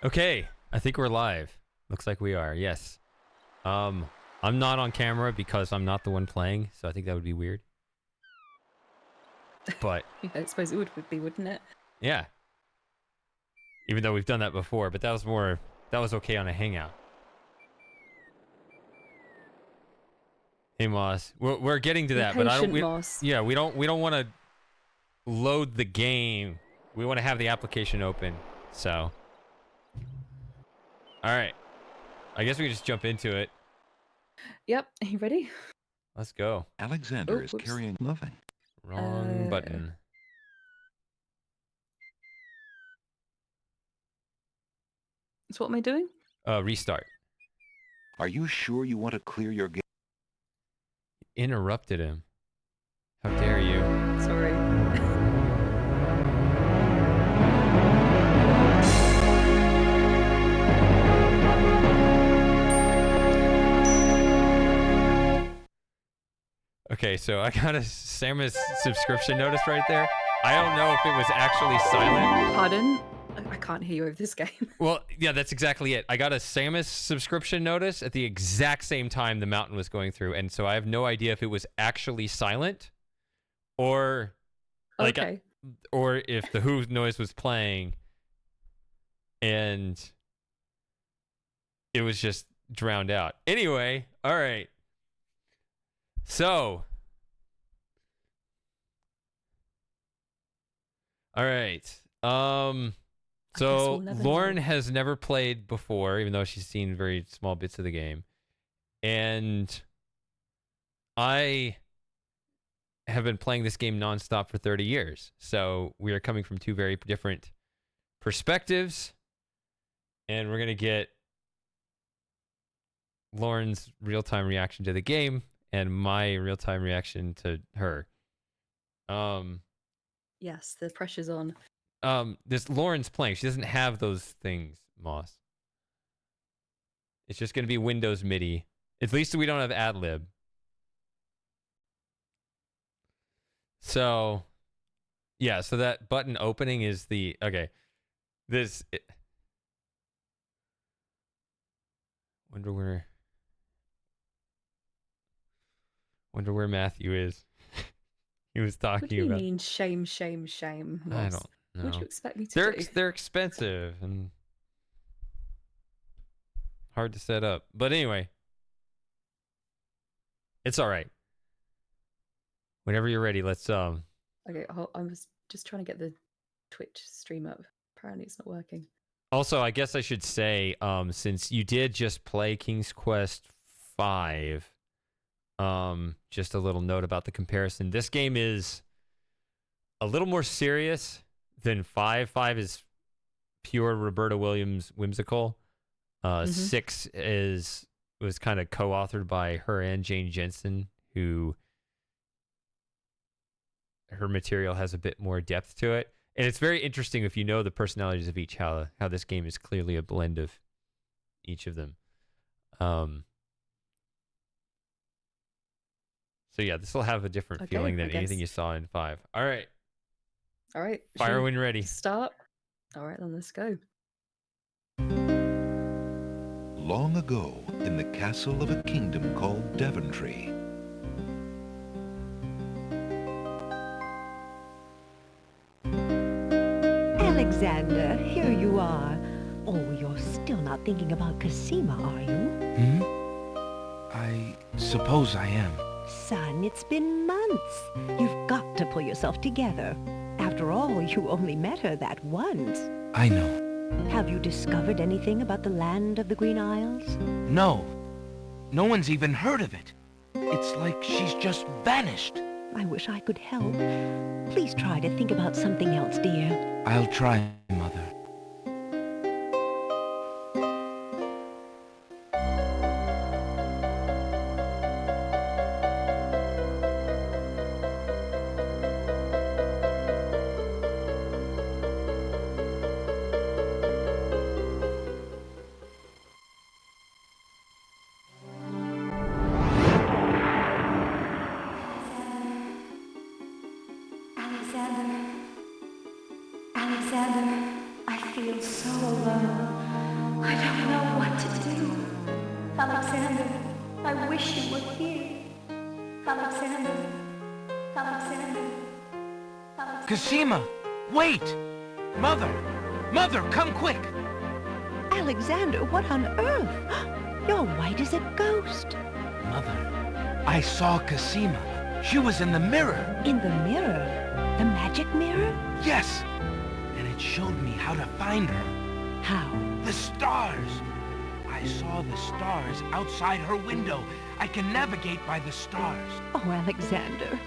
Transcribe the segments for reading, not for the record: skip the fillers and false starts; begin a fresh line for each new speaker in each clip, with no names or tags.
Okay, I think we're live. Looks like we are. Yes. I'm not on camera because I'm not the one playing, so I think that would be weird. But
Yeah, I suppose it would be, wouldn't it?
yeah. Even though we've done that before, but that was okay on a hangout. Hey Moss, we're getting to
Be
that, but
patient, Moss.
yeah, we don't want to load the game. We want to have the application open. So, all right. I guess we can just jump into it.
Yep. Are you ready?
Let's go.
Alexander
Oh,
is
whoops.
carrying loving.
Wrong button.
So what am I doing?
Restart.
Are you sure you want to clear your game?
Interrupted him. How dare you?
Sorry.
Okay, so I got a Samus subscription notice right there. I don't know if it was actually silent.
Pardon? I can't hear you over this game.
Well, yeah, that's exactly it. I got a Samus subscription notice at the exact same time the mountain was going through, and so I have no idea if it was actually silent or like
Okay.
or if the Who noise was playing and it was just drowned out. Anyway, all right. So, all right. So
we'll never
Lauren
know.
has never played before, even though she's seen very small bits of the game. And I have been playing this game nonstop for 30 years. So we are coming from two very different perspectives. And we're going to get Lauren's real-time reaction to the game and my real-time reaction to her.
Yes, the pressure's on.
This Lauren's playing. She doesn't have those things, Moss. It's just going to be Windows MIDI. At least we don't have AdLib. So, yeah, so that button opening is the... Okay. Wonder where Matthew is. He was talking
What do you
about...
mean shame, shame, shame,
I
Moss?
don't know.
What do you expect me to do?
They're expensive and hard to set up. But anyway, it's all right. Whenever you're ready, let's
Okay, I was just trying to get the Twitch stream up. Apparently it's not working.
Also, I guess I should say, since you did just play King's Quest 5, just a little note about the comparison. This game is a little more serious than 5. 5 is pure Roberta Williams whimsical. 6 was kind of co-authored by her and Jane Jensen, who her material has a bit more depth to it. And it's very interesting if you know the personalities of each, how this game is clearly a blend of each of them. So yeah, this will have a different feeling than anything you saw in 5. All right.
All right.
Fire when ready.
Start. All right, then let's go.
Long ago, in the castle of a kingdom called Daventry.
Alexander, here you are. Oh, you're still not thinking about Cosima, are you?
I suppose I am.
Son, it's been months. You've got to pull yourself together. After all, you only met her that once.
I know.
Have you discovered anything about the land of the Green Isles?
No. No one's even heard of it. It's like she's just vanished.
I wish I could help. Please try to think about something else, dear.
I'll try, Mother.
Alexander, I feel so alone. I don't know what to do. Alexander, I wish you were here. Alexander, Alexander, Alexander.
Cosima! Wait! Mother! Mother, come quick!
Alexander, what on earth? You're white as a ghost.
Mother, I saw Cosima. She was in the mirror.
In the mirror? The magic mirror?
Yes! And it showed me how to find her.
How?
The stars! I saw the stars outside her window. I can navigate by the stars.
Oh, Alexander,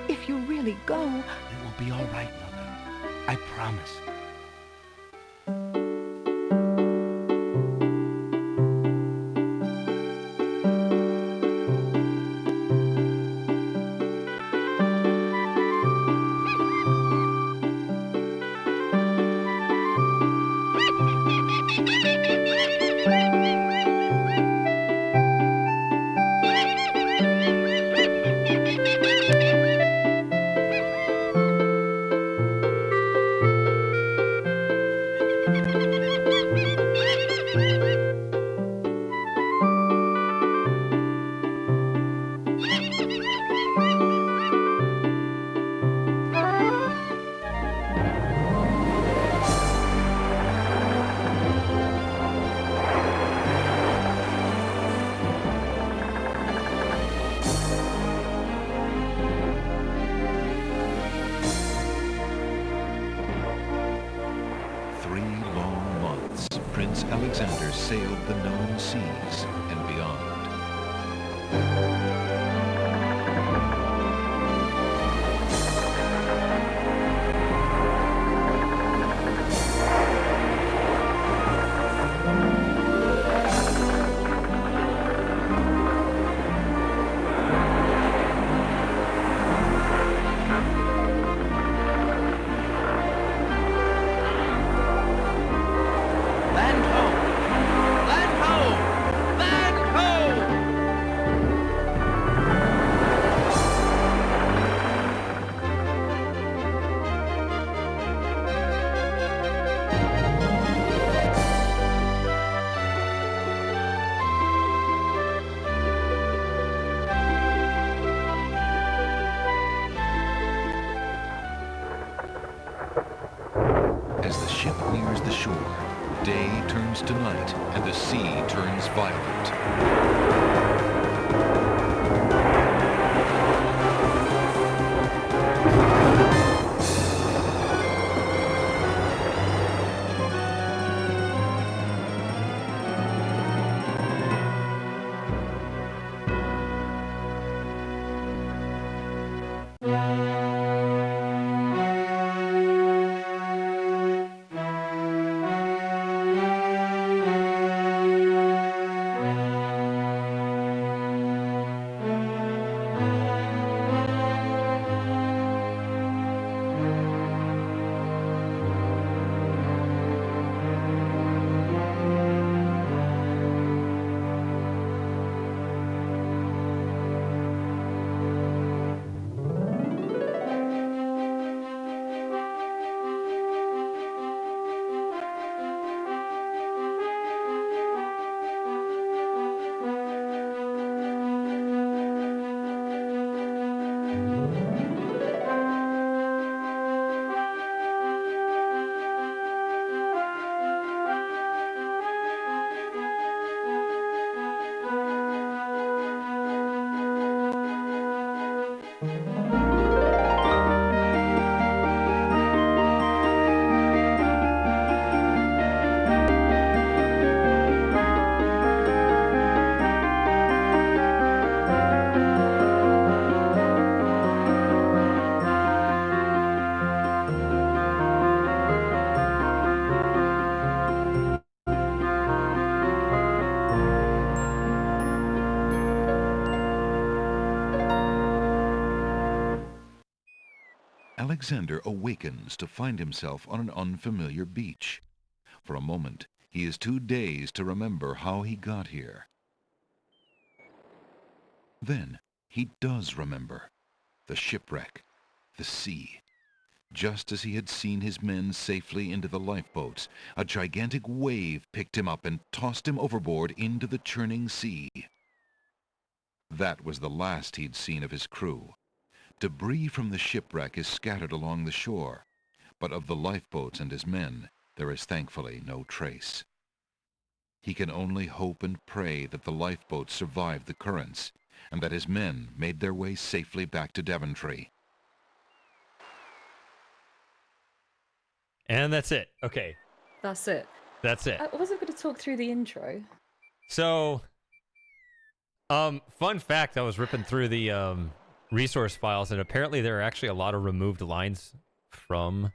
if you really go...
It will be all right, Mother. I promise.
Prince Alexander sailed the known seas and beyond. As the ship nears the shore, day turns to night and the sea turns violent. Alexander awakens to find himself on an unfamiliar beach. For a moment, he is too dazed to remember how he got here. Then, he does remember. The shipwreck, the sea, Just as he had seen his men safely into the lifeboats, a gigantic wave picked him up and tossed him overboard into the churning sea. That was the last he'd seen of his crew. Debris from the shipwreck is scattered along the shore, but of the lifeboats and his men, there is thankfully no trace. He can only hope and pray that the lifeboats survived the currents, and that his men made their way safely back to Daventry.
And that's it. Okay,
That's it.
that's it.
I wasn't going to talk through the intro.
So, fun fact, I was ripping through the resource files, and apparently there are actually a lot of removed lines from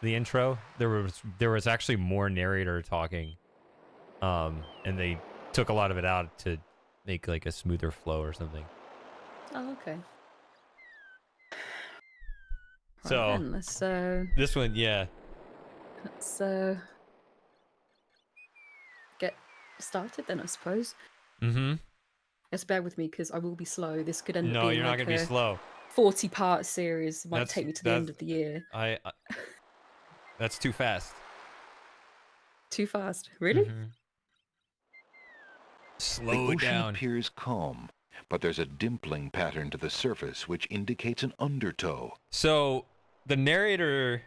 the intro. There was actually more narrator talking, and they took a lot of it out to make like a smoother flow or something.
Oh, okay.
So,
Right then, let's
this one, yeah.
get started then, I suppose.
Mm-hmm.
Just bear with me because I will be slow. This could end up
No,
being
you're not
like
gonna be
a
slow.
40-part series. It might
That's-
take me to the end of the year.
I that's too fast.
Too fast. Really?
Mhm.
The
Slow
ocean
down.
appears calm, but there's a dimpling pattern to the surface which indicates an undertow.
So the narrator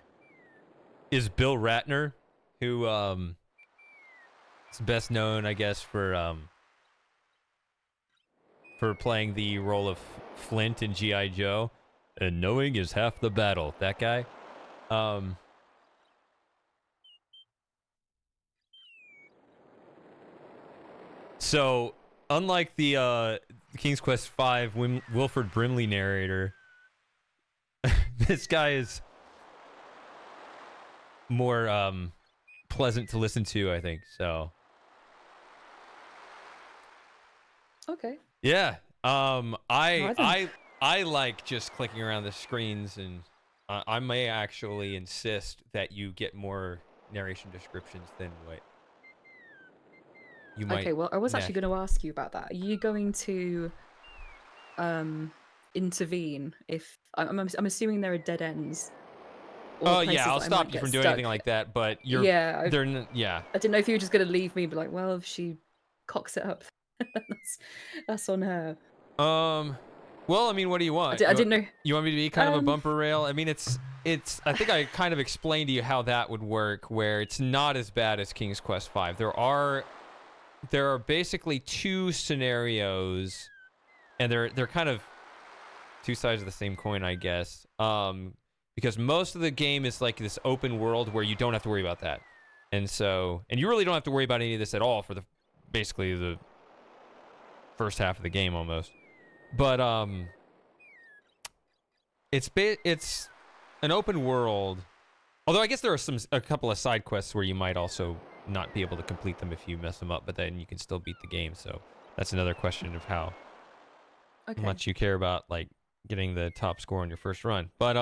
is Bill Ratner, who is best known, I guess, for playing the role of Flint in G.I. Joe, and knowing is half the battle. That guy. So unlike the King's Quest V Wilford Brimley narrator, this guy is more pleasant to listen to, I think. So
Okay.
yeah,
Alright then.
I like just clicking around the screens, and I may actually insist that you get more narration descriptions than what you might.
Okay, well, I was actually
nat-
going to ask you about that. Are you going to intervene if I'm assuming there are dead ends? or
Oh
places
yeah, I'll
that I
stop
might
you
get
from doing
stuck.
anything like that. But you're
Yeah,
yeah.
I didn't know if you were just going to leave me, and be like, well, if she cocks it up, that's on her.
Well, I mean, what do you want?
I didn't know.
You want me to be kind of a
Um,
bumper rail? I mean, it's. I think I kind of explained to you how that would work, where it's not as bad as King's Quest V. There are basically two scenarios, and they're kind of two sides of the same coin, I guess. Because most of the game is like this open world where you don't have to worry about that, and you really don't have to worry about any of this at all for basically the first half of the game almost. But it's an open world. Although I guess there are a couple of side quests where you might also not be able to complete them if you mess them up, but then you can still beat the game. So that's another question of how
Okay.
much you care about like getting the top score on your first run. But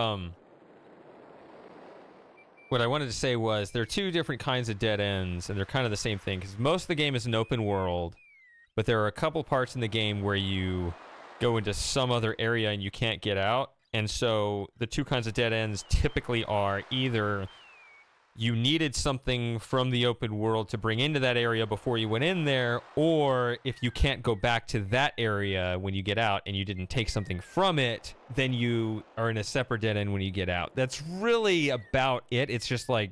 what I wanted to say was there are two different kinds of dead ends, and they're kind of the same thing, because most of the game is an open world, but there are a couple parts in the game where you go into some other area and you can't get out. And so the two kinds of dead ends typically are either you needed something from the open world to bring into that area before you went in there, or if you can't go back to that area when you get out and you didn't take something from it, then you are in a separate dead end when you get out. That's really about it. It's just like,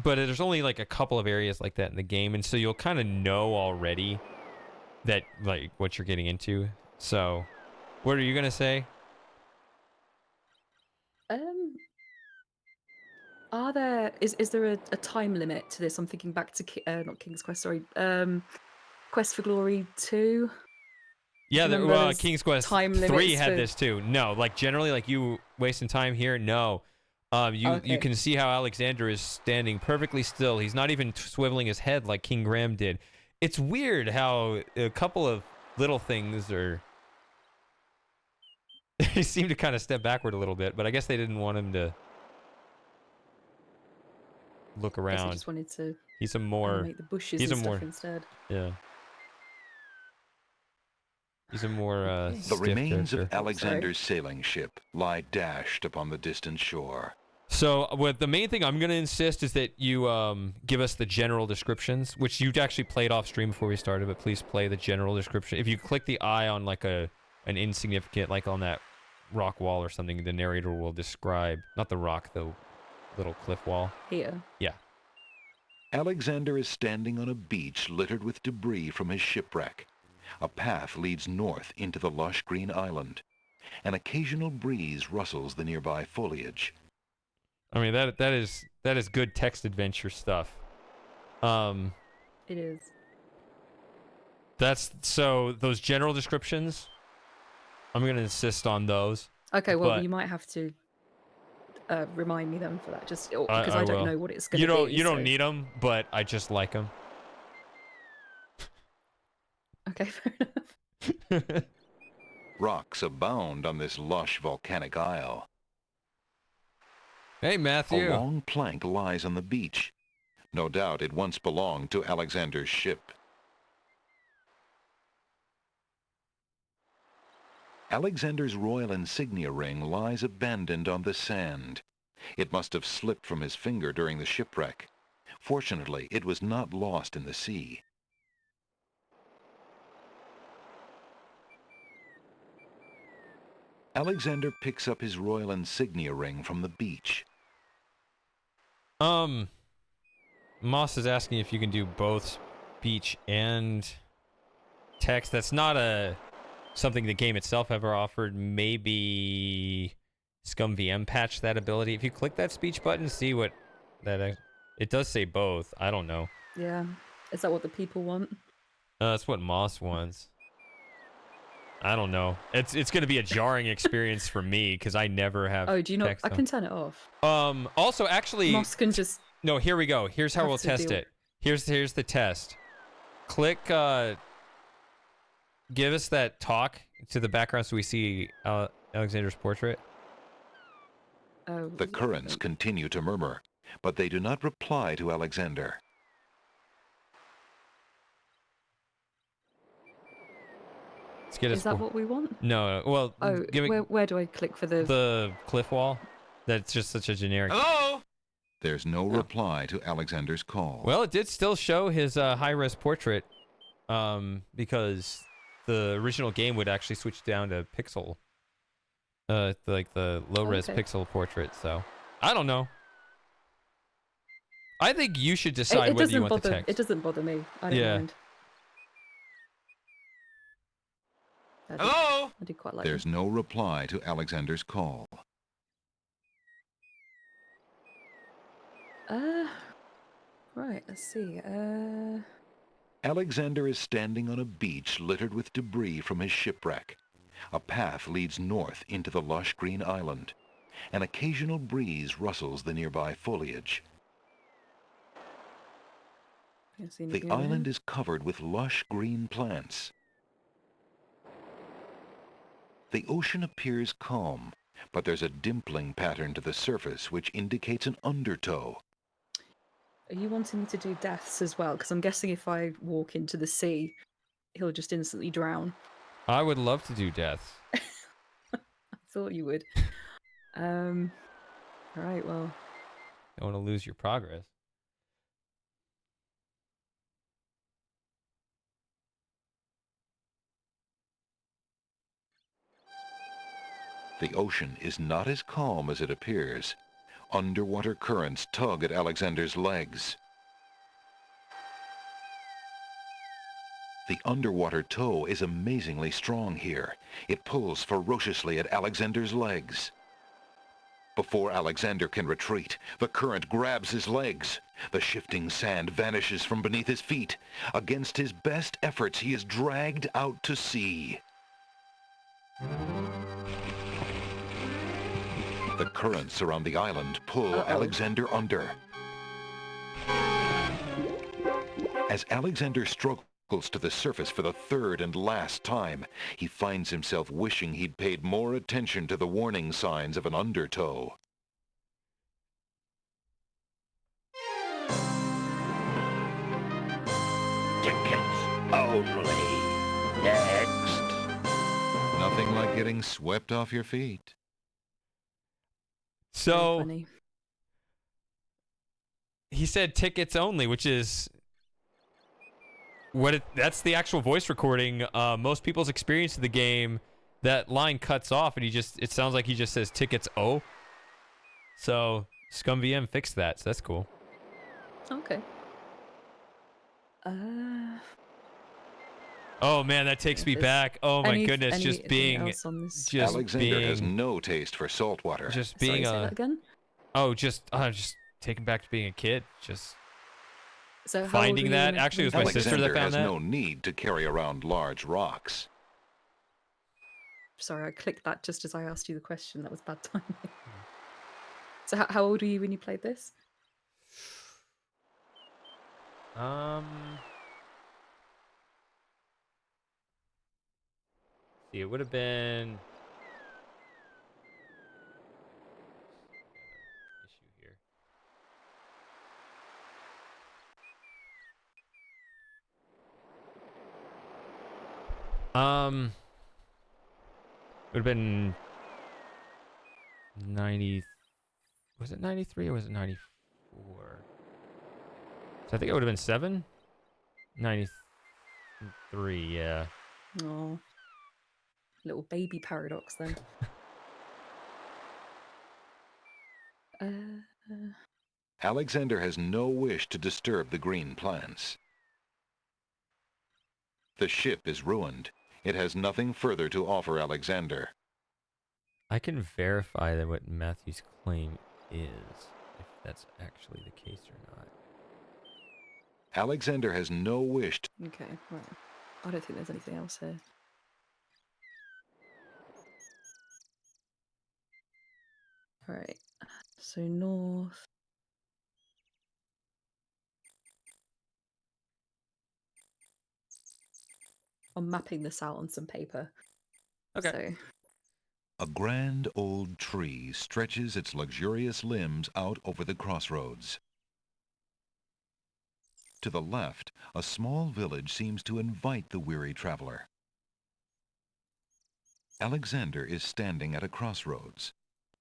but there's only like a couple of areas like that in the game, and so you'll kind of know already that like what you're getting into. So what are you gonna say?
Is there a time limit to this? I'm thinking back to not King's Quest, sorry. Quest for Glory 2.
Yeah,
Remember there's
King's Quest
time
3
limits
had
for-
this too. No, like generally, like you wasting time here. No, you
Okay.
can see how Alexander is standing perfectly still. He's not even swiveling his head like King Graham did. It's weird how a couple of little things are. He seemed to kind of step backward a little bit, but I guess they didn't want him to look
I guess I
around.
just wanted to
He's a more
animate the bushes
he's
and
a
stuff
more-
instead.
yeah. He's a more
The
stiff
remains
character.
of Alexander's sailing ship lie dashed upon the distant shore.
So, the main thing I'm going to insist is that you give us the general descriptions, which you actually played off stream before we started, but please play the general description. If you click the eye on like an insignificant, like on that rock wall or something, the narrator will describe, not the rock, the little cliff wall.
Here.
Yeah.
Alexander is standing on a beach littered with debris from his shipwreck. A path leads north into the lush green island. An occasional breeze rustles the nearby foliage.
I mean, that is good text adventure stuff.
It is.
That's so those general descriptions. I'm gonna insist on those.
Okay, well,
but-
you might have to remind me then for that, just because I don't
will.
know what it's going to be.
You don't
so-
need them, but I just like them.
Okay, fair enough.
Rocks abound on this lush volcanic isle.
Hey,
A
Matthew.
long plank lies on the beach. No doubt it once belonged to Alexander's ship. Alexander's royal insignia ring lies abandoned on the sand. It must have slipped from his finger during the shipwreck. Fortunately, it was not lost in the sea. Alexander picks up his royal insignia ring from the beach.
Moss is asking if you can do both speech and text. That's not something the game itself ever offered. Maybe Scum VM patched that ability. If you click that speech button, see what that it does say both. I don't know.
Yeah. Is that what the people want?
That's what Moss wants. I don't know. It's going to be a jarring experience for me because I never have.
Oh, do you not?
text
I
on.
can turn it off.
Also, actually,
Moss can just.
no. Here we go. Here's how
have
we'll
to
test
deal-
it. Here's the test. Click. Give us that talk to the background so we see Alexander's portrait.
Oh.
The currents continue to murmur, but they do not reply to Alexander.
Let's get
Is
us.
that what we want?
No. Well,
Oh,
give it
where do I click for the?
the cliff wall. That's just such a generic.
Hello?
There's no reply to Alexander's call.
Well, it did still show his high-res portrait, because the original game would actually switch down to pixel, like the low-res
Okay.
pixel portrait. So, I don't know. I think you should
It
decide whether you
doesn't
want the
bother.
text.
It doesn't bother me. I don't
Yeah.
mind.
Hello?
I do quite like.
There's no reply to Alexander's call.
Right. Let's see.
Alexander is standing on a beach littered with debris from his shipwreck. A path leads north into the lush green island. An occasional breeze rustles the nearby foliage.
Can't see
The
anything over
island
here.
is covered with lush green plants. The ocean appears calm, but there's a dimpling pattern to the surface which indicates an undertow.
Are you wanting me to do deaths as well? Because I'm guessing if I walk into the sea, he'll just instantly drown.
I would love to do deaths.
I thought you would. Right. Well.
Don't want to lose your progress.
The ocean is not as calm as it appears. Underwater currents tug at Alexander's legs. The underwater tow is amazingly strong here. It pulls ferociously at Alexander's legs. Before Alexander can retreat, the current grabs his legs. The shifting sand vanishes from beneath his feet. Against his best efforts, he is dragged out to sea. The currents around the island pull Alexander under. As Alexander struggles to the surface for the third and last time, he finds himself wishing he'd paid more attention to the warning signs of an undertow.
Tickets only. Next.
Nothing like getting swept off your feet.
Very
So
funny.
he said tickets only, which is that's the actual voice recording. Most people's experience of the game, that line cuts off and it sounds like he just says tickets O. So ScumVM fixed that, so that's cool.
Okay.
Oh man, that takes me
Is
back. Oh my goodness, just
anything
being
else on this?
just
Alexander has
being
no taste for salt water.
just
Sorry,
being
say that again.
just taken back to being a kid. Just
So how old
finding
were you
that.
when-
Actually, it
when
was my
you
sister
played
that
Alexander
found
has
that.
no need to carry around large rocks.
Sorry, I clicked that just as I asked you the question. That was bad timing. So how old were you when you played this?
See, it would have been issue here. Would have been 90. Was it 93 or was it 94? So I think it would have been 7. 93, yeah.
Oh, little baby paradox then.
Alexander has no wish to disturb the green plants. The ship is ruined. It has nothing further to offer Alexander.
I can verify that what Matthew's claim is, if that's actually the case or not.
Alexander has no wish to...
Okay, right. I don't think there's anything else here. Alright, so north. I'm mapping this out on some paper.
Okay.
So,
A grand old tree stretches its luxurious limbs out over the crossroads. To the left, a small village seems to invite the weary traveler. Alexander is standing at a crossroads.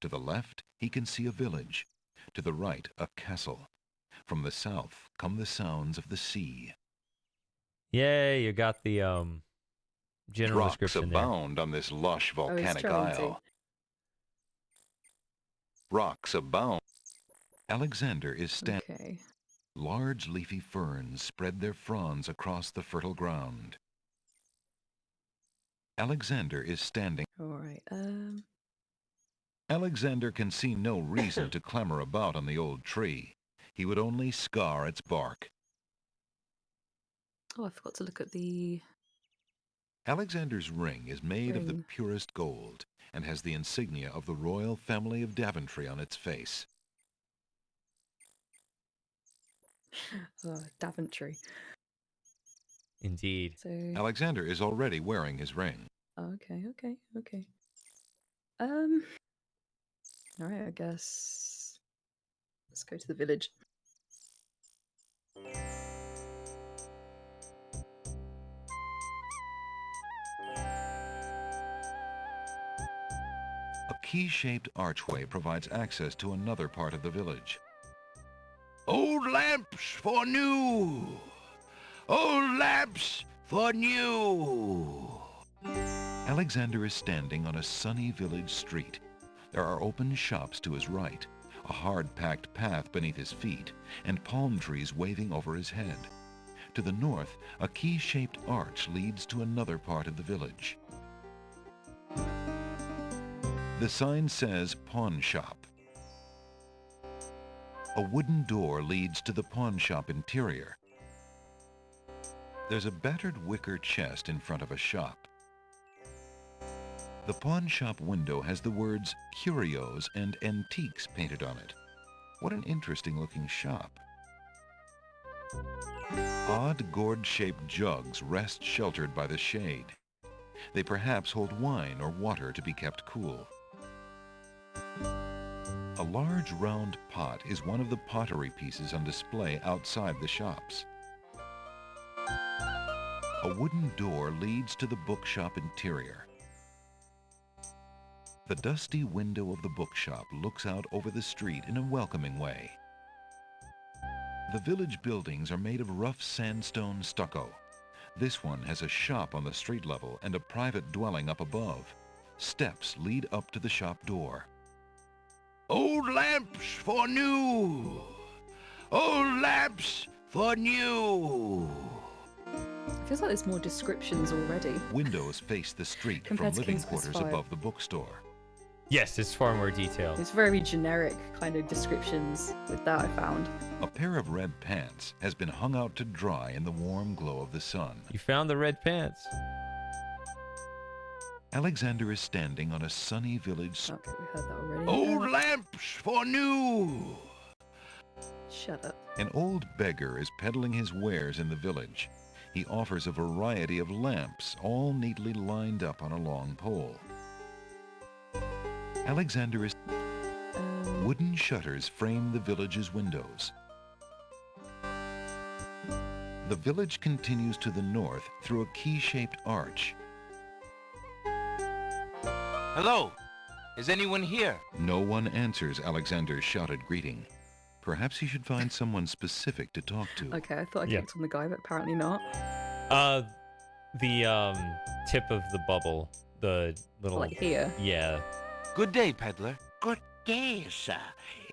To the left, he can see a village. To the right, a castle. From the south come the sounds of the sea.
Yay, you got the general
Rocks
description there.
abound on this lush
oh, he's
volcanic
trying to.
isle. Rocks abound. Alexander is standing.
Okay.
Large leafy ferns spread their fronds across the fertile ground. Alexander is standing.
Alright,
Alexander can see no reason to clamber about on the old tree. He would only scar its bark.
oh, I forgot to look at the...
Alexander's ring is made of the
Ring.
purest gold and has the insignia of the royal family of Daventry on its face.
Daventry.
Indeed.
So,
Alexander is already wearing his ring.
okay. Alright, I guess... Let's go to the village.
A key-shaped archway provides access to another part of the village. Old lamps for new! Old lamps for new! Alexander is standing on a sunny village street. There are open shops to his right, a hard-packed path beneath his feet, and palm trees waving over his head. To the north, a key-shaped arch leads to another part of the village. The sign says pawn shop. A wooden door leads to the pawn shop interior. There's a battered wicker chest in front of a shop. The pawn shop window has the words Curios and Antiques painted on it. What an interesting looking shop. Odd gourd-shaped jugs rest sheltered by the shade. They perhaps hold wine or water to be kept cool. A large round pot is one of the pottery pieces on display outside the shops. A wooden door leads to the bookshop interior. The dusty window of the bookshop looks out over the street in a welcoming way. The village buildings are made of rough sandstone stucco. This one has a shop on the street level and a private dwelling up above. Steps lead up to the shop door.
Old lamps for new! Old lamps for new!
It feels like there's more descriptions already.
Windows face the street
Compared
from
to
living
King's Quest
quarters
V.
above the bookstore.
Yes, it's far more detailed.
It's very generic kind of descriptions with that, I found.
A pair of red pants has been hung out to dry in the warm glow of the sun.
You found the red pants.
Alexander is standing on a sunny village.
Okay, we heard that already.
Old lamps for new!
Shut up.
An old beggar is peddling his wares in the village. He offers a variety of lamps, all neatly lined up on a long pole. Alexander is... Wooden shutters frame the village's windows. The village continues to the north through a key-shaped arch.
Hello? Is anyone here?
No one answers Alexander's shouted greeting. Perhaps he should find someone specific to talk to.
Okay, I thought I
Yeah.
clicked on the guy, but apparently not.
The tip of the bubble, the little
Like here.
yeah.
Good day, peddler.
Good day, sir.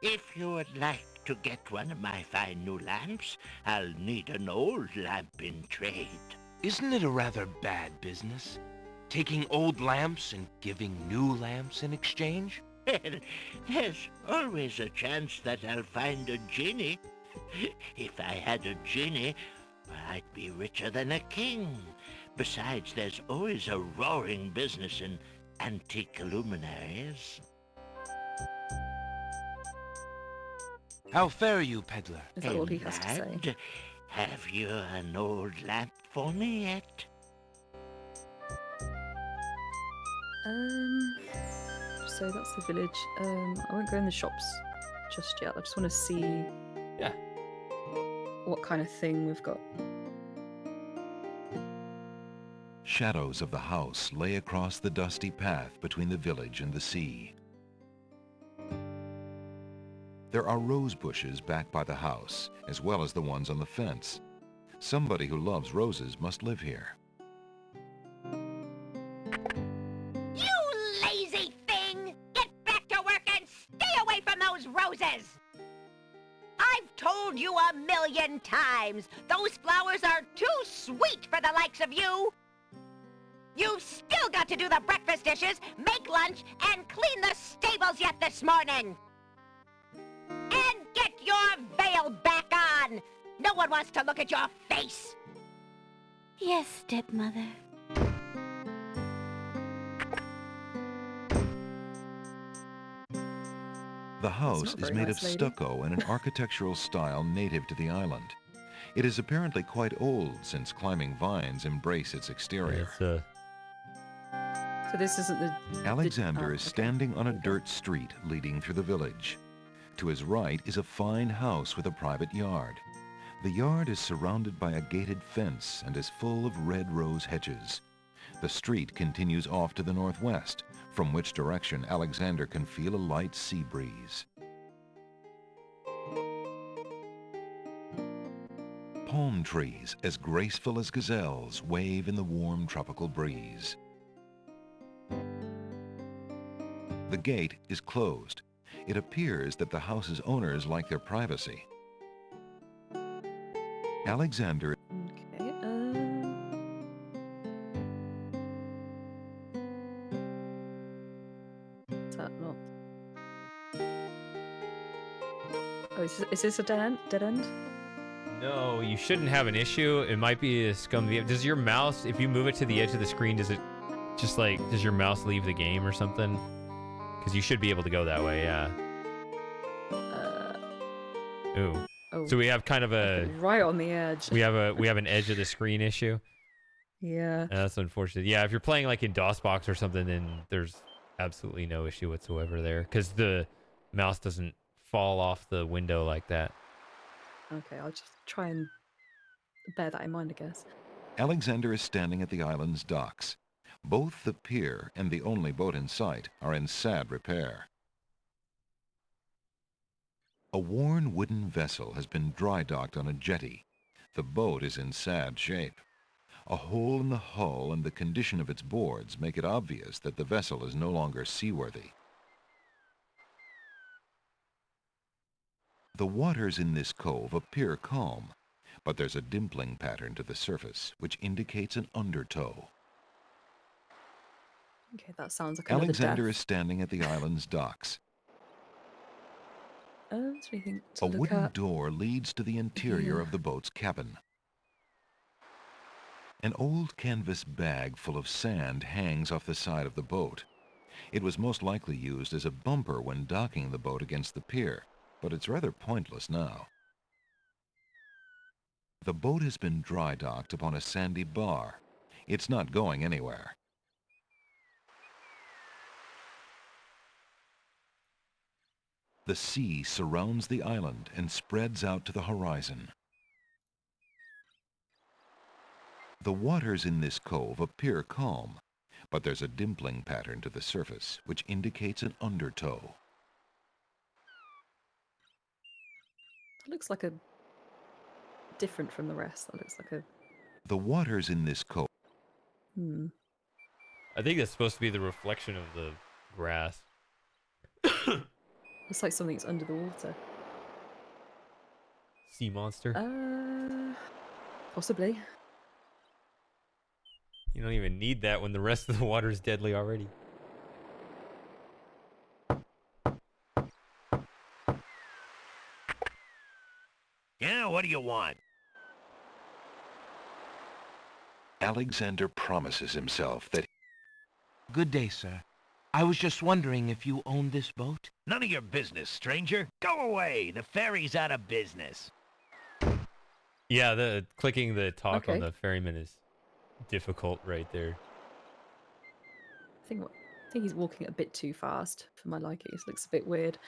If you would like to get one of my fine new lamps, I'll need an old lamp in trade.
Isn't it a rather bad business? Taking old lamps and giving new lamps in exchange?
Well, there's always a chance that I'll find a genie. If I had a genie, well, I'd be richer than a king. Besides, there's always a roaring business in antique luminaries.
How fare you, peddler?
Is that all he has to say?
And have you an old lamp for me yet?
So that's the village. I won't go in the shops just yet. I just want to see
Yeah.
what kind of thing we've got.
Shadows of the house lay across the dusty path between the village and the sea. There are rose bushes back by the house, as well as the ones on the fence. Somebody who loves roses must live here.
You lazy thing! Get back to work and stay away from those roses! I've told you 1,000,000 times, those flowers are too sweet for the likes of you! You've still got to do the breakfast dishes, make lunch, and clean the stables yet this morning! And get your veil back on! No one wants to look at your face!
Yes, stepmother.
The house
not
is
very
made
nice,
of
lady.
stucco in an architectural style native to the island. It is apparently quite old since climbing vines embrace its exterior.
It's
So this isn't the...
Alexander
oh,
is
okay.
standing on a
Okay.
dirt street leading through the village. To his right is a fine house with a private yard. The yard is surrounded by a gated fence and is full of red rose hedges. The street continues off to the northwest, from which direction Alexander can feel a light sea breeze. Palm trees, as graceful as gazelles, wave in the warm tropical breeze. The gate is closed. It appears that the house's owners like their privacy. Alexander
Okay, is that not... Oh, is this a dead end? Dead end?
no, you shouldn't have an issue. It might be a scum. Does your mouse, if you move it to the edge of the screen, does it just like, does your mouse leave the game or something? Because you should be able to go that way, yeah. Ooh.
Oh,
So we have kind of a,
right on the edge.
we have an edge of the screen issue.
Yeah.
That's unfortunate. Yeah, if you're playing like in DOSBox or something, then there's absolutely no issue whatsoever there because the mouse doesn't fall off the window like that.
Okay, I'll just try and bear that in mind, I guess.
Alexander is standing at the island's docks. Both the pier and the only boat in sight are in sad repair. A worn wooden vessel has been dry docked on a jetty. The boat is in sad shape. A hole in the hull and the condition of its boards make it obvious that the vessel is no longer seaworthy. The waters in this cove appear calm, but there's a dimpling pattern to the surface which indicates an undertow.
Okay, that sounds like another
Alexander
death.
is standing at the island's docks.
That's anything to
A
look
wooden
at.
door leads to the interior of the boat's cabin. An old canvas bag full of sand hangs off the side of the boat. It was most likely used as a bumper when docking the boat against the pier, but it's rather pointless now. The boat has been dry docked upon a sandy bar. It's not going anywhere. The sea surrounds the island and spreads out to the horizon. The waters in this cove appear calm, but there's a dimpling pattern to the surface which indicates an undertow.
That looks like a different from the rest. That looks like a
The waters in this cove
I think that's supposed to be the reflection of the grass.
looks like something's under the water.
Sea monster.
Possibly.
You don't even need that when the rest of the water's deadly already.
Yeah, what do you want?
Alexander promises himself that
Good day, sir. I was just wondering if you own this boat?
None of your business, stranger. Go away. The ferry's out of business.
Yeah, the clicking the talk on
Okay.
the ferryman is difficult right there.
I think he's walking a bit too fast for my liking. It looks a bit weird.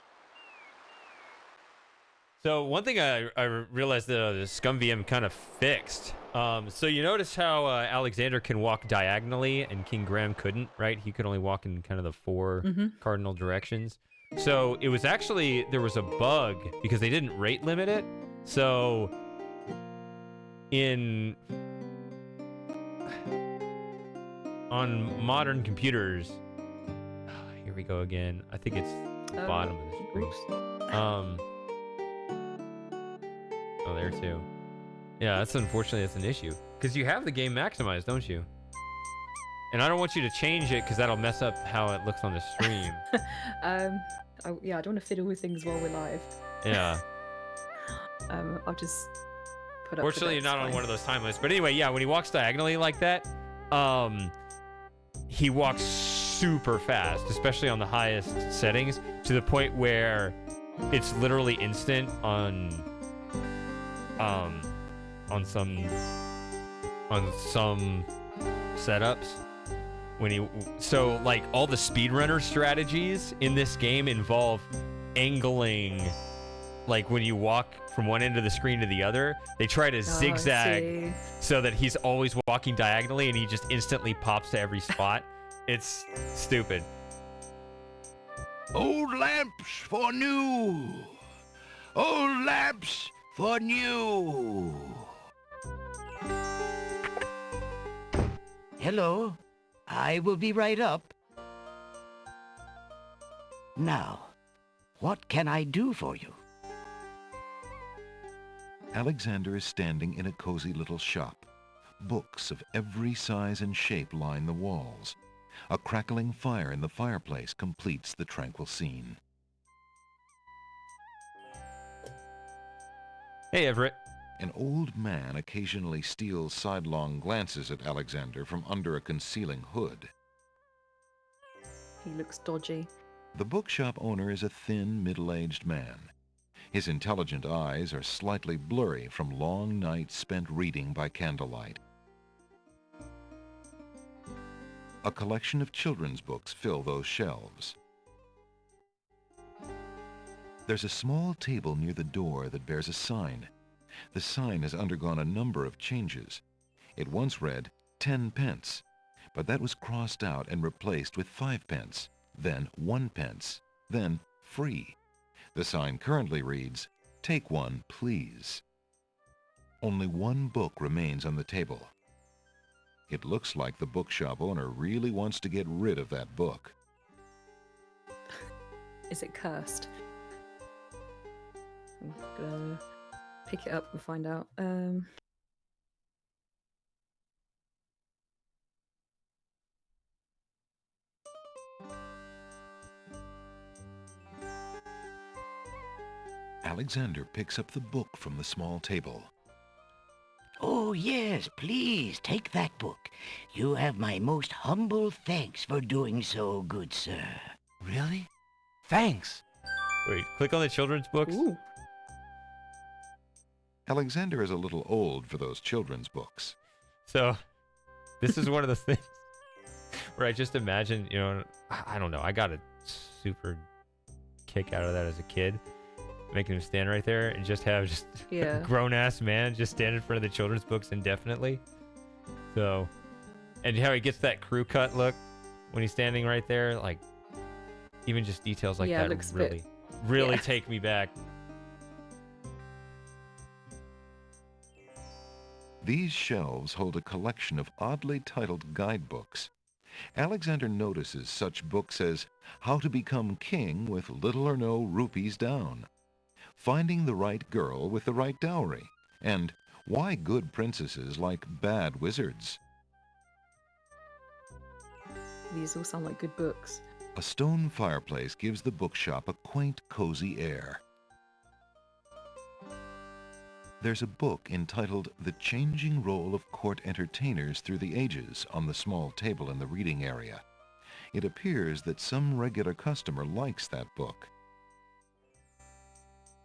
So one thing I realized the Scum VM kind of fixed. So you notice how Alexander can walk diagonally and King Graham couldn't, right? He could only walk in kind of the four cardinal directions. So it was actually, there was a bug because they didn't rate limit it. So on modern computers, here we go again. I think it's the bottom of the screen.
Oops.
Oh, there too. Yeah, unfortunately that's an issue because you have the game maximized, don't you? And I don't want you to change it because that'll mess up how it looks on the stream.
Yeah, I don't want to fiddle with things while we're live.
Yeah.
I'll just put up.
Fortunately, you're not on one of those time limits. But anyway, yeah, when he walks diagonally like that, he walks super fast, especially on the highest settings, to the point where it's literally instant on some setups. So like all the speedrunner strategies in this game involve angling, like when you walk from one end of the screen to the other, they try to zigzag so that he's always walking diagonally and he just instantly pops to every spot. It's stupid.
Old lamps for new. Old lamps for new.
Hello. I will be right up. Now, what can I do for you?
Alexander is standing in a cozy little shop. Books of every size and shape line the walls. A crackling fire in the fireplace completes the tranquil scene.
Hey, Everett.
An old man occasionally steals sidelong glances at Alexander from under a concealing hood.
He looks dodgy.
The bookshop owner is a thin, middle-aged man. His intelligent eyes are slightly blurry from long nights spent reading by candlelight. A collection of children's books fill those shelves. There's a small table near the door that bears a sign. The sign has undergone a number of changes. It once read 10 pence, but that was crossed out and replaced with 5 pence, then 1 pence, then free. The sign currently reads, "Take one, please." Only one book remains on the table. It looks like the bookshop owner really wants to get rid of that book.
Is it cursed? I'm gonna pick it up and find out.
Alexander picks up the book from the small table.
Oh, yes, please, take that book. You have my most humble thanks for doing so, good sir.
Really? Thanks.
Wait, click on the children's books.
Ooh.
Alexander is a little old for those children's books.
So, this is one of the things where I just imagine, I don't know, I got a super kick out of that as a kid. Making him stand right there and just have a grown-ass man just stand in front of the children's books indefinitely. So, and how he gets that crew cut look when he's standing right there, like, even just details like that really take me back.
These shelves hold a collection of oddly titled guidebooks. Alexander notices such books as How to Become King with Little or No Rupees Down, Finding the Right Girl with the Right Dowry, and Why Good Princesses Like Bad Wizards.
These all sound like good books.
A stone fireplace gives the bookshop a quaint, cozy air. There's a book entitled The Changing Role of Court Entertainers Through the Ages on the small table in the reading area. It appears that some regular customer likes that book.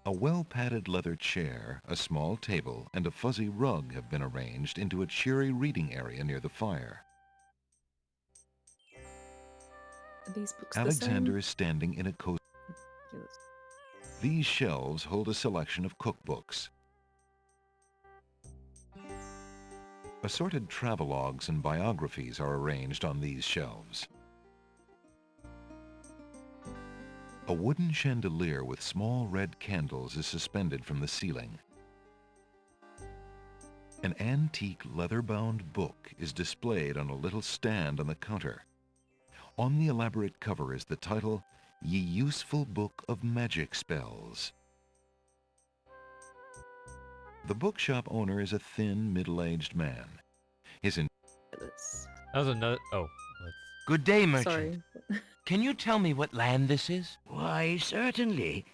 A well-padded leather chair, a small table, and a fuzzy rug have been arranged into a cheery reading area near the fire.
Are these books
Alexander
the
is standing in a cozy...
same?
These shelves hold a selection of cookbooks. Assorted travelogues and biographies are arranged on these shelves. A wooden chandelier with small red candles is suspended from the ceiling. An antique leather-bound book is displayed on a little stand on the counter. On the elaborate cover is the title, Ye Useful Book of Magic Spells. The bookshop owner is a thin, middle-aged man.
That was another... Oh,
Good day, merchant.
Sorry.
Can you tell me what land this is?
Why, certainly.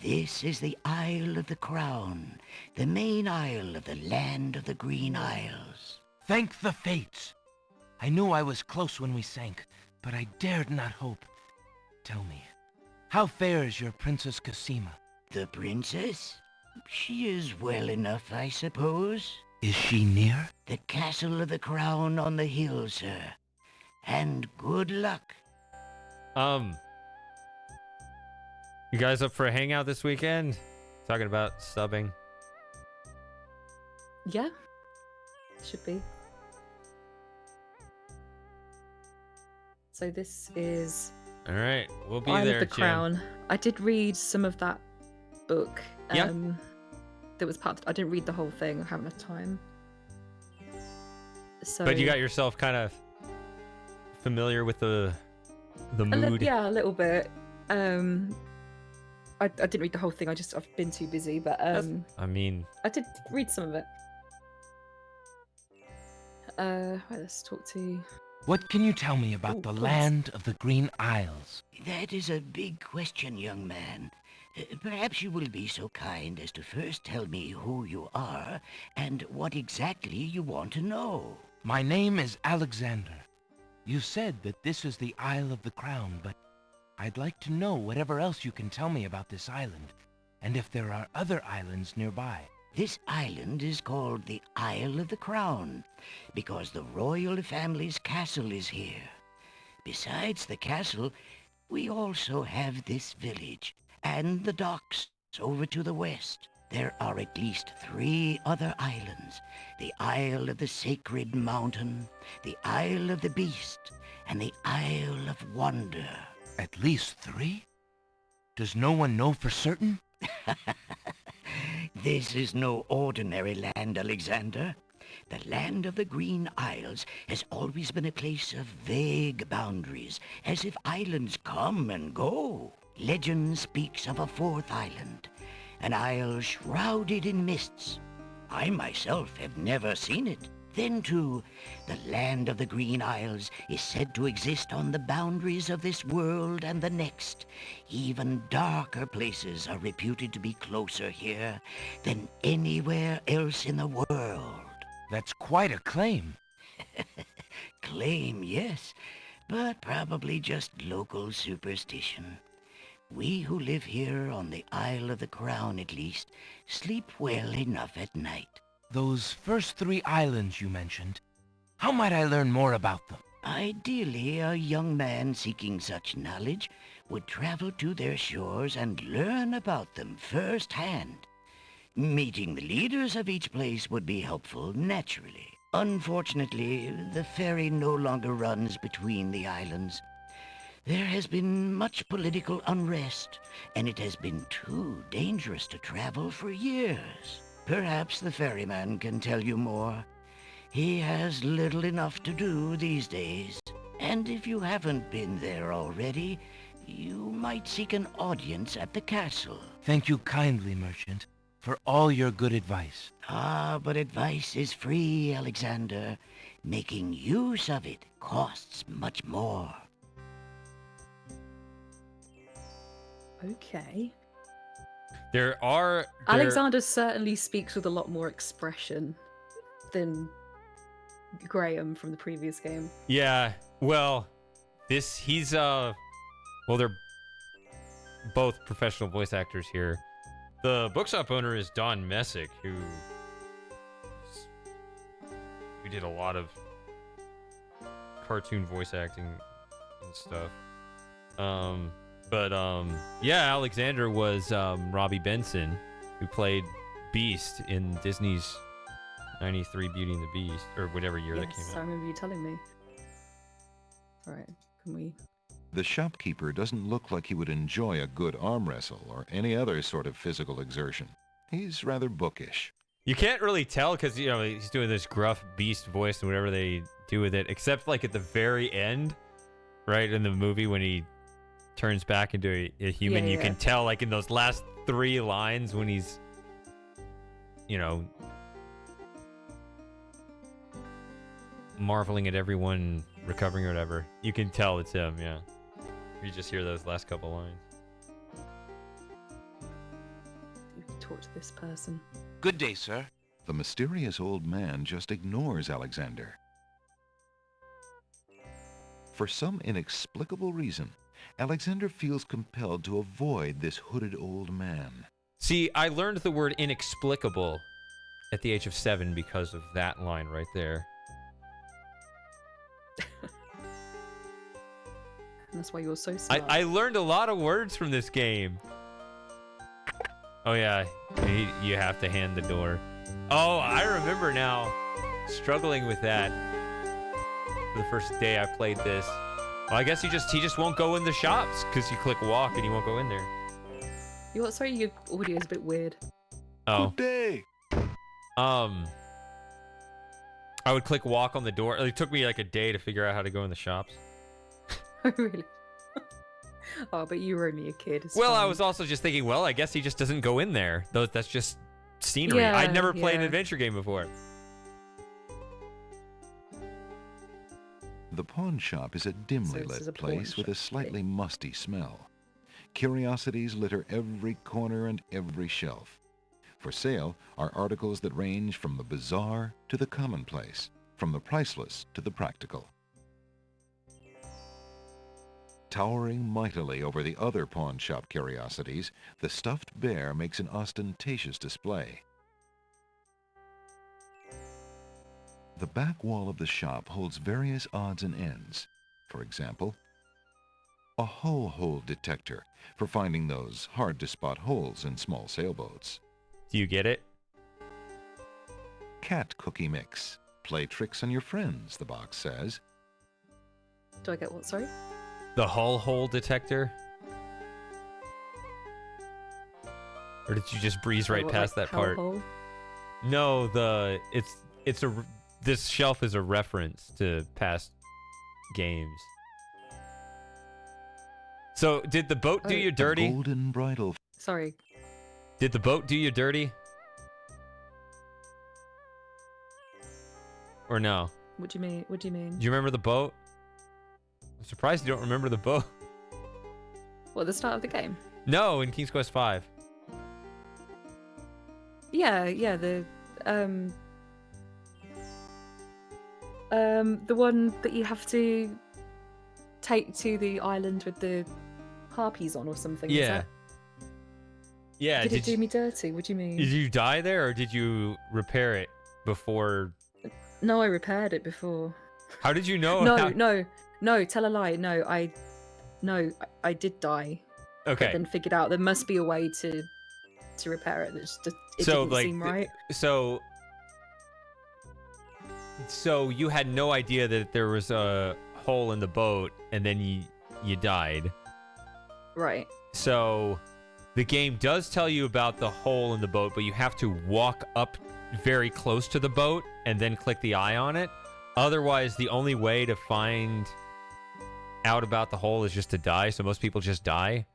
This is the Isle of the Crown, the main isle of the land of the Green Isles.
Thank the fates. I knew I was close when we sank, but I dared not hope. Tell me, how fares your Princess Cassima?
The princess? She is well enough, I suppose.
Is she near?
The castle of the Crown on the hill, sir. And good luck.
You guys up for a hangout this weekend? Talking about subbing.
Yeah, should be. So this is
All right, we'll be
Isle
there,
of the
Jim.
Crown. I did read some of that book.
Yeah.
That was part. I didn't read the whole thing. I haven't had time. So,
But you got yourself kind of familiar with the mood.
Yeah, a little bit. I didn't read the whole thing. I've been too busy. But
I mean,
I did read some of it. Right, let's talk to.
What can you tell me about
Ooh,
the
please.
land of the Green Isles?
That is a big question, young man. Perhaps you will be so kind as to first tell me who you are and what exactly you want to know.
My name is Alexander. You said that this is the Isle of the Crown, but I'd like to know whatever else you can tell me about this island, and if there are other islands nearby.
This island is called the Isle of the Crown because the royal family's castle is here. Besides the castle, we also have this village and the docks over to the west. there are at least 3 other islands. The Isle of the Sacred Mountain, the Isle of the Beast, and the Isle of Wonder.
At least 3? Does no one know for certain?
This is no ordinary land, Alexander. The land of the Green Isles has always been a place of vague boundaries, as if islands come and go. Legend speaks of a 4th island, an isle shrouded in mists. I myself have never seen it. Then, too, the land of the Green Isles is said to exist on the boundaries of this world and the next. Even darker places are reputed to be closer here than anywhere else in the world.
That's quite a claim.
Claim, yes, but probably just local superstition. We who live here on the Isle of the Crown, at least, sleep well enough at night.
Those first 3 islands you mentioned, how might I learn more about them?
Ideally, a young man seeking such knowledge would travel to their shores and learn about them firsthand. Meeting the leaders of each place would be helpful, naturally. Unfortunately, the ferry no longer runs between the islands. There has been much political unrest, and it has been too dangerous to travel for years. Perhaps the ferryman can tell you more. He has little enough to do these days. And if you haven't been there already, you might seek an audience at the castle.
Thank you kindly, merchant, for all your good advice.
Ah, but advice is free, Alexander. Making use of it costs much more.
Okay.
Alexander
certainly speaks with a lot more expression than Graham from the previous game.
Yeah, well, they're both professional voice actors here. The bookshop owner is Don Messick, who did a lot of cartoon voice acting and stuff. Yeah, Alexander was Robbie Benson, who played Beast in Disney's 93 Beauty and the Beast, or whatever year that came
Yes,
out.
I remember you telling me. Alright, can we...
The shopkeeper doesn't look like he would enjoy a good arm wrestle or any other sort of physical exertion. He's rather bookish.
You can't really tell because, he's doing this gruff Beast voice and whatever they do with it, except like at the very end, right, in the movie when he turns back into a human. You can tell, like, in those last 3 lines when he's, marveling at everyone recovering or whatever. You can tell it's him, yeah. You just hear those last couple lines.
Talk to this person.
Good day, sir.
The mysterious old man just ignores Alexander. For some inexplicable reason, Alexander feels compelled to avoid this hooded old man.
See, I learned the word inexplicable at the age of 7 because of that line right there.
And that's why you're so smart.
I learned a lot of words from this game. Oh yeah, you have to hand the door. Oh, I remember now struggling with that for the first day I played this. Well, I guess he just won't go in the shops because you click walk and he won't go in there.
You what? Sorry, your audio is a bit weird.
Oh.
Good day.
I would click walk on the door. It took me like a day to figure out how to go in the shops.
Oh, really? Oh, but you were only a kid. It's
Well, I
fine.
was also just thinking, well, I guess he just doesn't go in there. That's just scenery.
Yeah,
I'd never played an
yeah.
adventure game before.
The pawn shop is a dimly
this is a
lit
pawn
place with a
shop,
slightly musty smell. Curiosities litter every corner and every shelf. For sale are articles that range from the bizarre to the commonplace, from the priceless to the practical. Towering mightily over the other pawn shop curiosities, the stuffed bear makes an ostentatious display. The back wall of the shop holds various odds and ends. For example, a hull hole detector for finding those hard-to-spot holes in small sailboats.
Do you get it?
Cat cookie mix. Play tricks on your friends, the box says.
Do I get what? Sorry.
The hull hole detector? Or did you just breeze right
What,
past
like
that part?
hellhole?
No, this shelf is a reference to past games. So, did the boat do you
A
dirty?
golden bridle.
Sorry.
Did the boat do you dirty? Or no?
What do you mean? What do you mean?
Do you remember the boat? I'm surprised you don't remember the boat.
What, the start of the game?
No, in King's Quest V.
Yeah, the one that you have to take to the island with the harpies on or something. is
Yeah.
that-
Yeah.
Did it do me dirty? What do you mean?
Did you die there, or did you repair it before?
No, I repaired it before.
How did you know?
No, tell a lie. No, I did die.
Okay.
But then figured out there must be a way to repair it. It
So,
didn't
like,
seem right.
So you had no idea that there was a hole in the boat, and then you died.
Right.
So the game does tell you about the hole in the boat, but you have to walk up very close to the boat and then click the eye on it. Otherwise, the only way to find out about the hole is just to die. So most people just die.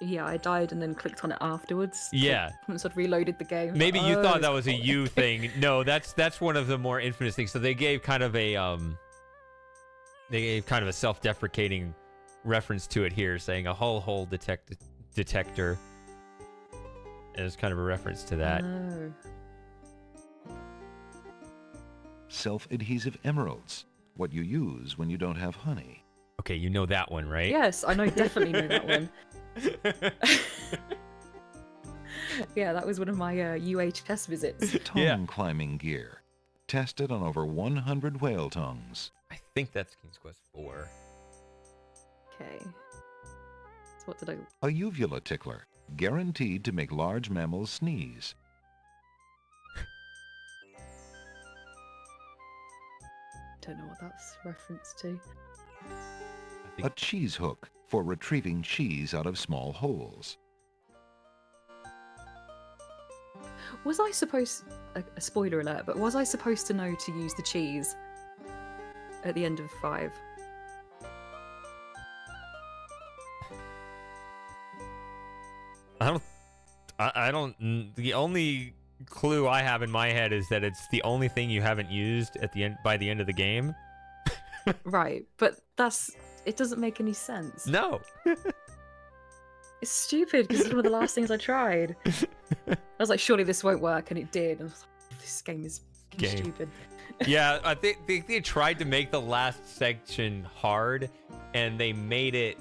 Yeah, I died and then clicked on it afterwards.
Yeah.
Sort of reloaded the game.
Maybe you
Oh,
thought that
it's
was a you thing. No, that's one of the more infamous things. So they gave kind of a self-deprecating reference to it here, saying a hull hole detector. As kind of a reference to that.
No.
Self-adhesive emeralds. What you use when you don't have honey.
Okay, you know that one, right?
Yes, I definitely know that one. Yeah, that was one of my UHS visits.
Tongue climbing gear. Tested on over 100 whale tongues.
I think that's King's Quest 4.
Okay. So what did I...
A uvula tickler. Guaranteed to make large mammals sneeze.
Don't know what that's reference to.
A cheese hook for retrieving cheese out of small holes.
Was I supposed... A spoiler alert, but was I supposed to know to use the cheese at the end of 5?
I don't. The only clue I have in my head is that it's the only thing you haven't used at the end by the end of the game.
Right, but it doesn't make any sense.
No.
It's stupid because it's one of the last things I tried. I was like, surely this won't work, and it did. And I was like, this game is stupid.
Yeah, I think they tried to make the last section hard, and they made it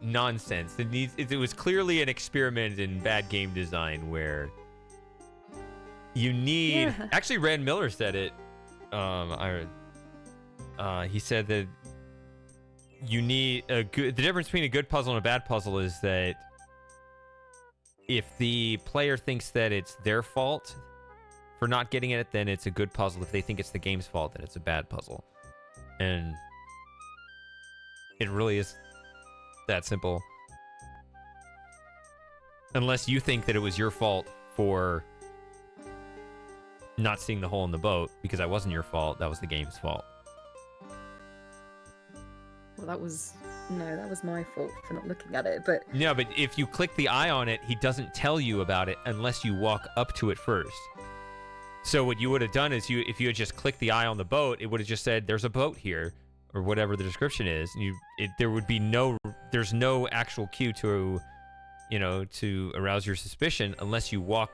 nonsense. It was clearly an experiment in bad game design where you need.
Yeah.
Actually, Rand Miller said it. He said that you need a good. The difference between a good puzzle and a bad puzzle is that if the player thinks that it's their fault for not getting it, then it's a good puzzle. If they think it's the game's fault, then it's a bad puzzle. And it really is that simple. Unless you think that it was your fault for not seeing the hole in the boat, because that wasn't your fault, that was the game's fault.
Well, that was my fault for not looking at it. But
Yeah, but if you click the eye on it, he doesn't tell you about it unless you walk up to it first. So what you would have done is if you had just clicked the eye on the boat, it would have just said, there's a boat here, or whatever the description is. And there's no actual cue to arouse your suspicion unless you walk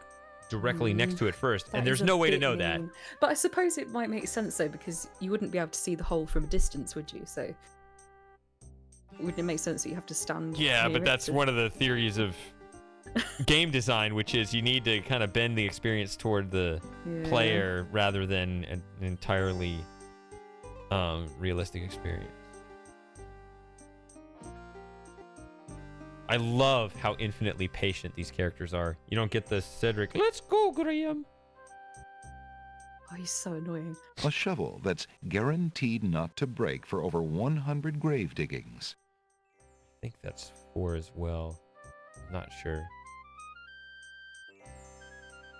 directly next to it first.
that
And there's
is a
no way to
bit
know that.
mean. But I suppose it might make sense though, because you wouldn't be able to see the hole from a distance, would you? So wouldn't it make sense that you have to stand?
Yeah,
near
but
it
that's
to-
one of the theories of game design, which is you need to kind of bend the experience toward the
Yeah.
player rather than an entirely realistic experience. I love how infinitely patient these characters are. You don't get the Cedric, let's go, Graham.
Oh, he's so annoying.
A shovel that's guaranteed not to break for over 100 grave diggings.
I think that's 4 as well. I'm not sure.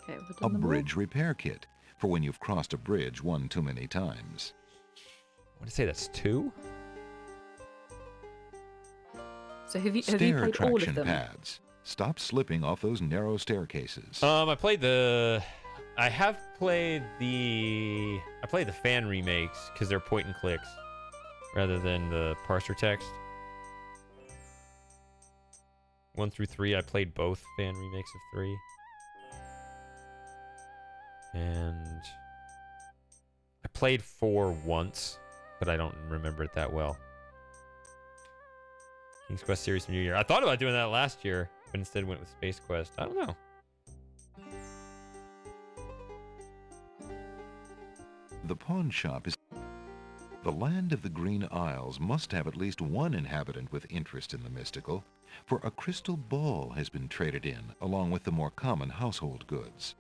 Okay, we've
A
done them all.
bridge repair kit for when you've crossed a bridge one too many times.
I want to say that's 2?
So have you
Stair
played all of
traction
them?
pads. Stop slipping off those narrow staircases.
I played the fan remakes because they're point and clicks rather than the parser text. 1 through 3, I played both fan remakes of 3. And I played 4 once, but I don't remember it that well. King's Quest Series from New Year. I thought about doing that last year, but instead went with Space Quest. I don't know.
The pawn shop is... The land of the Green Isles must have at least one inhabitant with interest in the mystical, for a crystal ball has been traded in, along with the more common household goods.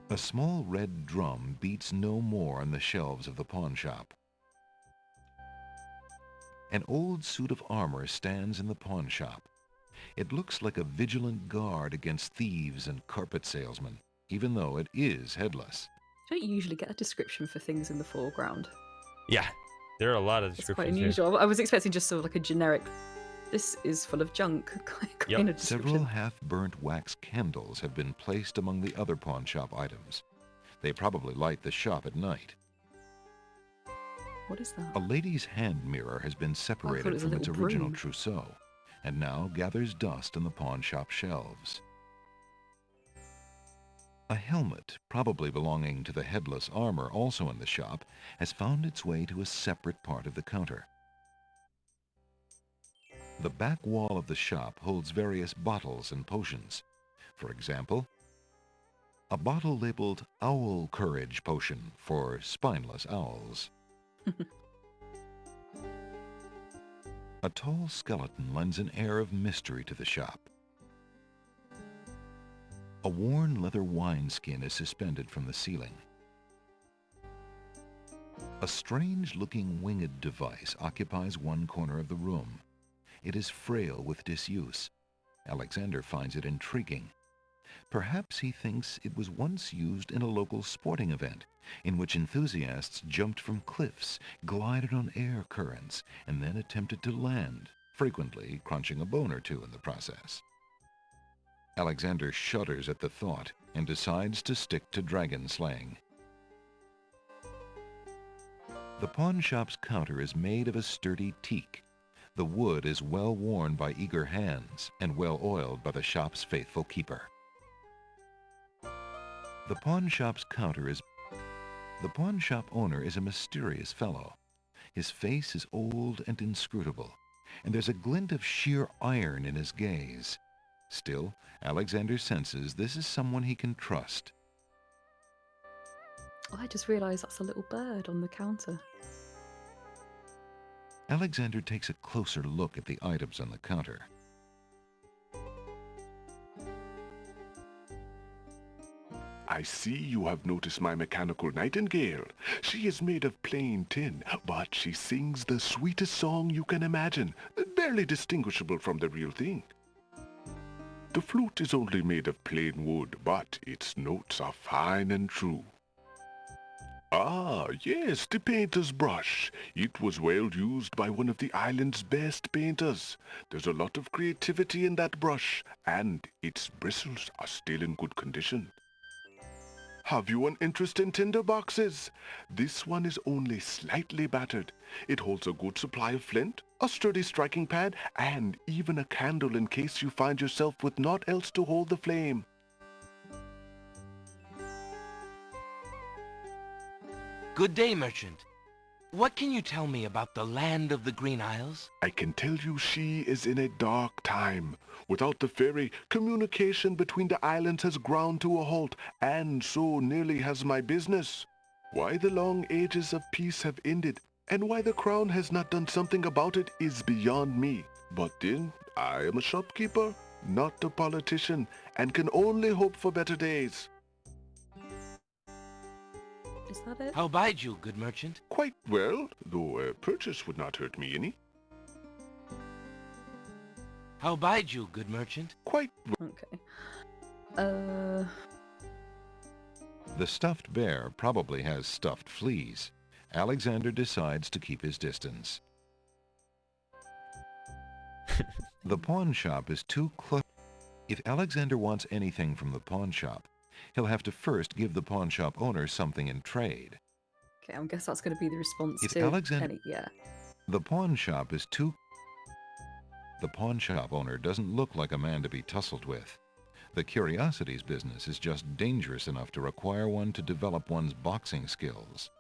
A small red drum beats no more on the shelves of the pawn shop. An old suit of armor stands in the pawn shop. It looks like a vigilant guard against thieves and carpet salesmen, even though it is headless.
You don't usually get a description for things in the foreground.
Yeah, there are a lot of
It's quite
descriptions here.
unusual. I was expecting just sort of like a generic, this is full of junk kind of description.
Several half-burnt wax candles have been placed among the other pawn shop items. They probably light the shop at night.
What is that?
A lady's hand mirror has been
it
separated
was a
from its
little
original
broom.
trousseau, and now gathers dust on the pawn shop shelves. A helmet, probably belonging to the headless armor also in the shop, has found its way to a separate part of the counter. The back wall of the shop holds various bottles and potions. For example, a bottle labeled Owl Courage Potion for spineless owls. A tall skeleton lends an air of mystery to the shop. A worn leather wineskin is suspended from the ceiling. A strange-looking winged device occupies one corner of the room. It is frail with disuse. Alexander finds it intriguing. Perhaps he thinks it was once used in a local sporting event, in which enthusiasts jumped from cliffs, glided on air currents, and then attempted to land, frequently crunching a bone or two in the process. Alexander shudders at the thought and decides to stick to dragon slaying. The pawn shop's counter is made of a sturdy teak. The wood is well worn by eager hands and well oiled by the shop's faithful keeper. The pawn shop owner is a mysterious fellow. His face is old and inscrutable, and there's a glint of sheer iron in his gaze. Still, Alexander senses this is someone he can trust.
Oh, I just realised that's a little bird on the counter.
Alexander takes a closer look at the items on the counter.
I see you have noticed my mechanical nightingale. She is made of plain tin, but she sings the sweetest song you can imagine, barely distinguishable from the real thing. The flute is only made of plain wood, but its notes are fine and true. Ah, yes, the painter's brush. It was well used by one of the island's best painters. There's a lot of creativity in that brush, and its bristles are still in good condition. Have you an interest in tinder boxes? This one is only slightly battered. It holds a good supply of flint, a sturdy striking pad, and even a candle in case you find yourself with naught else to hold the flame.
Good day, merchant. What can you tell me about the land of the Green Isles?
I can tell you she is in a dark time. Without the ferry, communication between the islands has ground to a halt, and so nearly has my business. Why the long ages of peace have ended, and why the crown has not done something about it is beyond me. But then, I am a shopkeeper, not a politician, and can only hope for better days.
Is that it?
How bide you, good merchant?
Quite well, though a purchase would not hurt me any.
How bide you, good merchant?
Quite well.
Okay.
The stuffed bear probably has stuffed fleas. Alexander decides to keep his distance. The pawn shop is too close. If Alexander wants anything from the pawn shop, he'll have to first give the pawn shop owner something in trade.
Okay, I guess that's going to be the response
If
to
Alexander-
any. Yeah.
The pawn shop is too... The pawn shop owner doesn't look like a man to be tussled with. The curiosities business is just dangerous enough to require one to develop one's boxing skills.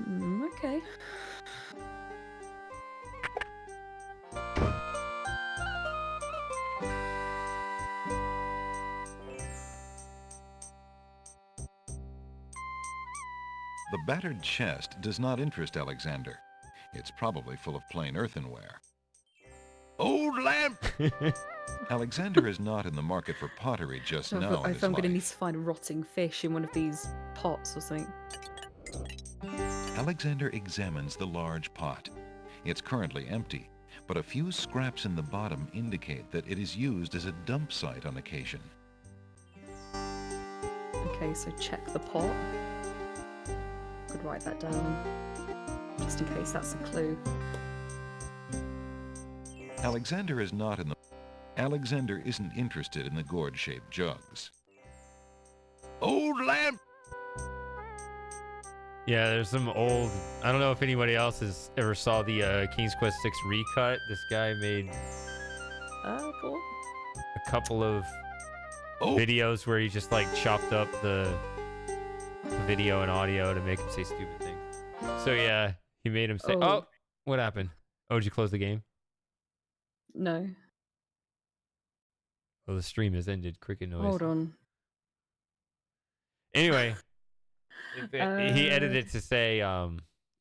Okay.
The battered chest does not interest Alexander. It's probably full of plain earthenware.
Old lamp!
Alexander is not in the market for pottery just
So
now in
if
his
I'm going to
life.
need to find a rotting fish in one of these pots or something.
Alexander examines the large pot. It's currently empty, but a few scraps in the bottom indicate that it is used as a dump site on occasion.
Okay, so check the pot. Could write that down, just in case that's a clue.
Alexander is not in the... Alexander isn't interested in the gourd-shaped jugs.
Old lamp!
Yeah, there's some old... I don't know if anybody else has ever saw the King's Quest 6 recut. This guy made
Cool.
a couple of videos where he just like chopped up the video and audio to make him say stupid things. So yeah, he made him say, oh, what happened? Oh, did you close the game?
No.
Well, the stream has ended. Cricket noise.
Hold on.
Anyway, he edited it to say,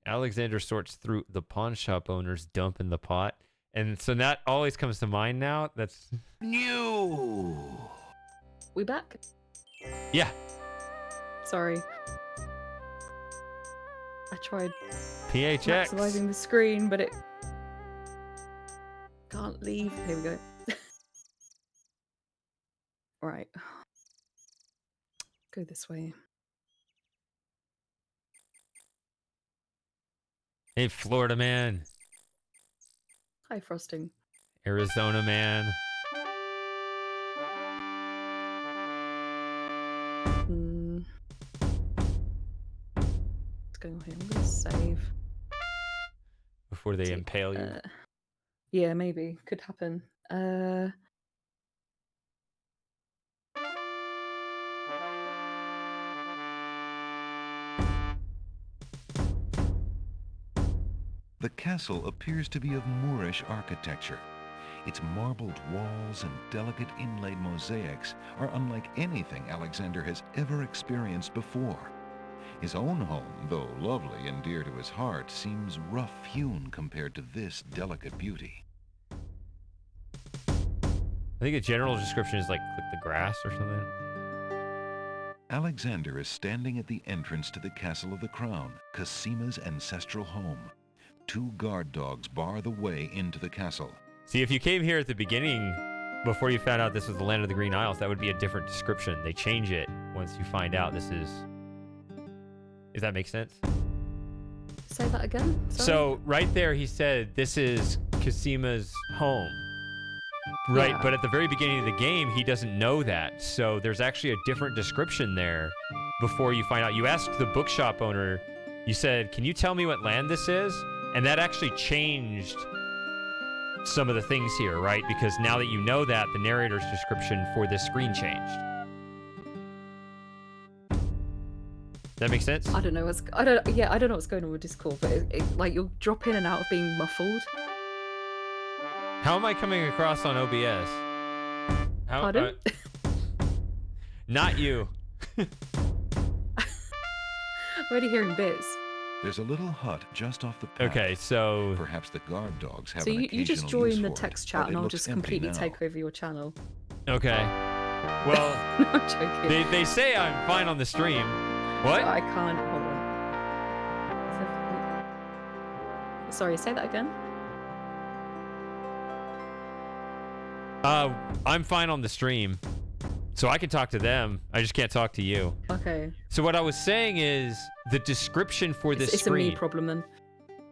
Alexander sorts through the pawn shop owner's dump in the pot. And so that always comes to mind now. That's
new.
We back?
Yeah.
Sorry. I tried
PHX.
maximizing the screen, but it can't leave. Here we go. Right. Go this way.
Hey, Florida man.
Hi, Frosting.
Arizona man.
What's going on here? I'm going to save.
Before they impale you.
Yeah, maybe. Could happen.
The castle appears to be of Moorish architecture. Its marbled walls and delicate inlaid mosaics are unlike anything Alexander has ever experienced before. His own home, though lovely and dear to his heart, seems rough-hewn compared to this delicate beauty.
I think a general description is like click the grass or something.
Alexander is standing at the entrance to the Castle of the Crown, Cosima's ancestral home. 2 guard dogs bar the way into the castle.
See, if you came here at the beginning, before you found out this was the land of the Green Isles, that would be a different description. They change it once you find out this is... If that makes sense?
Say that again? Sorry?
So, right there, he said, this is Cosima's home. Right,
Yeah.
but at the very beginning of the game, he doesn't know that. So, there's actually a different description there before you find out. You asked the bookshop owner, you said, can you tell me what land this is? And that actually changed some of the things here, right? Because now that you know that, the narrator's description for this screen changed. That makes sense?
I don't know what's I don't know what's going on with Discord, but like you'll drop in and out of being muffled.
How am I coming across on OBS? How,
Pardon?
Not you.
I'm already hearing bits.
There's a little hut just off the path.
Okay, so
Perhaps the guard dogs have
So
an
you just
occasional use
join the
for it,
text
but
chat
it
and I'll
looks
just
empty
completely
now.
take over your channel.
okay. Well,
No, I'm joking.
they say I'm fine on the stream. What?
I can't. Hold on. Sorry, say that again.
I'm fine on the stream, so I can talk to them. I just can't talk to you.
Okay.
So what I was saying is the description for this
It's a
screen.
me problem then.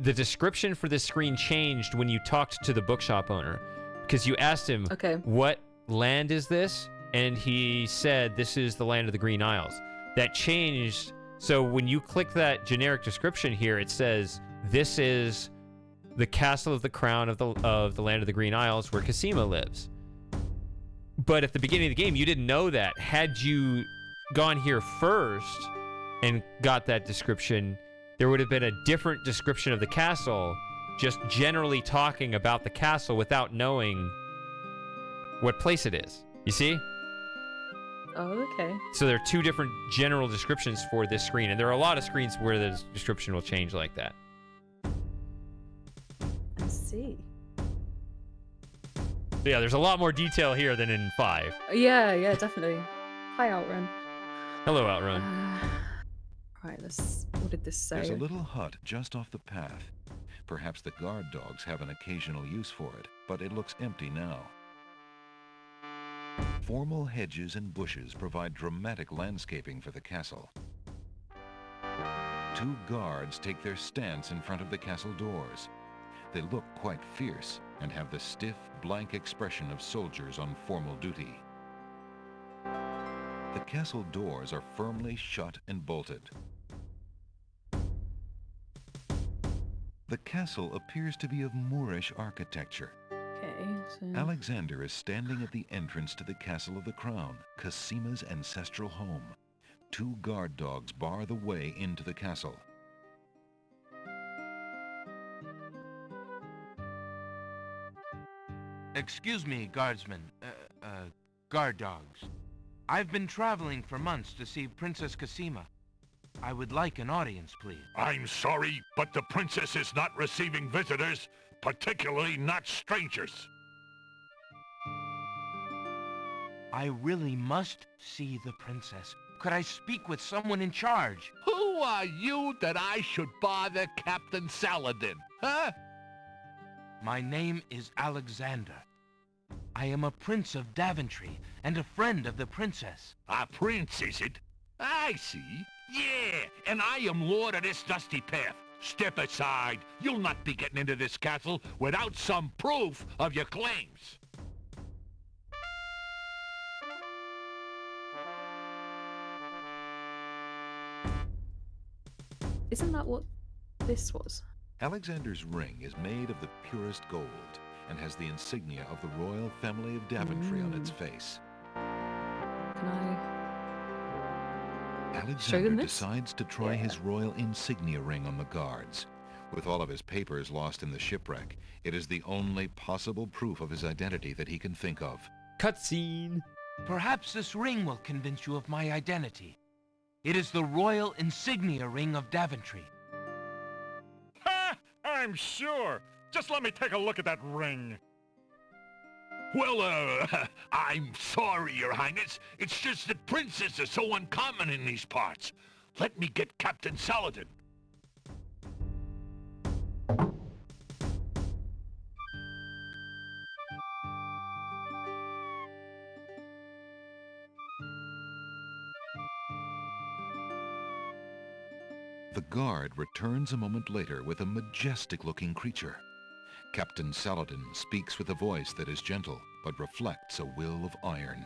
The description for this screen changed when you talked to the bookshop owner, because you asked him,
Okay.
what land is this? And he said, this is the land of the Green Isles. That changed. So when you click that generic description here, it says, this is the castle of the crown of the land of the Green Isles where Cassima lives. But at the beginning of the game, you didn't know that. Had you gone here first and got that description, there would have been a different description of the castle, just generally talking about the castle without knowing what place it is. You see?
Oh, okay.
So there are two different general descriptions for this screen, and there are a lot of screens where the description will change like that.
I see.
So yeah, there's a lot more detail here than in 5.
Yeah, definitely. Hi, Outrun.
Hello, Outrun.
Right, what did this say?
There's a little hut just off the path. Perhaps the guard dogs have an occasional use for it, but it looks empty now. Formal hedges and bushes provide dramatic landscaping for the castle. 2 guards take their stance in front of the castle doors. They look quite fierce and have the stiff, blank expression of soldiers on formal duty. The castle doors are firmly shut and bolted. The castle appears to be of Moorish architecture.
Okay, so...
Alexander is standing at the entrance to the Castle of the Crown, Cassima's ancestral home. 2 guard dogs bar the way into the castle.
Excuse me, guardsmen. Guard dogs. I've been traveling for months to see Princess Cassima. I would like an audience, please.
I'm sorry, but the princess is not receiving visitors, particularly not strangers.
I really must see the princess. Could I speak with someone in charge?
Who are you that I should bother Captain Saladin, huh?
My name is Alexander. I am a prince of Daventry and a friend of the princess.
A prince, is it? I see. Yeah, and I am lord of this dusty path. Step aside. You'll not be getting into this castle without some proof of your claims.
Isn't that what this was?
Alexander's ring is made of the purest gold and has the insignia of the royal family of Daventry on its face.
Can I...
Alexander
this?
decides to try his royal insignia ring on the guards. With all of his papers lost in the shipwreck, it is the only possible proof of his identity that he can think of.
Cutscene.
Perhaps this ring will convince you of my identity. It is the royal insignia ring of Daventry.
Ha! I'm sure. Just let me take a look at that ring.
Well, I'm sorry, Your Highness. It's just that princes are so uncommon in these parts. Let me get Captain Saladin.
The guard returns a moment later with a majestic-looking creature. Captain Saladin speaks with a voice that is gentle, but reflects a will of iron.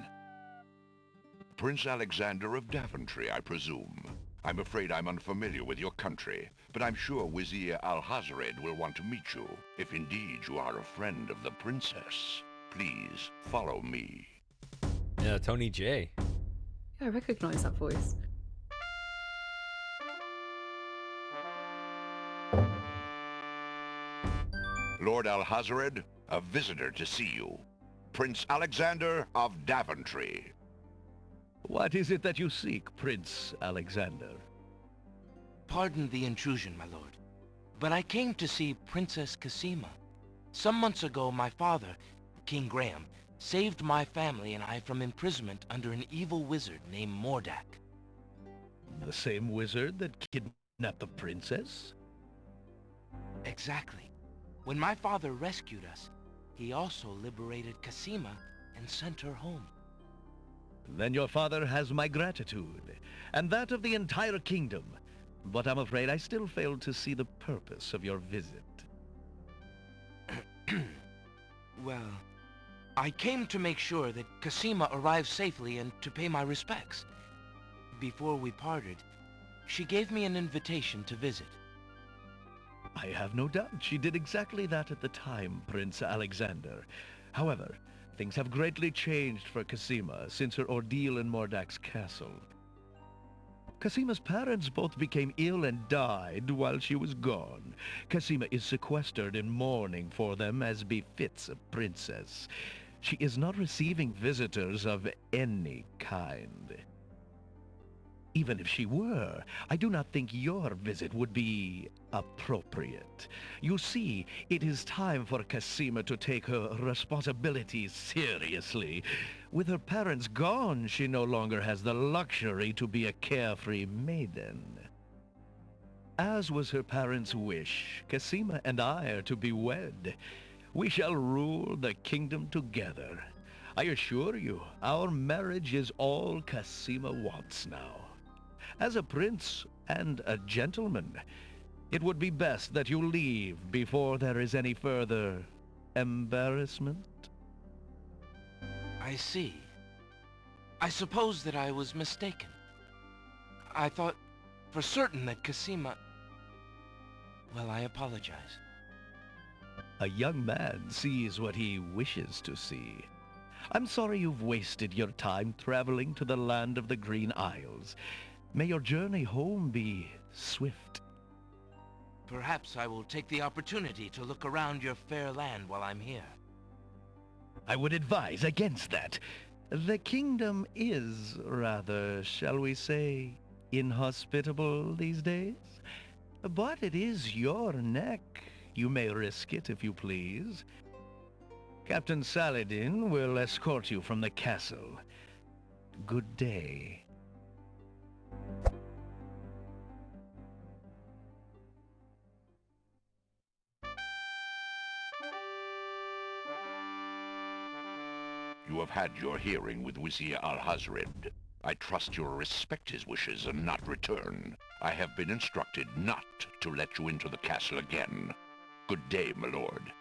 Prince Alexander of Daventry, I presume. I'm afraid I'm unfamiliar with your country, but I'm sure Wazir Alhazred will want to meet you, if indeed you are a friend of the princess. Please follow me.
Yeah, Tony J.
Yeah, I recognize that voice.
Lord Alhazred, a visitor to see you. Prince Alexander of Daventry.
What is it that you seek, Prince Alexander?
Pardon the intrusion, my lord, but I came to see Princess Cassima. Some months ago, my father, King Graham, saved my family and I from imprisonment under an evil wizard named Mordak.
The same wizard that kidnapped the princess?
Exactly. When my father rescued us, he also liberated Cassima and sent her home.
Then your father has my gratitude, and that of the entire kingdom. But I'm afraid I still fail to see the purpose of your visit.
Well, I came to make sure that Cassima arrived safely and to pay my respects. Before we parted, she gave me an invitation to visit.
I have no doubt she did exactly that at the time, Prince Alexander. However, things have greatly changed for Cassima since her ordeal in Mordak's castle. Cassima's parents both became ill and died while she was gone. Cassima is sequestered in mourning for them as befits a princess. She is not receiving visitors of any kind. Even if she were, I do not think your visit would be appropriate. You see, it is time for Cassima to take her responsibilities seriously. With her parents gone, she no longer has the luxury to be a carefree maiden. As was her parents' wish, Cassima and I are to be wed. We shall rule the kingdom together. I assure you, our marriage is all Cassima wants now. As a prince and a gentleman, it would be best that you leave before there is any further embarrassment.
I see. I suppose that I was mistaken. I thought for certain that Cassima... Well, I apologize.
A young man sees what he wishes to see. I'm sorry you've wasted your time traveling to the land of the Green Isles. May your journey home be swift.
Perhaps I will take the opportunity to look around your fair land while I'm here.
I would advise against that. The kingdom is rather, shall we say, inhospitable these days. But it is your neck. You may risk it if you please. Captain Saladin will escort you from the castle. Good day.
You have had your hearing with Wizir Al-Hazred. I trust you will respect his wishes and not return. I have been instructed not to let you into the castle again. Good day, my lord.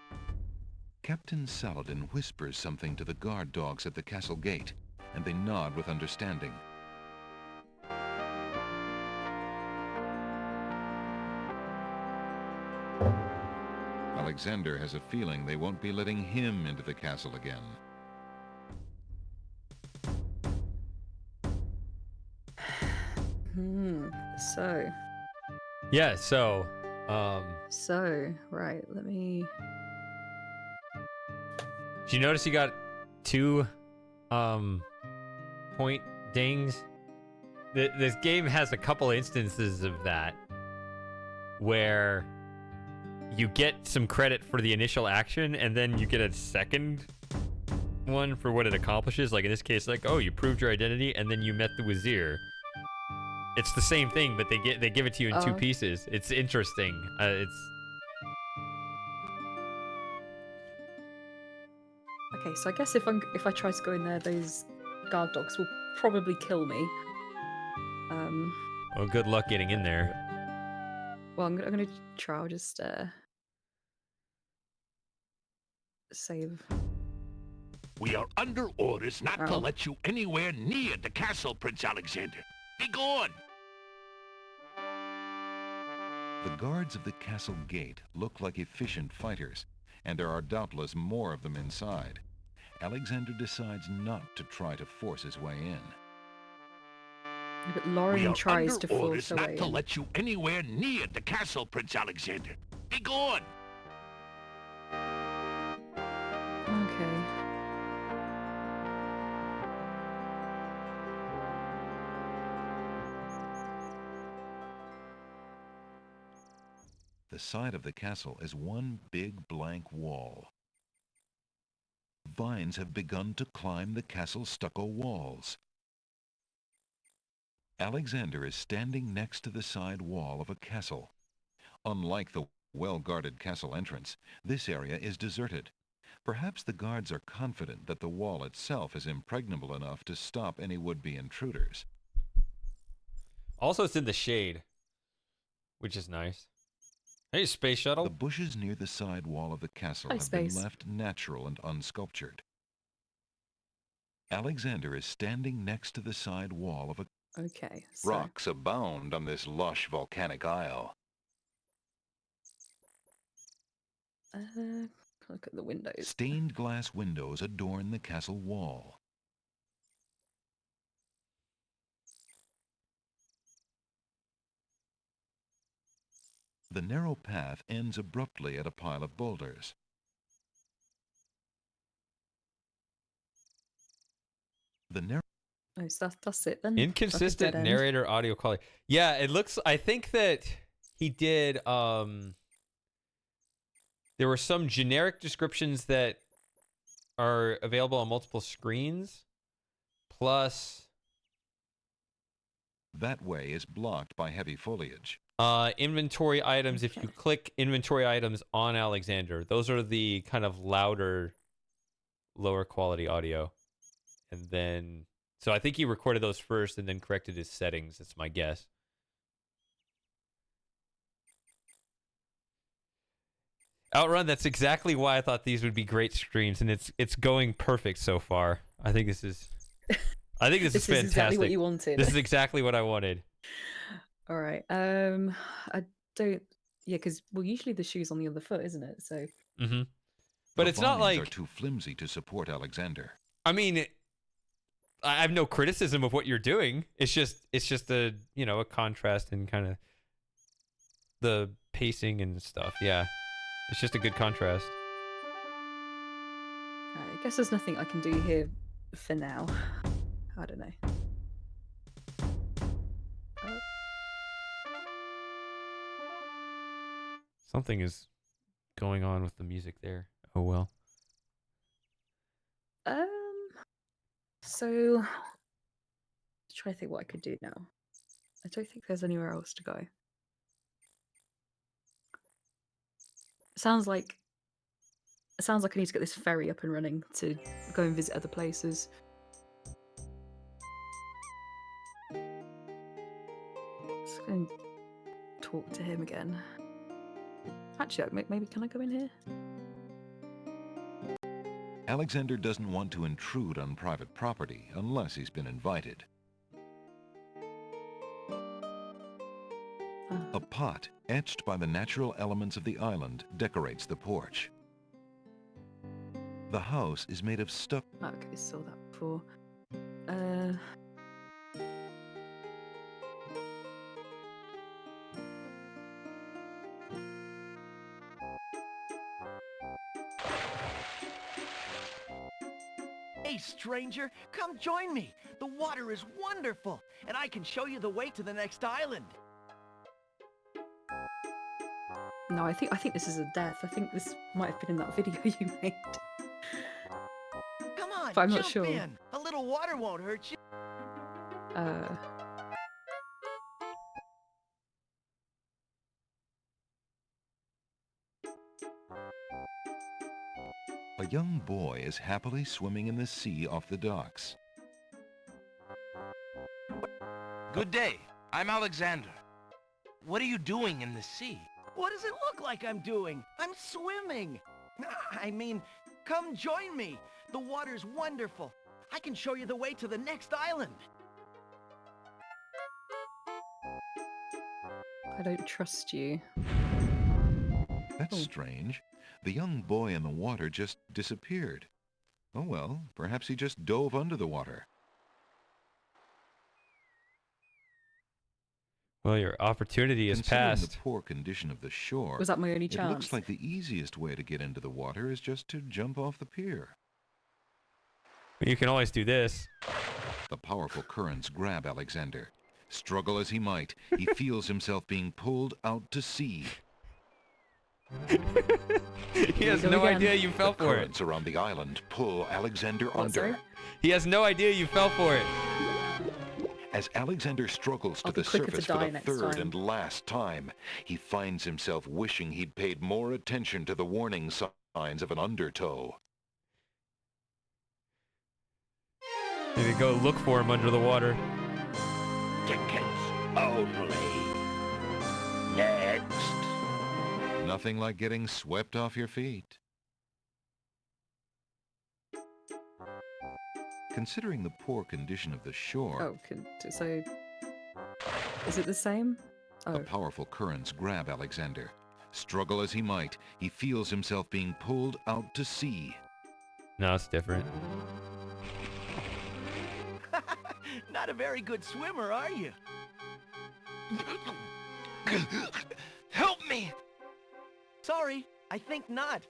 Captain Saladin whispers something to the guard dogs at the castle gate, and they nod with understanding. Alexander has a feeling they won't be letting him into the castle again.
So.
Yeah, so,
So, right, let me...
Did you notice you got 2, point dings? This game has a couple instances of that, where you get some credit for the initial action, and then you get a second one for what it accomplishes. Like in this case, like, oh, you proved your identity, and then you met the Wazir. It's the same thing, but they give it to you in 2 pieces. It's interesting.
Okay, so I guess if I try to go in there, those guard dogs will probably kill me.
Well, good luck getting in there.
Well, I'm gonna try. I'll just save.
We are under orders not to let you anywhere near the castle, Prince Alexander. Be gone!
The guards of the castle gate look like efficient fighters, and there are doubtless more of them inside. Alexander decides not to try to force his way in.
But Lauren tries to force
orders
her way
not to
in.
let you anywhere near the castle, Prince Alexander. Be gone!
Okay.
the side of the castle is one big blank wall. Vines have begun to climb the castle's stucco walls. Alexander is standing next to the side wall of a castle. Unlike the well-guarded castle entrance, this area is deserted. Perhaps the guards are confident that the wall itself is impregnable enough to stop any would-be intruders.
Also, it's in the shade, which is nice. Hey, space shuttle.
The bushes near the side wall of the castle have been left natural and unsculptured. Alexander is standing next to the side wall of a...
Okay, so...
Rocks abound on this lush volcanic isle.
Look at the windows.
Stained glass windows adorn the castle wall. The narrow path ends abruptly at a pile of boulders. The narrow...
Oh, so that's it then?
Inconsistent
Like a dead end.
narrator audio quality. Yeah, it looks... I think that he did... There were some generic descriptions that are available on multiple screens, plus...
That way is blocked by heavy foliage.
Inventory items, if you click inventory items on Alexander, those are the kind of louder, lower quality audio. And then... So I think he recorded those first and then corrected his settings. That's my guess. Outrun, that's exactly why I thought these would be great streams, and it's going perfect so far. I think this is
This is
fantastic.
exactly what you wanted.
This is exactly what I wanted.
All right. I don't... Yeah, because, well, usually the shoe's on the other foot, isn't it? So...
Mm-hmm. But
The
it's not
vines
like...
are too flimsy to support Alexander.
I mean, I have no criticism of what you're doing. It's just a, a contrast and kind of the pacing and stuff. Yeah. It's just a good contrast.
I guess there's nothing I can do here for now. I don't know.
Something is going on with the music there. Oh well.
So try to think what I could do now. I don't think there's anywhere else to go. Sounds like I need to get this ferry up and running to go and visit other places. Let's go and talk to him again. Actually, maybe can I go in here?
Alexander doesn't want to intrude on private property unless he's been invited. A pot, etched by the natural elements of the island, decorates the porch. The house is made of stucco.
Okay, saw that before.
Hey, stranger, come join me. The water is wonderful, and I can show you the way to the next island.
No, I think this is a death. I think this might have been in that video you made.
Come on,
But I'm not
jump
sure.
in. A little water won't hurt you.
A young boy is happily swimming in the sea off the docks.
Good day. I'm Alexander. What are you doing in the sea?
What does it look like I'm doing? I'm swimming. I mean, come join me. The water's wonderful. I can show you the way to the next island.
I don't trust you.
That's strange. The young boy in the water just disappeared. Oh well, perhaps he just dove under the water.
Well, your opportunity is
Considering
past.
the poor condition of the shore,
Was that my only
it looks
chance?
like the easiest way to get into the water is just to jump off the pier.
You can always do this.
The powerful currents grab Alexander. Struggle as he might, he feels himself being pulled out to sea.
He has no idea you fell
The
for it.
currents around the island pull Alexander under.
He has no idea you fell for it.
As Alexander struggles to
I'll be
the
quicker to
surface for
die
the
next
third
time.
and last time, he finds himself wishing he'd paid more attention to the warning signs of an undertow.
Maybe go look for him under the water.
Tickets only. Next.
Nothing like getting swept off your feet. Considering the poor condition of the shore,
Oh, so is it the same?
the
Oh,
powerful currents grab Alexander. Struggle as he might, he feels himself being pulled out to sea.
No, it's different.
Not a very good swimmer, are you?
Help me!
Sorry, I think not.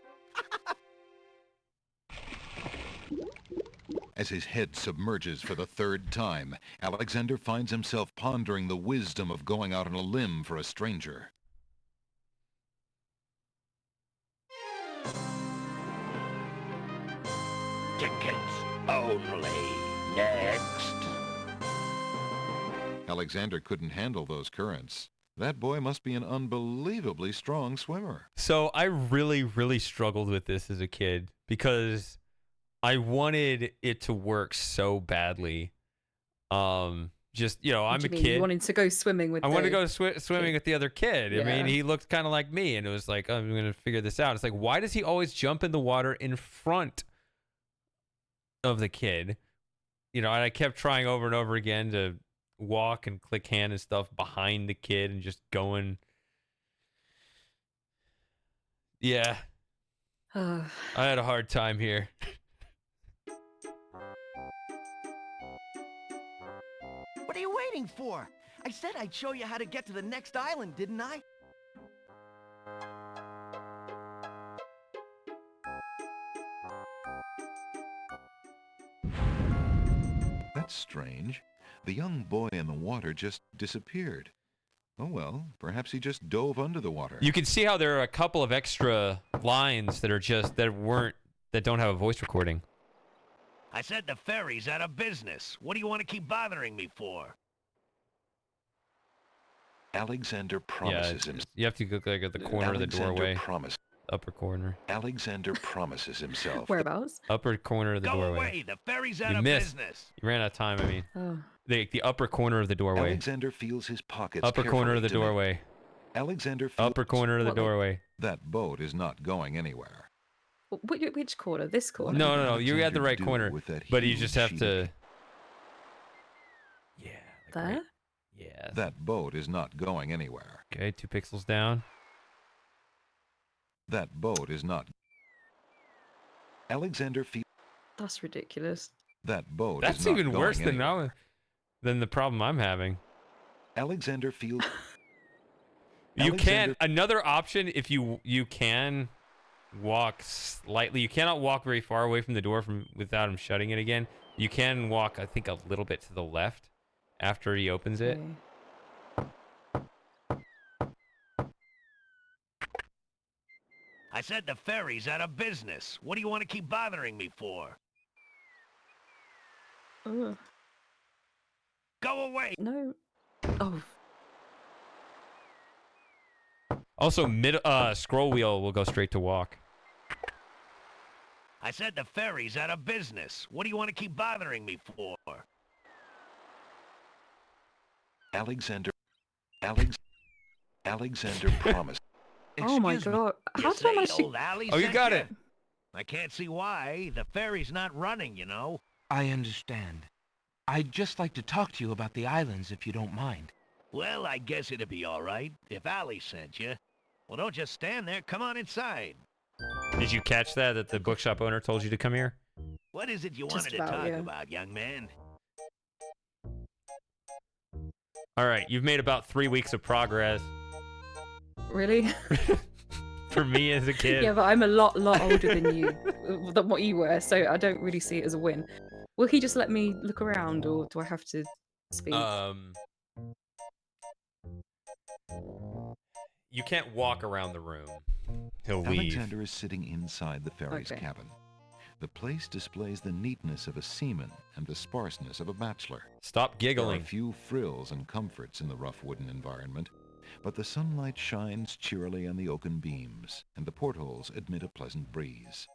As his head submerges for the third time, Alexander finds himself pondering the wisdom of going out on a limb for a stranger.
Tickets only. Next.
Alexander couldn't handle those currents. That boy must be an unbelievably strong swimmer.
So I really, really struggled with this as a kid because I wanted it to work so badly. Just, you know,
what
I'm
do
a
you mean?
kid.
You wanted to go swimming with
I wanted to
the-
go swimming with the other kid. I mean,
Yeah.
he looked kind of like me, and it was like, I'm going to figure this out. It's like, why does he always jump in the water in front of the kid? You know, and I kept trying over and over again to walk and click hand and stuff behind the kid and just going. Yeah, I had a hard time here.
What are you waiting for? I said I'd show you how to get to the next island, didn't I?
That's strange. The young boy in the water just disappeared. Oh well, perhaps he just dove under the water.
You can see how there are a couple of extra lines that are just that don't have a voice recording.
I said the ferry's out of business. What do you want to keep bothering me for?
Alexander promises him.
You have to go like at the corner of the doorway. Upper corner.
Alexander promises himself.
Whereabouts?
Upper corner of the
Go
doorway.
away. The ferry's out
You
of
missed.
business.
You ran out of time, I mean.
Oh.
The upper corner of the doorway.
Alexander feels his pockets.
Upper corner of the
carefully to make-
doorway.
Alexander feels
Upper corner of the doorway.
that boat is not going anywhere.
Which corner? This corner?
No. You're at the right
do
corner.
with that
But you
huge
just have
sheet?
to.
There?
Yeah.
That boat is not going anywhere.
Okay, 2 pixels down.
That boat is not. Alexander feels
That's ridiculous.
that boat
That's
is not
even
going
worse than
anywhere.
than the problem I'm having.
Alexander feels.
You can
Alexander-
another option if you can walk slightly. You cannot walk very far away from the door without him shutting it again. You can walk, I think, a little bit to the left after he opens it.
I said the ferry's out of business. What do you want to keep bothering me for?
Ugh.
Go away.
No. Oh.
Also, scroll wheel will go straight to walk.
I said the ferry's out of business. What do you want to keep bothering me for?
Alexander promised.
Oh my
Excuse me.
god. How
You
did I
say
manage to...
old Allie
Oh, you
sent
got
ya?
it.
I can't see why. The ferry's not running, you know.
I understand. I'd just like to talk to you about the islands if you don't mind.
Well, I guess it'd be all right if Allie sent you. Well, don't just stand there. Come on inside.
Did you catch that the bookshop owner told you to come here?
What is it you
Just
wanted to
about,
talk
yeah.
about, young man?
All right, you've made about 3 weeks of progress.
Really?
For me as a kid.
Yeah, but I'm a lot older than you, than what you were, so I don't really see it as a win. Will he just let me look around, or do I have to speak?
You can't walk around the room. He'll weave.
Alexander is sitting inside the ferry's cabin. The place displays the neatness of a seaman and the sparseness of a bachelor.
Stop giggling.
There are few frills and comforts in the rough wooden environment, but the sunlight shines cheerily on the oaken beams, and the portholes admit a pleasant breeze.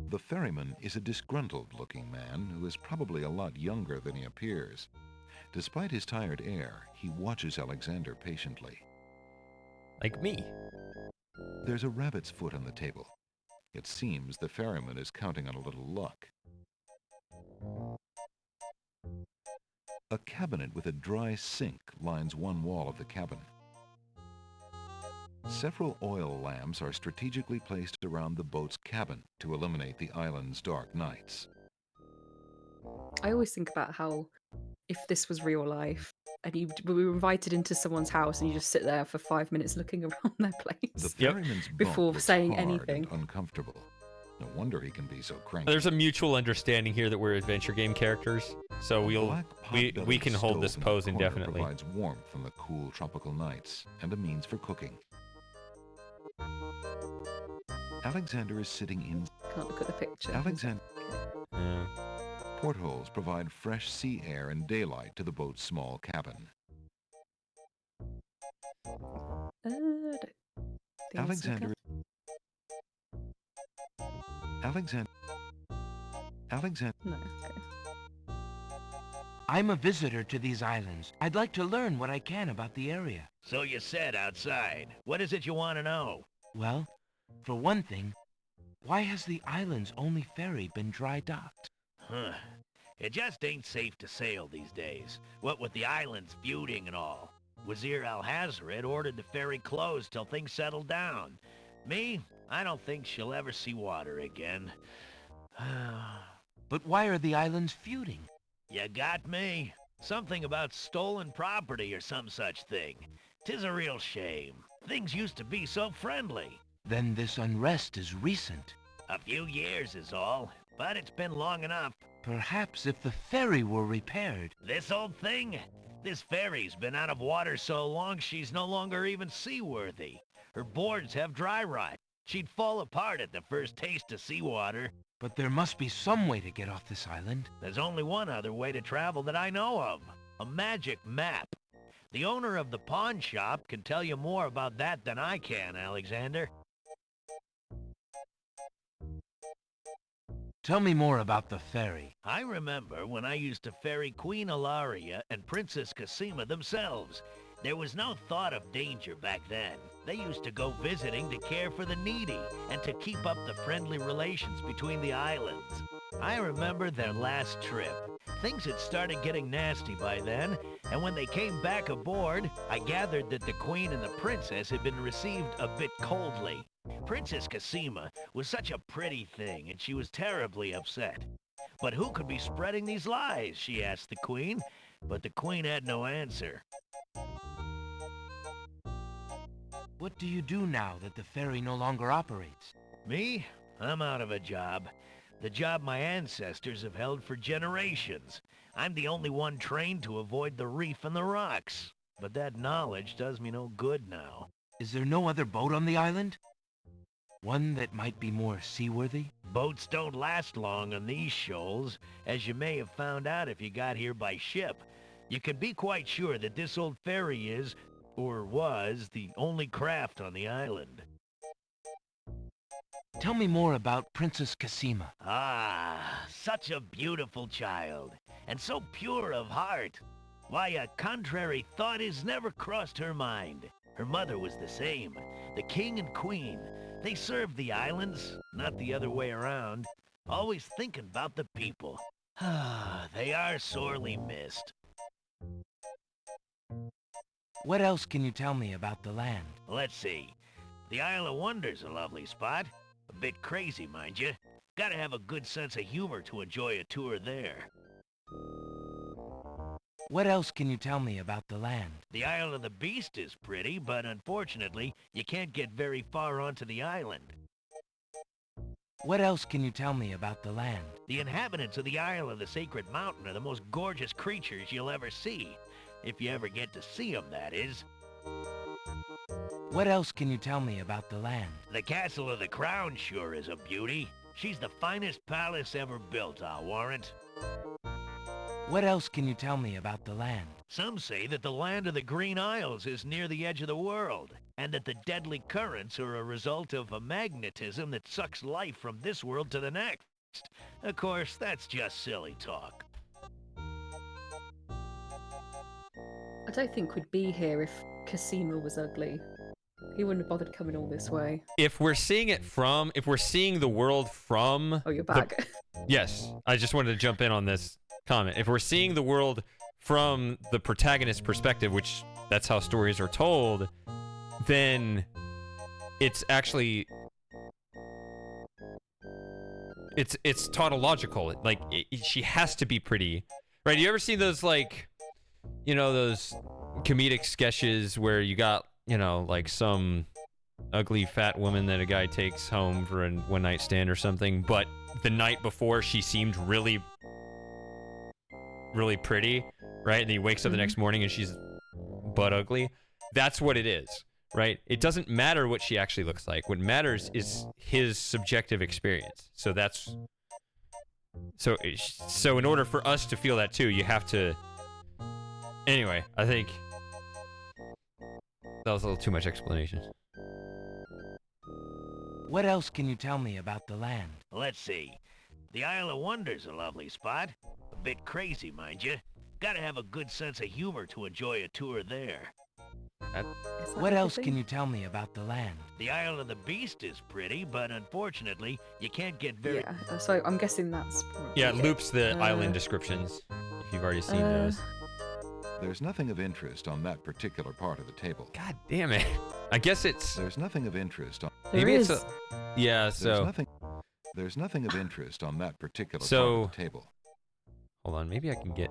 The ferryman is a disgruntled-looking man who is probably a lot younger than he appears. Despite his tired air, he watches Alexander patiently.
Like me.
There's a rabbit's foot on the table. It seems the ferryman is counting on a little luck. A cabinet with a dry sink lines one wall of the cabin. Several oil lamps are strategically placed around the boat's cabin to eliminate the island's dark nights.
I always think about how, if this was real life, and we were invited into someone's house and you just sit there for 5 minutes looking around their place
The ferryman's bunk
before
looks
saying
hard
anything.
and uncomfortable. No wonder he can be so cranky.
There's a mutual understanding here that we're adventure game characters, so we can hold this pose indefinitely.
Provides warmth on the cool tropical nights and a means for cooking. Alexander is sitting in.
Can't look at the picture.
Alexander. Portholes provide fresh sea air and daylight to the boat's small cabin. Alexander.
No.
I'm a visitor to these islands. I'd like to learn what I can about the area.
So you said outside. What is it you want to know?
Well, for one thing, why has the island's only ferry been dry docked?
Huh. It just ain't safe to sail these days. What with the islands feuding and all. Wazir Al-Hazred ordered the ferry closed till things settled down. Me, I don't think she'll ever see water again.
But why are the islands feuding?
You got me. Something about stolen property or some such thing. 'Tis a real shame. Things used to be so friendly.
Then this unrest is recent.
A few years is all, but it's been long enough.
Perhaps if the ferry were repaired.
This old thing? This ferry's been out of water so long she's no longer even seaworthy. Her boards have dry rot. She'd fall apart at the first taste of seawater.
But there must be some way to get off this island.
There's only one other way to travel that I know of. A magic map. The owner of the pawn shop can tell you more about that than I can, Alexander.
Tell me more about the ferry.
I remember when I used to ferry Queen Ilaria and Princess Cassima themselves. There was no thought of danger back then. They used to go visiting to care for the needy and to keep up the friendly relations between the islands. I remember their last trip. Things had started getting nasty by then, and when they came back aboard, I gathered that the Queen and the Princess had been received a bit coldly. Princess Cassima was such a pretty thing, and she was terribly upset. But who could be spreading these lies, she asked the Queen, but the Queen had no answer.
What do you do now that the ferry no longer operates?
Me? I'm out of a job. The job my ancestors have held for generations. I'm the only one trained to avoid the reef and the rocks. But that knowledge does me no good now.
Is there no other boat on the island? One that might be more seaworthy?
Boats don't last long on these shoals, as you may have found out if you got here by ship. You can be quite sure that this old ferry is, or was, the only craft on the island.
Tell me more about Princess Cassima.
Ah, such a beautiful child, and so pure of heart. Why, a contrary thought has never crossed her mind. Her mother was the same. The king and queen, they served the islands, not the other way around. Always thinking about the people. Ah, they are sorely missed.
What else can you tell me about the land?
Let's see. The Isle of Wonder's a lovely spot. A bit crazy, mind you. Gotta have a good sense of humor to enjoy a tour there.
What else can you tell me about the land?
The Isle of the Beast is pretty, but unfortunately, you can't get very far onto the island.
What else can you tell me about the land?
The inhabitants of the Isle of the Sacred Mountain are the most gorgeous creatures you'll ever see. If you ever get to see them, that is.
What else can you tell me about the land?
The Castle of the Crown sure is a beauty. She's the finest palace ever built, I'll warrant.
What else can you tell me about the land?
Some say that the land of the Green Isles is near the edge of the world, and that the deadly currents are a result of a magnetism that sucks life from this world to the next. Of course, that's just silly talk.
I don't think we'd be here if Cosima was ugly. He wouldn't have bothered coming all this way.
If we're seeing the world from...
Oh, you're back.
Yes, I just wanted to jump in on this comment. If we're seeing the world from the protagonist's perspective, which that's how stories are told, then it's actually... It's tautological. Like, she has to be pretty. Right, you ever seen those, like... You know, those comedic sketches where you got, you know, like some ugly fat woman that a guy takes home for a one-night stand or something, but the night before she seemed really, really pretty, right? And then he wakes up the next morning and she's butt ugly. That's what it is, right? It doesn't matter what she actually looks like. What matters is his subjective experience. So that's... So in order for us to feel that too, you have to... Anyway, I think that was a little too much explanation.
What else can you tell me about the land?
Let's see. The Isle of Wonder's a lovely spot. A bit crazy, mind you. Gotta have a good sense of humor to enjoy a tour there.
What else can you tell me about the land?
The Isle of the Beast is pretty, but unfortunately, you can't get very...
Yeah, so I'm guessing that's...
Yeah, it loops the island descriptions, if you've already seen those.
There's nothing of interest on that particular part of the table.
God damn it. I guess it's...
There's nothing of interest on...
Maybe it's a... Yeah, so...
There's nothing of interest on that particular part of the table.
Hold on, maybe I can get...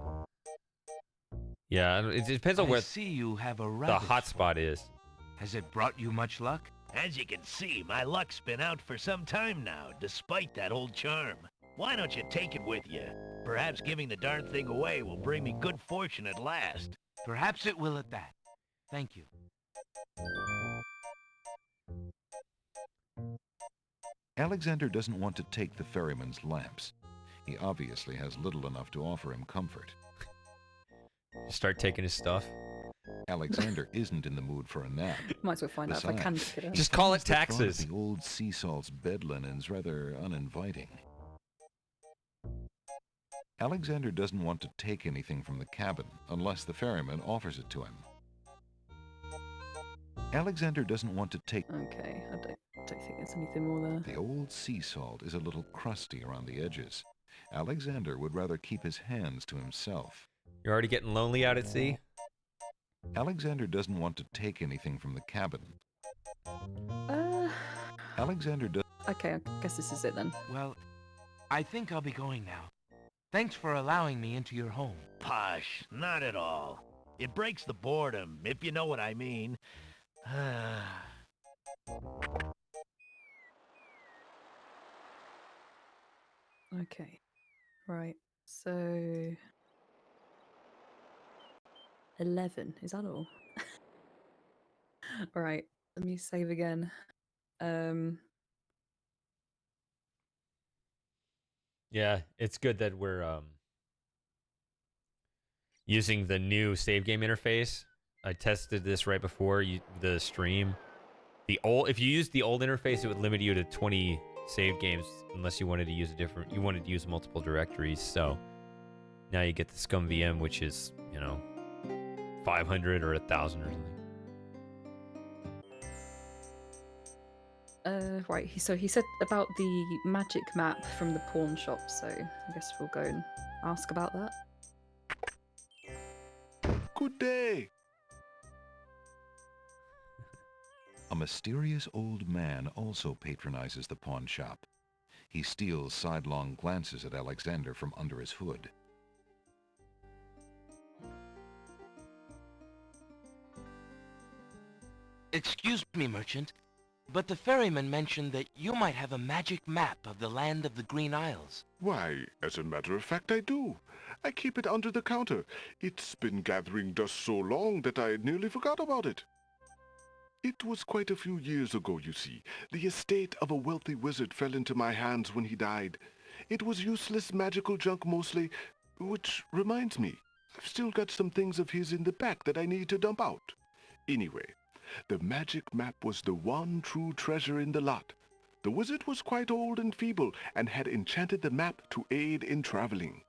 Yeah, it depends on where
see you have a
the hotspot is.
Has it brought you much luck?
As you can see, my luck's been out for some time now, despite that old charm. Why don't you take it with you? Perhaps giving the darn thing away will bring me good fortune at last.
Perhaps it will at that. Thank you.
Alexander doesn't want to take the ferryman's lamps. He obviously has little enough to offer him comfort.
Start taking his stuff.
Alexander isn't in the mood for a nap.
Might as well find out if I can pick it up.
Just call it taxes.
The old sea salt's bed linen's rather uninviting. Alexander doesn't want to take anything from the cabin unless the ferryman offers it to him. Alexander doesn't want to take...
Okay, I don't think there's anything more there.
The old sea salt is a little crusty around the edges. Alexander would rather keep his hands to himself.
You're already getting lonely out at sea?
Alexander doesn't want to take anything from the cabin. Alexander does...
Okay, I guess this is it then.
Well, I think I'll be going now. Thanks for allowing me into your home.
Posh, not at all. It breaks the boredom, if you know what I mean.
Okay, right, so... 11, is that all? Alright, let me save again.
Yeah, it's good that we're using the new save game interface. I tested this right before the stream. If you used the old interface, it would limit you to 20 save games unless you wanted to use to use multiple directories. So now you get the Scum VM, which is, 500 or 1,000 or something.
Right, so he said about the magic map from the pawn shop, so I guess we'll go and ask about that.
Good day.
A mysterious old man also patronizes the pawn shop. He steals sidelong glances at Alexander from under his hood.
Excuse me, merchant, but the ferryman mentioned that you might have a magic map of the land of the Green Isles.
Why, as a matter of fact, I do. I keep it under the counter. It's been gathering dust so long that I nearly forgot about it. It was quite a few years ago, you see. The estate of a wealthy wizard fell into my hands when he died. It was useless magical junk mostly, which reminds me, I've still got some things of his in the back that I need to dump out. Anyway, the magic map was the one true treasure in the lot. The wizard was quite old and feeble and had enchanted the map to aid in traveling.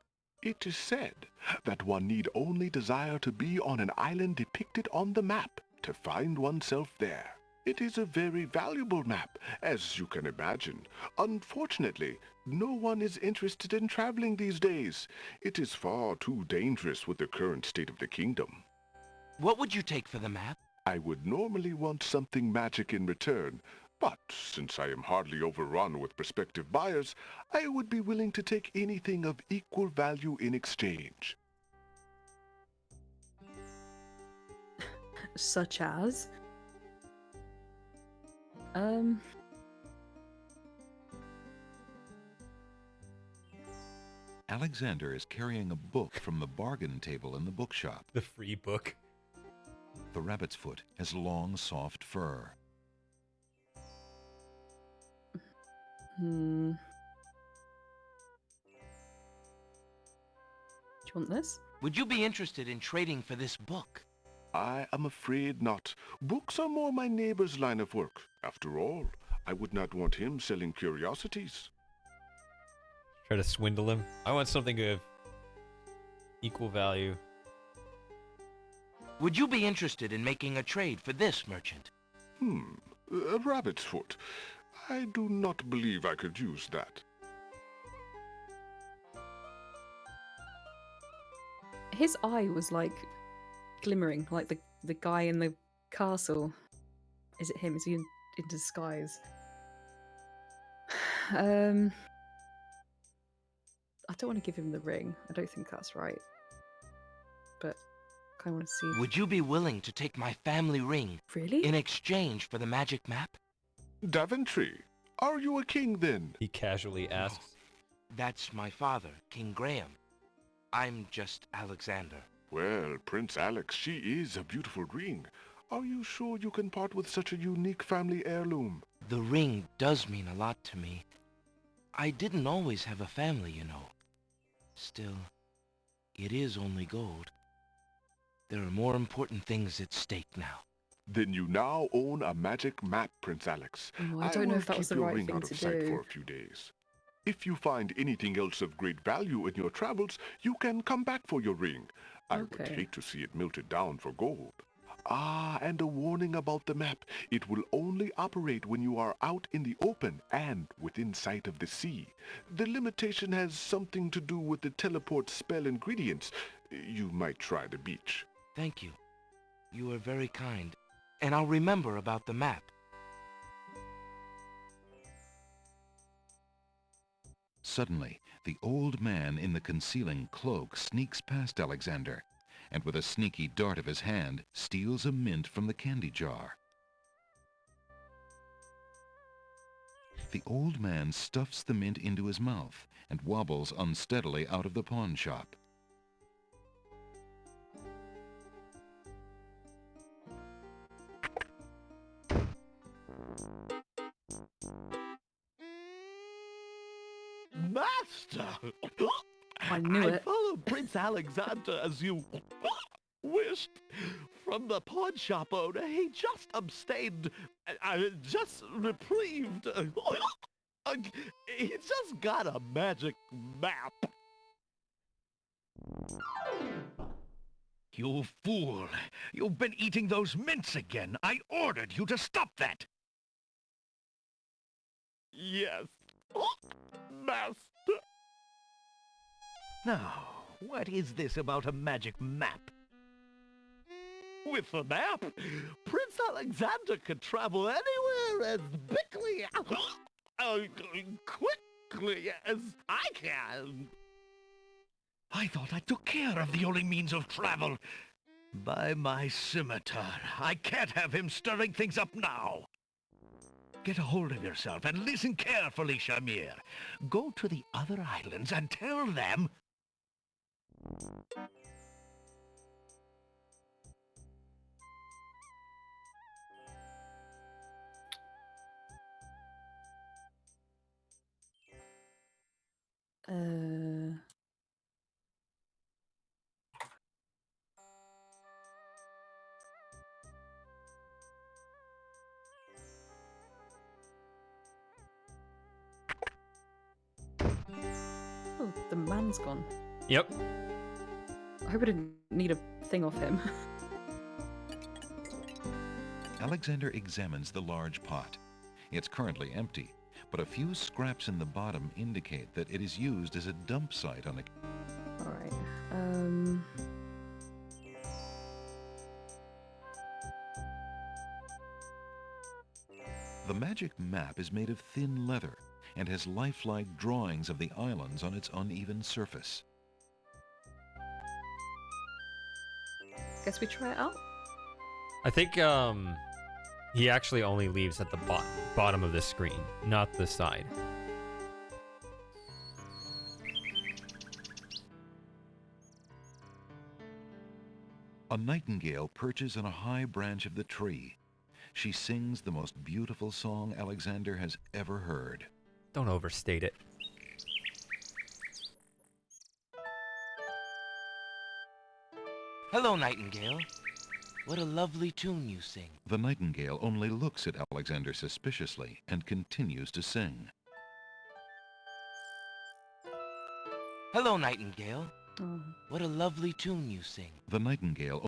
It is said that one need only desire to be on an island depicted on the map to find oneself there. It is a very valuable map, as you can imagine. Unfortunately, no one is interested in traveling these days. It is far too dangerous with the current state of the kingdom.
What would you take for the map?
I would normally want something magic in return, but since I am hardly overrun with prospective buyers, I would be willing to take anything of equal value in exchange.
Such as?
Alexander is carrying a book from the bargain table in the bookshop.
The free book.
The rabbit's foot has long, soft fur.
Do you want this?
Would you be interested in trading for this book?
I am afraid not. Books are more my neighbor's line of work. After all, I would not want him selling curiosities.
Try to swindle him. I want something of equal value.
Would you be interested in making a trade for this, merchant?
A rabbit's foot. I do not believe I could use that.
His eye was like glimmering, like the guy in the castle. Is it him? Is he in disguise? I don't want to give him the ring. I don't think that's right. But I kind of want to see.
Would you be willing to take my family ring?
Really?
In exchange for the magic map?
Daventry, are you a king then?
He casually asks.
That's my father, King Graham. I'm just Alexander.
Well, Prince Alex, she is a beautiful ring. Are you sure you can part with such a unique family heirloom?
The ring does mean a lot to me. I didn't always have a family, you know. Still, it is only gold. There are more important things at stake now.
Then you now own a magic map, Prince Alex.
Oh, I don't know if that was the right thing to
I will keep your ring out of sight
do.
for a few days. If you find anything else of great value in your travels, you can come back for your ring. I would
Okay.
hate to see it melted down for gold. Ah, and a warning about the map. It will only operate when you are out in the open and within sight of the sea. The limitation has something to do with the teleport spell ingredients. You might try the beach.
Thank you. You are very kind. And I'll remember about the map.
Suddenly, the old man in the concealing cloak sneaks past Alexander, and with a sneaky dart of his hand, steals a mint from the candy jar. The old man stuffs the mint into his mouth and wobbles unsteadily out of the pawn shop.
Master!
I knew it.
followed Prince Alexander as you wished. From the pawn shop owner, he just abstained, just reprieved. He just got a magic map. You fool! You've been eating those mints again. I ordered you to stop that. Yes, Master. Now, what is this about a magic map? With the map, Prince Alexander could travel anywhere as quickly as I can. I thought I took care of the only means of travel. By my scimitar, I can't have him stirring things up now. Get a hold of yourself and listen carefully, Shamir. Go to the other islands and tell them...
the man's gone.
Yep.
I hope I didn't need a thing off him.
Alexander examines the large pot. It's currently empty, but a few scraps in the bottom indicate that it is used as a dump site on a...
Alright.
The magic map is made of thin leather and has lifelike drawings of the islands on its uneven surface.
Guess we try it out?
I think he actually only leaves at the bottom of the screen, not the side.
A nightingale perches on a high branch of the tree. She sings the most beautiful song Alexander has ever heard.
Don't overstate it.
Hello, Nightingale. What a lovely tune you sing.
The nightingale only looks at Alexander suspiciously and continues to sing.
Hello, Nightingale.
Oh.
What a lovely tune you sing.
The nightingale...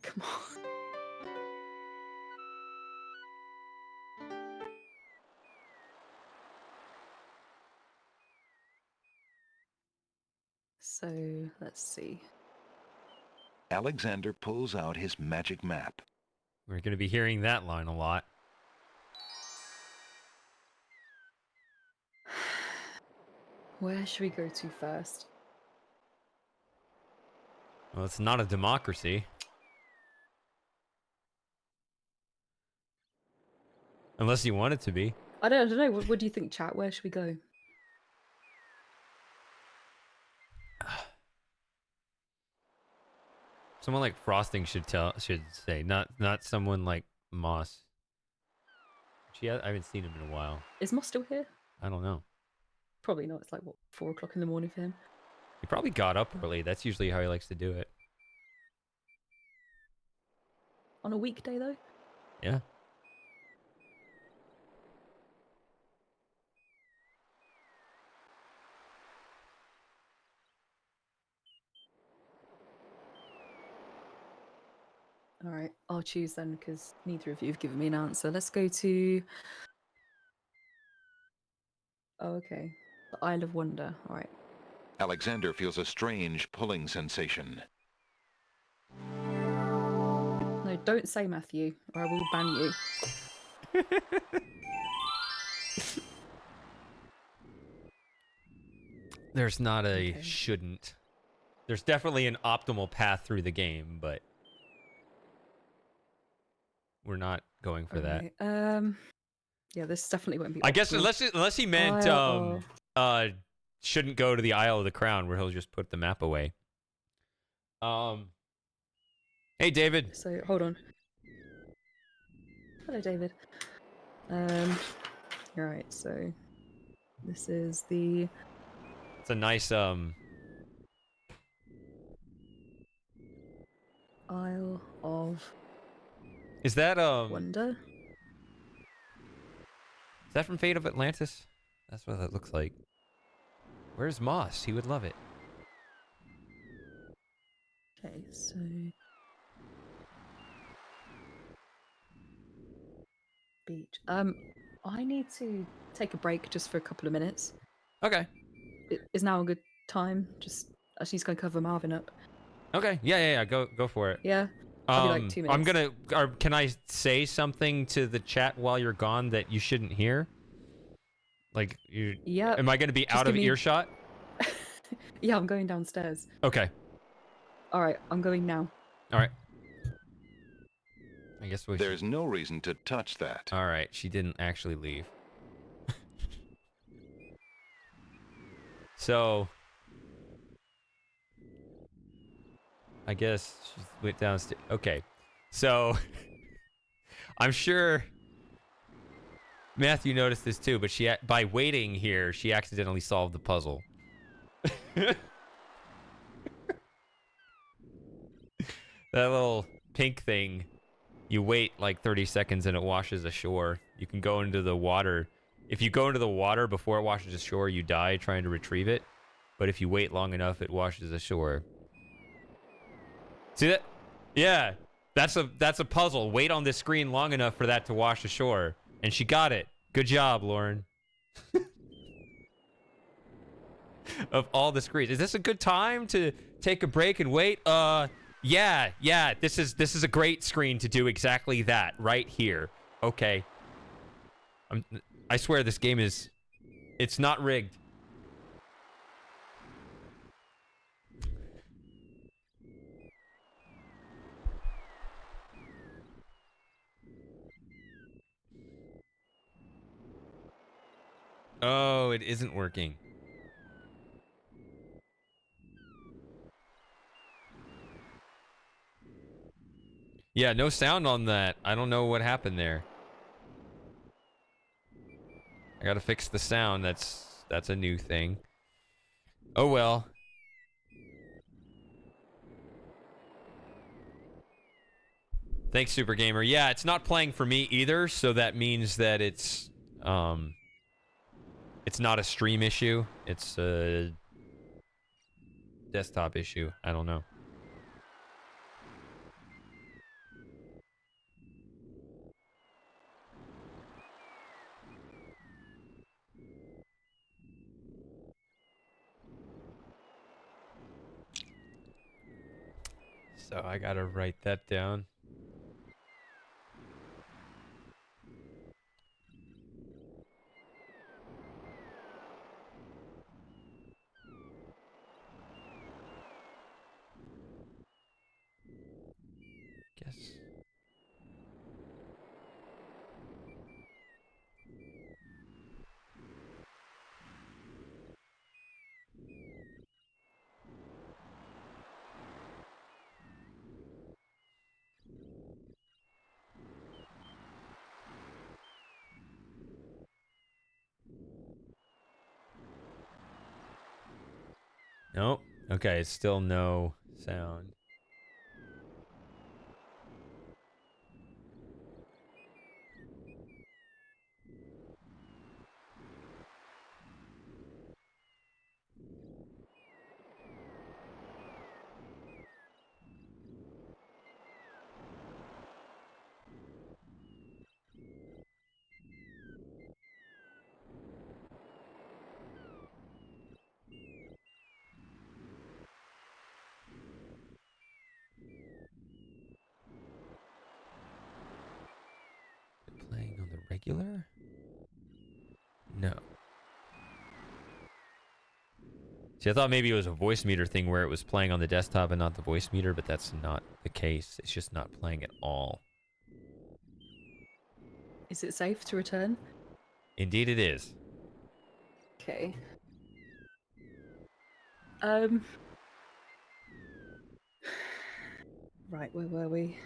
Come on. So, let's see.
Alexander pulls out his magic map.
We're going to be hearing that line a lot.
Where should we go to first?
Well, it's not a democracy. Unless you want it to be.
I don't know. What do you think, chat? Where should we go?
Someone like Frosting should say, not someone like Moss. I haven't seen him in a while.
Is Moss still here?
I don't know.
Probably not. It's like, what, 4 o'clock in the morning for him?
He probably got up early. That's usually how he likes to do it.
On a weekday, though?
Yeah.
All right, I'll choose then because neither of you have given me an answer. Let's go to... Oh, okay. The Isle of Wonder. All right.
Alexander feels a strange pulling sensation.
No, don't say Matthew, or I will ban you.
There's not a shouldn't. There's definitely an optimal path through the game, but we're not going for that.
Yeah, this definitely won't be.
I guess
optimal.
unless he meant shouldn't go to the Isle of the Crown, where he'll just put the map away. Hey, David.
So hold on. Hello, David. Right. So this is the.
It's a nice
Isle of.
Is that
Wonder?
Is that from Fate of Atlantis? That's what that looks like. Where's Moss? He would love it.
Okay, so beach. I need to take a break just for a couple of minutes.
Okay.
Is now a good time? Just she's gonna cover Marvin up.
Okay. Yeah. Go for it.
Yeah. I'll be like 2 minutes.
Can I say something to the chat while you're gone that you shouldn't hear? Like you.
Yeah.
Am I going to be out of earshot?
Yeah, I'm going downstairs.
Okay.
All right, I'm going now.
All right. I guess
There's no reason to touch that.
All right, she didn't actually leave. So I guess she went downstairs. Okay. So I'm sure Matthew noticed this too, but by waiting here, she accidentally solved the puzzle. That little pink thing, you wait like 30 seconds and it washes ashore. You can go into the water. If you go into the water before it washes ashore, you die trying to retrieve it. But if you wait long enough, it washes ashore. See that? Yeah, that's a puzzle. Wait on this screen long enough for that to wash ashore. And she got it. Good job, Lauren. Of all the screens. Is this a good time to take a break and wait? Yeah. This is a great screen to do exactly that right here. Okay. I swear this game it's not rigged. Oh, it isn't working. Yeah, no sound on that. I don't know what happened there. I gotta fix the sound. That's a new thing. Oh well. Thanks, Super Gamer. Yeah, it's not playing for me either, so that means that it's not a stream issue. It's a desktop issue. I don't know. So I gotta write that down. Guess. Nope. Okay, it's still no sound. Playing on the regular? No. See, I thought maybe it was a voice meter thing where it was playing on the desktop and not the voice meter, but that's not the case. It's just not playing at all.
Is it safe to return?
Indeed it is.
Okay. Right, where were we?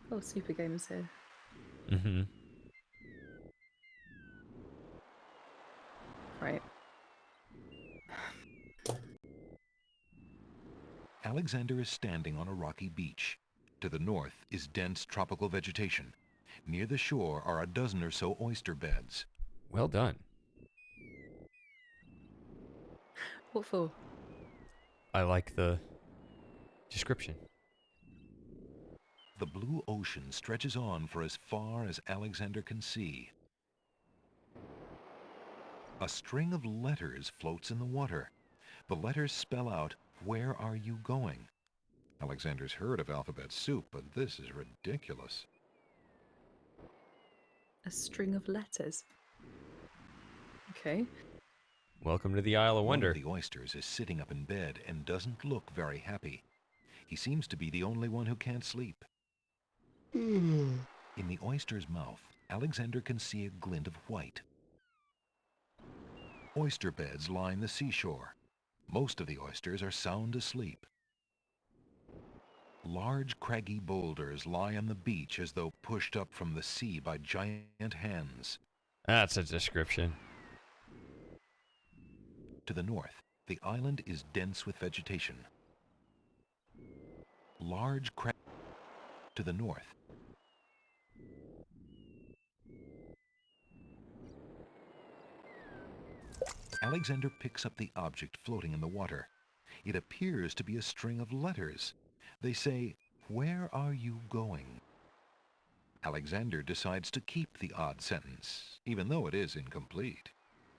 Oh, Super Gamer's here.
Mm-hmm.
Right.
Alexander is standing on a rocky beach. To the north is dense tropical vegetation. Near the shore are a dozen or so oyster beds.
Well done.
What for?
I like the description.
The blue ocean stretches on for as far as Alexander can see. A string of letters floats in the water. The letters spell out, "Where are you going?" Alexander's heard of alphabet soup, but this is ridiculous.
A string of letters. Okay.
Welcome to the Isle of Wonder.
One of the oysters is sitting up in bed and doesn't look very happy. He seems to be the only one who can't sleep. In the oyster's mouth, Alexander can see a glint of white. Oyster beds line the seashore. Most of the oysters are sound asleep. Large craggy boulders lie on the beach as though pushed up from the sea by giant hands.
That's a description.
To the north, the island is dense with vegetation. Large crag to the north. Alexander picks up the object floating in the water. It appears to be a string of letters. They say, "Where are you going?" Alexander decides to keep the odd sentence, even though it is incomplete.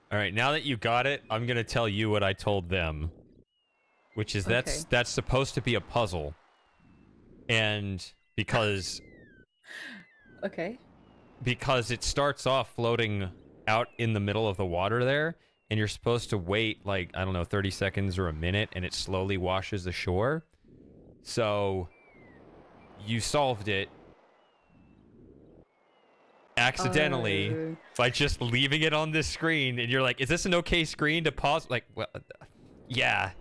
All right, now that you got it, I'm going to tell you what I told them, which is that's supposed to be a puzzle. And because because it starts off floating out in the middle of the water there, and you're supposed to wait like, I don't know, 30 seconds or a minute, and it slowly washes ashore. So you solved it accidentally by just leaving it on this screen, and you're like, is this an okay screen to pause? Like, well, yeah,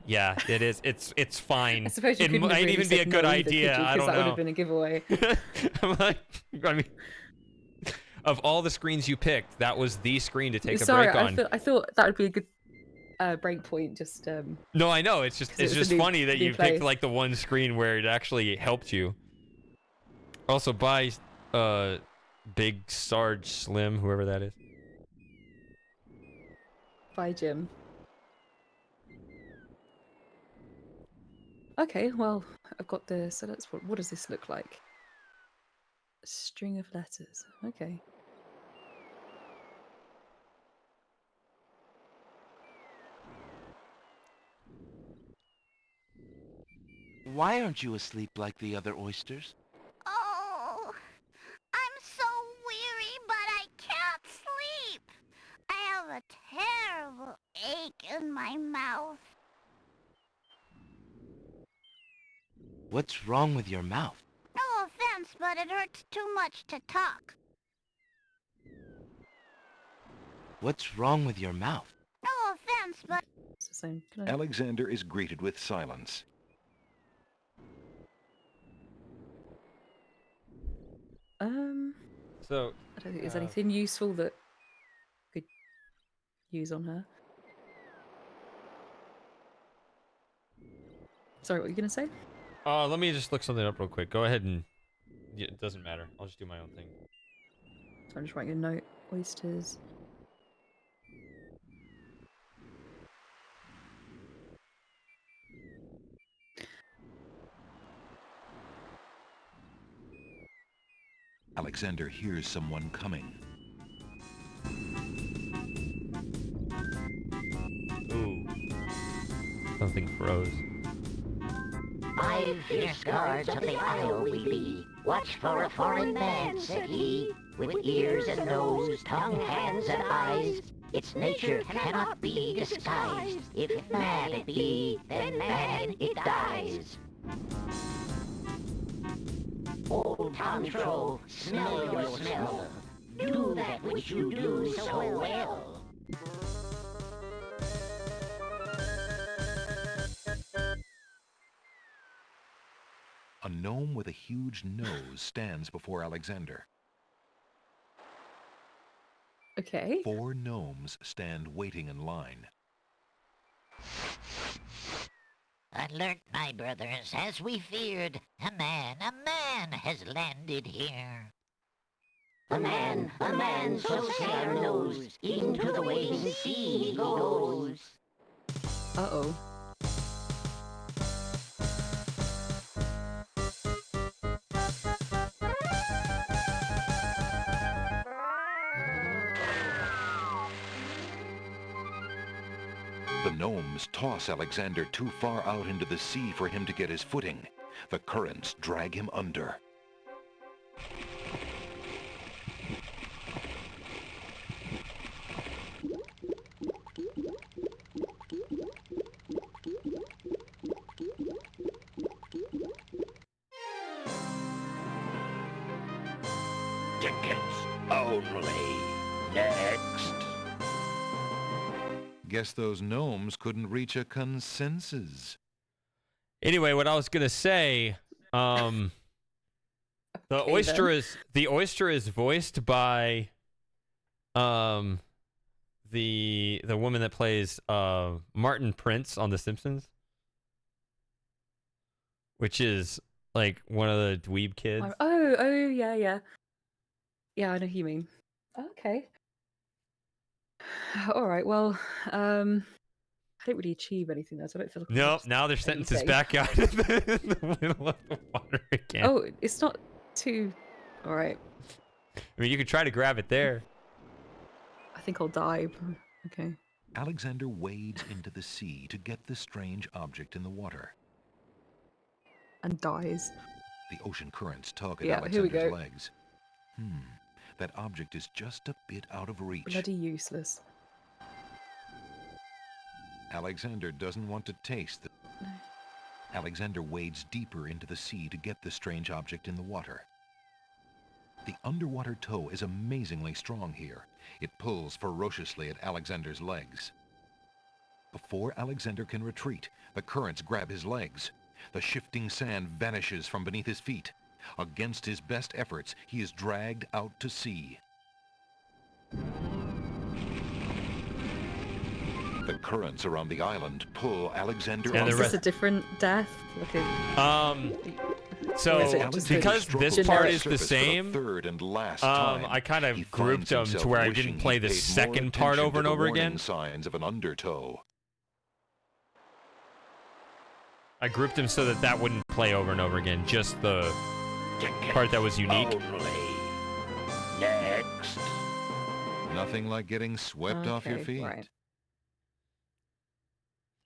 it is. It's fine.
I suppose you
it
couldn't have
might
really
even be a
said
good
no either,
idea.
could you?
I
'Cause
don't
that
know.
would have been a giveaway.
I'm like, I mean, of all the screens you picked, that was the screen to take a break on.
I thought that would be a good break point. Just
No, I know. It's just funny that you picked like the one screen where it actually helped you. Also, bye, Big Sarge Slim, whoever that is.
Bye, Jim. Okay, well, I've got the. So that's what does this look like? A string of letters. Okay.
Why aren't you asleep like the other oysters?
Oh, I'm so weary, but I can't sleep. I have a terrible ache in my mouth.
What's wrong with your mouth?
No offense, but it hurts too much to talk.
What's wrong with your mouth?
No offense, but...
It's the same.
Alexander is greeted with silence.
So
I don't think there's anything useful that we could use on her. Sorry, what were you gonna say?
Let me just look something up real quick. Go ahead and it doesn't matter. I'll just do my own thing.
So I'm just writing a note. Oysters.
Alexander hears someone coming.
Ooh. Something froze.
5 fierce guards of the isle we be. Watch for a foreign man, said he, with ears and nose, tongue, hands, and eyes. Its nature cannot be disguised. If mad it be, then mad it dies. Old Tom Troll, smell your smell. Do that which you do so well.
A gnome with a huge nose stands before Alexander.
Okay.
4 gnomes stand waiting in line.
Alert, my brothers, as we feared, a man has landed here. A man, so say our nose, into the waiting sea he goes.
Uh-oh.
The gnomes toss Alexander too far out into the sea for him to get his footing. The currents drag him under.
Tickets only. Next.
Guess those gnomes couldn't reach a consensus.
Anyway, what I was gonna say, the oyster is voiced by the woman that plays Martin Prince on The Simpsons, which is like one of the dweeb kids.
Oh, yeah. Yeah, I know who you mean. Okay. All right. Well, I didn't really achieve anything there, so I don't feel like.
Nope. Now their sentence is back out in the middle of the water again.
Oh, it's not too. All right.
I mean, you could try to grab it there.
I think I'll die. Okay.
Alexander wades into the sea to get the strange object in the water.
And dies.
The ocean currents tug at
Yeah, here we
Alexander's
go.
legs. That object is just a bit out of reach.
Bloody useless.
Alexander doesn't want to taste the...
No.
Alexander wades deeper into the sea to get the strange object in the water. The underwater toe is amazingly strong here. It pulls ferociously at Alexander's legs. Before Alexander can retreat, the currents grab his legs. The shifting sand vanishes from beneath his feet. Against his best efforts, he is dragged out to sea. The currents around the island pull Alexander
Is
on.
this a different death?
So because this part is the same,
third and last time,
I kind
he
of grouped
finds
them to
himself
where I
wishing
didn't play
he'd
the
paid more
second part
attention
over
to
and
the
over
warning
again.
signs of an undertow.
I grouped them so that that wouldn't play over and over again, just the part that was unique.
Next. Nothing like getting swept off your
Okay,
feet.
right.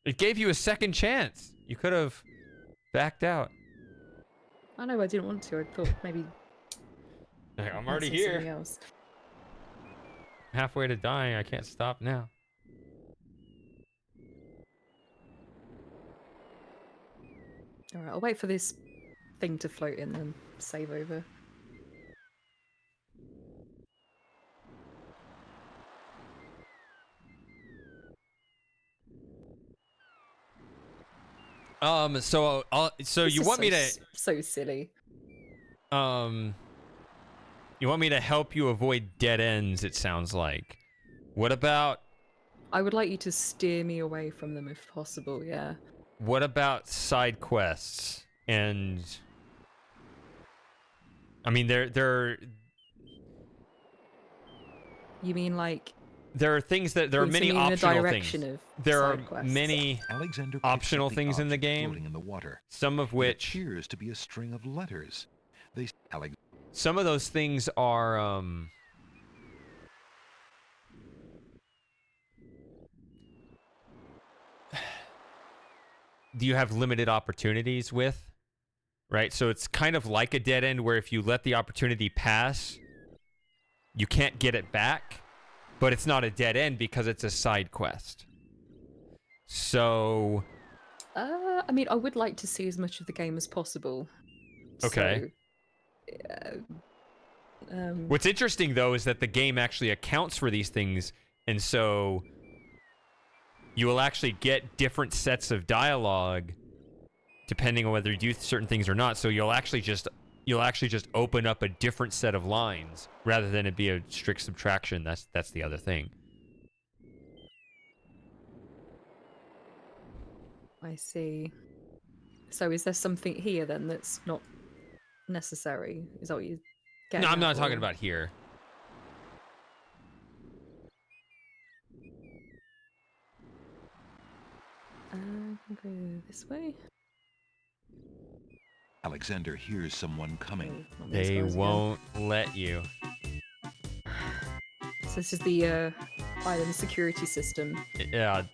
It gave you a second chance. You could have backed out.
I know I didn't want to. I thought maybe.
I'm already
I'd say something
here.
else.
Halfway to dying. I can't stop now.
All right, I'll wait for this thing to float in and save over.
So
This
you
is
want me to
so silly.
you want me to help you avoid dead ends, it sounds like. What about
I would like you to steer me away from them if possible. Yeah.
what about side quests? And I mean there
You mean like?
are things that there are
pointing
many
me in the
optional
direction
things.
of
There are
side quests?
many
Alexander picks
optional
up the
things in the
object
game.
floating in the water.
Some of
It
which
appears to be a string of letters.
some of those things are do you have limited opportunities with, right? So it's kind of like a dead end where if you let the opportunity pass, you can't get it back, but it's not a dead end because it's a side quest. So
I mean, I would like to see as much of the game as possible.
Okay.
So,
what's interesting though is that the game actually accounts for these things, and so you will actually get different sets of dialogue depending on whether you do certain things or not. So you'll actually just open up a different set of lines rather than it be a strict subtraction. That's the other thing.
I see. So is there something here then that's not necessary? Is that what you get?
No, I'm not talking about here.
I can go this way.
Alexander hears someone coming.
They won't let you.
So this is the island security system.
Yeah.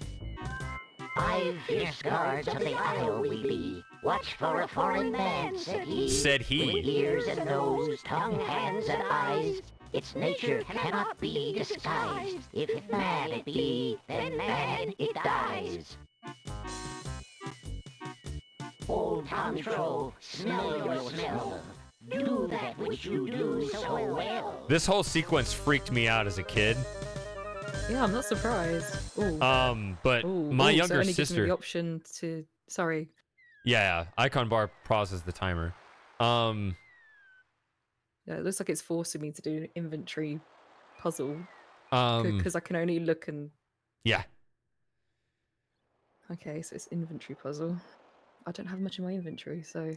5 fierce guards of the isle we be. Watch for a foreign man, said he.
Said he.
With ears and nose, tongue, hands, and eyes. Its nature cannot be disguised. If man it be, then man it dies. Old Tom Troll, smell your smell. Do that which you do so well.
This whole sequence freaked me out as a kid.
Yeah, I'm not surprised. Ooh.
But
Ooh,
my
ooh, so
younger
it only gives me
sister.
the option to. Sorry.
Yeah, icon bar pauses the timer.
Yeah, it looks like it's forcing me to do an inventory puzzle because I can only look and.
Yeah.
Okay, so it's inventory puzzle. I don't have much in my inventory, so.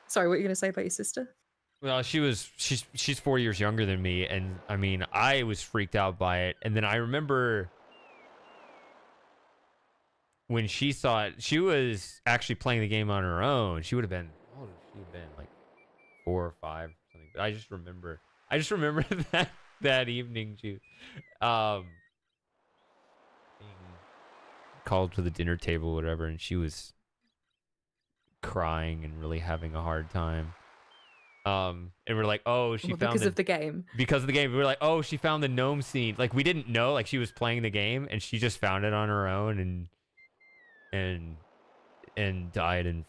Sorry, what are you gonna say about your sister?
Well, she's 4 years younger than me, and I mean, I was freaked out by it, and then I remember when she saw it, she was actually playing the game on her own. She would have been, how old would she have been? Like 4 or 5 or something. But I just remember that evening she being called to the dinner table or whatever, and she was crying and really having a hard time. And we're like, oh, she found
because of the game.
Because of the game. We were like, oh, she found the gnome scene. Like, we didn't know, like, she was playing the game and she just found it on her own and died and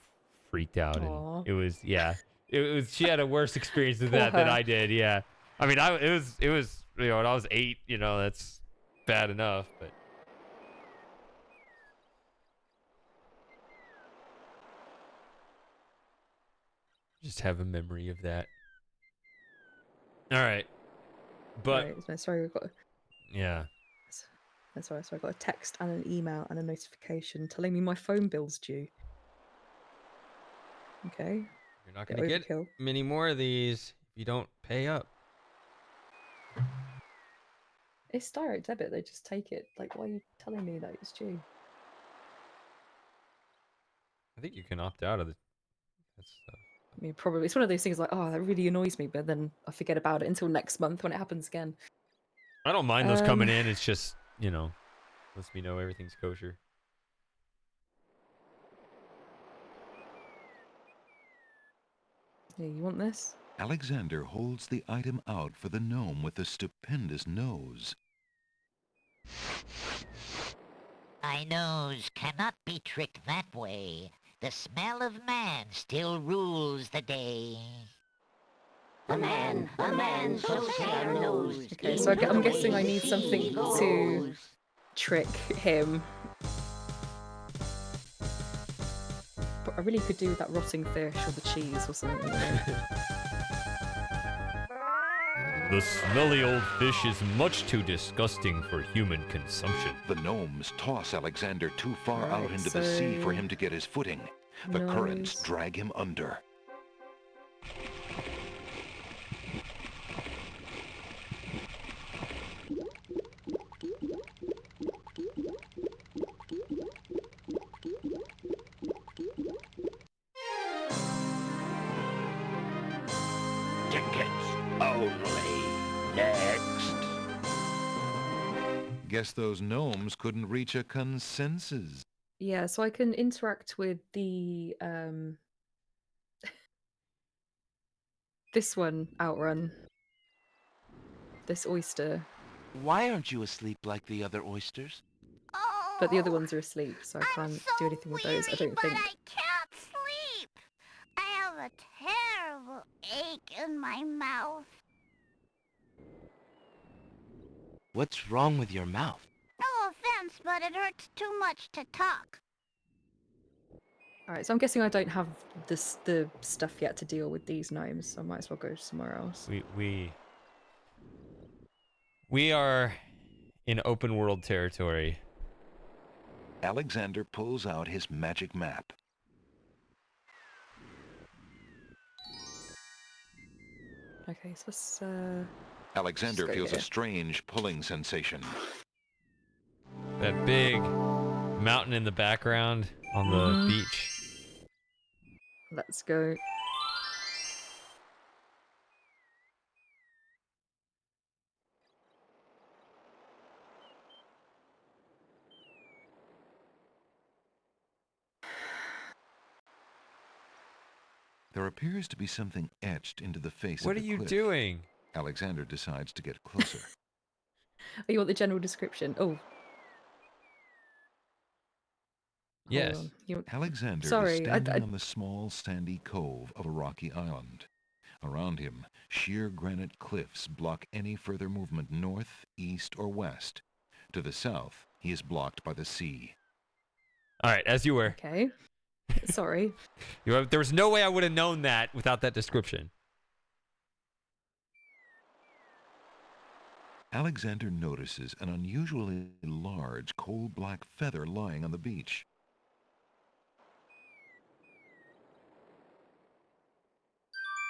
freaked out.
Aw.
And it was, yeah. It was, she had a worse experience with
Poor
that than
her.
I did, yeah. I mean, it was, you know, when I was 8, you know, that's bad enough, but. Just have a memory of that. All right. But
Right, no, sorry, we've got.
yeah.
That's right. So I got a text and an email and a notification telling me my phone bill's due. Okay.
You're not
Bit
going to get
overkill.
many more of these if you don't pay up.
It's direct debit. They just take it. Like, why are you telling me that it's due?
I think you can opt out of that stuff.
I mean, probably it's one of those things like, oh, that really annoys me, but then I forget about it until next month when it happens again.
I don't mind those coming in. It's just, you know, lets me know everything's kosher.
Yeah, you want this?
Alexander holds the item out for the gnome with the stupendous nose.
My nose cannot be tricked that way. The smell of man still rules the day. A man, so say our nose.
Okay, so I'm guessing I need something to trick him. But I really could do with that rotting fish or the cheese or something. You know?
The smelly old fish is much too disgusting for human consumption.
The gnomes toss Alexander too far out into the sea for him to get his footing. The currents drag him under.
Tickets only. Next.
Guess those gnomes couldn't reach a consensus.
Yeah, so I can interact with the this one, Outrun. This oyster.
Why aren't you asleep like the other oysters?
But the other ones are asleep, so I can't do anything with those, I don't think.
I can't sleep. I have a terrible ache in my mouth.
What's wrong with your mouth?
No offense, but it hurts too much to talk.
Alright, so I'm guessing I don't have the stuff yet to deal with these gnomes, so I might as well go somewhere else.
We are in open world territory.
Alexander pulls out his magic map.
Okay, so let's
Alexander
Let's go
feels
here.
a strange pulling sensation.
That big mountain in the background on the beach.
let's go.
There appears to be something etched into the face
What
of
are
the
you
cliff.
doing?
Alexander decides to get closer.
Oh, you want the general description? Oh.
Yes.
Hold on.
Alexander
Sorry,
is standing on the small sandy cove of a rocky island. Around him, sheer granite cliffs block any further movement north, east, or west. To the south, he is blocked by the sea.
All right, as you were.
Okay. Sorry.
There was no way I would have known that without that description.
Alexander notices an unusually large coal-black feather lying on the beach.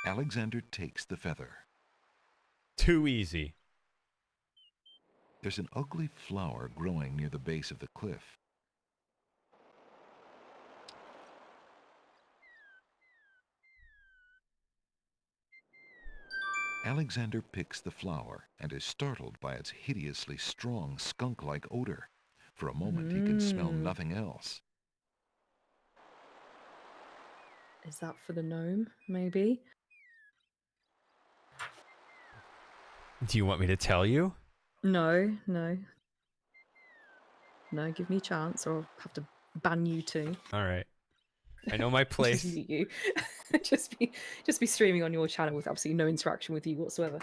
Alexander takes the feather.
Too easy.
There's an ugly flower growing near the base of the cliff. Alexander picks the flower and is startled by its hideously strong skunk-like odor. For a moment, he can smell nothing else.
Is that for the gnome, maybe?
Do you want me to tell you?
No, no. No, give me a chance or I'll have to ban you too.
All right. I know my place.
Just mute you. just be streaming on your channel with absolutely no interaction with you whatsoever.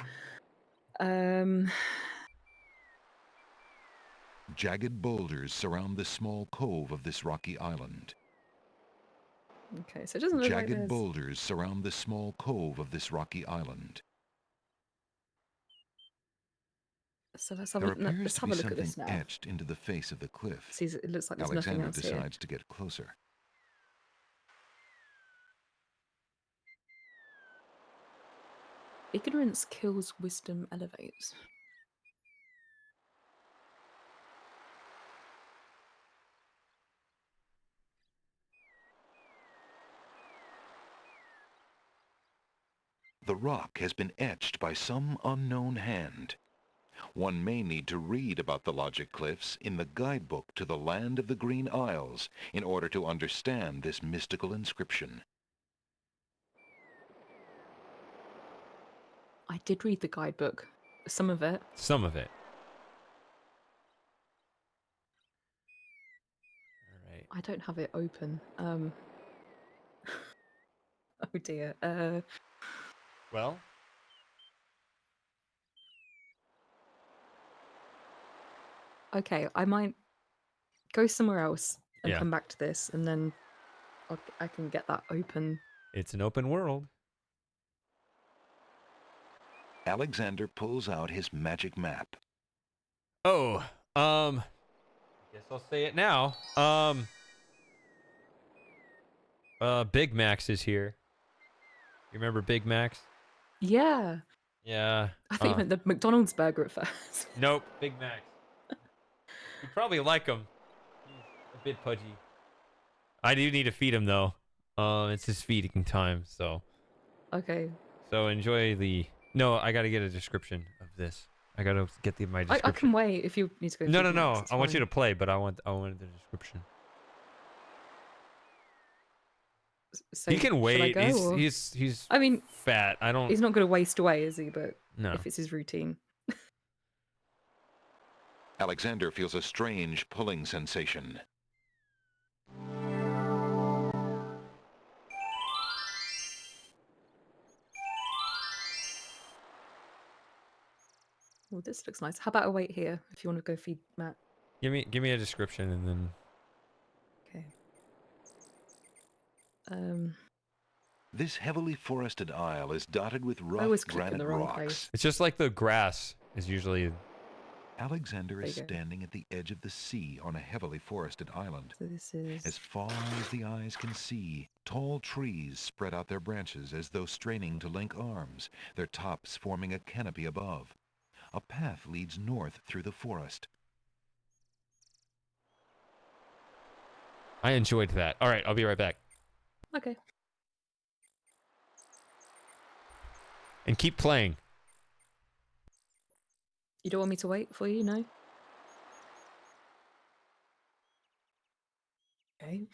Jagged boulders surround the small cove of this rocky island.
Okay, so it doesn't look like
Jagged
there's...
boulders surround the small cove of this rocky island.
So let's have
There
a
appears to be
look at
something
this now.
etched into the face of the cliff.
See, it looks like there's
Alexander
nothing else here.
decides to get closer.
Ignorance kills, wisdom elevates.
The rock has been etched by some unknown hand. One may need to read about the Logic Cliffs in the guidebook to the Land of the Green Isles in order to understand this mystical inscription.
I did read the guidebook. Some of it.
Some of it. All right.
I don't have it open. Oh dear.
Well.
Okay, I might go somewhere else and
Yeah.
come back to this, and then I can get that open.
It's an open world.
Alexander pulls out his magic map.
Oh, guess I'll say it now. Big Max is here. You remember Big Max?
Yeah.
Yeah.
I thought you meant the McDonald's burger at first.
Nope, Big Max. You probably like him. He's a bit pudgy. I do need to feed him though. It's his feeding time, so.
Okay.
So enjoy the. No, I gotta get a description of this. I gotta get my description.
I can wait if you need to go.
No,
feed
no,
Max,
no.
it's
I want you
fine.
to play, but I want the description.
So,
He can
should I
wait.
go, or-
He's.
I mean,
fat. I don't.
he's not going to waste away, is he? But
No.
if it's his routine.
Alexander feels a strange pulling sensation.
Oh, this looks nice. How about I wait here if you want to go feed Matt?
Give me a description and then.
Okay.
This heavily forested isle is dotted with rough
always click in
granite
the wrong
rocks.
place.
It's just like the grass is usually.
Alexander is
There you go.
standing at the edge of the sea on a heavily forested island.
So this is.
As far as the eyes can see, tall trees spread out their branches as though straining to link arms, their tops forming a canopy above. A path leads north through the forest.
I enjoyed that. All right, I'll be right back.
Okay.
And keep playing.
You don't want me to wait for you, no? Okay.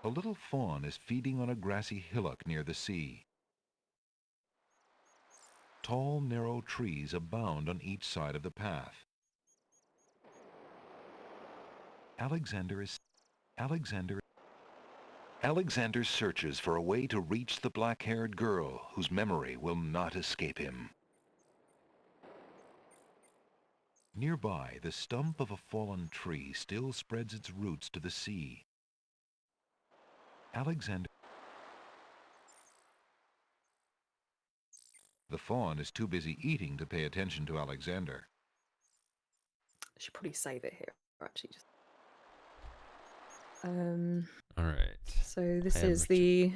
A little fawn is feeding on a grassy hillock near the sea. Tall, narrow trees abound on each side of the path. Alexander searches for a way to reach the black-haired girl whose memory will not escape him. Nearby, the stump of a fallen tree still spreads its roots to the sea. Alexander... The fawn is too busy eating to pay attention to Alexander.
I should probably save it here, actually. Just...
All right.
So this is the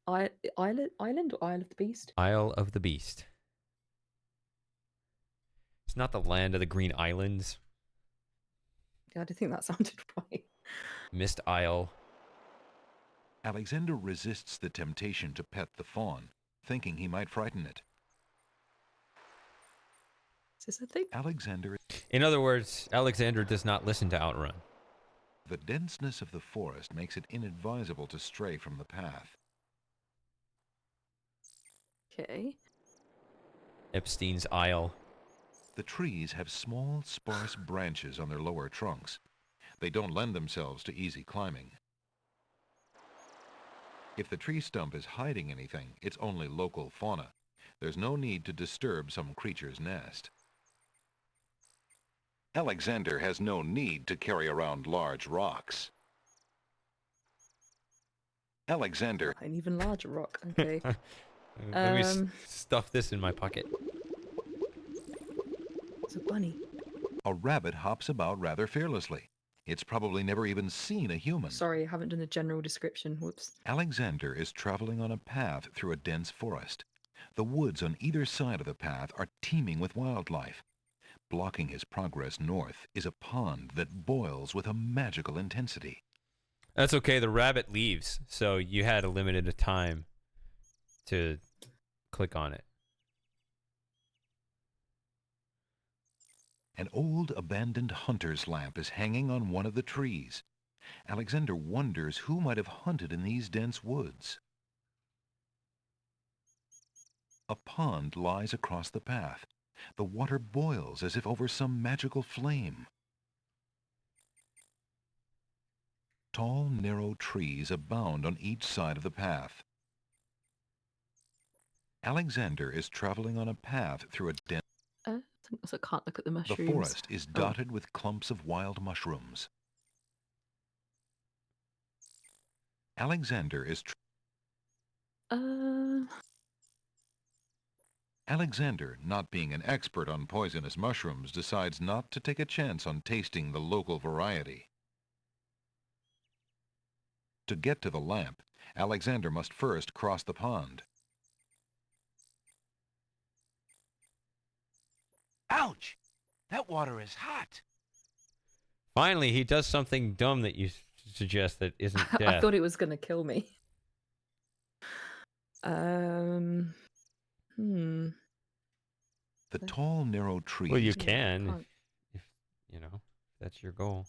island or Isle of the Beast?
Isle of the Beast. It's not the land of the Green Islands.
Yeah, I did think that sounded right.
Mist Isle.
Alexander resists the temptation to pet the fawn, thinking he might frighten it.
Is this a thing?
Alexander...
In other words, Alexander does not listen to Outrun.
The denseness of the forest makes it inadvisable to stray from the path.
Okay.
Epstein's Isle.
The trees have small, sparse branches on their lower trunks. They don't lend themselves to easy climbing. If the tree stump is hiding anything, it's only local fauna. There's no need to disturb some creature's nest. Alexander has no need to carry around large rocks. Alexander...
An even larger rock, okay.
Let me stuff this in my pocket.
It's a bunny.
A rabbit hops about rather fearlessly. It's probably never even seen a human.
Sorry, I haven't done a general description. Whoops.
Alexander is traveling on a path through a dense forest. The woods on either side of the path are teeming with wildlife. Blocking his progress north is a pond that boils with a magical intensity.
That's okay, the rabbit leaves, so you had a limited time to click on it.
An old abandoned hunter's lamp is hanging on one of the trees. Alexander wonders who might have hunted in these dense woods. A pond lies across the path. The water boils as if over some magical flame. Tall, narrow trees abound on each side of the path. Alexander is traveling on a path through a dense...
So I can't look at the mushrooms.
The forest is dotted with clumps of wild mushrooms. Alexander is... Alexander, not being an expert on poisonous mushrooms, decides not to take a chance on tasting the local variety. To get to the lamp, Alexander must first cross the pond.
Ouch! That water is hot.
Finally, he does something dumb that you suggest that isn't death.
I thought it was going to kill me.
The tall, narrow trees...
Well, you can, if you know, that's your goal.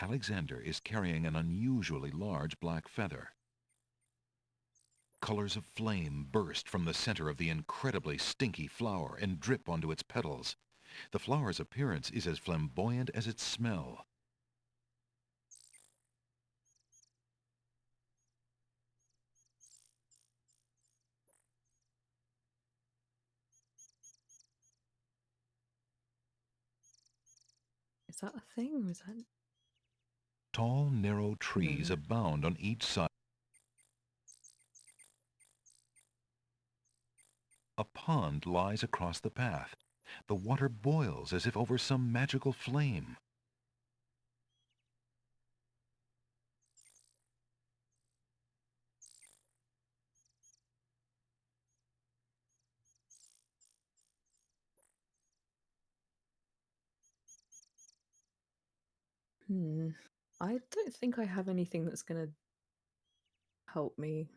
Alexander is carrying an unusually large black feather. Colors of flame burst from the center of the incredibly stinky flower and drip onto its petals. The flower's appearance is as flamboyant as its smell.
Is that a thing, or is that...
Tall, narrow trees abound on each side. A pond lies across the path. The water boils as if over some magical flame.
I don't think I have anything that's going to help me.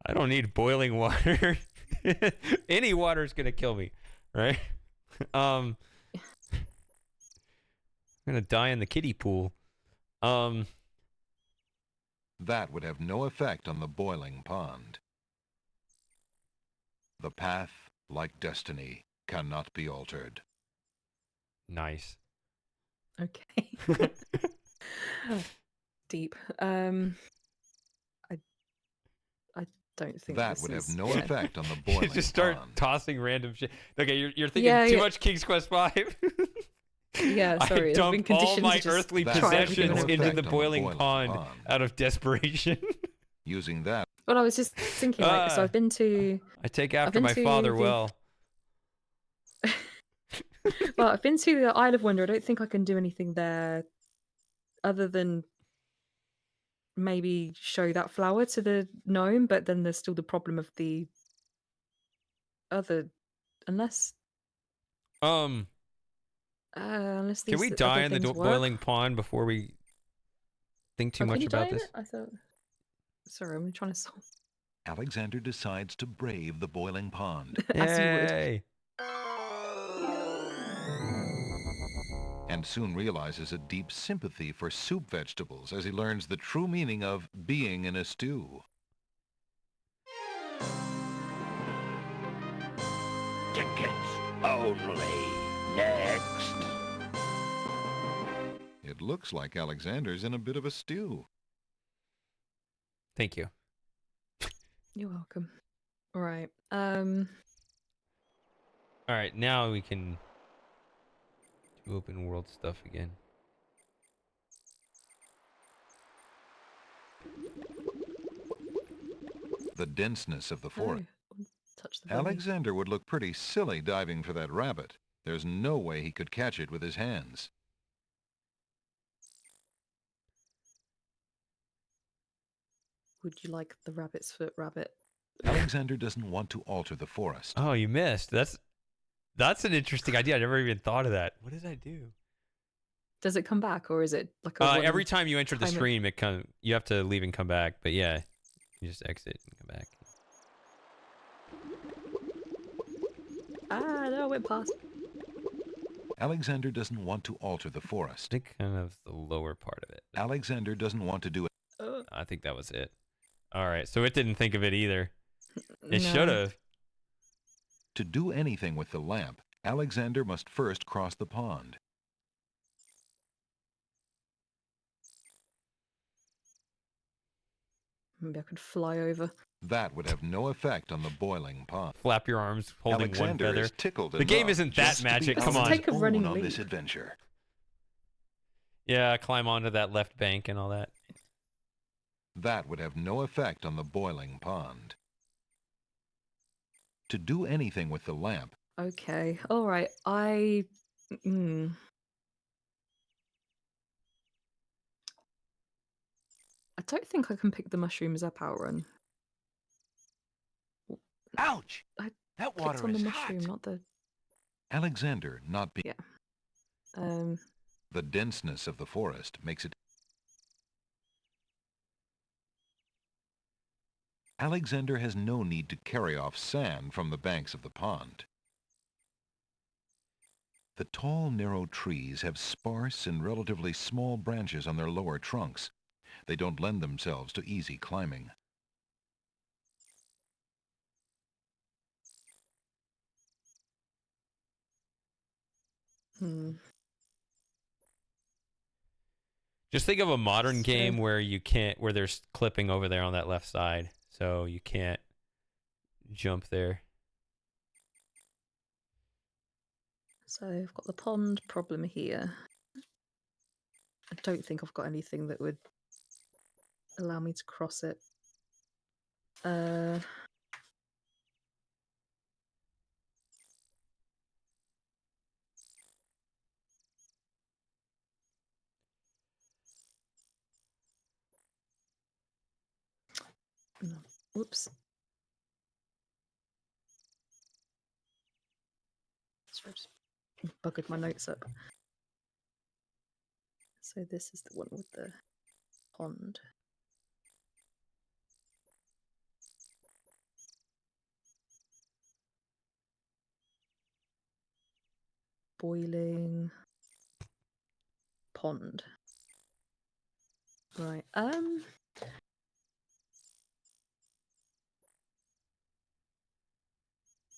I don't need boiling water. Any water is gonna kill me, right? I'm gonna die in the kiddie pool.
That would have no effect on the boiling pond. The path, like destiny, cannot be altered.
Nice.
Okay. Deep. I don't think
That
this
would have
is,
no
yeah.
effect on the
You
boiling
just start
pond.
tossing random shit. Okay, you're thinking
Yeah,
too
yeah.
much King's Quest V.
Yeah, sorry,
I
I've been
dumped all
conditioned
my
to just
earthly
try everything
possessions
and
into
everything.
the boiling pond out of desperation.
Using that,
Well, I was just thinking, like, so
Ah,
I've been to.
I take
I've
after
been
my
to
father
the-
well.
Well, I've been to the Isle of Wonder. I don't think I can do anything there, other than maybe show that flower to the gnome. But then there's still the problem of the other, unless unless
Can
these
we die
other
in the
things work.
boiling pond before we think too
Oh, can
much
you die
about
in
this?
it? I thought. Sorry, I'm trying to solve.
Alexander decides to brave the boiling pond.
As you would.
Yay.
And soon realizes a deep sympathy for soup vegetables as he learns the true meaning of being in a stew.
Tickets only. Next.
It looks like Alexander's in a bit of a stew.
Thank you.
You're welcome. All right.
All right, now we can do open world stuff again.
The denseness of the forest.
Touch the belly.
Alexander would look pretty silly diving for that rabbit. There's no way he could catch it with his hands.
Would you like the rabbit's foot rabbit?
Alexander doesn't want to alter the forest.
Oh, you missed. That's an interesting idea. I never even thought of that. What does that do?
Does it come back, or is it like a
Every time you enter the
time it-
stream, you have to leave and come back. But yeah, you just exit and come back.
Ah, no, I went past.
Alexander doesn't want to alter the forest.
I think kind of the lower part of it.
Alexander doesn't want to do it.
I think that was it. All right, so it didn't think of it either. It
No.
should have.
To do anything with the lamp, Alexander must first cross the pond.
Maybe I could fly over.
That would have no effect on the boiling pond.
Flap your arms, holding
Alexander
one feather.
is tickled
The game
enough
isn't that
just to be
magic.
on
Come
his
on.
Take a
own
running
on
leap.
this adventure.
Yeah, climb onto that left bank and all that.
That would have no effect on the boiling pond. To do anything with the lamp,
Okay. All right. I don't think I can pick the mushrooms up outrun.
Ouch!
I
That
clicked
water
on the
is
mushroom,
hot.
not the.
Alexander not being
Um.
the denseness of the forest makes it. Alexander has no need to carry off sand from the banks of the pond. The tall, narrow trees have sparse and relatively small branches on their lower trunks. They don't lend themselves to easy climbing.
Just think of a modern
So-
game where you can't, where there's clipping over there on that left side, so you can't jump there.
So I've got the pond problem here. I don't think I've got anything that would allow me to cross it. No. Whoops. Sorry, I just buggered my notes up. So this is the one with the pond. Boiling pond. Right.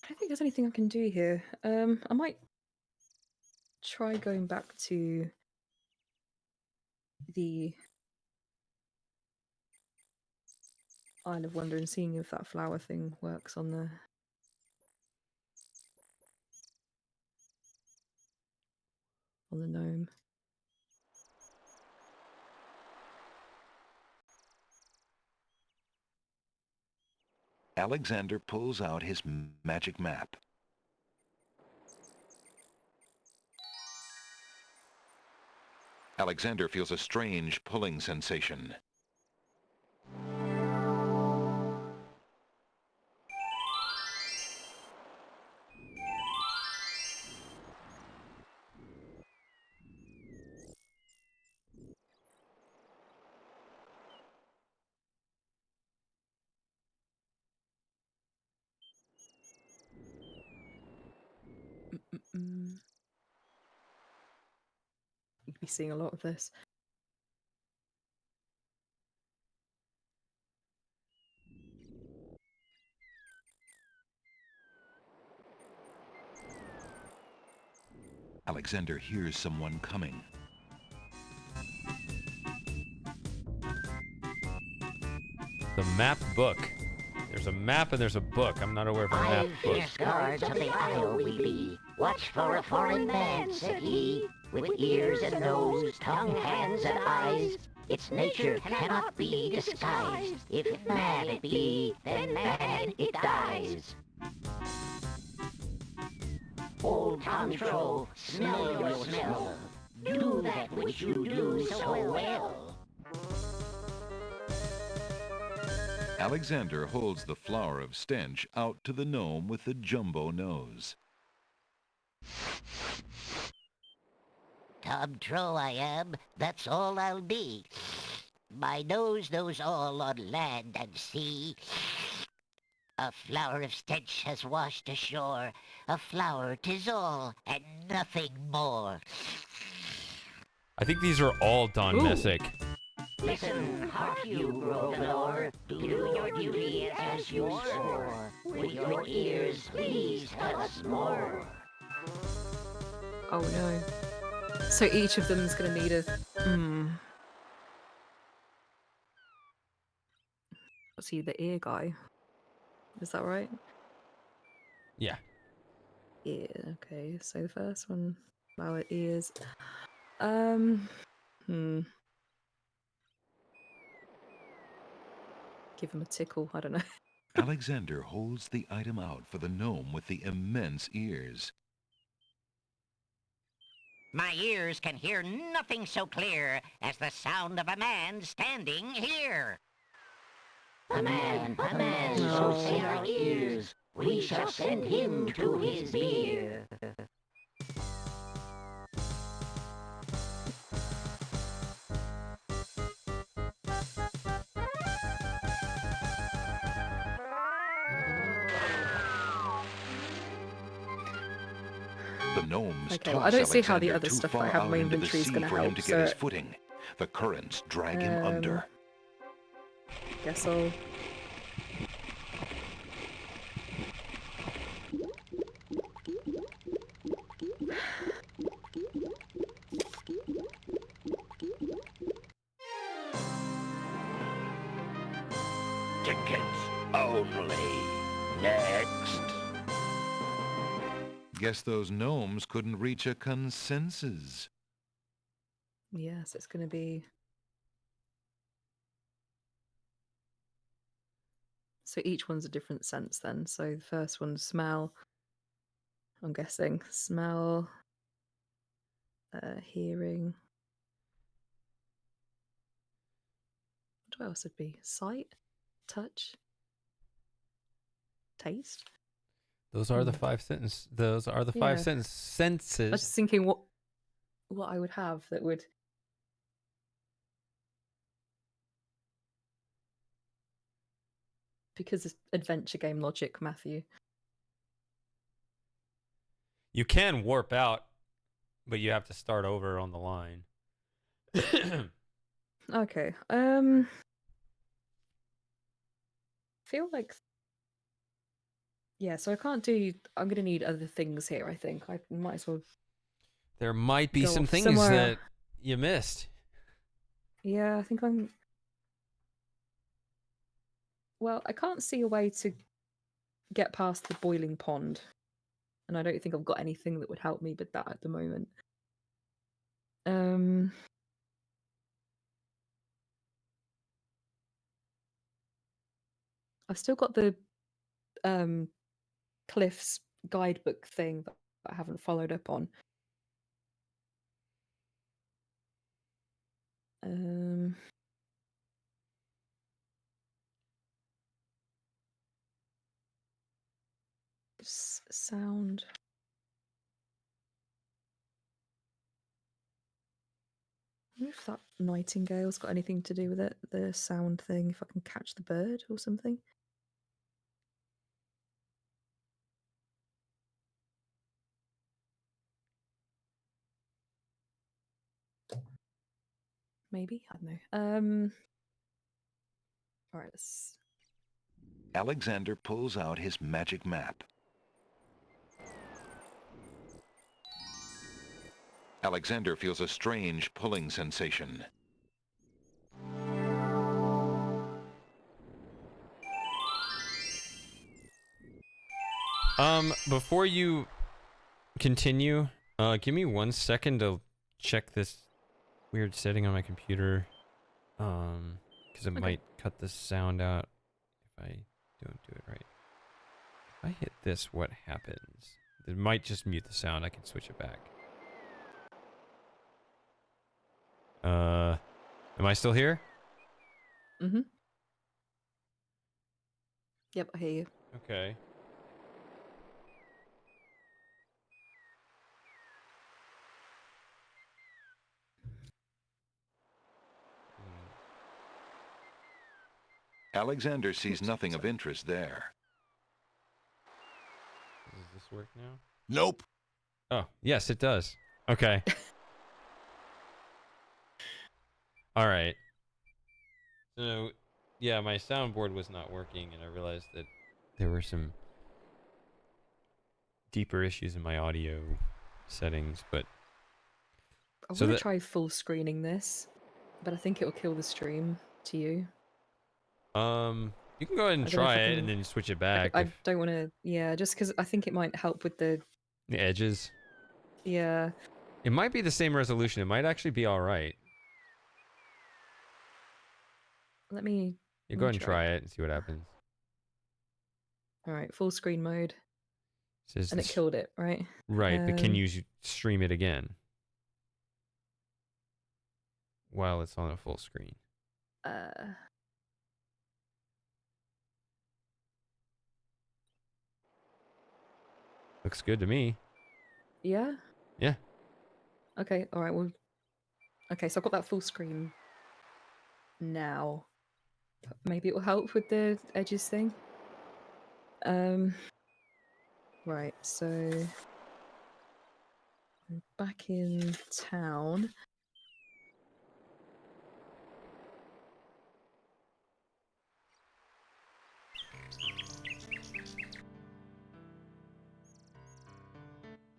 don't think there's anything I can do here. I might try going back to the Isle of Wonder and seeing if that flower thing works on the gnome.
Alexander pulls out his magic map. Alexander feels a strange pulling sensation.
You'd be seeing a lot of this.
Alexander hears someone coming.
The map book. There's a map and there's a book. I'm not aware of a map book.
Fierce guards of the isle we be. Watch for a foreign man, said he, with ears and nose, tongue, hands, and eyes. Its nature cannot be disguised. If mad it be, then mad it dies. Old Tom Troll, smell your smell. Do that which you do so well.
Alexander holds the flower of stench out to the gnome with the jumbo nose.
Tom Troll I am, that's all I'll be. My nose knows all on land and sea. A flower of stench has washed ashore. A flower 'tis all, and nothing more.
I think these are all Don Messick.
Listen, hark you, Grovelor, do your duty as you swore. With your ears, please tell us more.
Oh no. So each of them is going to need a... What's he, the ear guy? Is that right?
Yeah.
Yeah, okay. So the first one, flower ears. Give him a tickle, I don't know.
Alexander holds the item out for the gnome with the immense ears.
My ears can hear nothing so clear as the sound of a man standing here. A man, so say our ears. We shall send him to his beer.
The gnomes
Okay,
toss
well, I don't see how the
Alexander
other
too
stuff that I
far
have in
out
my
into the
inventory is
sea
going to
for him
help,
to
so...
get his footing. The currents drag him under.
Guess I'll...
Tickets only. Next.
Guess those gnomes couldn't reach a consensus.
Yes, it's going to be... So each one's a different sense then. So the first one, smell. I'm guessing. Smell. Hearing. What else would be? Sight? Touch? Taste?
Those are the five sentences. Those are the five senses.
I was just thinking what I would have that would... Because it's adventure game logic, Matthew.
You can warp out, but you have to start over on the line.
Okay. Feel like Yeah, so I can't do. I'm gonna need other things here. I think I might as well.
There might be
Go
some
off
things
somewhere
that
else.
you missed.
Yeah, I think I'm. Well, I can't see a way to get past the boiling pond, and I don't think I've got anything that would help me with that at the moment. I've still got the Cliff's guidebook thing that I haven't followed up on. Sound. I wonder if that nightingale's got anything to do with it, the sound thing, if I can catch the bird or something. Maybe, I don't know. All right, let's...
Alexander pulls out his magic map. Alexander feels a strange pulling sensation.
Before you continue, give me 1 second to check this weird setting on my computer. Because it might cut the sound out if I don't do it right. If I hit this, what happens? It might just mute the sound. I can switch it back. Am I still here?
Mm-hmm. Yep, I hear you.
Okay.
Alexander sees nothing of interest there.
Does this work now?
Nope.
Oh, yes, it does. Okay. All right. So, yeah, my soundboard was not working, and I realized that there were some deeper issues in my audio settings, but...
I want to try full screening this, but I think it'll kill the stream to you.
You can go ahead and try it and then switch it back.
I don't want to, yeah, just because I think it might help with the
edges.
Yeah.
It might be the same resolution. It might actually be all right.
Let me.
You go ahead and try it and see what happens.
All right, full screen mode.
Says
and it killed it, right?
Right, but can you stream it again while it's on a full screen? Looks good to me.
Yeah?
Yeah.
Okay, all right, well... Okay, so I've got that full screen now. Maybe it will help with the edges thing. Right, so... I'm back in town.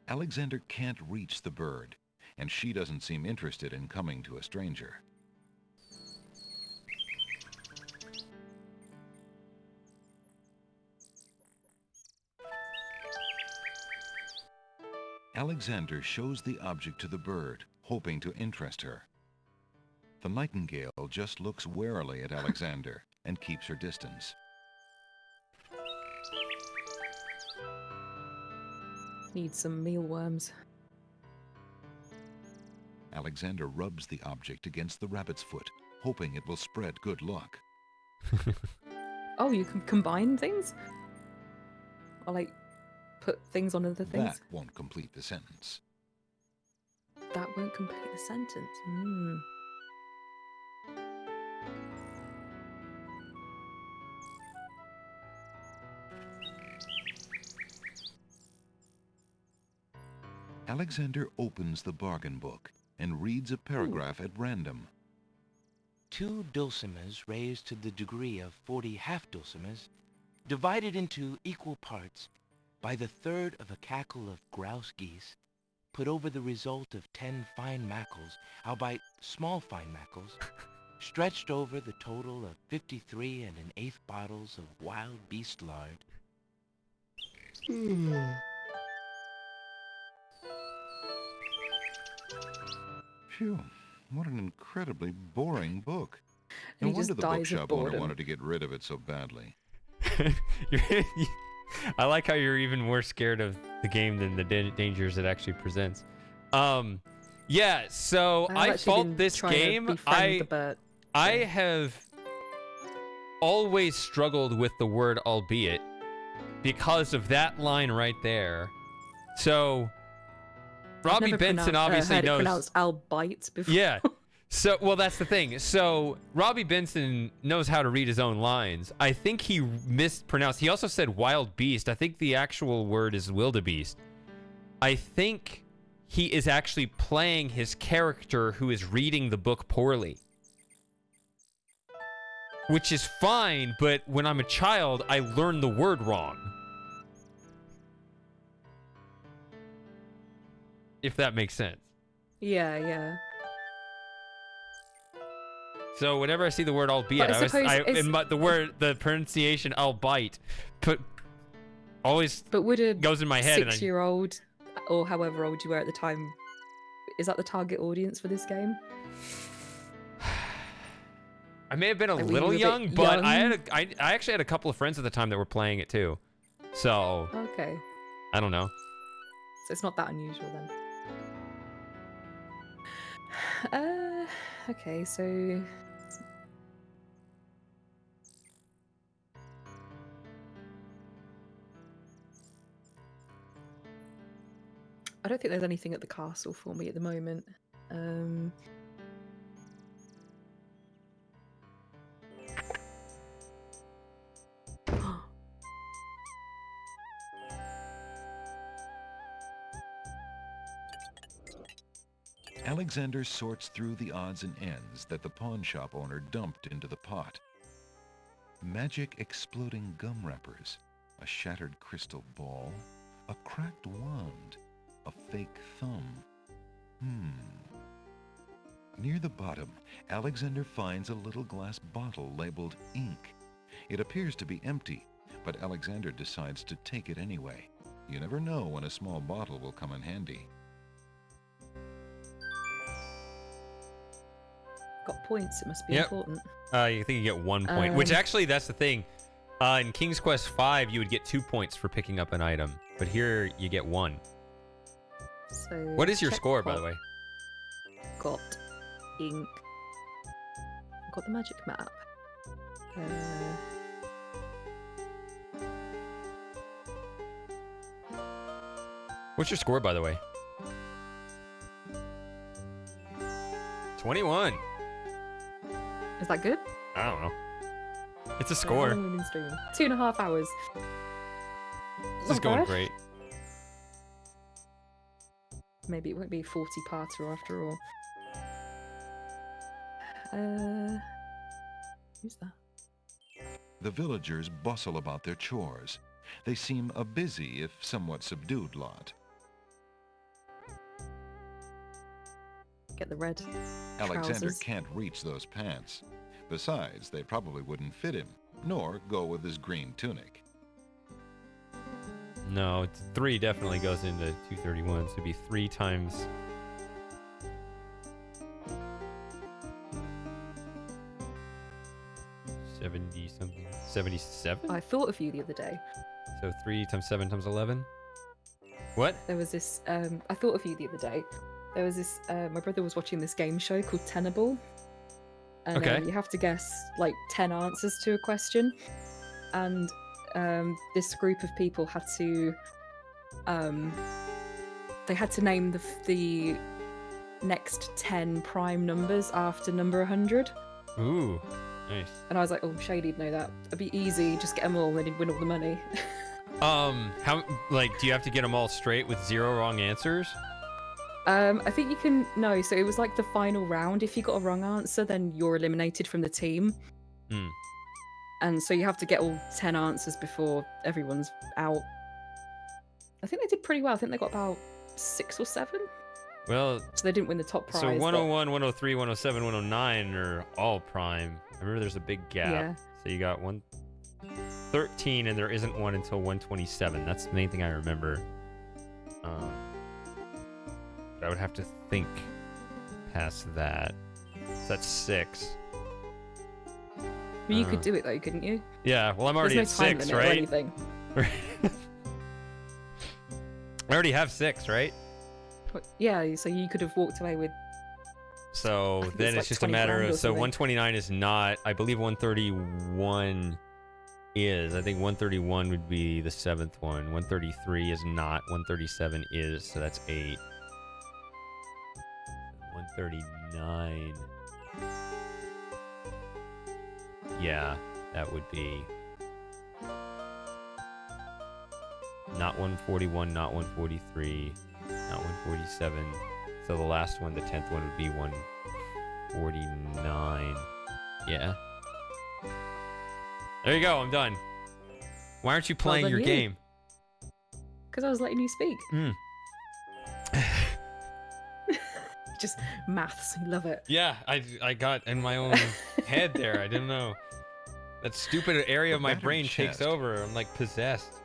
Alexander can't reach the bird, and she doesn't seem interested in coming to a stranger. Alexander shows the object to the bird, hoping to interest her. The nightingale just looks warily at Alexander and keeps her distance.
Need some mealworms.
Alexander rubs the object against the rabbit's foot, hoping it will spread good luck.
Oh, you can combine things? Or like put things on other things?
That won't complete the sentence.
That won't complete the sentence. Hmm.
Alexander opens the bargain book and reads a paragraph at random.
2 dulcimers raised to the degree of 40 half-dulcimers divided into equal parts by the third of a cackle of grouse geese, put over the result of 10 fine mackles, albeit small fine mackles, stretched over the total of 53 1/8 bottles of wild beast lard.
Phew, what an incredibly boring book. No
And he just
wonder the
dies of
bookshop owner
boredom.
wanted to get rid of it so badly.
I like how you're even more scared of the game than the dangers it actually presents. Yeah, so
I've
I
actually
fault
been
this
trying to
game.
befriend the bird.
I have always struggled with the word albeit because of that line right there. So Robbie
Never
Benson obviously
heard it
knows.
pronounced albite before.
Yeah. So, well, that's the thing. So Robbie Benson knows how to read his own lines. I think he mispronounced. He also said wild beast. I think the actual word is wildebeest. I think he is actually playing his character who is reading the book poorly. Which is fine, but when I'm a child, I learn the word wrong. If that makes sense.
Yeah, yeah.
So whenever I see the word albeit,
But I suppose
the pronunciation albite always
But would a
goes in my head. And I,
6-year-old, or however old you were at the time, is that the target audience for this game?
I may have been a
Like, were
little
you a
young,
bit
but
young?
I actually had a couple of friends at the time that were playing it too. So
Okay.
I don't know.
So it's not that unusual then. Okay, so I don't think there's anything at the castle for me at the moment.
Alexander sorts through the odds and ends that the pawn shop owner dumped into the pot. Magic exploding gum wrappers, a shattered crystal ball, a cracked wand, a fake thumb. Near the bottom, Alexander finds a little glass bottle labeled ink. It appears to be empty, but Alexander decides to take it anyway. You never know when a small bottle will come in handy.
Got points, it must be
Yep.
important.
You think you get 1 point, which
Um,
actually that's the thing. In King's Quest V, you would get 2 points for picking up an item, but here you get 1.
So
What is your
check
score, by
pot.
the way?
Got ink. Got the magic map.
What's your score, by the way? 21.
Is that good?
I don't know. It's a score.
How long have we been streaming? 2.5 hours.
This is
Not
going
bad.
great.
Maybe it won't be a 40-parter after all. Who's that?
The villagers bustle about their chores. They seem a busy, if somewhat subdued lot.
Get the red
Alexander
trousers.
can't reach those pants. Besides, they probably wouldn't fit him, nor go with his green tunic.
No, 3 definitely goes into 231, so it'd be 3 times. $70-something. 77?
I thought of you the other day.
So 3 times 7 times 11? What?
There was this. I thought of you the other day. There was this. My brother was watching this game show called Tenable, and
Okay.
you have to guess like 10 answers to a question, and this group of people had to. They had to name the next 10 prime numbers after number 100.
Ooh, nice.
And I was like, oh, Shady'd know that. It'd be easy, just get them all and then he'd win all the money.
How, like, do you have to get them all straight with 0 wrong answers?
I think you can, no, so it was like the final round. If you got a wrong answer, then you're eliminated from the team. And so you have to get all 10 answers before everyone's out. I think they did pretty well. I think they got about 6 or 7.
Well,
so they didn't win the top prize.
So
but-
101, 103, 107, 109 are all prime. I remember there's a big gap.
Yeah.
So you got 113, and there isn't one until 127. That's the main thing I remember. But I would have to think past that. So that's 6.
Well, you could do it though, couldn't you?
Yeah, well, I'm already
There's no
at
time
6,
limit or
right?
anything.
I already have 6, right?
Yeah, so you could have walked away with.
So
think
then
it's
it's
like
just a
20
matter
grand
of,
or
so
something.
129 is not, I believe 131 is. I think 131 would be the 7th one. 133 is not. 137 is, so that's 8. 139. Yeah, that would be not 141, not 143, not 147. So the last one, the 10th one, would be 149. Yeah. There you go, I'm done. Why aren't you playing
done
your
you.
game?
Because I was letting you speak.
Hmm.
Just maths, you love it.
Yeah, I got in my own head there. I didn't know. That stupid area of my
battered
brain takes
chest.
over. I'm like possessed.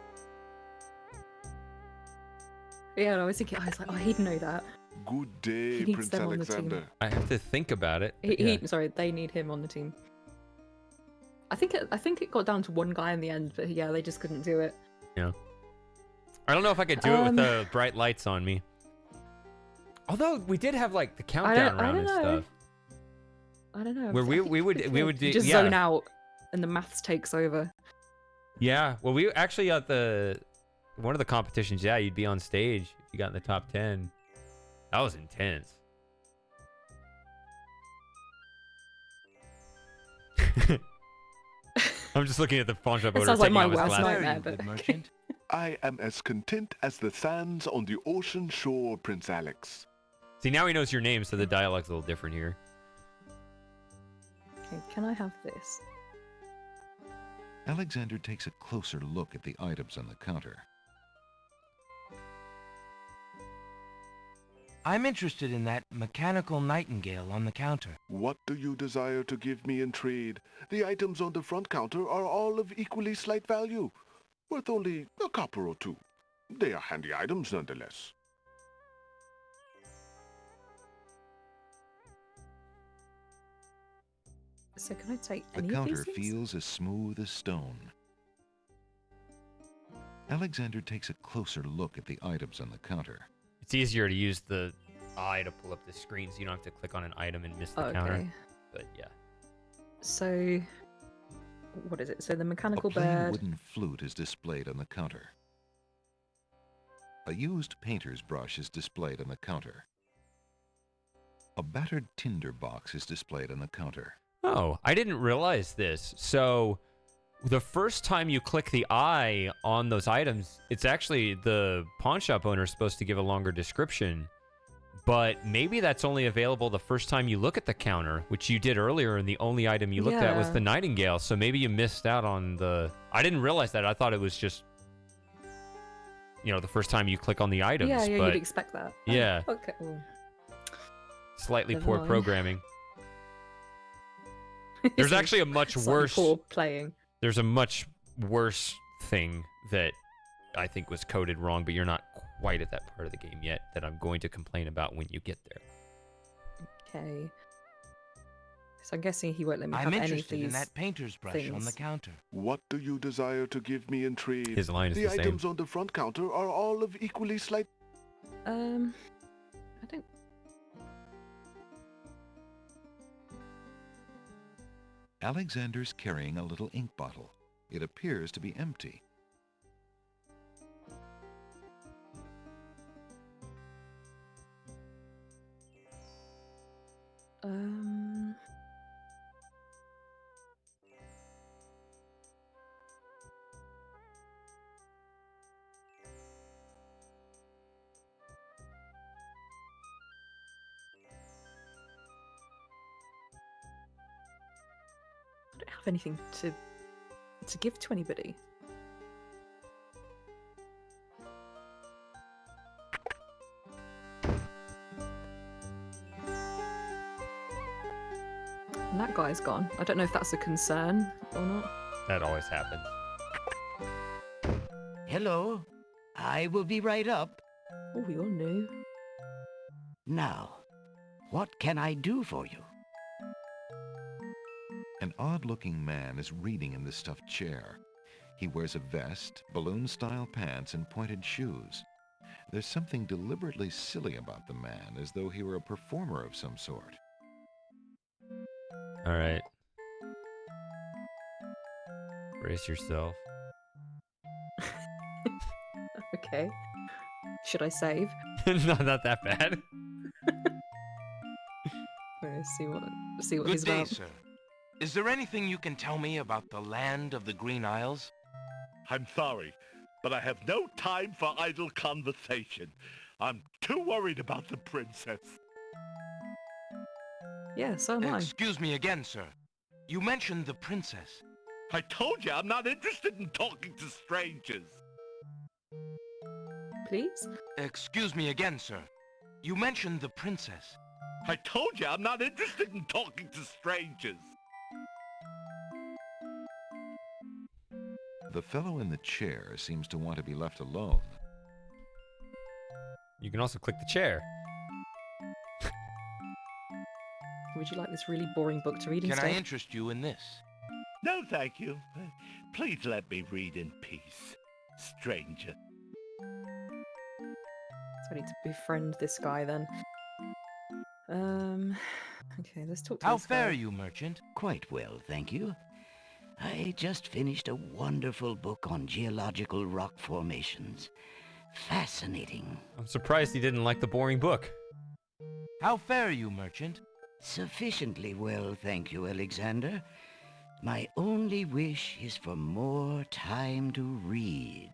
Yeah, and I was thinking, I was like, oh, he'd know that.
Good day,
He needs
Prince
them on the team.
Alexander.
I have to think about it. but yeah.
Sorry, they need him on the team. I think it got down to one guy in the end, but yeah, they just couldn't do it.
Yeah. I don't know if I could do it with the bright lights on me. Although we did have like the countdown round and stuff.
I don't know.
Where
I
we
think
would
you
do
just
yeah.
zone out, and the maths takes over.
Yeah. Well, we actually at one of the competitions. Yeah, you'd be on stage if you got in the top 10. That was intense. I'm just looking at the pawn shop
It
owner
sounds like
taking
my
off his
worst
glasses.
nightmare, but
merchant?
I am as content as the sands on the ocean shore, Prince Alex.
See, now he knows your name, so the dialogue's a little different here.
Okay, can I have this?
Alexander takes a closer look at the items on the counter.
I'm interested in that mechanical nightingale on the counter.
What do you desire to give me in trade? The items on the front counter are all of equally slight value, worth only a copper or 2. They are handy items nonetheless.
So can I take
The
any of
counter
these things?
feels as smooth as stone. Alexander takes a closer look at the items on the counter.
It's easier to use the eye to pull up the screen, so you don't have to click on an item and miss the counter.
Okay.
But yeah.
So, what is it? So the
A
mechanical
plain
bird.
wooden flute is displayed on the counter. A used painter's brush is displayed on the counter. A battered tinder box is displayed on the counter.
Oh, I didn't realize this. So the first time you click the eye on those items, it's actually the pawn shop owner is supposed to give a longer description. But maybe that's only available the first time you look at the counter, which you did earlier, and the only item you looked at was
Yeah.
the nightingale. So maybe you missed out on the... I didn't realize that. I thought it was just, the first time you click on the items.
Yeah,
but
you'd expect that. Oh,
Yeah.
Okay. Well,
slightly
Never
poor
mind.
programming. There's
It's
actually a much
slightly
worse...
poor playing.
There's a much worse thing that I think was coded wrong, but you're not quite at that part of the game yet that I'm going to complain about when you get there.
Okay. So I'm guessing he won't let me
I'm
have any of
interested
these
in that painter's brush on the
things.
counter.
What do you desire to give me in trade?
His line is
the
the same.
items on the front counter are all of equally slight.
I don't.
Alexander's carrying a little ink bottle. It appears to be empty.
Um. I don't have anything to to give to anybody. And that guy's gone. I don't know if that's a concern or not.
That always happens.
Hello. I will be right up.
Oh, you're new.
Now, what can I do for you?
An odd-looking man is reading in the stuffed chair. He wears a vest, balloon-style pants, and pointed shoes. There's something deliberately silly about the man, as though he were a performer of some sort.
All right. Brace yourself.
Okay. Should I save?
No, not that bad.
Let's see what
Good
he's
day,
about.
sir. Is there anything you can tell me about the land of the Green Isles?
I'm sorry, but I have no time for idle conversation. I'm too worried about the princess.
Yeah, so am I.
Excuse me again, sir. You mentioned the princess.
I told you I'm not interested in talking to strangers.
Please?
Excuse me again, sir. You mentioned the princess.
I told you I'm not interested in talking to strangers.
The fellow in the chair seems to want to be left alone.
You can also click the chair.
Would you like this really boring book to read
Can
instead?
I interest you in this?
No, thank you. Please let me read in peace, stranger.
So I need to befriend this guy then. Okay, let's talk to
How
this guy.
fare you, merchant?
Quite well, thank you. I just finished a wonderful book on geological rock formations. Fascinating.
I'm surprised he didn't like the boring book.
How fare you, merchant?
Sufficiently well, thank you, Alexander. My only wish is for more time to read.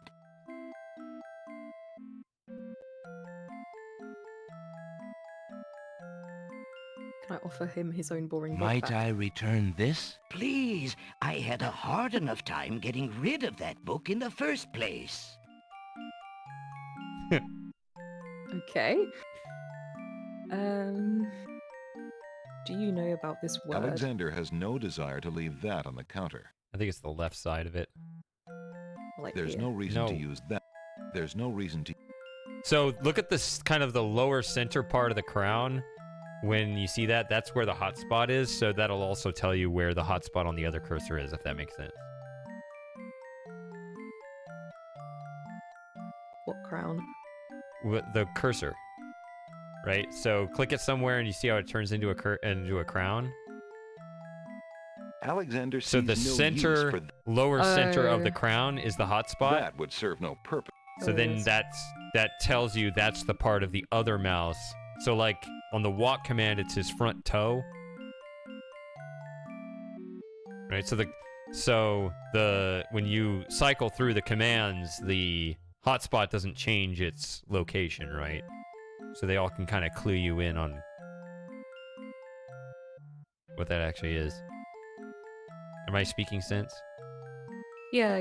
Can I offer him his own boring book
Might
back?
I return this?
Please, I had a hard enough time getting rid of that book in the first place.
Okay. Do you know about this word?
Alexander has no desire to leave that on the counter.
I think it's the left side of it.
Like
There's
here.
no reason to
No.
use that. There's no reason to...
So look at this kind of the lower center part of the crown. When you see that, that's where the hotspot is. So that'll also tell you where the hotspot on the other cursor is, if that makes sense.
What crown?
The cursor, right? So click it somewhere, and you see how it turns into a crown.
Alexander sees
So the
no use
center,
for
lower center of the
Oh.
crown is the hotspot.
that would serve no purpose.
So then
yes.
that tells you that's the part of the other mouse. So like on the walk command, it's his front toe. Right? So when you cycle through the commands, the hotspot doesn't change its location, right? So they all can kind of clue you in on what that actually is. Am I speaking sense?
Yeah.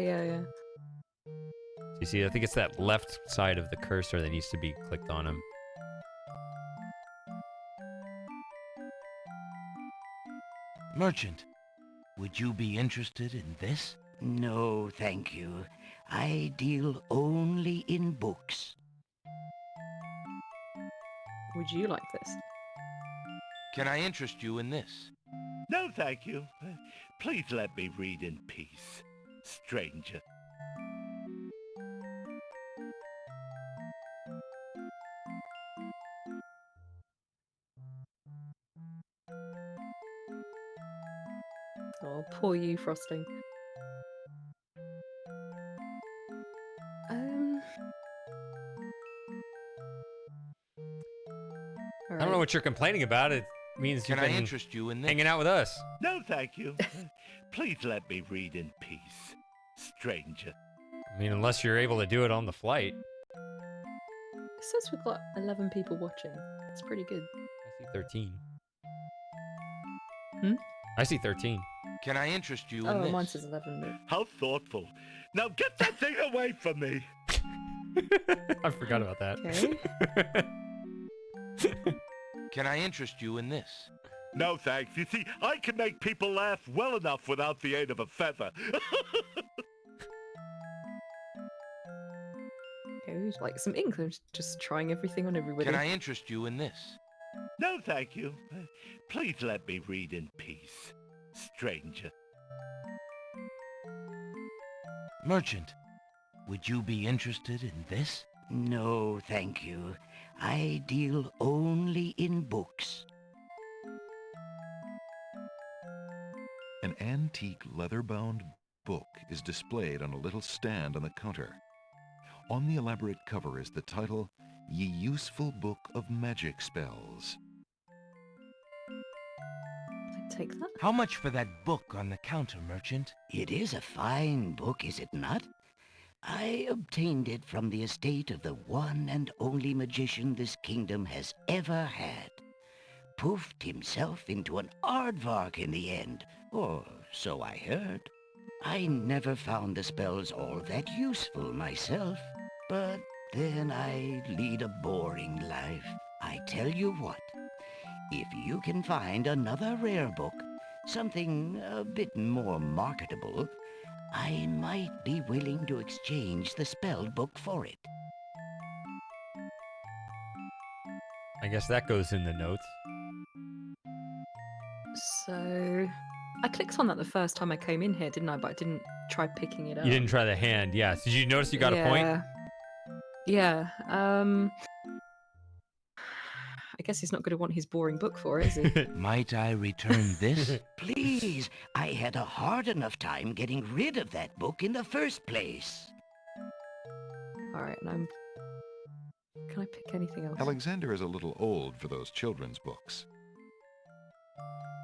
You see, I think it's that left side of the cursor that needs to be clicked on him.
Merchant, would you be interested in this?
No, thank you. I deal only in books.
Would you like this?
Can I interest you in this?
No, thank you. Please let me read in peace, stranger.
Oh, poor you, Frosting.
I don't know what you're complaining about. It means
Can
you've
I
been
interest you in this?
hanging out with us.
No, thank you. Please let me read in peace, stranger.
I mean, unless you're able to do it on the flight.
It says we've got 11 people watching. That's pretty good.
I see 13.
Hmm?
I see 13.
Can I interest you in
Oh,
this?
mine says 11 minutes.
How thoughtful. Now get that thing away from me.
I forgot about that.
Okay.
Can I interest you in this?
No, thanks. You see, I can make people laugh well enough without the aid of a feather.
Okay, like some ink. I'm just trying everything on everybody.
Can I interest you in this?
No, thank you. Please let me read in peace, stranger.
Merchant, would you be interested in this?
No, thank you. I deal only in books.
An antique leather-bound book is displayed on a little stand on the counter. On the elaborate cover is the title, Ye Useful Book of Magic Spells.
Take that.
How much for that book on the counter, merchant?
It is a fine book, is it not? I obtained it from the estate of the one and only magician this kingdom has ever had. Poofed himself into an aardvark in the end, or so I heard. I never found the spells all that useful myself, but then I lead a boring life. I tell you what, if you can find another rare book, something a bit more marketable, I might be willing to exchange the spelled book for it.
I guess that goes in the notes.
So, I clicked on that the first time I came in here, didn't I? But I didn't try picking it up.
You didn't try the hand, yeah. Did you notice you got a point?
Yeah. I guess he's not going to want his boring book for it, is he?
Might I return this?
Please, I had a hard enough time getting rid of that book in the first place.
Alright, and can I pick anything else?
Alexander is a little old for those children's books.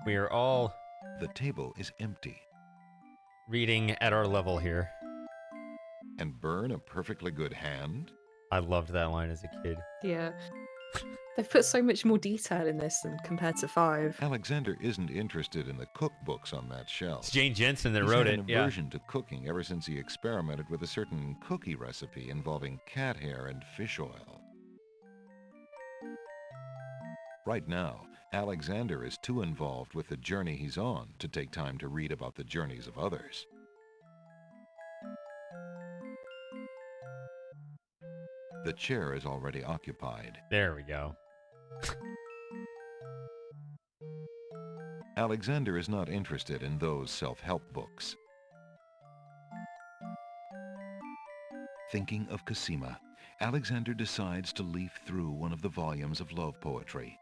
We are all
The table is empty.
reading at our level here.
And burn a perfectly good hand?
I loved that line as a kid.
Yeah. They've put so much more detail in this than compared to 5.
Alexander isn't interested in the cookbooks on that shelf.
It's Jane Jensen that
He's
wrote
had
it,
an
yeah.
aversion to cooking ever since he experimented with a certain cookie recipe involving cat hair and fish oil. Right now, Alexander is too involved with the journey he's on to take time to read about the journeys of others. The chair is already occupied.
There we go.
Alexander is not interested in those self-help books. Thinking of Cosima, Alexander decides to leaf through one of the volumes of love poetry.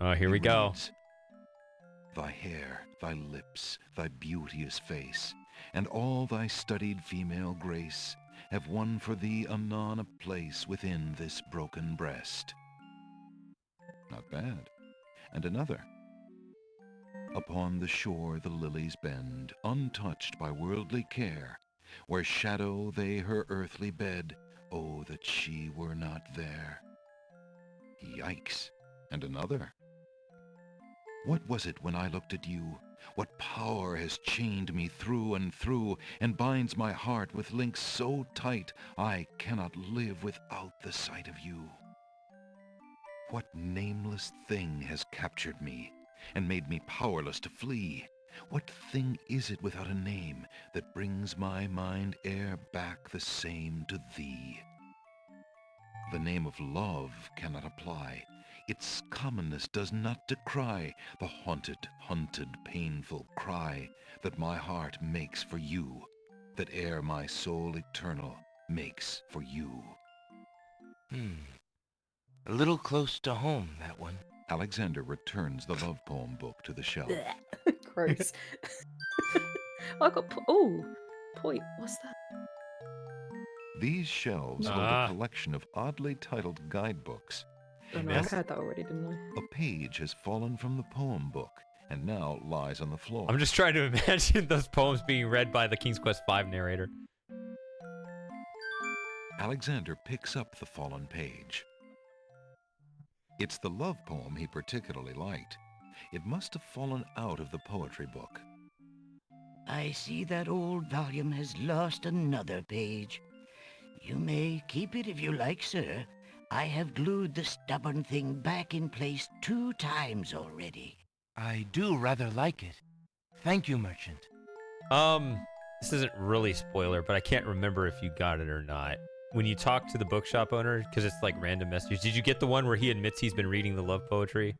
Oh, here
He
we go.
reads, Thy hair, thy lips, thy beauteous face, and all thy studied female grace have won for thee anon a place within this broken breast. Not bad. And another. Upon the shore the lilies bend, untouched by worldly care, where shadow they her earthly bed, oh, that she were not there. Yikes. And another. What was it when I looked at you? What power has chained me through and binds my heart with links so tight I cannot live without the sight of you? What nameless thing has captured me and made me powerless to flee? What thing is it without a name that brings my mind e'er back the same to thee? The name of love cannot apply. Its commonness does not decry the haunted, hunted, painful cry that my heart makes for you, that e'er my soul eternal makes for you.
A little close to home, that one.
Alexander returns the love poem book to the shelf.
Gross. I got point. What's that?
These shelves hold a collection of oddly titled guidebooks.
Oh, no, I heard that already, didn't I?
A page has fallen from the poem book and now lies on the floor.
I'm just trying to imagine those poems being read by the King's Quest V narrator.
Alexander picks up the fallen page. It's the love poem he particularly liked. It must have fallen out of the poetry book.
I see that old volume has lost another page. You may keep it if you like, sir. I have glued the stubborn thing back in place 2 times already.
I do rather like it. Thank you, merchant.
This isn't really spoiler, but I can't remember if you got it or not. When you talk to the bookshop owner, because it's like random messages, did you get the one where he admits he's been reading the love poetry?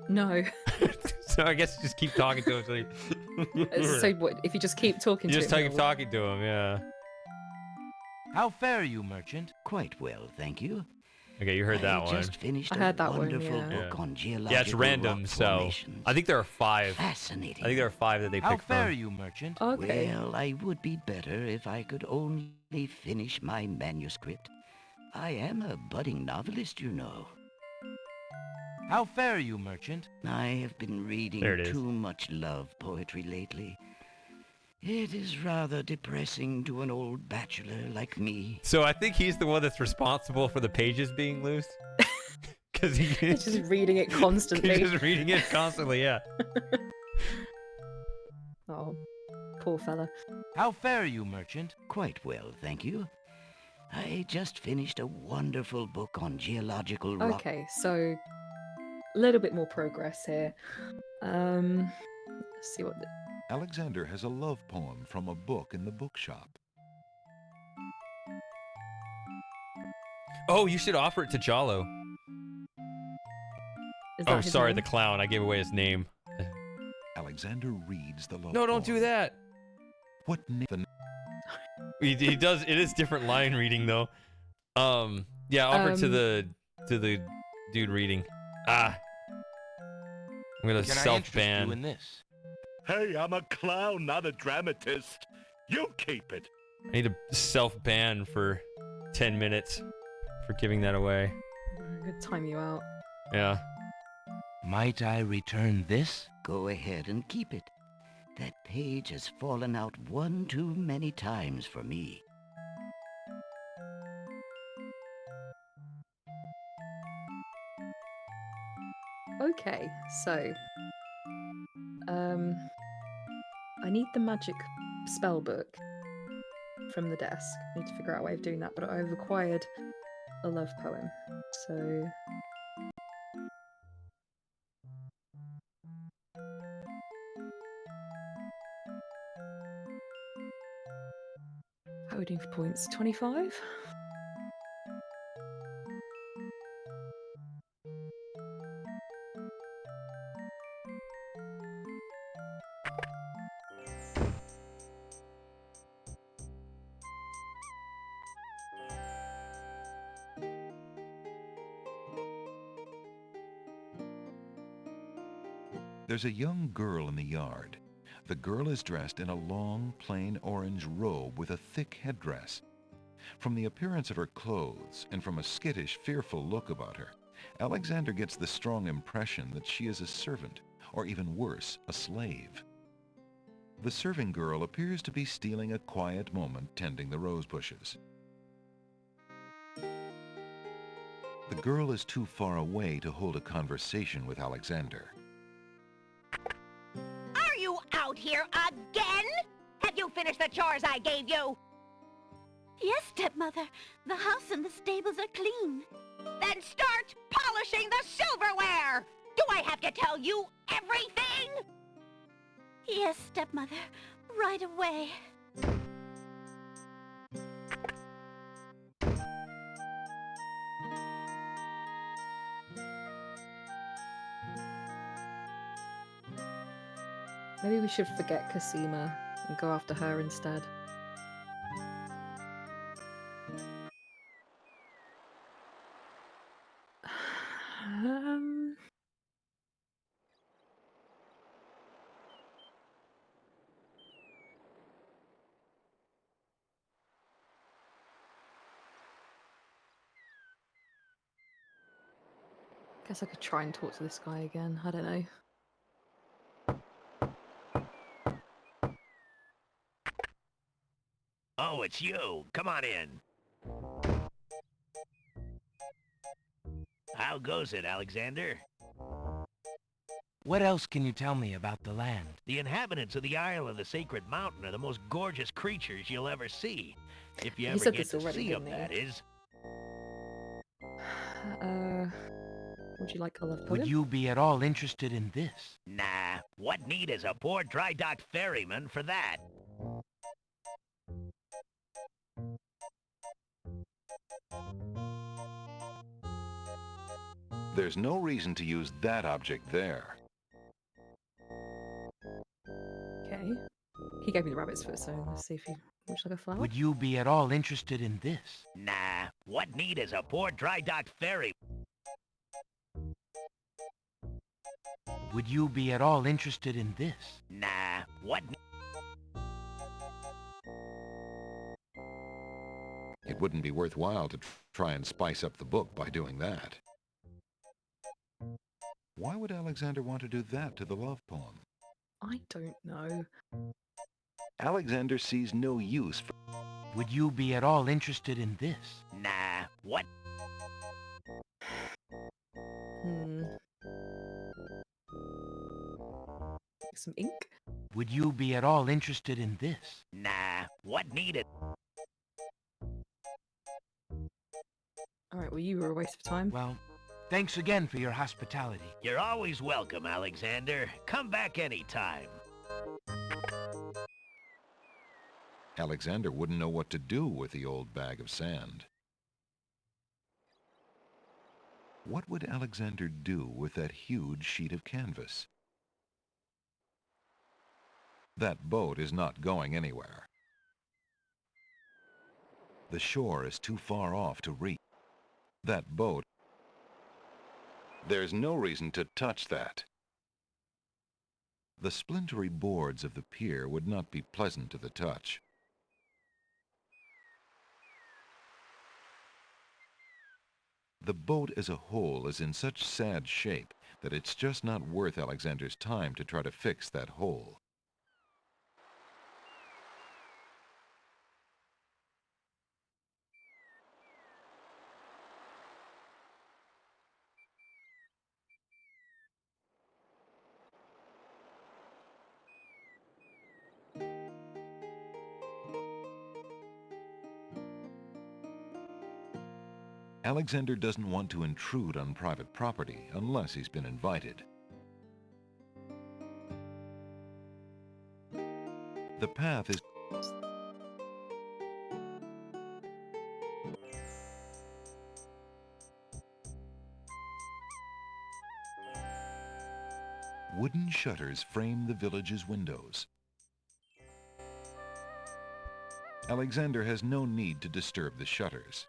No.
So I guess just keep talking to him.
So what, if you just keep talking
You
to
just
him?
keep talking to him, yeah.
How fare you, merchant?
Quite well, thank you.
Okay, you heard that
I
one.
just finished
I
a
heard that one,
wonderful
yeah.
book on geological
Yeah, it's random,
rock
so
formations.
I think there are 5.
Fascinating.
I think there are 5 that they
How
picked
fare
from.
you, merchant?
Okay.
Well, I would be better if I could only finish my manuscript. I am a budding novelist, you know.
How fare you, merchant?
I have been reading
There it is.
too much love poetry lately. It is rather depressing to an old bachelor like me.
So I think he's the one that's responsible for the pages being loose. Because
He's just reading it constantly.
He's just reading it constantly, yeah.
Oh, poor fella.
How fare you, merchant?
Quite well, thank you. I just finished a wonderful book on geological rock.
Okay, so a little bit more progress here. Let's see what.
Alexander has a love poem from a book in the bookshop.
Oh, you should offer it to Jalo.
Is that
Oh,
his
sorry,
name?
the clown. I gave away his name.
Alexander reads the love
No, don't
poem.
do that.
What name?
He does. It is different line reading though. Yeah, offer it to the dude reading. I'm gonna
Can I interest
self-ban.
you in this?
Hey, I'm a clown, not a dramatist. You keep it.
I need to self-ban for 10 minutes for giving that away.
I'm gonna time you out.
Yeah.
Might I return this?
Go ahead and keep it. That page has fallen out 1 too many times for me.
Okay, so I need the magic spell book from the desk. I need to figure out a way of doing that, but I've acquired a love poem. So how are we doing for points? 25?
There's a young girl in the yard. The girl is dressed in a long, plain orange robe with a thick headdress. From the appearance of her clothes and from a skittish, fearful look about her, Alexander gets the strong impression that she is a servant, or even worse, a slave. The serving girl appears to be stealing a quiet moment tending the rose bushes. The girl is too far away to hold a conversation with Alexander.
Are you out here again? Have you finished the chores I gave you?
Yes, stepmother. The house and the stables are clean.
Then start polishing the silverware! Do I have to tell you everything?
Yes, stepmother. Right away.
Maybe we should forget Cosima and go after her instead. Um, guess I could try and talk to this guy again. I don't know.
Oh, it's you. Come on in. How goes it, Alexander?
What else can you tell me about the land?
The inhabitants of the Isle of the Sacred Mountain are the most gorgeous creatures you'll ever see. If you
He
ever
said
get
this
to
already,
see them,
didn't he?
that is.
Would you like a love
Would
poem?
you be at all interested in this?
Nah, what need is a poor dry dock ferryman for that?
There's no reason to use that object there.
Okay. He gave me the rabbit's foot, so let's see if he would you like a flower.
Would you be at all interested in this?
Nah, what need is a poor dry dock ferry?
Would you be at all interested in this?
Nah, what?
It wouldn't be worthwhile to try and spice up the book by doing that. Why would Alexander want to do that to the love poem?
I don't know.
Alexander sees no use for...
Would you be at all interested in this?
Nah, what?
Some ink?
Would you be at all interested in this?
Nah, what need it?
Alright, well you were a waste of time.
Well, thanks again for your hospitality.
You're always welcome, Alexander. Come back anytime.
Alexander wouldn't know what to do with the old bag of sand. What would Alexander do with that huge sheet of canvas? That boat is not going anywhere. The shore is too far off to reach. That boat... There's no reason to touch that. The splintery boards of the pier would not be pleasant to the touch. The boat as a whole is in such sad shape that it's just not worth Alexander's time to try to fix that hole. Alexander doesn't want to intrude on private property unless he's been invited. The path is... Wooden shutters frame the village's windows. Alexander has no need to disturb the shutters.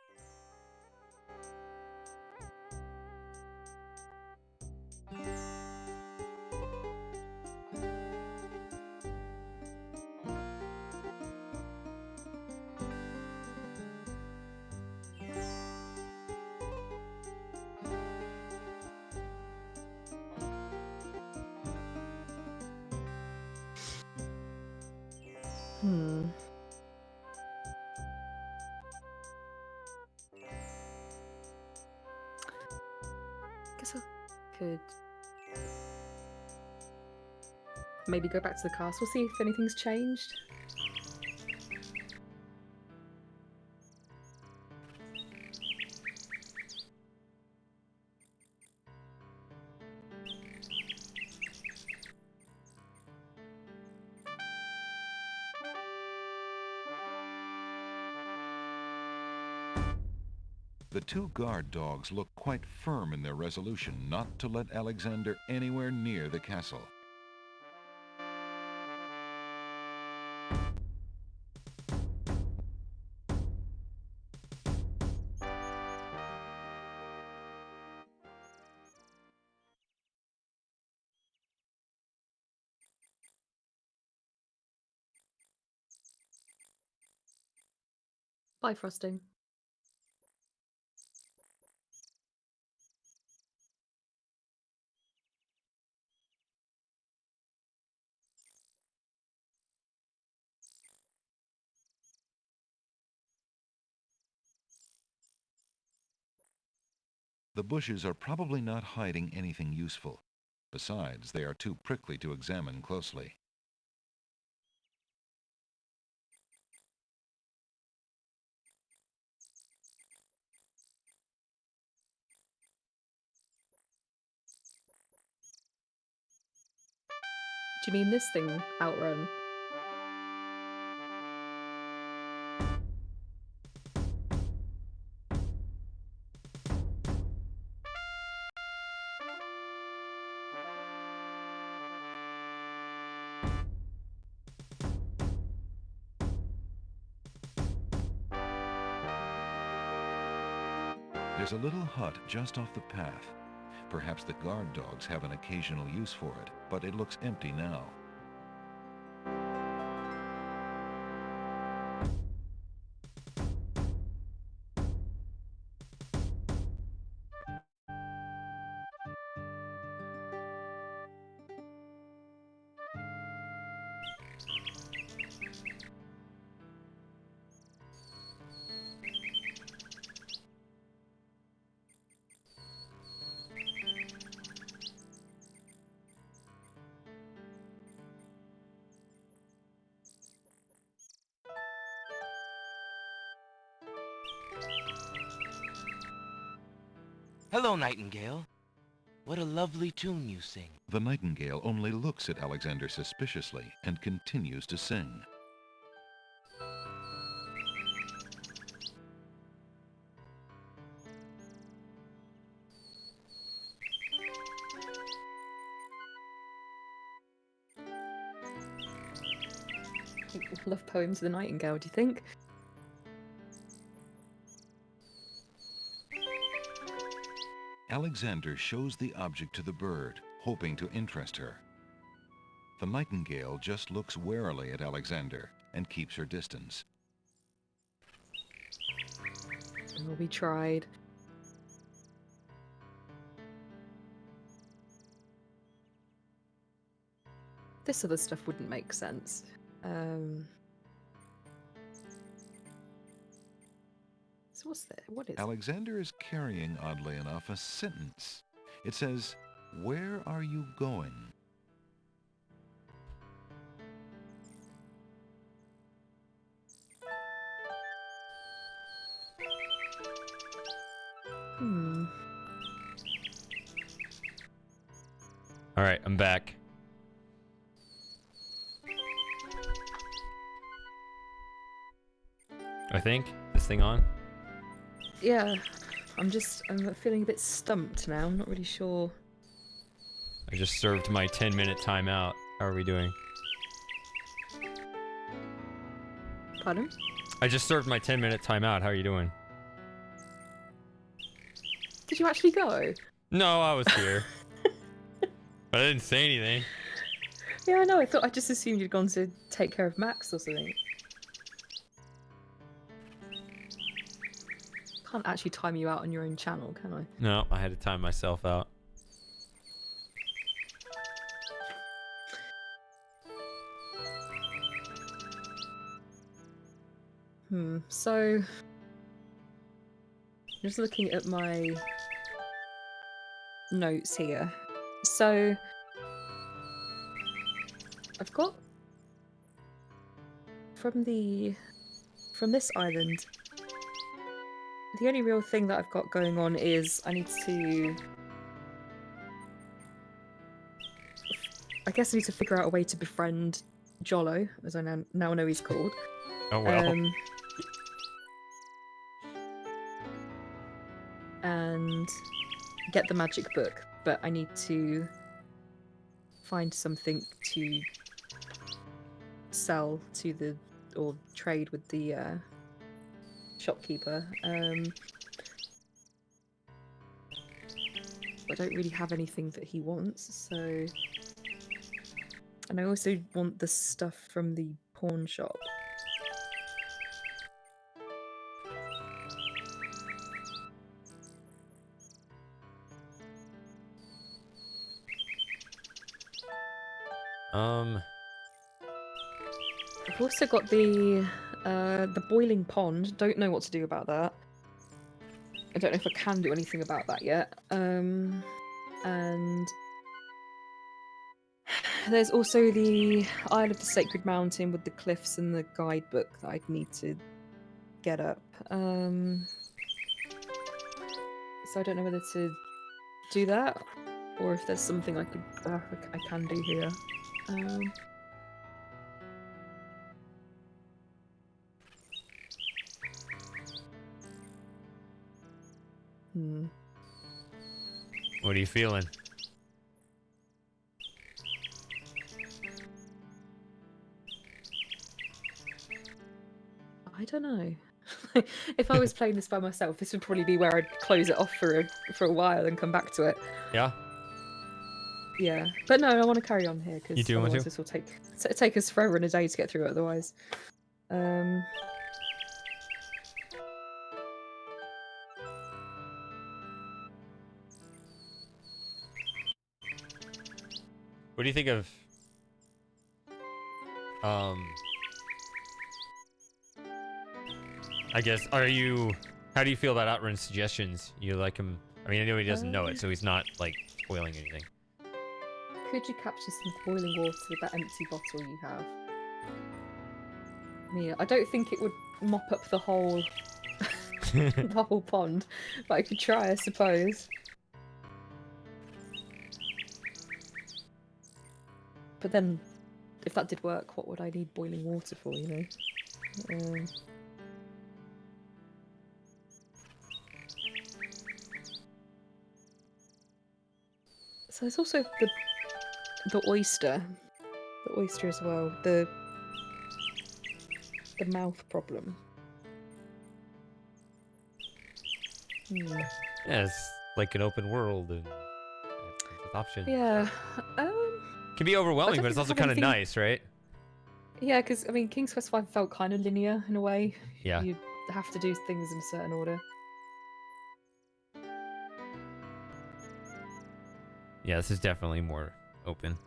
Guess I could maybe go back to the castle, see if anything's changed.
The two guard dogs look quite firm in their resolution not to let Alexander anywhere near the castle.
Bye, Frosting.
The bushes are probably not hiding anything useful. Besides, they are too prickly to examine closely.
Do you mean this thing, Outrun?
There's a little hut just off the path. Perhaps the guard dogs have an occasional use for it, but it looks empty now.
Hello, Nightingale. What a lovely tune you sing.
The nightingale only looks at Alexander suspiciously and continues to sing.
Love poems of the nightingale, do you think?
Alexander shows the object to the bird, hoping to interest her. The nightingale just looks warily at Alexander and keeps her distance.
Oh, we tried. This other stuff wouldn't make sense. So what's that? What is
Alexander is carrying, oddly enough, a sentence. It says, "Where are you going?"
All right, I'm back. I think this thing on.
Yeah, I'm feeling a bit stumped now. I'm not really sure.
I just served my 10-minute timeout. How are we doing?
Pardon?
I just served my 10-minute timeout. How are you doing?
Did you actually go?
No, I was here. I didn't say anything.
Yeah, I know. I just assumed you'd gone to take care of Max or something. Can't actually time you out on your own channel, can I?
No, I had to time myself out.
So just looking at my notes here. So I've got from this island, the only real thing that I've got going on is I need to, I guess I need to figure out a way to befriend Jollo, as I now know he's called.
Oh well.
And get the magic book, but I need to find something to sell to the, or trade with the shopkeeper. I don't really have anything that he wants, so... And I also want the stuff from the pawn shop. I've also got the boiling pond. Don't know what to do about that. I don't know if I can do anything about that yet. And there's also the Isle of the Sacred Mountain with the cliffs and the guidebook that I'd need to get up. So I don't know whether to do that or if there's something I can do here.
What are you feeling?
I don't know. If I was playing this by myself, this would probably be where I'd close it off for a while and come back to it.
Yeah.
Yeah, but no, I want to carry on here because
You do want
otherwise
to?
this will take us forever and a day to get through it. Otherwise,
What do you think of I guess how do you feel about Outrun's suggestions? You like him? I mean, I know he doesn't know it, so he's not like spoiling anything.
could you capture some boiling water with that empty bottle you have? I mean, I don't think it would mop up the whole the whole pond, but I could try, I suppose. But then, if that did work, what would I need boiling water for, you know? So there's also the oyster. The oyster as well. The mouth problem.
Yeah, it's like an open world and with options.
Yeah.
Can be overwhelming, but it's also kind of nice, right?
Yeah, because I mean, King's Quest V felt kind of linear in a way.
Yeah.
You have to do things in a certain order.
Yeah, this is definitely more open.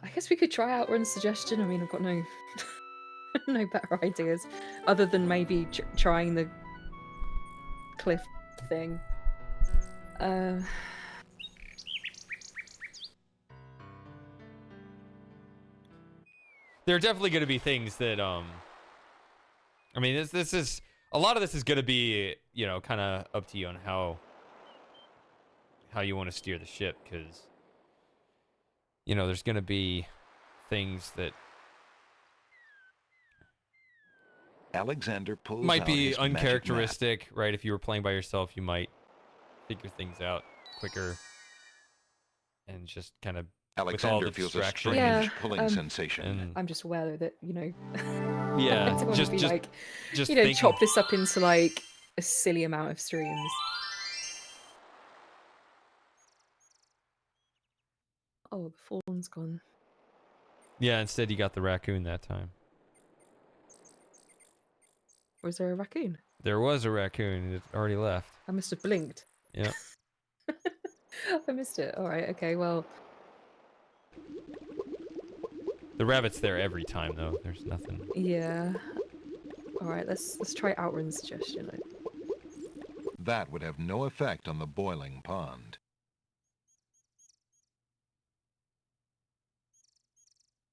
I guess we could try out Run's suggestion. I mean, I've got no no better ideas other than maybe trying the cliff thing.
There are definitely going to be things that I mean, this is a lot of this is going to be, you know, kind of up to you on how you want to steer the ship, because you know there's going to be things that
Alexander pulls
might
out
be
his magic map.
uncharacteristic, right? If you were playing by yourself, you might figure things out quicker and just kind of with all
Alexander
the
feels a
distraction.
strange pulling sensation.
I'm just aware that, you know,
Yeah,
I don't want
just-
to be
just-
like,
just
you know,
thinking.
chop this up into like a silly amount of streams. Oh, the fawn's gone.
Yeah, instead you got the raccoon that time.
Was there a raccoon?
There was a raccoon. It already left.
I must have blinked.
Yeah.
I missed it. All right. Okay. Well.
The rabbit's there every time, though. There's nothing.
Yeah. All right. Let's try Outrun's suggestion.
That would have no effect on the boiling pond.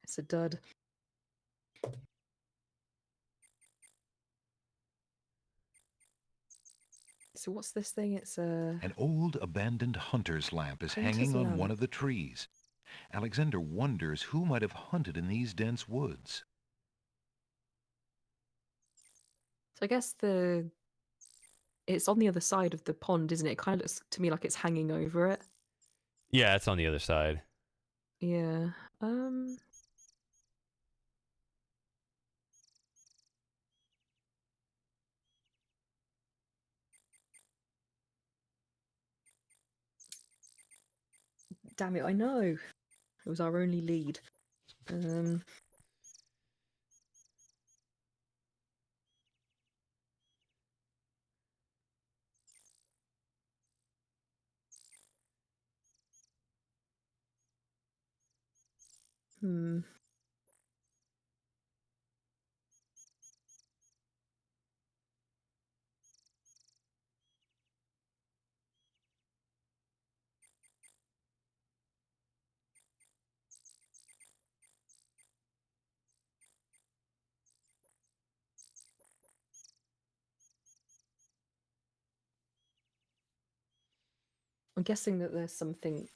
It's a dud. So what's this thing? It's a...
An old abandoned hunter's lamp is hanging on one of the trees. Alexander wonders who might have hunted in these dense woods.
So I guess it's on the other side of the pond, isn't it? It kind of looks to me like it's hanging over it.
Yeah, it's on the other side.
Yeah. Damn it, I know. It was our only lead. Hmm. I'm guessing that there's something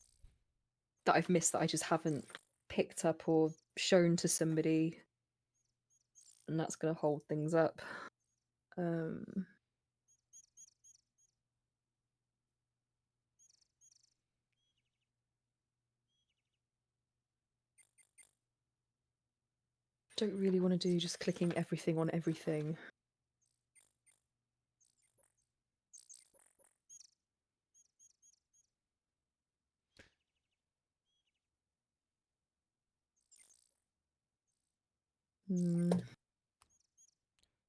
that I've missed that I just haven't picked up or shown to somebody, and that's going to hold things up. Don't really want to do just clicking everything on everything.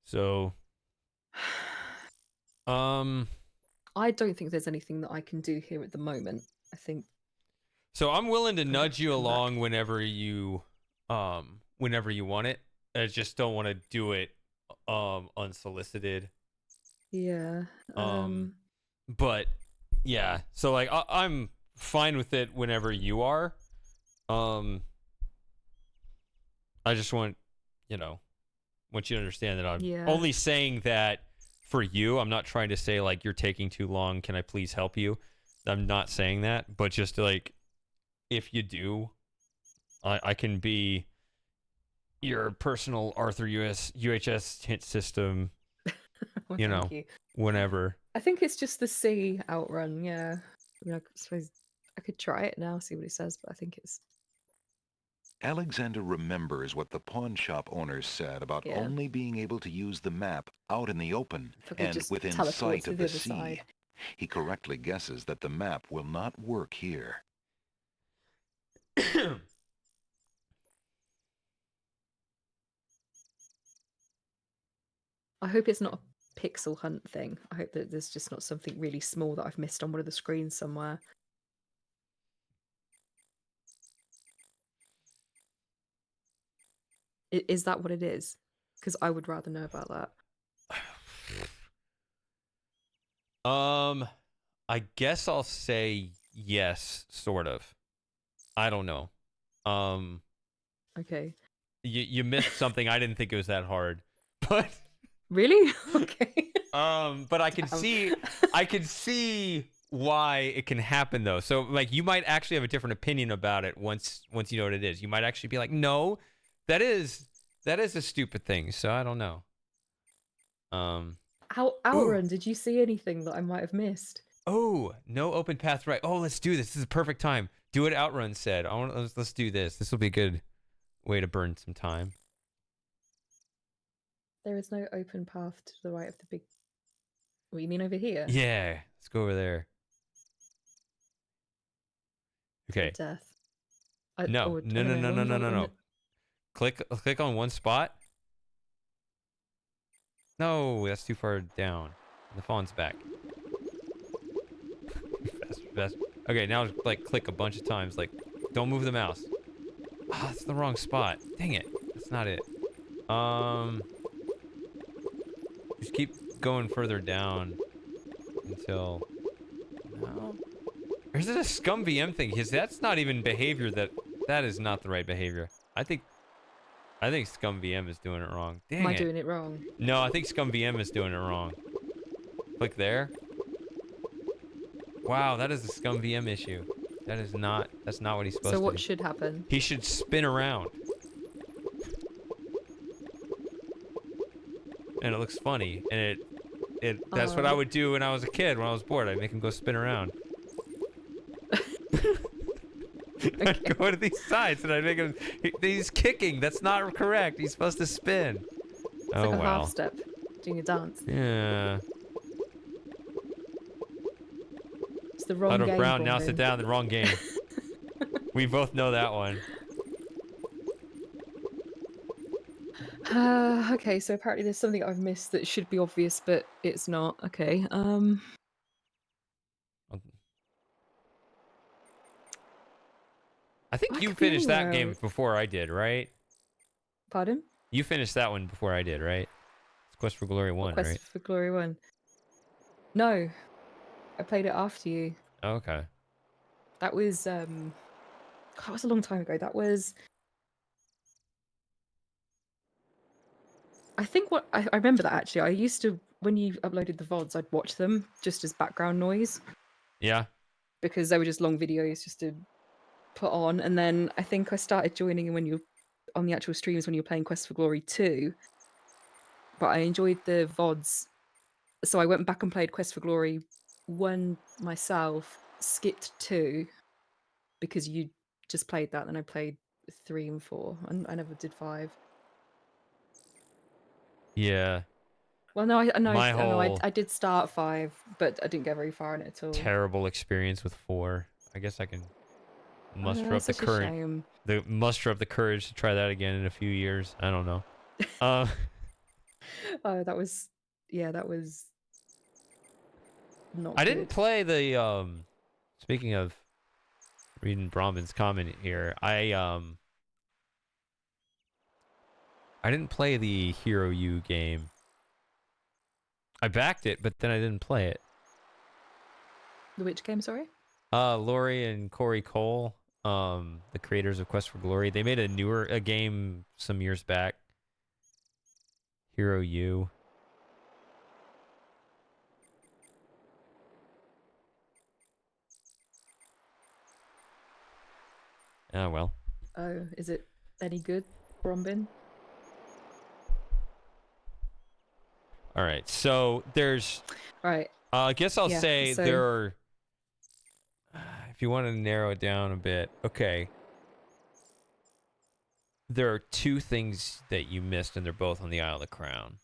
So,
I don't think there's anything that I can do here at the moment. I think.
So I'm willing to nudge you along whenever you want it. I just don't want to do it unsolicited.
Yeah.
But yeah, so like I'm fine with it whenever you are. I just want you to understand that I'm only saying that for you. I'm not trying to say like you're taking too long. Can I please help you? I'm not saying that, but just like if you do, I can be your personal Arthur UHS hint system.
Well, you.
Whenever.
I think it's just the C outrun. Yeah, I mean, I suppose I could try it now, see what he says, but I think it's.
Alexander remembers what the pawn shop owners said about only being able to use the map out in the open and within sight of the sea.
Side.
He correctly guesses that the map will not work here.
I hope it's not a pixel hunt thing. I hope that there's just not something really small that I've missed on one of the screens somewhere. Is that what it is? Because I would rather know about that.
I guess I'll say yes, sort of. I don't know.
Okay.
You missed something. I didn't think it was that hard, but
really? Okay.
But I can see why it can happen though. So like you might actually have a different opinion about it once you know what it is. You might actually be like, no, that is a stupid thing. So I don't know.
Outrun, did you see anything that I might have missed?
Oh, no open path right. Oh, let's do this. This is a perfect time. Do what Outrun said. Let's do this. This will be a good way to burn some time.
There is no open path to the right of the big. What, you mean over here?
Yeah, let's go over there. Okay.
Death.
No. Click on one spot. No, that's too far down. The phone's back. Fast. Okay, now like click a bunch of times. Like, don't move the mouse. Ah, that's the wrong spot. Dang it. That's not it. Just keep going further down until. No. Or is it a scum VM thing? Because that's not even behavior that is not the right behavior. I think Scum VM is doing it wrong. Dang it.
Am I doing it wrong?
No, I think Scum VM is doing it wrong. Click there. Wow, that is a Scum VM issue. That's not what he's supposed to do.
So what should happen?
He should spin around. And it looks funny. And that's what I would do when I was a kid, when I was bored. I'd make him go spin around. I'd go to these sides and I'd make him. He's kicking. That's not correct. He's supposed to spin.
It's like a half step, doing a dance.
Yeah.
It's the wrong game.
Brown, now sit down. The wrong game. We both know that one.
Okay, so apparently there's something I've missed that should be obvious, but it's not. Okay.
I think you finished that game before I did, right?
Pardon?
You finished that one before I did, right? It's Quest for Glory 1, right?
Quest for Glory 1. No. I played it after you.
Oh, okay.
That was that was a long time ago. That was I think I remember that actually. I used to, when you uploaded the VODs, I'd watch them just as background noise.
Yeah.
because they were just long videos just to put on. And then I think I started joining in when you on the actual streams when you were playing Quest for Glory 2. But I enjoyed the VODs. So I went back and played Quest for Glory 1 myself, skipped 2 because you just played that, and I played 3 and 4, and I never did 5.
Yeah.
Well, no,
My whole
I did start 5, but I didn't get very far in it at all.
terrible experience with 4. I guess I can muster up the
such a
courage.
shame.
Muster up the courage to try that again in a few years. I don't know.
Oh, that was not
I didn't
good.
play the speaking of reading Brahman's comment here, I didn't play the Hero U game. I backed it, but then I didn't play it.
The which game, sorry?
Lori and Corey Cole, the creators of Quest for Glory, they made a game some years back. Hero U. Oh well.
Oh, is it any good, Brombin?
All right. So there's.
Right.
I guess I'll
Yeah,
say
so-
there are. If you want to narrow it down a bit, okay. There are 2 things that you missed, and they're both on the Isle of the Crown.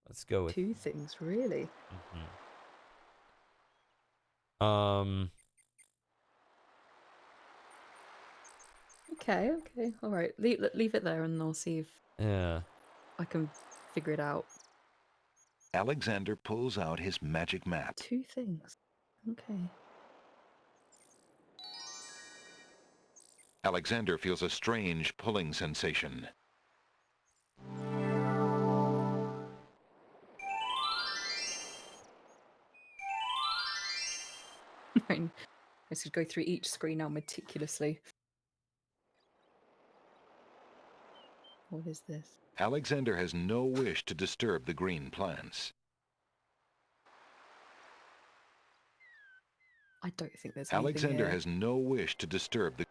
Let's go with
2 things, really? Okay, all right. Leave it there, and I'll see if
Yeah.
I can figure it out.
Alexander pulls out his magic map.
2 things. Okay.
Alexander feels a strange pulling sensation.
Right. I should go through each screen now meticulously. What is this?
Alexander has no wish to disturb the green plants.
I don't think there's anything
Alexander
here.
has no wish to disturb the...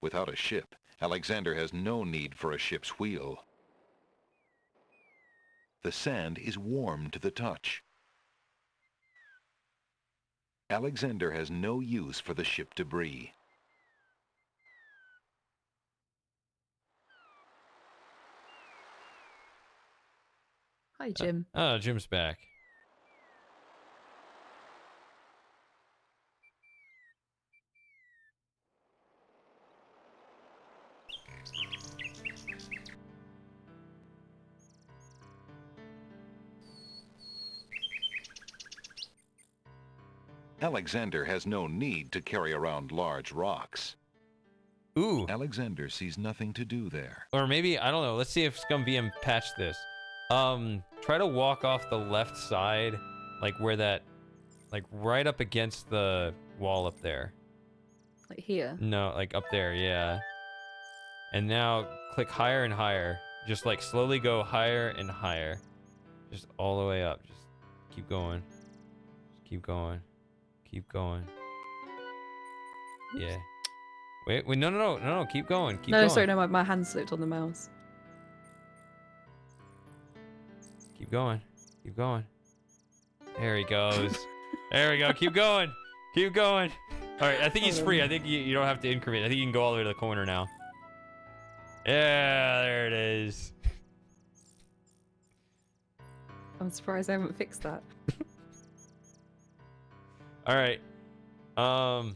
Without a ship, Alexander has no need for a ship's wheel. The sand is warm to the touch. Alexander has no use for the ship debris.
Hi, Jim.
Oh, Jim's back.
Alexander has no need to carry around large rocks.
Ooh.
Alexander sees nothing to do there.
Or maybe, I don't know. Let's see if Scum VM patched this. Try to walk off the left side, like where that, like right up against the wall up there.
Like here?
No, like up there, yeah. And now click higher and higher. Just like slowly go higher and higher. Just all the way up. Just keep going. Just keep going. Keep going. Yeah. Wait, no, keep going. Keep
No,
going.
sorry, no, my hand slipped on the mouse.
Keep going. Keep going. There he goes. There we go. Keep going. Keep going. All right, I think he's free. I think you don't have to increment. I think you can go all the way to the corner now. Yeah, there it is.
I'm surprised I haven't fixed that.
All right. I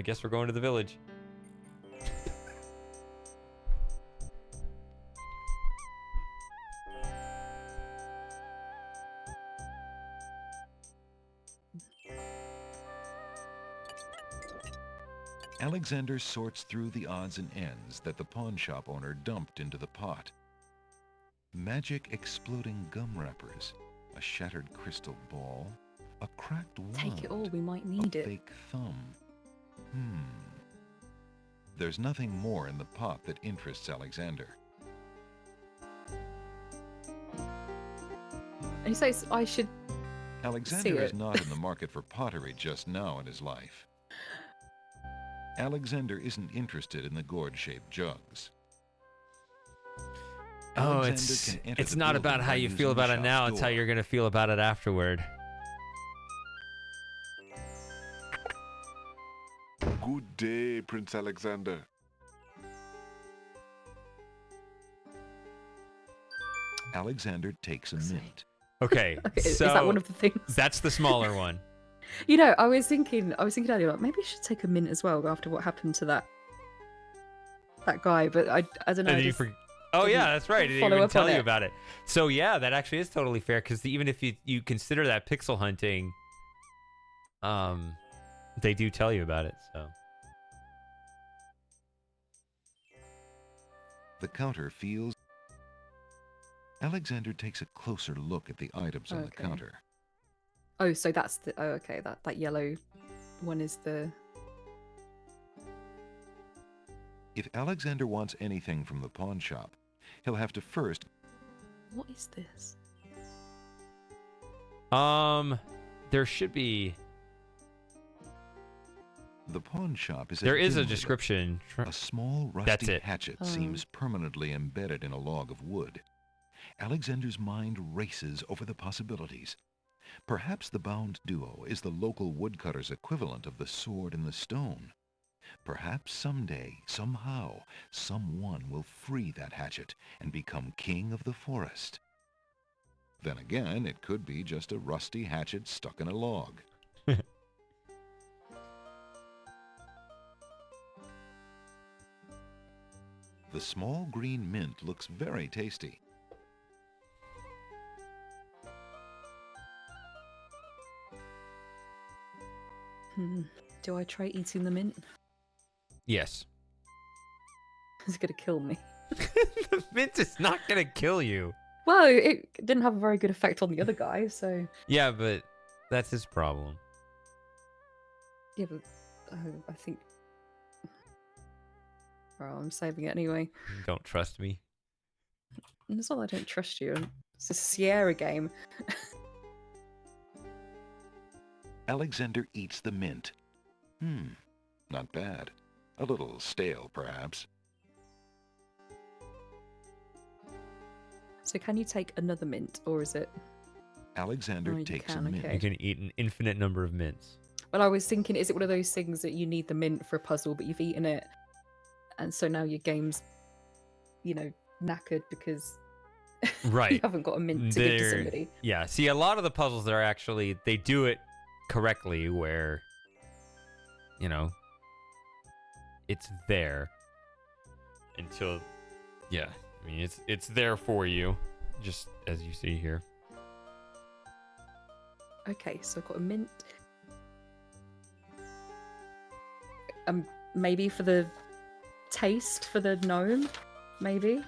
guess we're going to the village.
Alexander sorts through the odds and ends that the pawn shop owner dumped into the pot. Magic exploding gum wrappers, a shattered crystal ball, a cracked wand,
Take it all, we might need
a
it.
fake thumb. There's nothing more in the pot that interests Alexander.
And you say I should
Alexander is
it.
not in the market for pottery just now in his life. Alexander isn't interested in the gourd-shaped jugs.
Oh,
Alexander can enter
it's
the
not
building
about how
by
you
using
feel
the
about it
shop's
now, it's how
door.
you're going to feel about it afterward.
Good day, Prince Alexander.
Alexander takes a mint.
Okay,
Okay, is
so
that one of the things?
that's the smaller one.
You know, I was thinking earlier, like maybe I should take a mint as well after what happened to that guy. But I don't know.
And
I
you
just
oh
didn't
yeah, that's right. He didn't
follow
even
up on
tell you
it.
about it. So yeah, that actually is totally fair because even if you consider that pixel hunting, they do tell you about it. So
The counter feels... Alexander takes a closer look at the items on the
Okay.
counter.
Oh, so that's the okay. That yellow one is the
If Alexander wants anything from the pawn shop, he'll have to first...
what is this?
there should be.
The pawn shop is
There is a
dim lit.
description.
A small
That's
rusty
it.
hatchet
Oh.
seems permanently embedded in a log of wood. Alexander's mind races over the possibilities. Perhaps the bound duo is the local woodcutter's equivalent of the sword and the stone. Perhaps someday, somehow, someone will free that hatchet and become king of the forest. Then again, it could be just a rusty hatchet stuck in a log. The small green mint looks very tasty.
Do I try eating the mint?
Yes.
It's gonna kill me.
The mint is not gonna kill you.
Well, it didn't have a very good effect on the other guy, so
Yeah, but that's his problem.
yeah. But I think. Well, I'm saving it anyway.
You don't trust me.
And it's not that I don't trust you. It's a Sierra game.
Alexander eats the mint. Not bad. A little stale, perhaps.
So can you take another mint, or is it?
Alexander
Oh, you
takes
can,
a mint.
okay.
You can eat an infinite number of mints.
Well, I was thinking, is it one of those things that you need the mint for a puzzle, but you've eaten it, and so now your game's, knackered because
Right.
you haven't got a mint to give to
They're-
somebody.
Yeah, see, a lot of the puzzles are actually, they do it correctly where, it's there until, yeah, I mean, it's there for you, just as you see here.
Okay, so I've got a mint. Maybe for the taste for the gnome, maybe.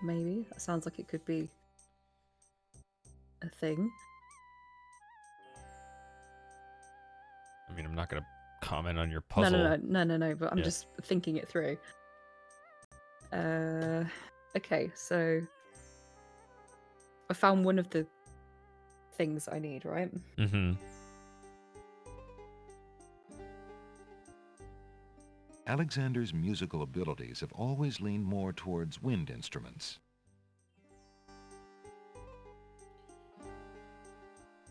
Maybe that sounds like it could be a thing.
I mean, I'm not going to comment on your puzzle.
No. But I'm
Yeah.
just thinking it through. Okay, so I found one of the things I need, right?
Mm-hmm.
Alexander's musical abilities have always leaned more towards wind instruments.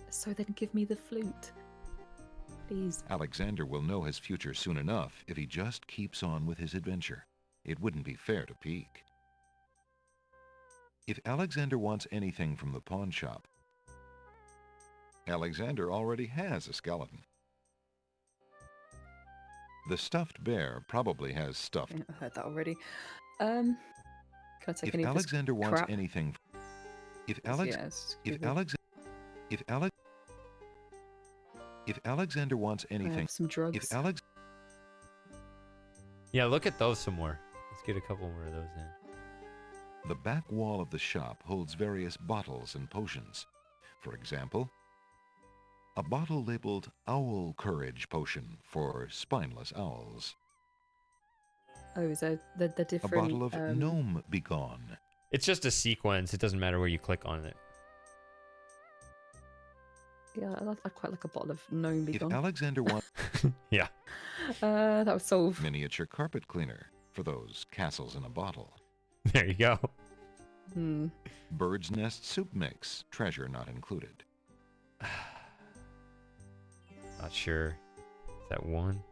So then give me the flute, please.
Alexander will know his future soon enough if he just keeps on with his adventure. It wouldn't be fair to Peek. If Alexander wants anything from the pawn shop, Alexander already has a skeleton. The stuffed bear probably has stuffed.
I heard that already. Can I take
If
any
Alexander
of this
wants
crap?
anything, if Alexander wants anything,
some drugs.
if Alex,
Yeah, look at those some more. Let's get a couple more of those in.
the back wall of the shop holds various bottles and potions. For example, a bottle labeled Owl Courage Potion for spineless owls.
Oh, is there the
A
different?
bottle of Gnome Begone
It's just a sequence. It doesn't matter where you click on it.
Yeah, I quite like a bottle of Gnome Be
If
Gone.
Alexander wants
Yeah.
That would solve.
miniature carpet cleaner for those castles in a bottle.
There you go.
Hmm.
Bird's nest soup mix, treasure not included.
Not sure. Is that one?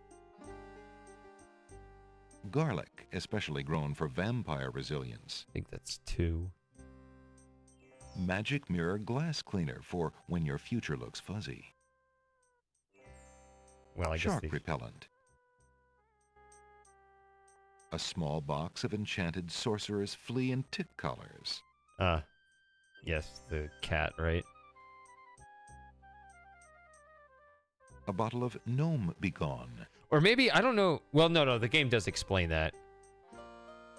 Garlic, especially grown for vampire resilience.
I think that's 2.
Magic mirror glass cleaner for when your future looks fuzzy.
Well, I guess
Shark
they...
repellent. A small box of enchanted sorcerer's flea and tick collars.
Yes, the cat, right?
A bottle of Gnome Be Gone.
Or maybe, I don't know. Well, no, the game does explain that.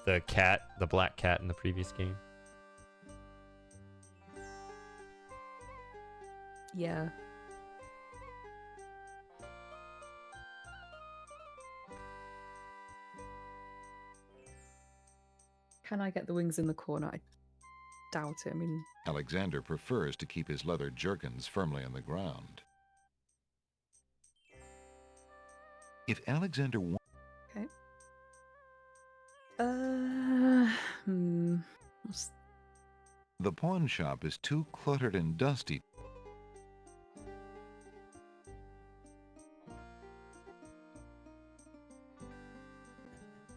The cat, the black cat in the previous game.
Yeah. Can I get the wings in the corner? I doubt it. I mean,
Alexander prefers to keep his leather jerkins firmly on the ground. If Alexander wants...
okay. What's-
The pawn shop is too cluttered and dusty.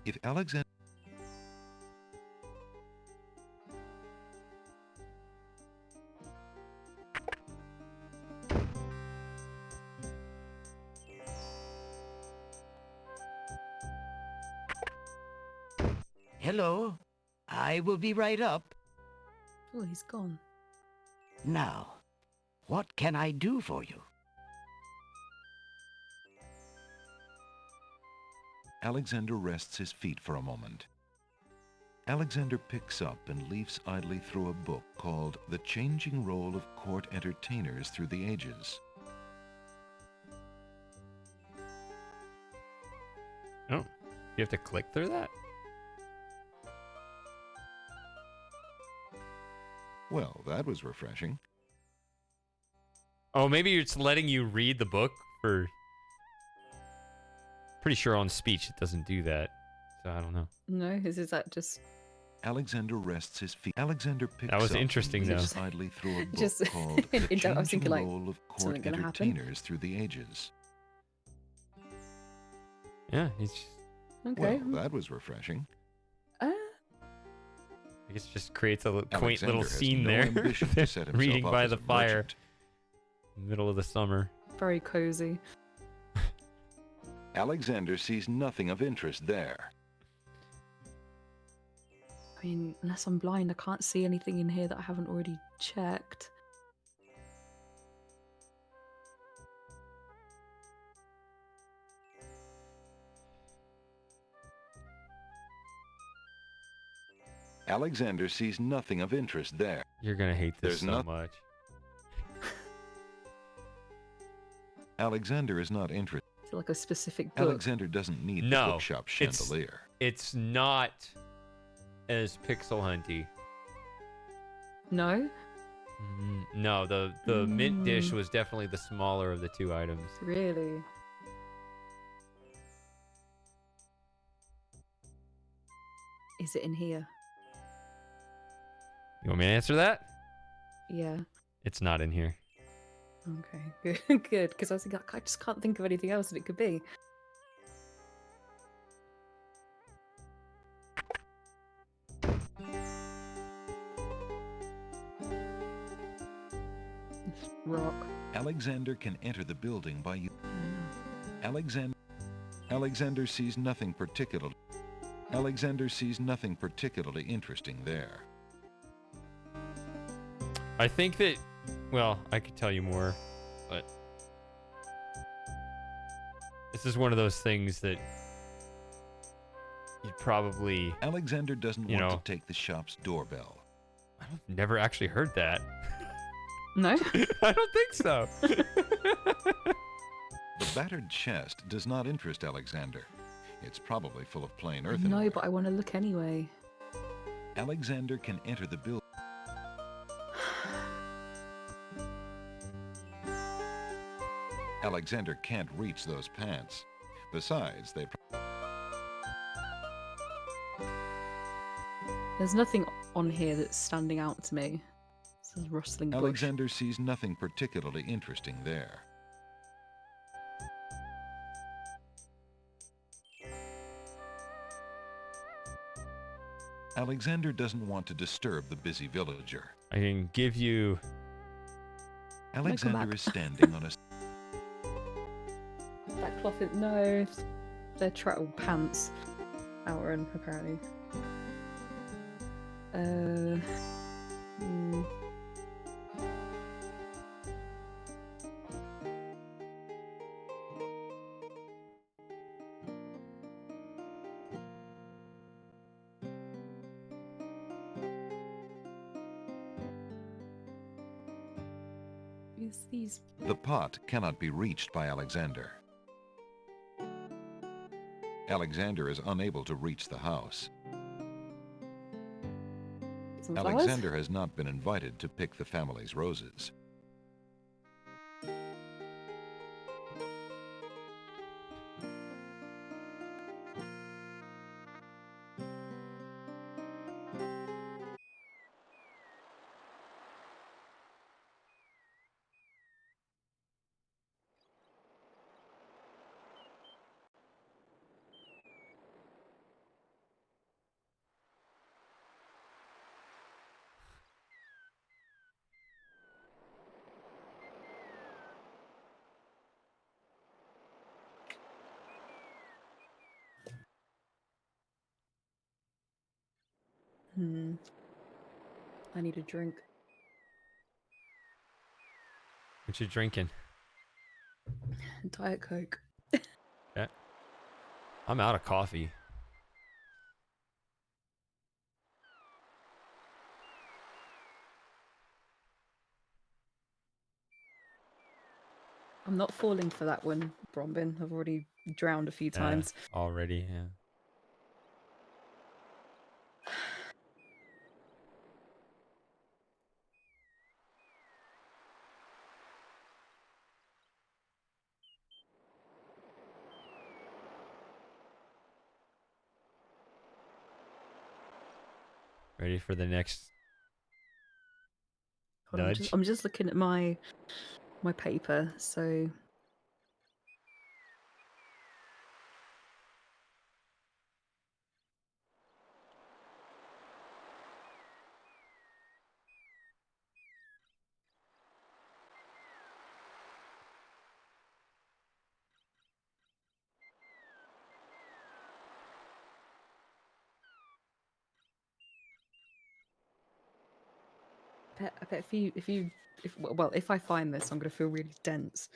If Alexander...
Hello. I will be right up.
Oh, he's gone.
Now, what can I do for you?
Alexander rests his feet for a moment. Alexander picks up and leafs idly through a book called The Changing Role of Court Entertainers Through the Ages.
Oh, you have to click through that?
Well, that was refreshing.
Oh, maybe it's letting you read the book for... Pretty sure on speech it doesn't do that. So I don't know.
No, is that just...
Alexander rests his feet. Alexander picks
That was
up
interesting,
and
though.
leafs idly through a book
Just-
called The
in doubt, I was
Changing
thinking, like,
Role of Court
something gonna happen?
Entertainers Through the Ages.
Yeah, he's just,
Okay.
Well, that was refreshing.
I guess it just creates a quaint
Alexander
little
has
scene
no
there.
ambition to set himself
Reading
up
by
as
the
a
fire.
merchant.
Middle of the summer.
Very cozy.
Alexander sees nothing of interest there.
I mean, unless I'm blind, I can't see anything in here that I haven't already checked.
Alexander sees nothing of interest there.
You're gonna hate this
There's
so
not-
much.
Alexander is not interested.
Is it like a specific book?
Alexander doesn't need the
No,
bookshop
it's-
chandelier.
It's not as pixel hunty.
No?
No, the mint dish was definitely the smaller of the two items.
Really? Is it in here?
You want me to answer that?
Yeah.
It's not in here.
Okay, good, good. Because I was thinking, I just can't think of anything else that it could be. Rock.
Alexander can enter the building by Alexander sees nothing particular. Alexander sees nothing particularly interesting there.
I think that, well, I could tell you more, but this is one of those things that you'd probably...
Alexander doesn't
You
want
know.
to take the shop's doorbell.
I've never actually heard that.
No?
I don't think so.
The battered chest does not interest Alexander. It's probably full of plain earthenware.
No, but I want to look anyway.
Alexander can enter the building. Alexander can't reach those pants. Besides, they...
There's nothing on here that's standing out to me. This is rustling bush.
Alexander sees nothing particularly interesting there. Alexander doesn't want to disturb the busy villager.
I can give you...
Alexander is standing on a...
That cloth is... No. They're Trattle pants. Outrun, apparently. These...
The pot cannot be reached by Alexander. Alexander is unable to reach the house. Alexander has not been invited to pick the family's roses.
I need a drink.
What you drinking?
Diet Coke.
Yeah. I'm out of coffee.
I'm not falling for that one, Brombin. I've already drowned a few times.
Already, yeah. Ready for the next
Hold on,
nudge?
I'm just looking at my paper, so I bet if I find this, I'm gonna feel really dense.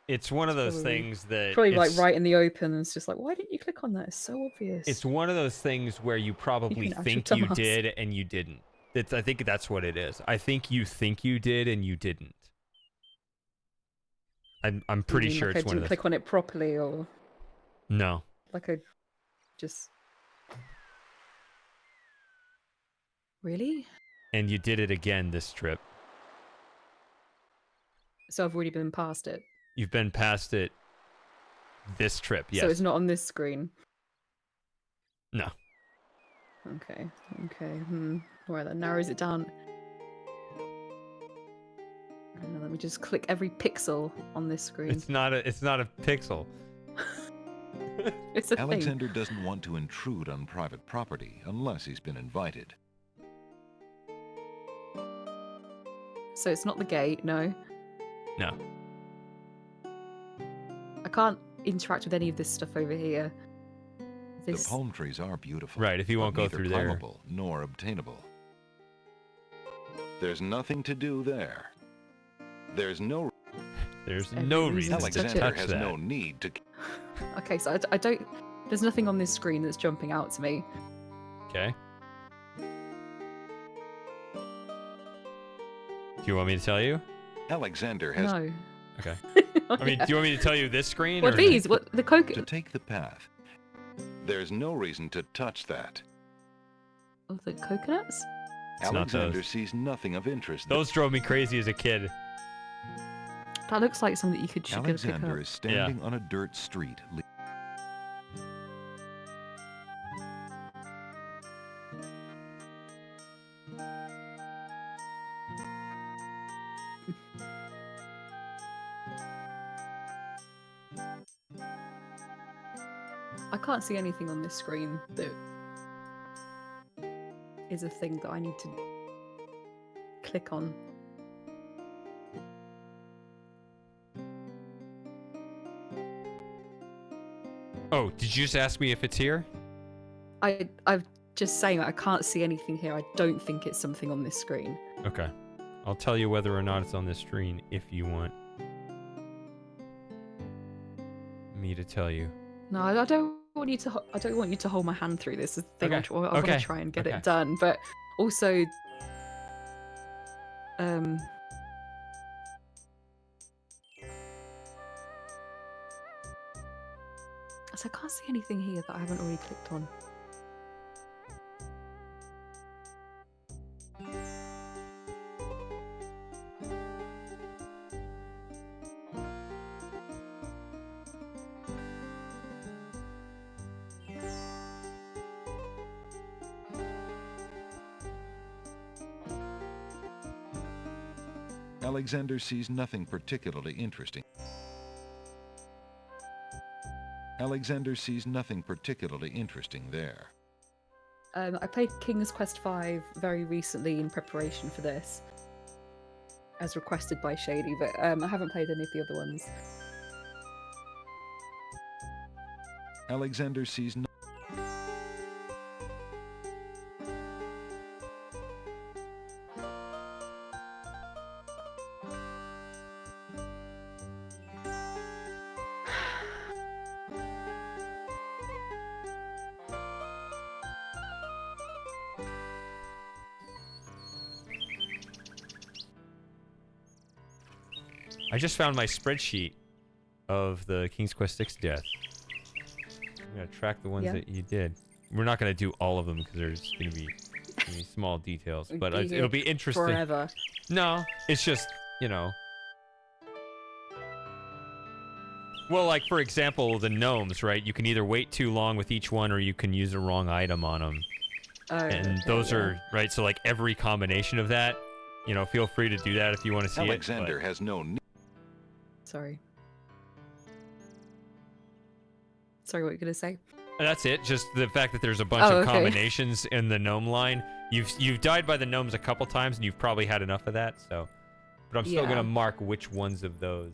It's one of those
Probably-
things that
Probably like
it's-
right in the open, and it's just like, why didn't you click on that? It's so obvious.
It's one of those things where you probably
can ask
think
your
you
dumbass.
did and you didn't. I think that's what it is. I think you did and you didn't. I'm pretty
You mean
sure
like
it's
I
one of
didn't
those.
click on it properly, or
No.
like I just really.
And you did it again this trip.
So I've already been past it.
You've been past it this trip, yes.
So it's not on this screen.
No.
Okay. Alright, that narrows it down. Let me just click every pixel on this screen.
It's not a pixel.
It's a
Alexander doesn't want to intrude on private property unless he's been invited.
So it's not the gate, no.
No.
I can't interact with any of this stuff over here.
The palm trees are beautiful.
Right, if you won't
but
go
neither
through there.
climbable nor obtainable. There's nothing to do there. There's no
no reason to
Alexander
touch
has
that.
no need to.
Okay, so I don't. There's nothing on this screen that's jumping out to me.
Okay. Do you want me to tell you?
Alexander has
No.
Okay. I mean, do you want me to tell you this screen?
What
or...
these? What the coke?
to take the path. There's no reason to touch that.
of the coconuts?
It's not
Alexander
those.
sees nothing of interest.
Those drove me crazy as a kid.
That looks like something that you should go pick
Alexander
up.
is standing on a dirt street.
I can't see anything on this screen that is a thing that I need to click on.
Oh, did you just ask me if it's here?
I'm just saying I can't see anything here. I don't think it's something on this screen.
Okay. I'll tell you whether or not it's on this screen if you want me to tell you.
No, I don't want you to. I don't want you to hold my hand through this. Thing.
Okay.
I want
Okay.
to try and get
Okay.
it done, but also, so I can't see anything here that I haven't already clicked on.
Alexander sees nothing particularly interesting. Alexander sees nothing particularly interesting there.
I played King's Quest V very recently in preparation for this, as requested by Shady, but I haven't played any of the other ones.
Alexander sees no
I just found my spreadsheet of the King's Quest VI death. I'm gonna track the ones
Yeah.
that you did. We're not gonna do all of them because there's gonna be small details,
We'd
but
be
it'll
here
be interesting.
forever.
No, it's just, you know. Well, like for example, the gnomes, right? You can either wait too long with each one, or you can use the wrong item on them.
Oh,
And
okay,
those
yeah.
are right. So like every combination of that, you know, feel free to do that if you want to see
Alexander
it.
has no need.
Sorry. Sorry, what were you gonna say?
That's it. Just the fact that there's a bunch
Oh,
of
okay.
combinations in the gnome line. You've died by the gnomes a couple times, and you've probably had enough of that. So, but I'm still
Yeah.
gonna mark which ones of those.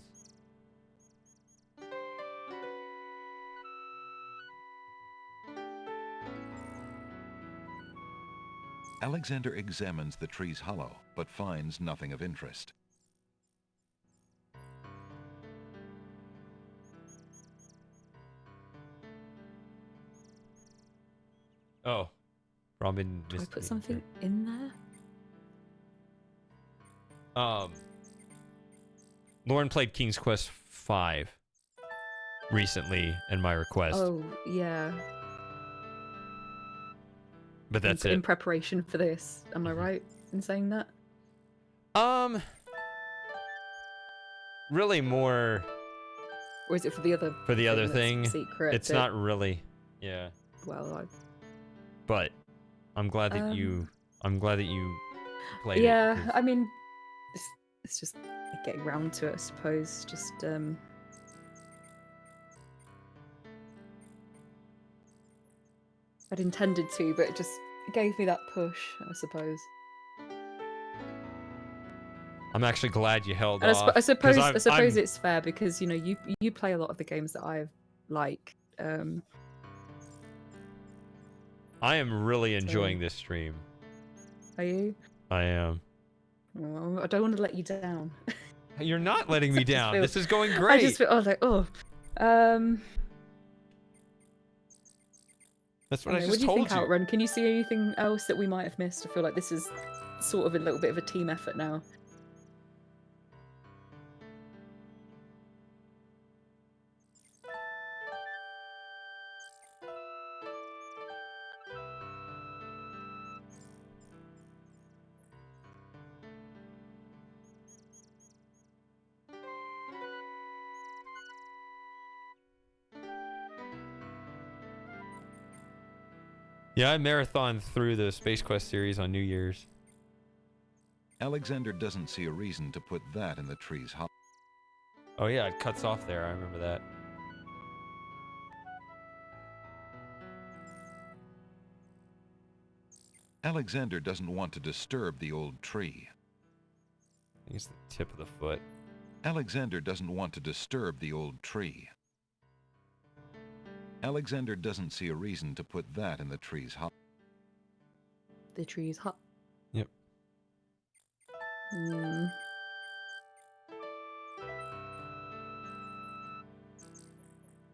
Alexander examines the tree's hollow, but finds nothing of interest.
Oh, Robin.
Do I
missed
put
me
something in there?
there. Lauren played King's Quest V recently, in my request,
Oh, yeah.
but that's
in
it.
preparation for this. Am I right in saying that?
Really more
Or is it for the other
for the other
that's
thing.
secret
It's
that-
not really. Yeah.
Well,
But I'm glad that you. I'm glad that you played it.
yeah,
'cause-
I mean, it's just getting round to it, I suppose. Just I'd intended to, but it just gave me that push, I suppose.
I'm actually glad you held
And
off.
I
'cause
suppose
I'm-
it's fair because you know you play a lot of the games that I like.
I am really enjoying this stream.
Are you?
I am.
Well, I don't want to let you down.
You're not letting me
I just
down.
feel-
This is going
I
great.
just feel, I was like, oh.
That's what I
What
just
do you
told
think,
you.
Outrun? Can you see anything else that we might have missed? I feel like this is sort of a little bit of a team effort now.
Yeah, I marathoned through the Space Quest series on New Year's.
Alexander doesn't see a reason to put that in the tree's hollow.
Oh yeah, it cuts off there. I remember that.
Alexander doesn't want to disturb the old tree.
I think it's the tip of the foot.
Alexander doesn't want to disturb the old tree. Alexander doesn't see a reason to put that in the tree's hollow.
The tree's hot.
Yep.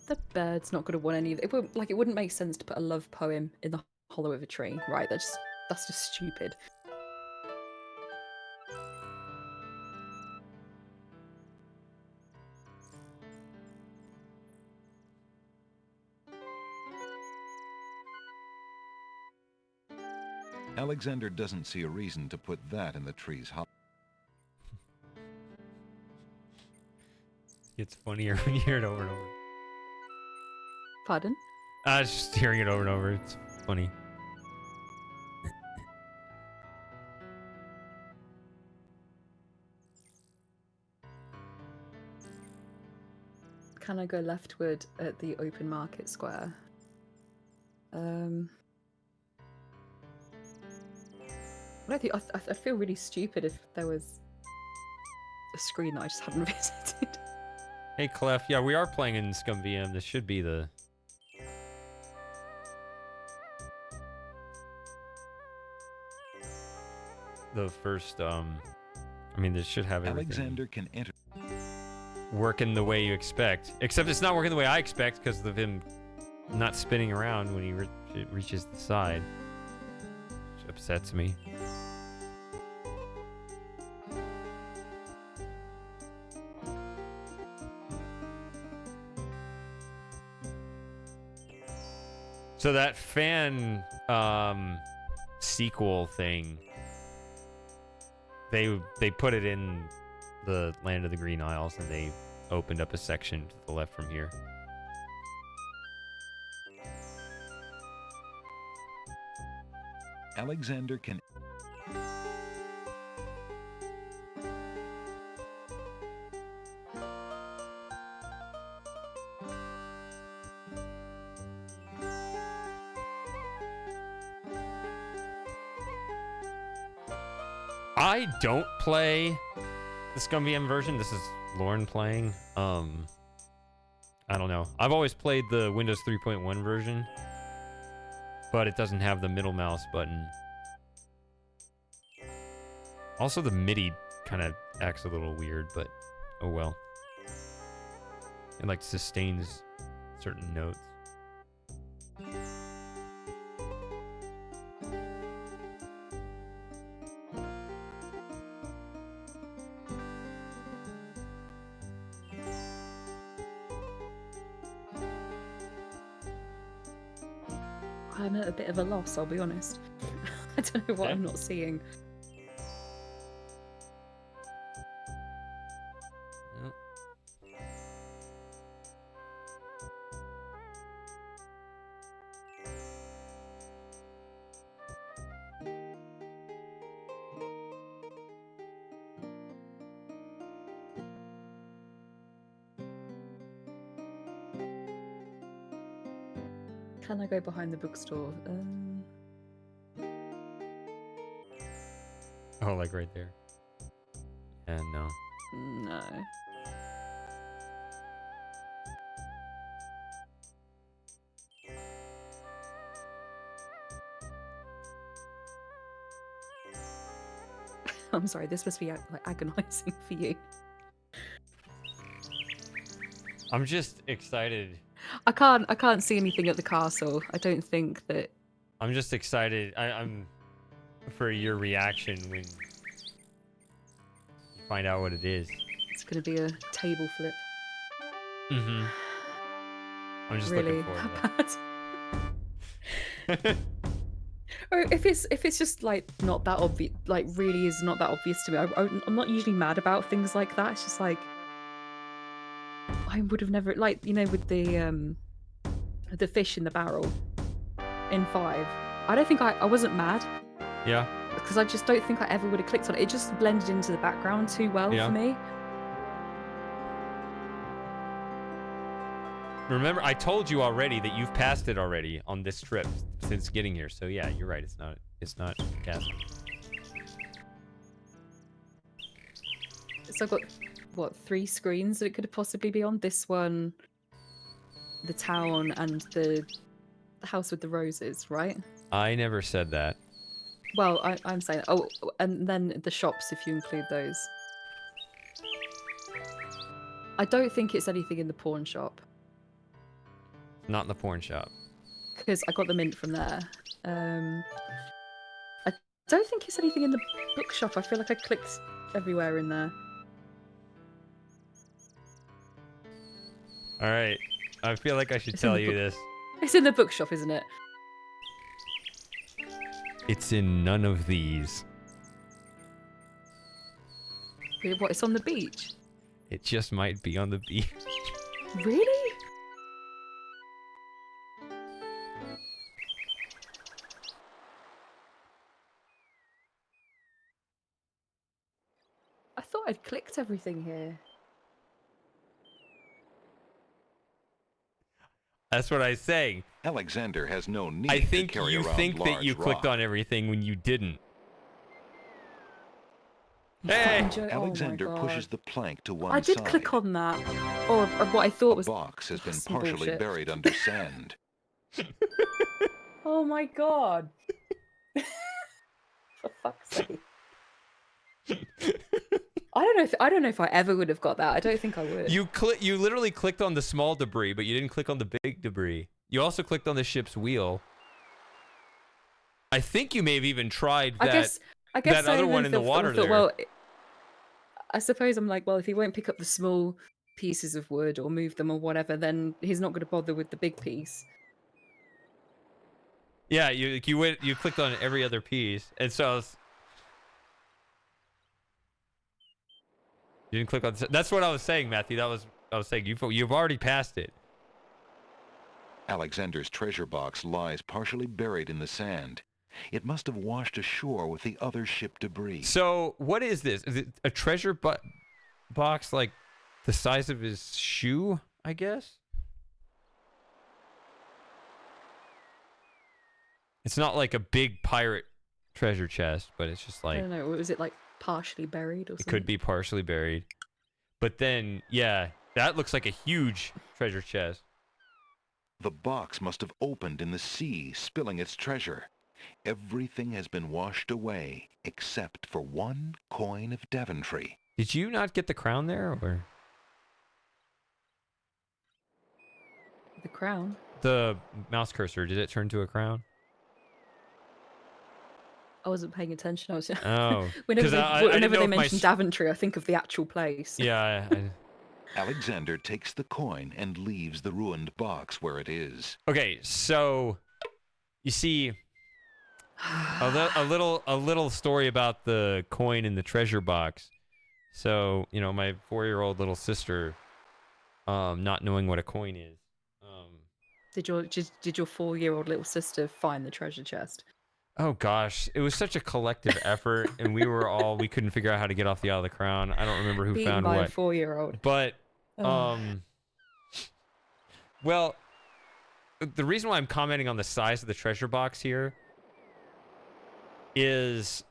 The bird's not going to want any of it. It wouldn't make sense to put a love poem in the hollow of a tree, right? That's just stupid.
Alexander doesn't see a reason to put that in the tree's hollow.
It's funnier when you hear it over and over.
Pardon?
I was just hearing it over and over. It's funny.
Can I go leftward at the open market square? I feel really stupid if there was a screen that I just hadn't visited.
Hey Clef, yeah, we are playing in Scum VM. This should be the first. I mean, this should have everything.
Alexander can enter.
Working the way you expect, except it's not working the way I expect because of him not spinning around when he reaches the side, which upsets me. So that fan sequel thing, they put it in the Land of the Green Isles, and they opened up a section to the left from here.
Alexander can.
I don't play the Scum VM version. This is Lauren playing. I don't know. I've always played the Windows 3.1 version, but it doesn't have the middle mouse button. Also, the MIDI kind of acts a little weird, but oh well. It like sustains certain notes.
I'm at a bit of a loss, I'll be honest. I don't know what I'm not seeing. Can I go behind the bookstore?
Oh, like right there. And no.
No. I'm sorry, this must be like agonizing for you.
I'm just excited.
I can't see anything at the castle. I don't think that.
I'm just excited. I'm for your reaction when you find out what it is.
It's gonna be a table flip.
Mm-hmm. I'm just
really
looking forward to that.
Or if it's just like not that obvious, like really is not that obvious to me. I'm not usually mad about things like that. It's just like I would have never, like, you know, with the fish in the barrel in 5. I don't think I wasn't mad
Yeah.
because I just don't think I ever would have clicked on it. It just blended into the background too well
Yeah.
for me.
Remember, I told you already that you've passed it already on this trip since getting here. So yeah, you're right. It's not castle.
So I've got, what, 3 screens that it could possibly be on? This one, the town, and the house with the roses, right?
I never said that.
Well, I'm saying, oh, and then the shops, if you include those. I don't think it's anything in the pawn shop,
Not in the porn shop.
because I got the mint from there. I don't think it's anything in the bookshop. I feel like I clicked everywhere in there.
All right. I feel like I should
It's in
tell
the
you
book-
this.
It's in the bookshop, isn't it?
It's in none of these.
Wait, what, it's on the beach?
It just might be on the beach.
Really? I thought I'd clicked everything here.
That's what I was saying.
Alexander has no need
I think
to carry
you
around
think that
large
you clicked
rock.
on everything when you didn't.
You
Hey!
fucking joke. Oh my
Alexander
God.
pushes the plank to one
I did
side.
click on that. Or what I thought was
The box has been
some
partially
bullshit.
buried under sand.
Oh my god. For fuck's sake. I don't know if I ever would have got that. I don't think I would.
You literally clicked on the small debris, but you didn't click on the big debris. You also clicked on the ship's wheel. I think you may have even tried that.
I guess
that other
I
one in the
thought-
water
I thought,
there.
Well, I suppose I'm like, well, if he won't pick up the small pieces of wood or move them or whatever, then he's not going to bother with the big piece.
Yeah, you clicked on every other piece, and so I was, you didn't click on. That's what I was saying, Matthew. I was saying you've already passed it.
Alexander's treasure box lies partially buried in the sand. It must have washed ashore with the other ship debris.
So what is this? Is it a treasure box like the size of his shoe? I guess. It's not like a big pirate treasure chest, but it's just
I
like
don't know. Was it like partially buried or
it
something?
could be partially buried. But then, yeah, that looks like a huge treasure chest.
The box must have opened in the sea, spilling its treasure. Everything has been washed away, except for one coin of Daventry.
Did you not get the crown there, or
The crown.
the mouse cursor? Did it turn to a crown?
I wasn't paying attention. I was.
Oh,
whenever
'cause
they,
I didn't
whenever
know
they
if my
mention
s-
Daventry, I think of the actual place.
Yeah.
Alexander takes the coin and leaves the ruined box where it is.
Okay, so you see a little story about the coin in the treasure box. So, you know, my 4-year-old little sister, not knowing what a coin is.
Did your 4-year-old little sister find the treasure chest?
Oh gosh, it was such a collective effort, and we couldn't figure out how to get off the Isle of the Crown. I don't remember who
Beaten
found
by
what.
a 4-year-old.
But
Ugh.
well, the reason why I'm commenting on the size of the treasure box here is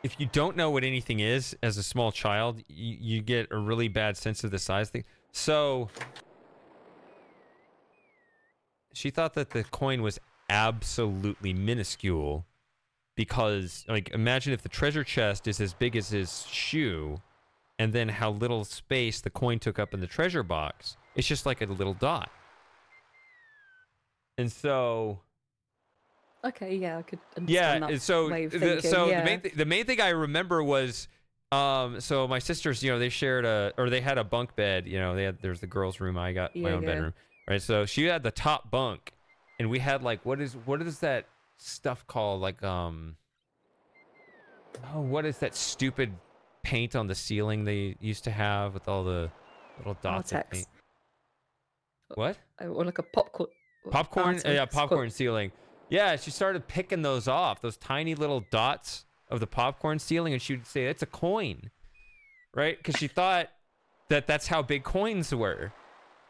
if you don't know what anything is as a small child, you get a really bad sense of the size thing. So she thought that the coin was absolutely minuscule because, like, imagine if the treasure chest is as big as his shoe and then how little space the coin took up in the treasure box. It's just like a little dot. And so
Okay, yeah, I could understand
yeah,
that
and so
way of thinking. Yeah.
the main thing I remember was so my sisters, you know, they shared they had a bunk bed, you know, there's the girls' room, I got my
Yeah,
own
yeah.
bedroom. Right? So she had the top bunk and we had like what is that stuff called? Like what is that stupid paint on the ceiling they used to have with all the little dots of
Artex.
paint? What?
Or like a popcorn.
Popcorn, yeah,
Battles.
popcorn ceiling. Yeah, she started picking those off, those tiny little dots of the popcorn ceiling, and she would say, it's a coin, right? Because she thought that that's how big coins were.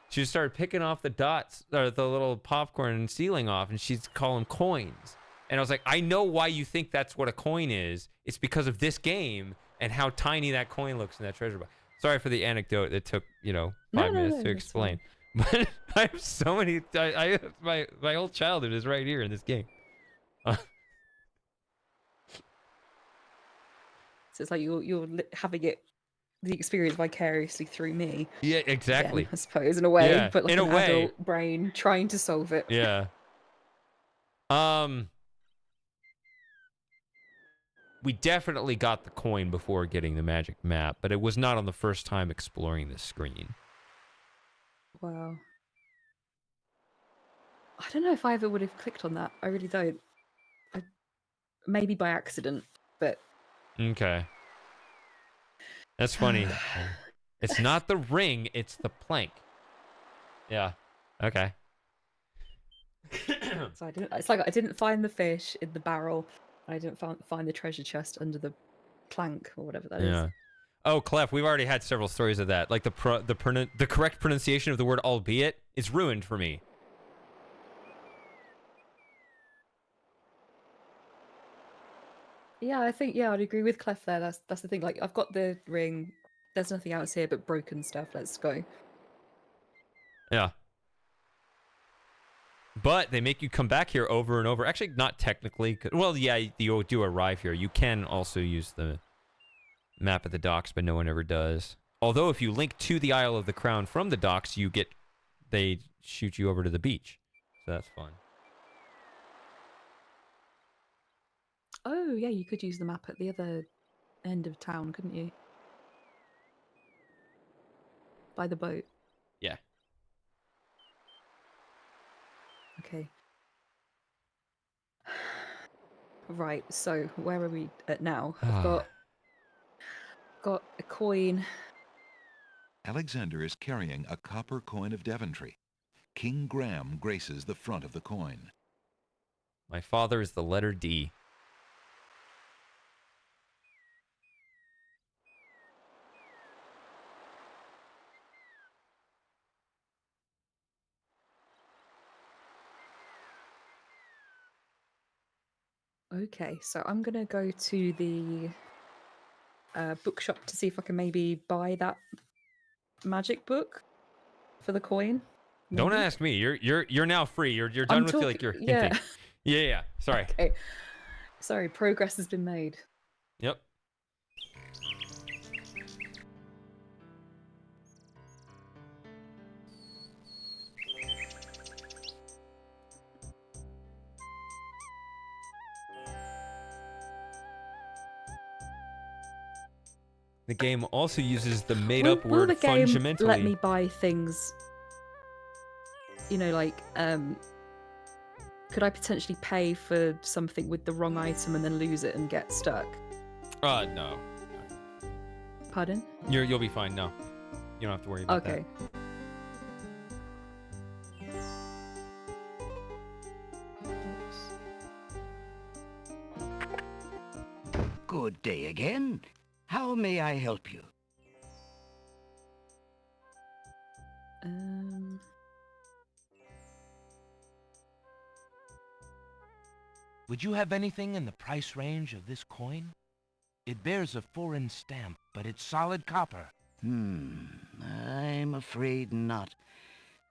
She started picking off the dots, or the little popcorn ceiling off, and she'd call them coins. And I was like, I know why you think that's what a coin is. It's because of this game and how tiny that coin looks in that treasure box. Sorry for the anecdote. It took, 5 minutes to
that's
explain. But I have so many. My whole childhood is right here in this game.
So it's like you're having the experience vicariously through me.
Yeah, exactly.
Again, I suppose in a way,
Yeah,
but like
in
an
a way.
adult brain trying to solve it.
Yeah. We definitely got the coin before getting the magic map, but it was not on the first time exploring this screen.
Wow. I don't know if I ever would have clicked on that. I really don't. Maybe by accident, but
Okay. That's funny. It's not the ring, it's the plank. Yeah. Okay.
so it's like I didn't find the fish in the barrel. I didn't find the treasure chest under the plank or whatever that is.
Yeah. Oh, Clef, we've already had several stories of that. Like the correct pronunciation of the word albeit is ruined for me.
Yeah, I think I'd agree with Clef there. That's the thing. Like I've got the ring. There's nothing else here but broken stuff. Let's go.
Yeah. But they make you come back here over and over. Actually, not technically. Well, yeah, you do arrive here. You can also use the map of the docks, but no one ever does. Although if you link to the Isle of the Crown from the docks, they shoot you over to the beach. So that's fun.
Oh, yeah, you could use the map at the other end of town, couldn't you? By the boat.
Yeah.
Okay. Right, so where are we at now? I've got a coin.
Alexander is carrying a copper coin of Devonry. King Graham graces the front of the coin.
My father is the letter D.
Okay, so I'm gonna go to the bookshop to see if I can maybe buy that magic book for the coin.
Don't
maybe?
ask me. You're now free. You're done
I'm
with
talk-
like your
yeah.
hinting. Yeah. Sorry.
Okay. Sorry, progress has been made.
Yep. The game also uses the made-up
will
word
the game
fundamentally.
let me buy things? Like could I potentially pay for something with the wrong item and then lose it and get stuck?
No.
Pardon?
You'll be fine. No, you don't have to worry about
Okay.
Good day again. How may I help you?
Would you have anything in the price range of this coin? It bears a foreign stamp, but it's solid copper.
I'm afraid not.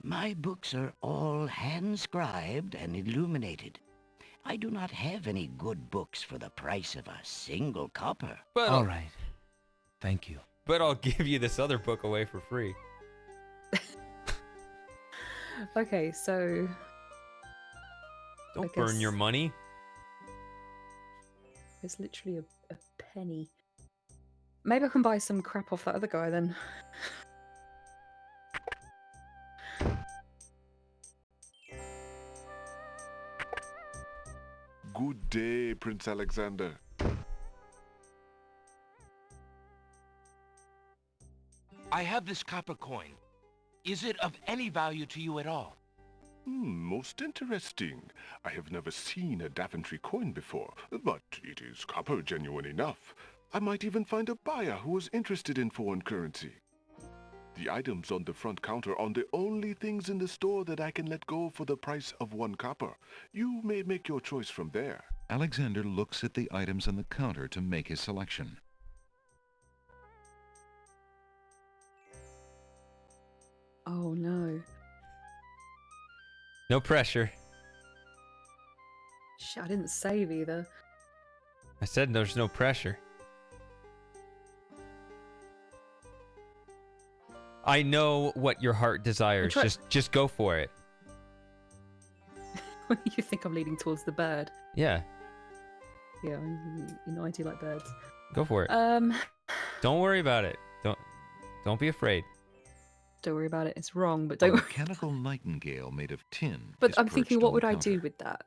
My books are all hand-scribed and illuminated. I do not have any good books for the price of a single copper.
But
all right. Thank you.
But I'll give you this other book away for free.
Okay, so
Don't burn your money.
It's literally a penny. Maybe I can buy some crap off that other guy then.
Good day, Prince Alexander.
I have this copper coin. Is it of any value to you at all?
Most interesting. I have never seen a Daventry coin before, but it is copper genuine enough. I might even find a buyer who is interested in foreign currency. The items on the front counter are the only things in the store that I can let go for the price of 1 copper. You may make your choice from there.
Alexander looks at the items on the counter to make his selection.
Oh no.
No pressure.
Shit, I didn't save either.
I said there's no pressure. I know what your heart desires. Just go for it.
You think I'm leaning towards the bird?
Yeah,
Yeah, you know I do like birds.
go for it. Don't worry about it. Don't be afraid.
Don't worry about it. It's wrong, but
A
don't worry.
mechanical nightingale made of tin.
But
is
I'm thinking,
perched
what
on
would
the
I
counter.
do with that?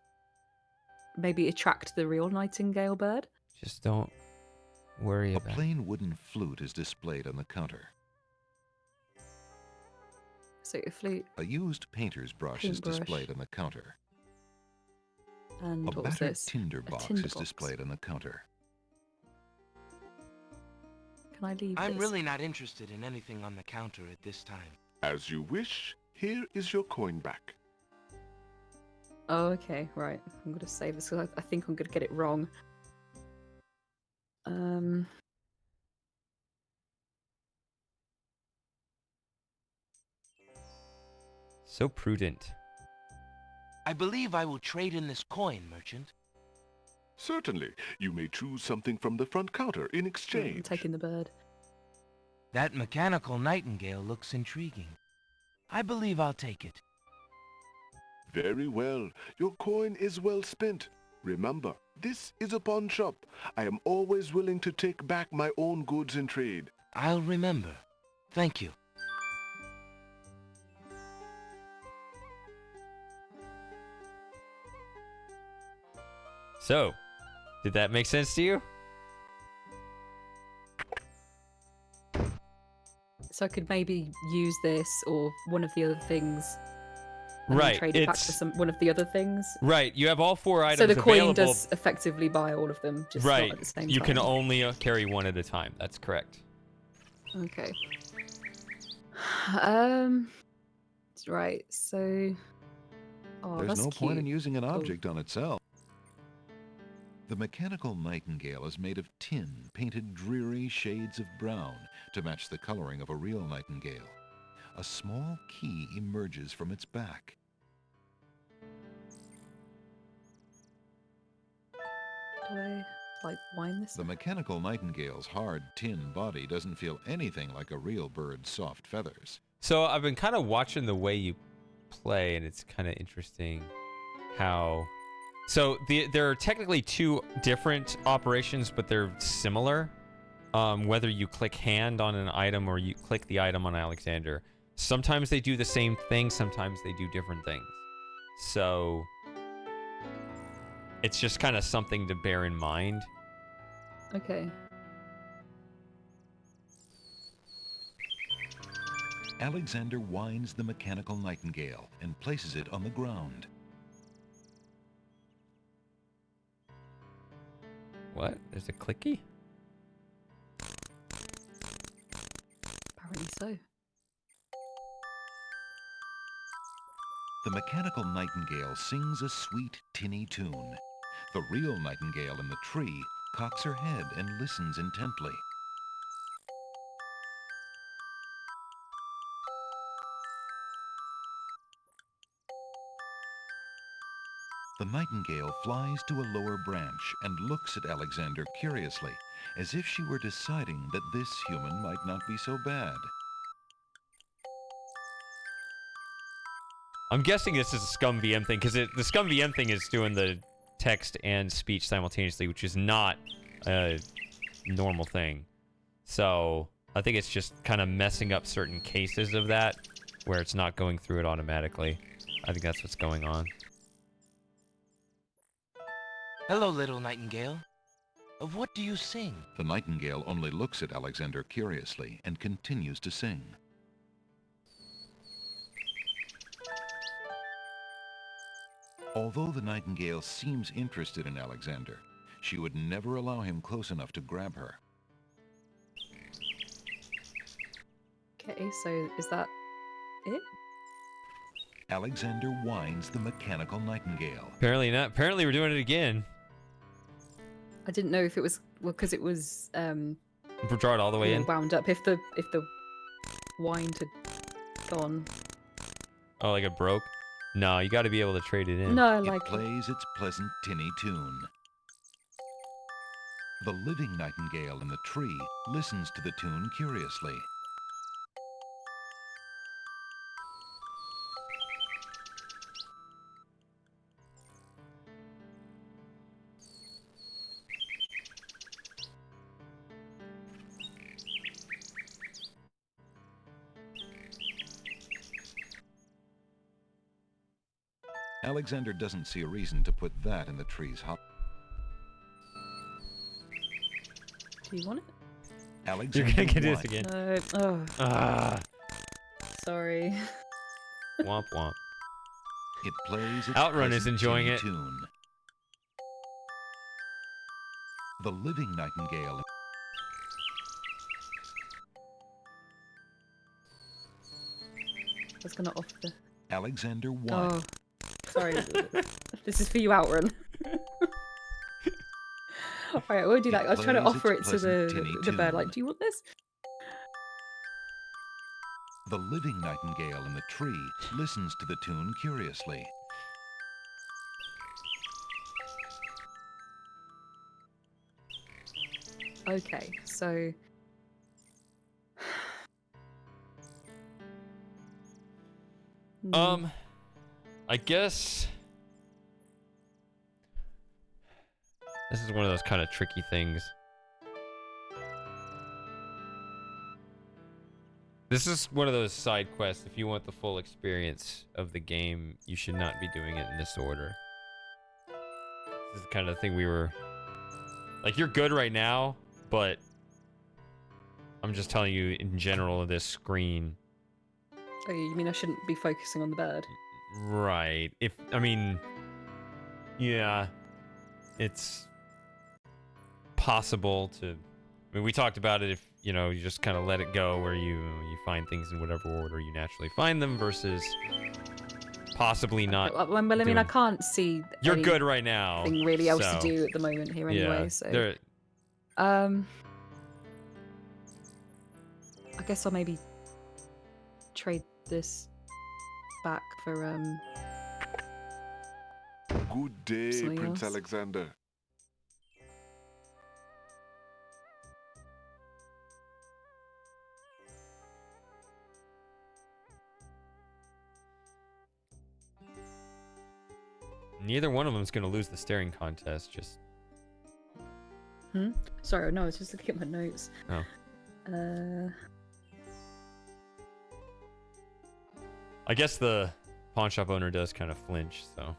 Maybe attract the real nightingale bird?
Just don't worry
A
about it.
plain wooden flute is displayed on the counter.
So a flute
A used painter's brush is
Paintbrush.
displayed on the counter.
and
A
what was
battered
this?
tinder
A
box
tinder
is
box.
displayed on the counter.
Can I leave
I'm
this?
really not interested in anything on the counter at this time.
As you wish, here is your coin back.
Oh, okay, right. I'm gonna save this because I think I'm gonna get it wrong.
So prudent.
I believe I will trade in this coin, merchant.
Certainly. You may choose something from the front counter in
I'm
exchange.
taking the bird.
That mechanical nightingale looks intriguing. I believe I'll take it.
Very well. Your coin is well spent. Remember, this is a pawn shop. I am always willing to take back my own goods in trade.
I'll remember. Thank you.
So, did that make sense to you?
So I could maybe use this or one of the other things. And then
Right,
trade it back
it's-
for one of the other things.
Right, you have all 4 items
So the coin
available.
does effectively buy all of them, just
Right,
not at the same
you
time.
can only carry one at a time. That's correct.
Okay. Right. So. Oh,
There's
that's
no point in
cute.
using an
Oh.
object on itself. The mechanical nightingale is made of tin, painted dreary shades of brown to match the coloring of a real nightingale. A small key emerges from its back.
Do I like wind this?
The mechanical nightingale's hard tin body doesn't feel anything like a real bird's soft feathers.
So I've been kind of watching the way you play, and it's kind of interesting how. So there are technically 2 different operations, but they're similar. Whether you click hand on an item or you click the item on Alexander. Sometimes they do the same thing, sometimes they do different things. So it's just kind of something to bear in mind.
Okay.
Alexander winds the mechanical nightingale and places it on the ground.
What? There's a clicky?
Apparently so.
The mechanical nightingale sings a sweet, tinny tune. The real nightingale in the tree cocks her head and listens intently. The nightingale flies to a lower branch and looks at Alexander curiously, as if she were deciding that this human might not be so bad.
I'm guessing this is a Scum VM thing, because the Scum VM thing is doing the text and speech simultaneously, which is not a normal thing. So I think it's just kind of messing up certain cases of that, where it's not going through it automatically. I think that's what's going on.
Hello, little nightingale. Of what do you sing?
The nightingale only looks at Alexander curiously and continues to sing. Although the nightingale seems interested in Alexander, she would never allow him close enough to grab her.
Okay, so is that it?
Alexander winds the mechanical nightingale.
Apparently not. Apparently we're doing it again.
I didn't know if it was because it was
Draw it all the way in.
wound up. If the wind had gone.
Oh, like it broke? No, you got to be able to trade it in.
No,
It plays its pleasant tinny tune. The living nightingale in the tree listens to the tune curiously. Alexander doesn't see a reason to put that in the tree's hollow.
Do you want it?
Alexander
You're gonna get this
winds-
again.
No. Oh.
Ah.
Sorry.
Womp womp.
It plays its
Outrun is
pleasant
enjoying
tinny
it.
tune. The living nightingale.
I was gonna offer the.
Alexander
Oh,
winds.
sorry. This is for you, Outrun. Alright, I won't do that. I was trying to
plays
offer it
its
to
pleasant
the
tinny
bird.
tune.
Like, do you want this?
The living nightingale in the tree listens to the tune curiously.
Okay, so.
I guess this is one of those kind of tricky things. This is one of those side quests. If you want the full experience of the game, you should not be doing it in this order. This is the kind of thing we were like, you're good right now, but I'm just telling you in general, this screen.
Oh, you mean I shouldn't be focusing on the bird?
Right. I mean, yeah, it's possible to. I mean, we talked about it. If you just kind of let it go, where you find things in whatever order you naturally find them, versus possibly not.
Well, I mean, I can't see.
You're good right now.
Anything really else
so,
to do at the moment here, anyway.
Yeah,
So, I guess I'll maybe trade this back for
Good day,
something
Prince
else.
Alexander.
Neither one of them's gonna lose the staring contest. Just
Sorry, no, I was just looking at my notes.
oh. I guess the pawn shop owner does kind of flinch, so.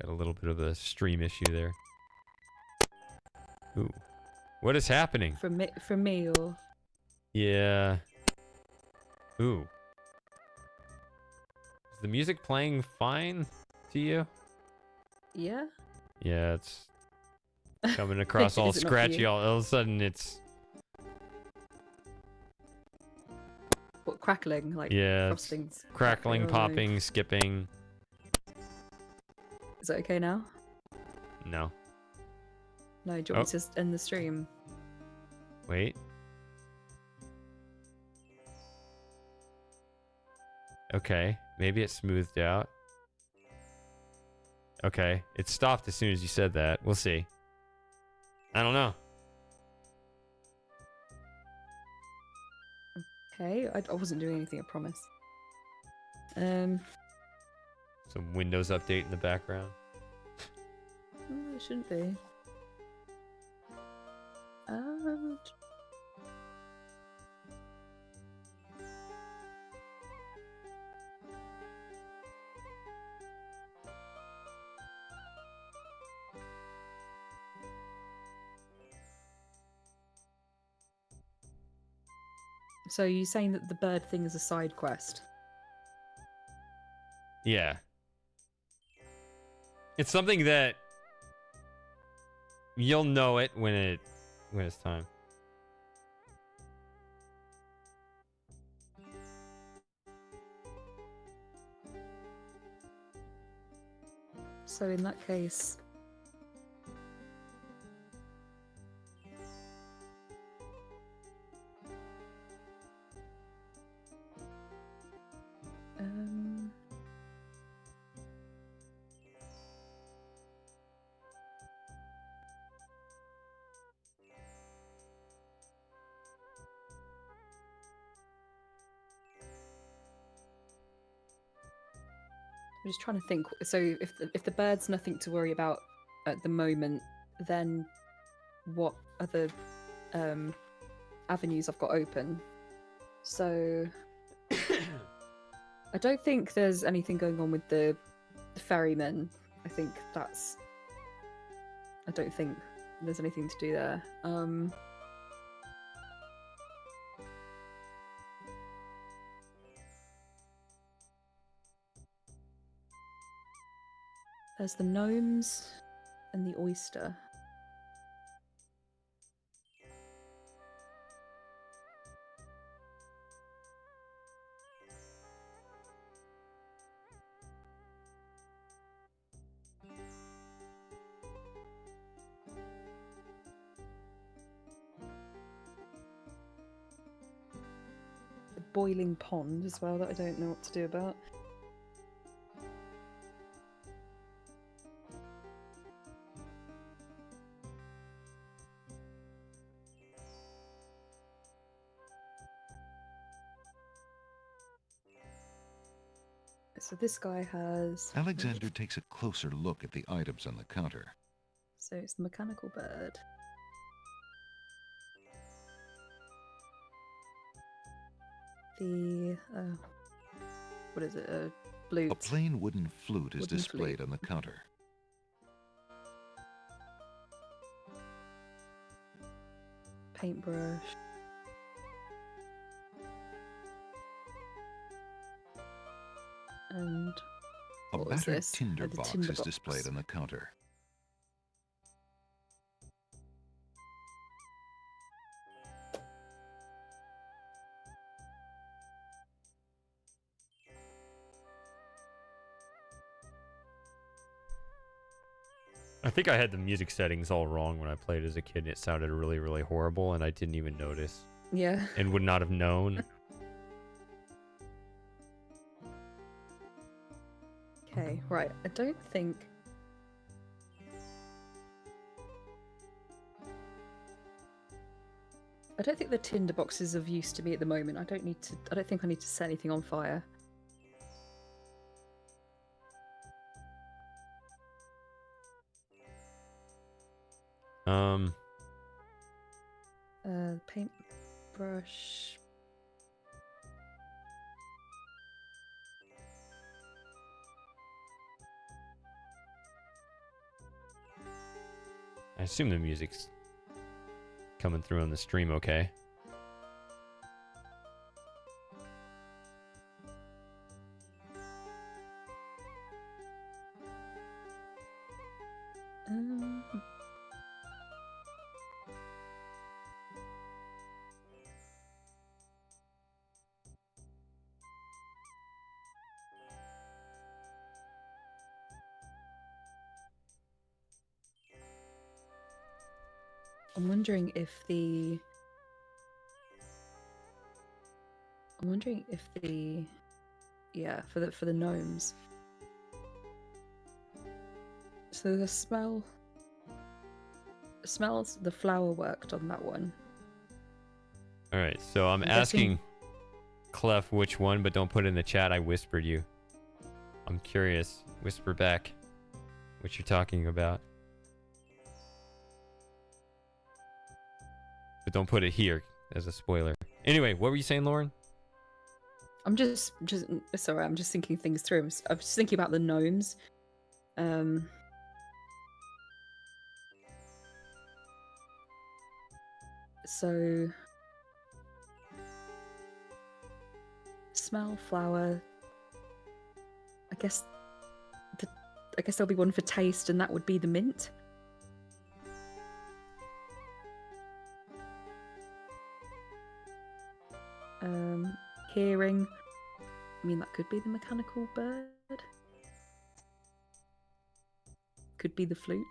Got a little bit of a stream issue there. Ooh. What is happening?
From me, or
Yeah. Ooh. Is the music playing fine to you?
yeah.
Yeah, it's coming across all
Is it not for
scratchy.
you?
All of a sudden, it's
What, crackling, like
yeah, it's
frostings,
crackling,
or no?
popping, skipping.
Is it okay now?
No,
No, do you want me to end the stream?
wait. Okay, maybe it smoothed out. Okay, it stopped as soon as you said that. We'll see. I don't know.
Okay, I wasn't doing anything, I promise.
Some Windows update in the background.
It shouldn't be. So you're saying that the bird thing is a side quest?
Yeah. It's something that you'll know it when it's time.
So in that case, I'm just trying to think. So if the bird's nothing to worry about at the moment, then what other avenues I've got open? So I don't think there's anything going on with the ferryman. I don't think there's anything to do there. There's the gnomes and the oyster. The boiling pond as well that I don't know what to do about. So this guy has...
Alexander takes a closer look at the items on the counter.
So it's the mechanical bird. The... what is it? A flute.
A plain wooden flute is
Wooden
displayed
flute.
on the counter.
Paintbrush. And
A
what was
battered
this?
tinder
The
box
tinder
is displayed on the counter.
I think I had the music settings all wrong when I played as a kid. It sounded really, really horrible, and I didn't even notice.
Yeah.
And would not have known.
Okay, right. I don't think... the tinder box is of use to me at the moment. I don't think I need to set anything on fire. Paintbrush.
I assume the music's coming through on the stream okay.
I'm wondering if the... Yeah, for the gnomes. So the smells the flower worked on that one.
All right, so I'm
I'm
asking
guessing-
Clef which one, but don't put it in the chat. I whispered you. I'm curious. Whisper back what you're talking about. But don't put it here as a spoiler. Anyway, what were you saying, Lauren?
I'm just sorry. I'm just thinking things through. I'm just thinking about the gnomes. So smell flower. I guess there'll be one for taste, and that would be the mint. Hearing. I mean, that could be the mechanical bird. Could be the flute.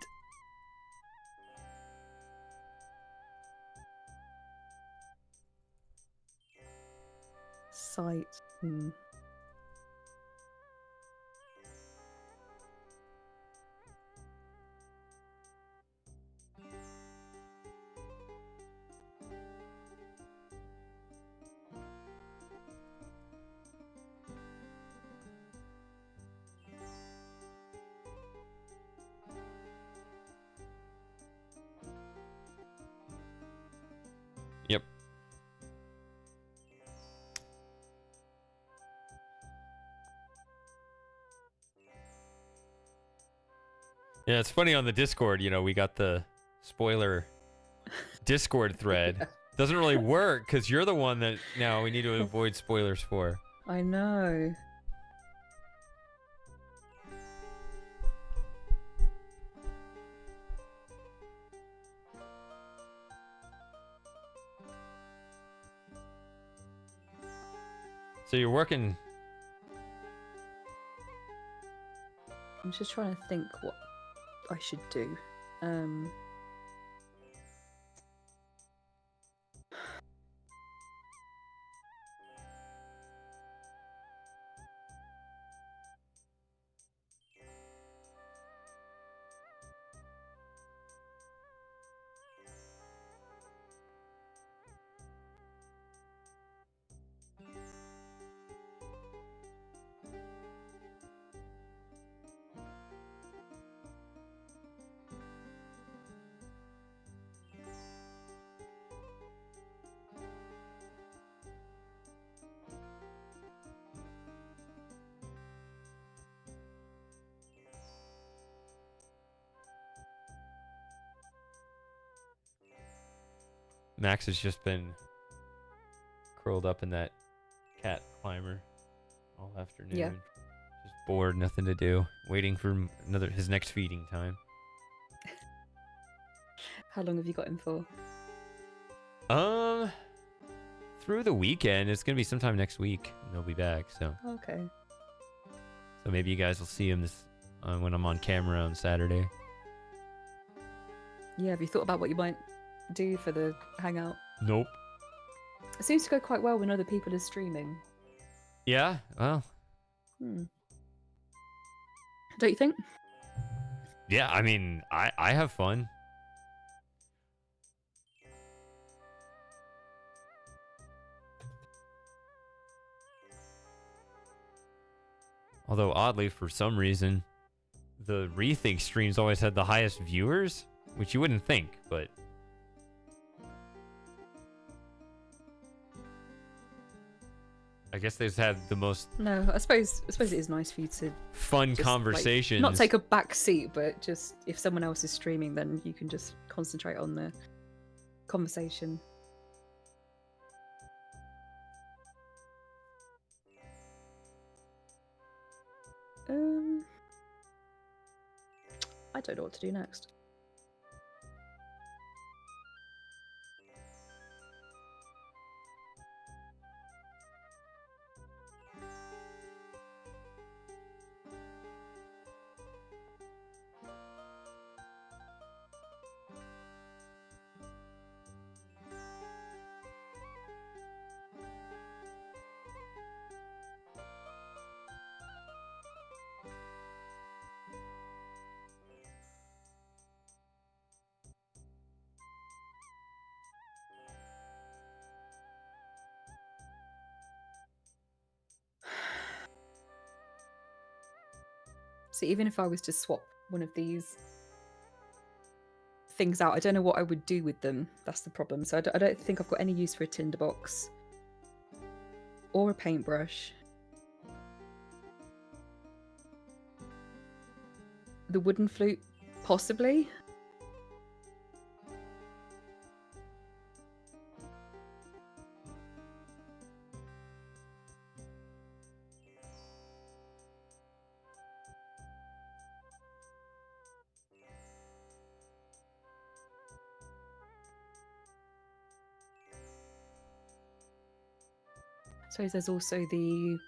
Sight.
Yep. Yeah, it's funny on the Discord, we got the spoiler Discord thread. Doesn't really work because you're the one that now we need to avoid spoilers for.
I know.
So you're working.
I'm just trying to think what I should do.
Max has just been curled up in that cat climber all afternoon.
Yeah.
Just bored, nothing to do, waiting for his next feeding time.
How long have you got him for?
Through the weekend. It's gonna be sometime next week. And they'll be back. So
Okay.
maybe you guys will see him when I'm on camera on Saturday.
Yeah, have you thought about what you might do for the hangout?
Nope.
It seems to go quite well when other people are streaming.
Yeah. Well.
Don't you think?
Yeah. I mean, I have fun. Although oddly, for some reason, the Rethink streams always had the highest viewers, which you wouldn't think, but I guess they've had the most
No, I suppose it is nice for you to
fun
just, like,
conversations.
not take a back seat, but just if someone else is streaming, then you can just concentrate on the conversation. I don't know what to do next. So even if I was to swap one of these things out, I don't know what I would do with them. That's the problem. So I don't think I've got any use for a tinderbox or a paintbrush. The wooden flute, possibly. So there's also the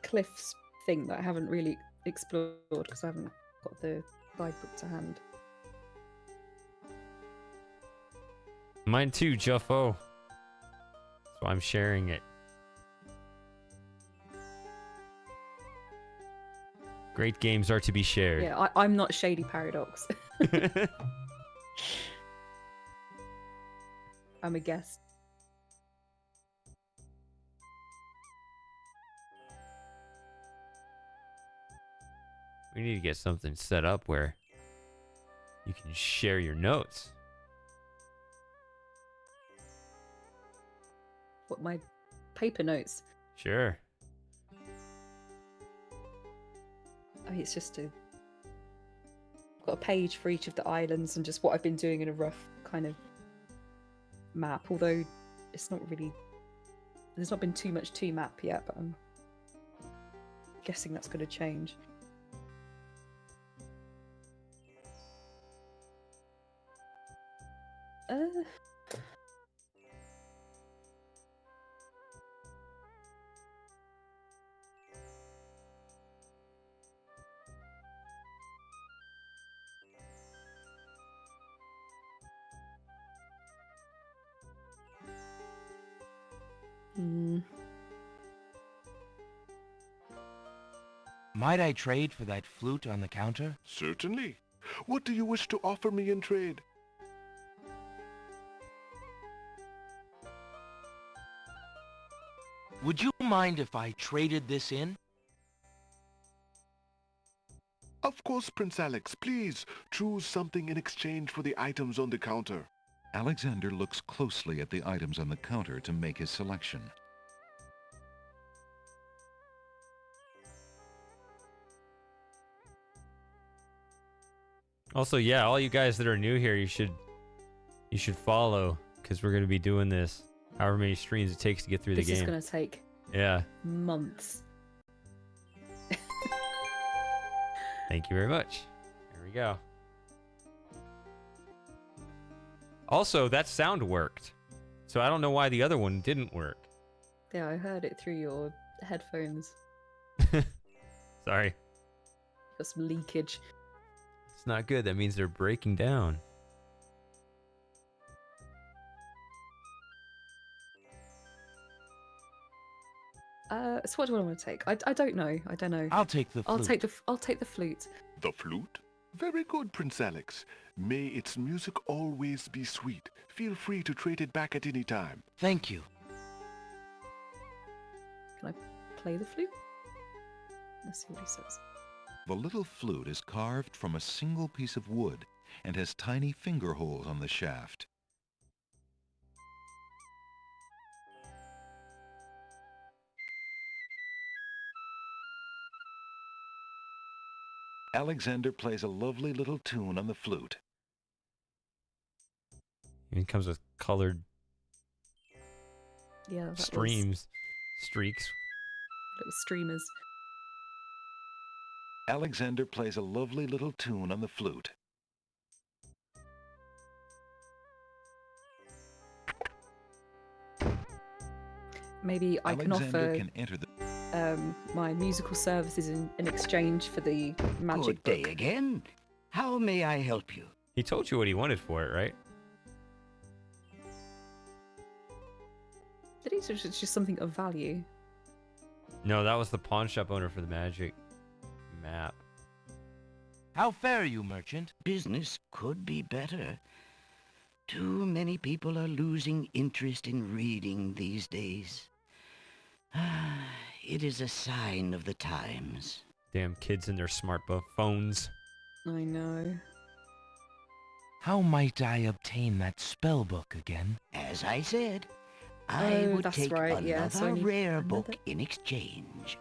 cliffs thing that I haven't really explored because I haven't got the guidebook to hand.
Mine too, Juffo. So I'm sharing it. Great games are to be shared.
Yeah, I'm not Shady Paradox. I'm a guest.
We need to get something set up where you can share your notes.
What, my paper notes?
Sure.
I mean, it's just I've got a page for each of the islands and just what I've been doing in a rough kind of map, although it's not really, there's not been too much to map yet, but I'm guessing that's going to change.
Might I trade for that flute on the counter?
Certainly. What do you wish to offer me in trade?
Would you mind if I traded this in?
Of course, Prince Alex. Please, choose something in exchange for the items on the counter.
Alexander looks closely at the items on the counter to make his selection.
Also, yeah, all you guys that are new here, you should follow, because we're going to be doing this however many streams it takes to get through the game.
This is going to take months.
Thank you very much. There we go. Also, that sound worked. So I don't know why the other one didn't work.
Yeah, I heard it through your headphones.
Sorry.
Got some leakage.
It's not good. That means they're breaking down.
So what do I want to take? I don't know. I don't know.
I'll take the flute.
I'll take the flute.
The flute? Very good, Prince Alex. May its music always be sweet. Feel free to trade it back at any time.
Thank you.
Can I play the flute? Let's see what he says.
The little flute is carved from a single piece of wood and has tiny finger holes on the shaft. Alexander plays a lovely little tune on the flute.
It comes with colored
streaks. Little streamers.
Alexander plays a lovely little tune on the flute.
Maybe I can
Alexander
offer
can enter the
my musical services in exchange for the magic
Good day
book.
again. How may I help you?
He told you what he wanted for it, right?
Did he? So it's just something of value.
No, that was the pawn shop owner for the magic map.
How fare you, merchant?
Business could be better. Too many people are losing interest in reading these days. It is a sign of the times.
Damn kids and their phones.
I know.
How might I obtain that spell book again?
As I said, I would
that's
take
right, yeah, so I
another
need
rare
another-
book in exchange.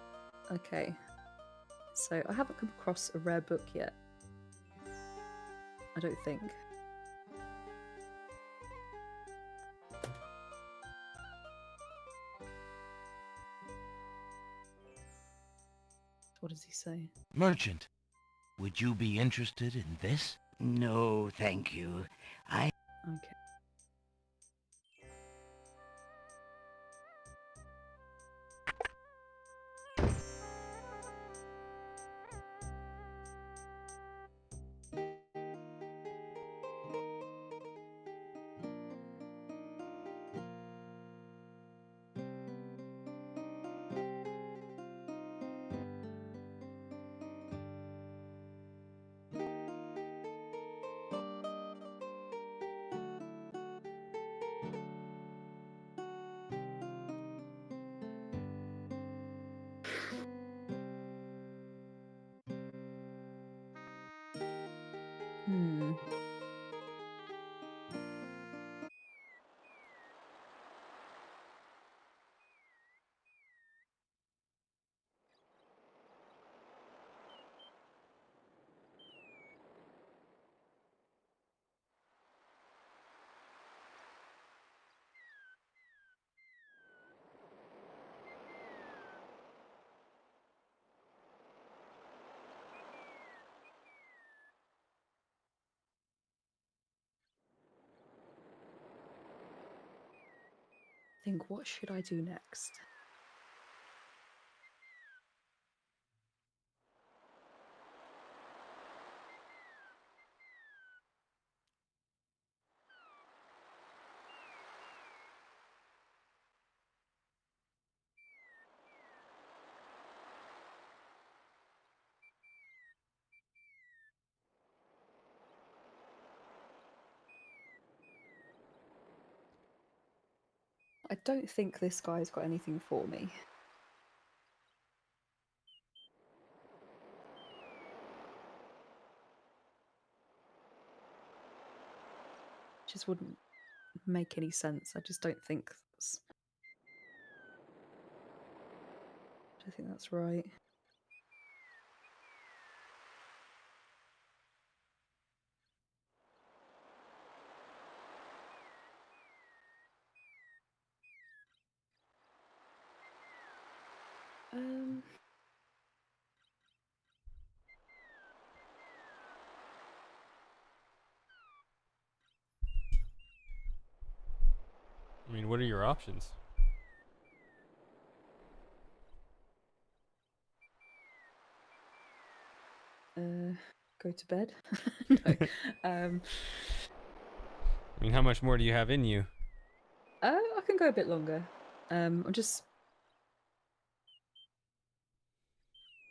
Okay. So I haven't come across a rare book yet. I don't think. What does he say?
Merchant, would you be interested in this?
No, thank you.
Okay. Hmm. Think, what should I do next? I don't think this guy's got anything for me. Just wouldn't make any sense. I just don't think that's right. Um.
I mean, what are your options?
Go to bed. No.
I mean, how much more do you have in you?
I can go a bit longer. I'm just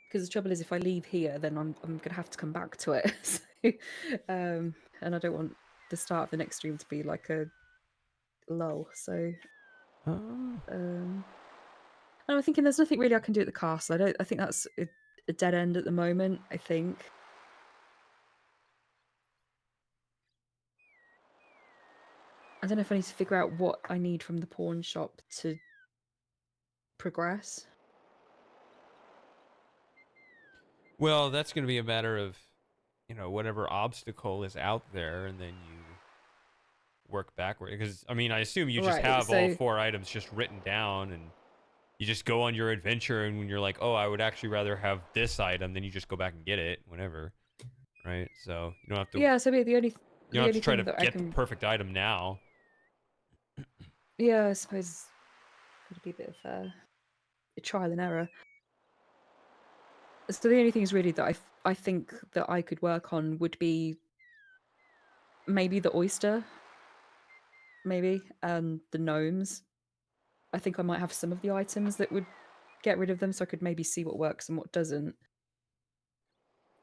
because the trouble is, if I leave here, then I'm gonna have to come back to it. So, and I don't want the start of the next stream to be like a lull. So, and I'm thinking there's nothing really I can do at the castle. I think that's a dead end at the moment. I think. I don't know if I need to figure out what I need from the pawn shop to progress.
Well, that's going to be a matter of, whatever obstacle is out there, and then you work backward. Because, I mean, I assume you just have all 4 items just written down, and you just go on your adventure, and when you're like, oh, I would actually rather have this item, then you just go back and get it whenever, right? So you don't have to.
Yeah, so the only.
You don't have to try to get the perfect item now.
Yeah, I suppose it'd be a bit of a trial and error. So the only things really that I think that I could work on would be maybe the oyster, maybe, and the gnomes. I think I might have some of the items that would get rid of them, so I could maybe see what works and what doesn't.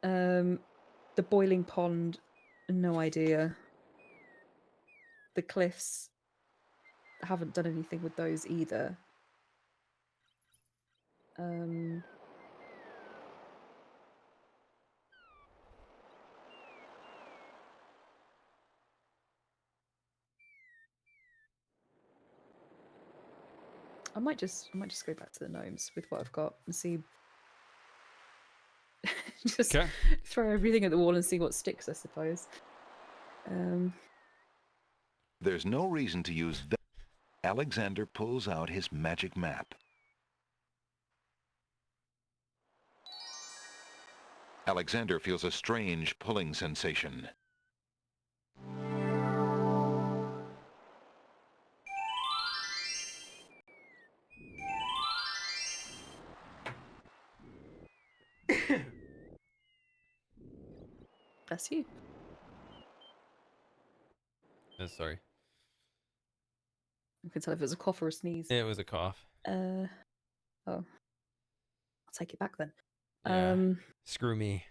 The boiling pond, no idea. The cliffs, haven't done anything with those either. I might just go back to the gnomes with what I've got and see. Just throw everything at the wall and see what sticks, I suppose.
There's no reason to use that. Alexander pulls out his magic map. Alexander feels a strange pulling sensation.
Bless you.
Sorry.
I can tell if it was a cough or a sneeze.
It was a cough.
Oh. I'll take it back then.
Yeah. Screw me.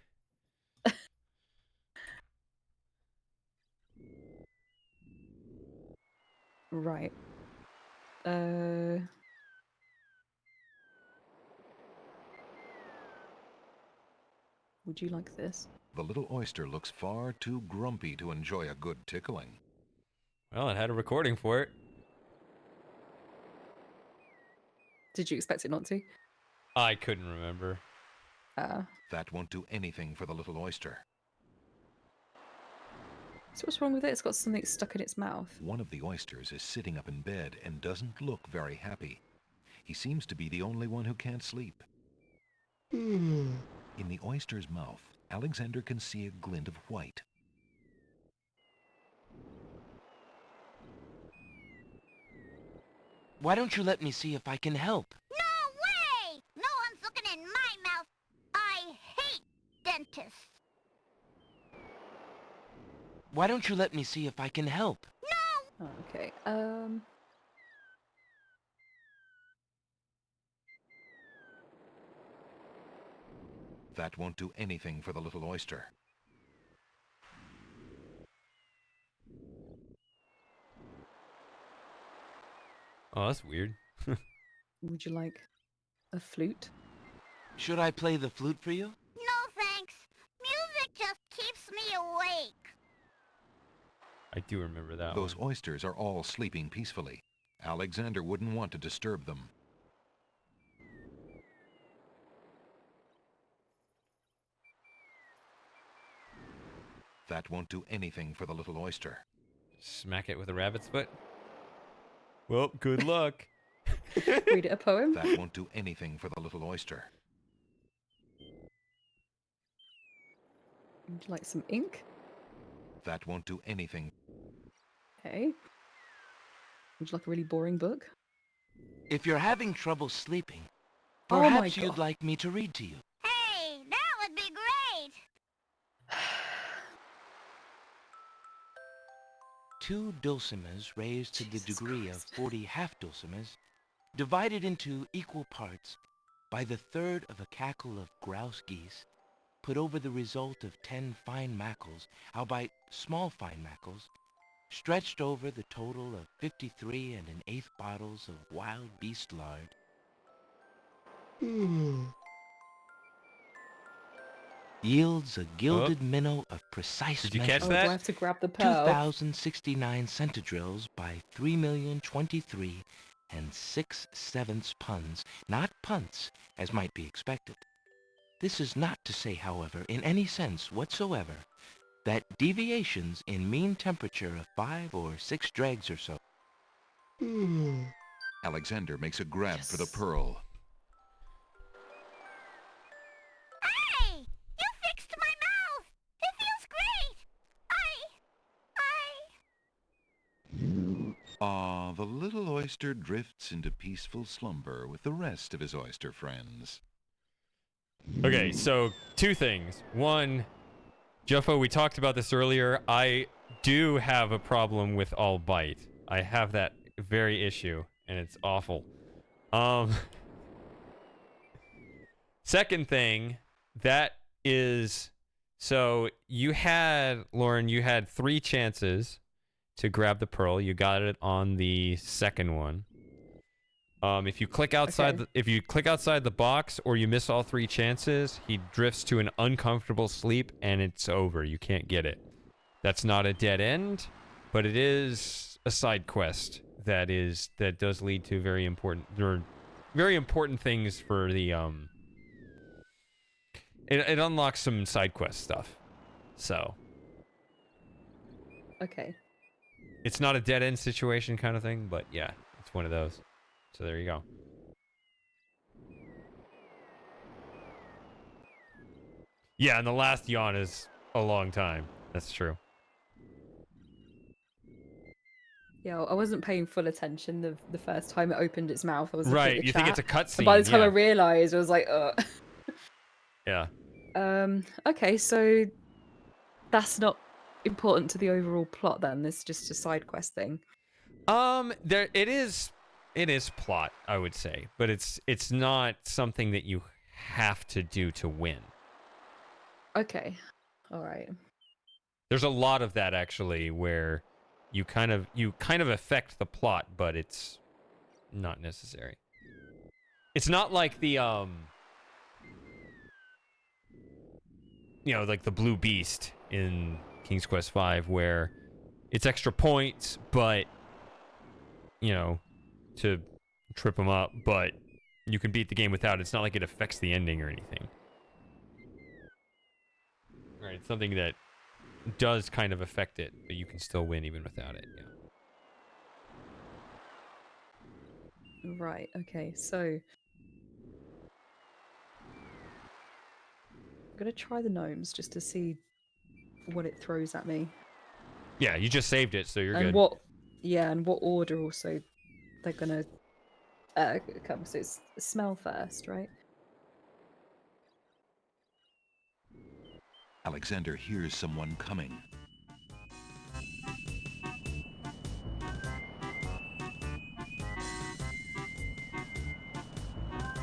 Right. Would you like this?
The little oyster looks far too grumpy to enjoy a good tickling.
Well, it had a recording for it.
Did you expect it not to?
I couldn't remember.
That won't do anything for the little oyster.
So what's wrong with it? It's got something stuck in its mouth.
One of the oysters is sitting up in bed and doesn't look very happy. He seems to be the only one who can't sleep. In the oyster's mouth, Alexander can see a glint of white.
Why don't you let me see if I can help?
No way! No one's looking in my mouth. I hate dentists.
Why don't you let me see if I can help?
No!
Oh, okay.
That won't do anything for the little oyster.
Oh, that's weird.
Would you like a flute?
Should I play the flute for you?
No thanks. Music just keeps me awake.
I do remember that
Those
one.
oysters are all sleeping peacefully. Alexander wouldn't want to disturb them. That won't do anything for the little oyster.
Smack it with a rabbit's foot. Well, good luck.
Read it a poem?
That won't do anything for the little oyster.
Would you like some ink?
That won't do anything.
Okay. Would you like a really boring book?
If you're having trouble sleeping,
Oh my
perhaps
God.
you'd like me to read to you.
Hey, that would be great.
2 dulcimers raised to the degree of 40 half-dulcimers, divided into equal parts by the third of a cackle of grouse geese, put over the result of 10 fine mackles, albeit small fine mackles, stretched over the total of 53 1/8 bottles of wild beast lard. Yields a gilded minnow of precise
Did you catch
Oh,
measurement.
do I have to grab the pearl?
2,069 centidrills by 3,023 6/7 puns, not punts, as might be expected. This is not to say, however, in any sense whatsoever, that deviations in mean temperature of 5 or 6 dregs or so.
Alexander makes a grab for the pearl.
Hey, you fixed my mouth. It feels great.
Ah, the little oyster drifts into peaceful slumber with the rest of his oyster friends.
Okay, so 2 things. One, Juffo, we talked about this earlier. I do have a problem with all bite. I have that very issue, and it's awful. Second thing, that is, so you had, Lauren, you had 3 chances to grab the pearl. You got it on the second one. If you click outside, if you click outside the box, or you miss all 3 chances, he drifts to an uncomfortable sleep, and it's over. You can't get it. That's not a dead end, but it is a side quest that does lead to very important things for the it unlocks some side quest stuff. So
Okay.
it's not a dead end situation kind of thing, but yeah, it's one of those. So there you go. Yeah, and the last yawn is a long time. That's true.
Yeah, I wasn't paying full attention the first time it opened its mouth. I was looking
Right,
at the
you think
chat,
it's a cutscene,
and by the time
yeah.
I realised, I was like, ugh.
Yeah.
Okay, so that's not important to the overall plot then. This is just a side quest thing.
There it is plot, I would say, but it's not something that you have to do to win.
Okay. All right.
There's a lot of that actually where you kind of affect the plot, but it's not necessary. It's not like the like the Blue Beast in King's Quest V, where it's extra points, but to trip them up, but you can beat the game without it. It's not like it affects the ending or anything. Right, it's something that does kind of affect it, but you can still win even without it. Yeah.
Right. Okay. So I'm gonna try the gnomes just to see what it throws at me.
Yeah, you just saved it, so you're
And
good.
what order also they're gonna come. So it's smell first, right?
Alexander hears someone coming.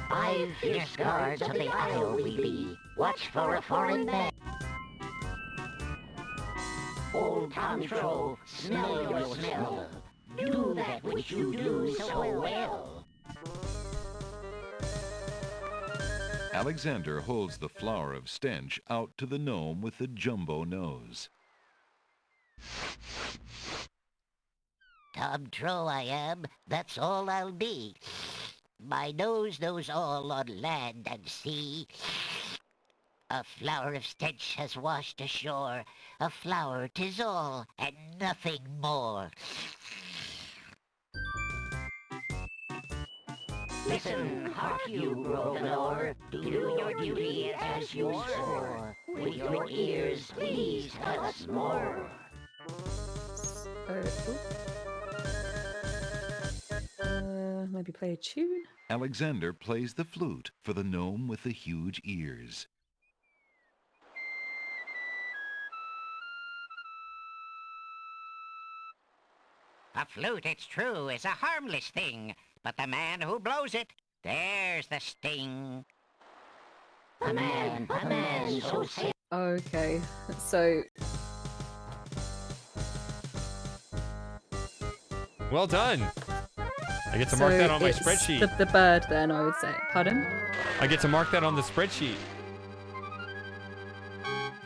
Five fierce guards of the Isle we be. Watch for a foreign man. Old Tom Troll, smell your smell. Do that which you do so well.
Alexander holds the flower of stench out to the gnome with the jumbo nose.
Tom Troll I am, that's all I'll be. My nose knows all on land and sea. A flower of stench has washed ashore. A flower 'tis all, and nothing more. Listen, hark you, Groganor. Do your duty as you swore. With your ears, please tell us more.
Maybe play a tune.
Alexander plays the flute for the gnome with the huge ears.
A flute, it's true, is a harmless thing, but the man who blows it, there's the sting.
A man so sad.
Okay, so
Well done. I get to mark that on my
it's
spreadsheet.
The bird, then I would say. Pardon?
I get to mark that on the spreadsheet.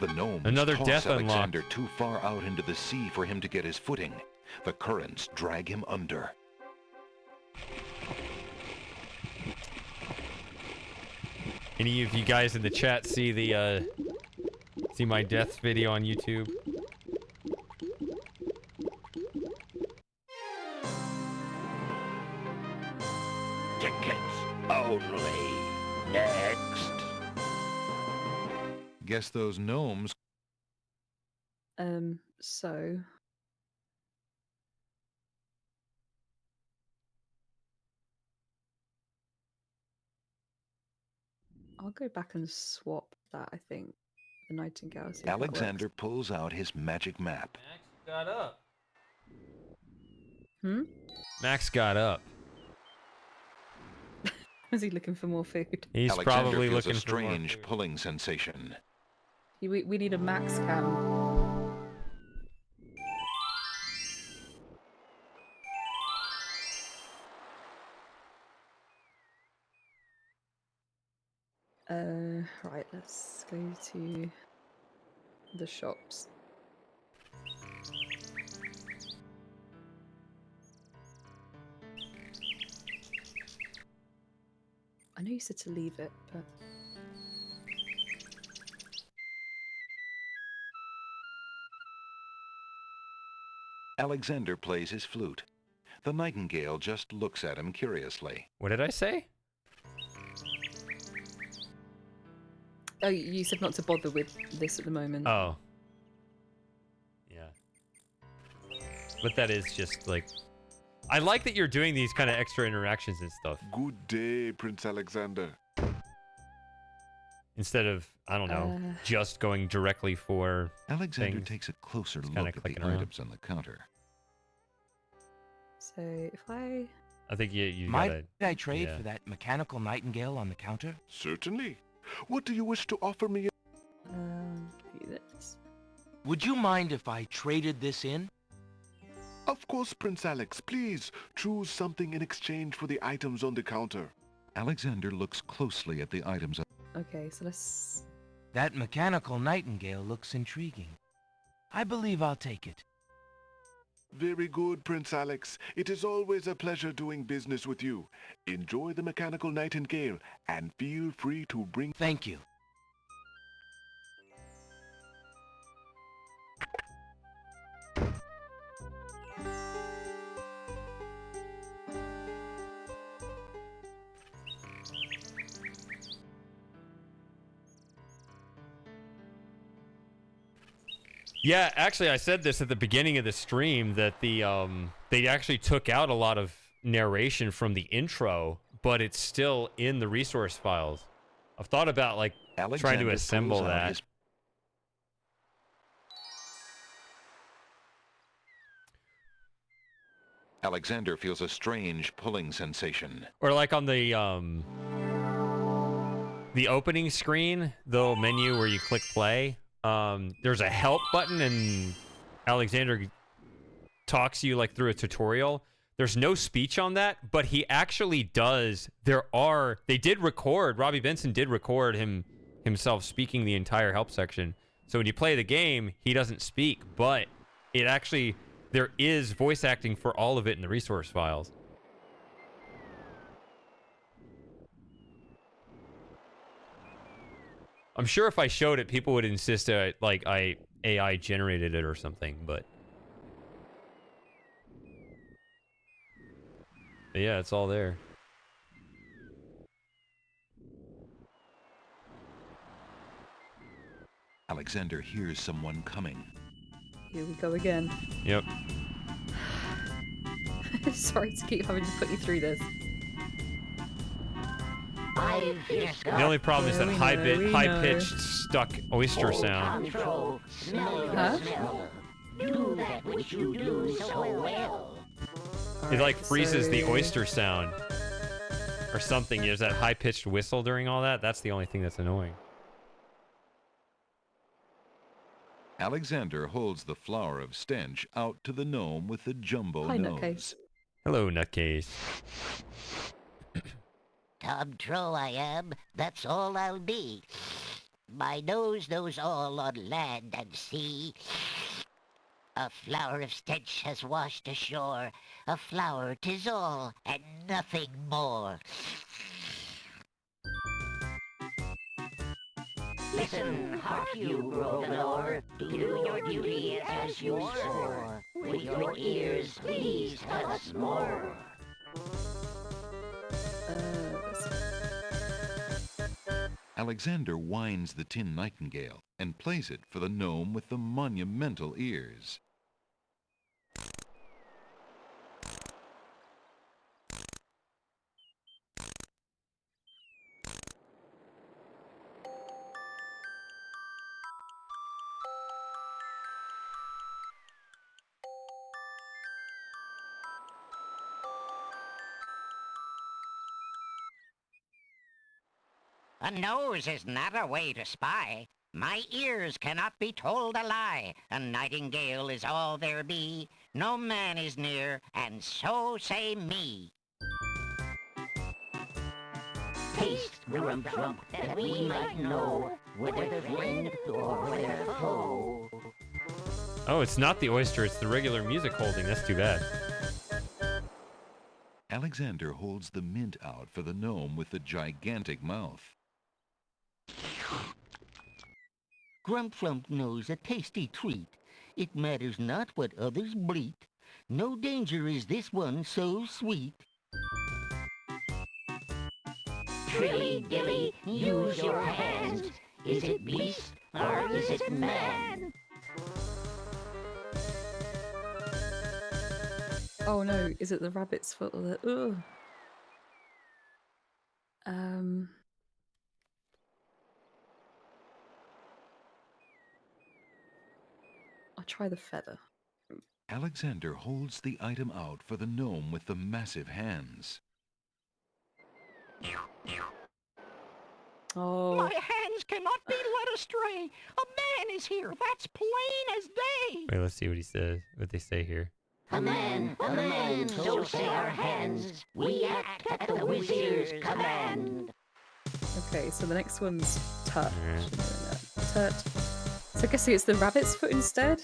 The gnomes
Another
toss
death unlock.
Alexander too far out into the sea for him to get his footing. The currents drag him under.
Any of you guys in the chat see the see my death video on YouTube?
Tickets only. Next.
Guess those gnomes.
So I'll go back and swap that, I think. The Nightingale. See if that
Alexander
works.
pulls out his magic map.
Got up.
Max
got up.
Is he looking for more food?
He's
Alexander
probably
feels
looking
a
for more
strange pulling sensation.
We need a Max cam. Right, let's go to the shops. know you said to leave it, but
Alexander plays his flute. The nightingale just looks at him curiously.
What did I say?
oh, you said not to bother with this at the moment.
Oh. Yeah. But that is just like... I like that you're doing these kind of extra interactions and stuff.
Good day, Prince Alexander.
Instead of, I don't know, just going directly for
Alexander
things.
takes a closer
Just
look
kinda
at the
clicking around.
items on the counter.
So if I
think you
Might
gotta...
I trade
yeah.
for that mechanical nightingale on the counter?
Certainly. What do you wish to offer me?
do this.
Would you mind if I traded this in?
Of course, Prince Alex. Please choose something in exchange for the items on the counter.
Alexander looks closely at the items.
Okay, so let's.
That mechanical nightingale looks intriguing. I believe I'll take it.
Very good, Prince Alex. It is always a pleasure doing business with you. Enjoy the mechanical nightingale and feel free to bring...
Thank you.
Yeah, actually, I said this at the beginning of the stream that the they actually took out a lot of narration from the intro, but it's still in the resource files. I've thought about like trying to
Alexander
assemble
pulls out
that.
his- Alexander feels a strange pulling sensation.
Or like on the opening screen, the little menu where you click play, there's a help button and Alexander talks to you like through a tutorial. There's no speech on that, but he actually does. They did record, Robbie Benson did record himself speaking the entire help section. So when you play the game, he doesn't speak, but it actually, there is voice acting for all of it in the resource files. I'm sure if I showed it, people would insist that I AI generated it or something, but yeah, it's all there.
Alexander hears someone coming.
Here we go again.
Yep.
Sorry to keep having to put you through this.
The only problem is that high-pitched stuck oyster sound.
Huh?
Do that which you do so well.
It like freezes the oyster sound or something. There's that high-pitched whistle during all that. That's the only thing that's annoying.
Alexander holds the flower of stench out to the gnome with the jumbo
Hi,
nose.
Nutcase.
Hello, Nutcase.
Tom Trow I am, that's all I'll be. My nose knows all on land and sea. A flower of stench has washed ashore. A flower 'tis all, and nothing more. Listen, hark you, Grovelor, do your duty as you swore. With your ears, please tell us more.
Alexander winds the tin nightingale and plays it for the gnome with the monumental ears.
A nose is not a way to spy. My ears cannot be told a lie. A nightingale is all there be. No man is near, and so say me. Taste the rump that we might know whether friend or whether foe.
Oh, it's not the oyster. It's the regular music holding. That's too bad.
Alexander holds the mint out for the gnome with the gigantic mouth.
Grumflump knows a tasty treat. It matters not what others bleat. No danger is this one so sweet.
Trilly dilly, use your hands. Is it beast or is it man?
Oh no, is it the rabbit's foot? Ugh. I'll try the feather.
Alexander holds the item out for the gnome with the massive hands.
Oh.
My hands cannot be led astray. A man is here. That's plain as day.
Wait, let's see what he says. What they say here.
A man, so say our hands. We act at the wizard's command.
Okay, so the next one's tut.
Alright.
Tut. So I guess it's the rabbit's foot instead?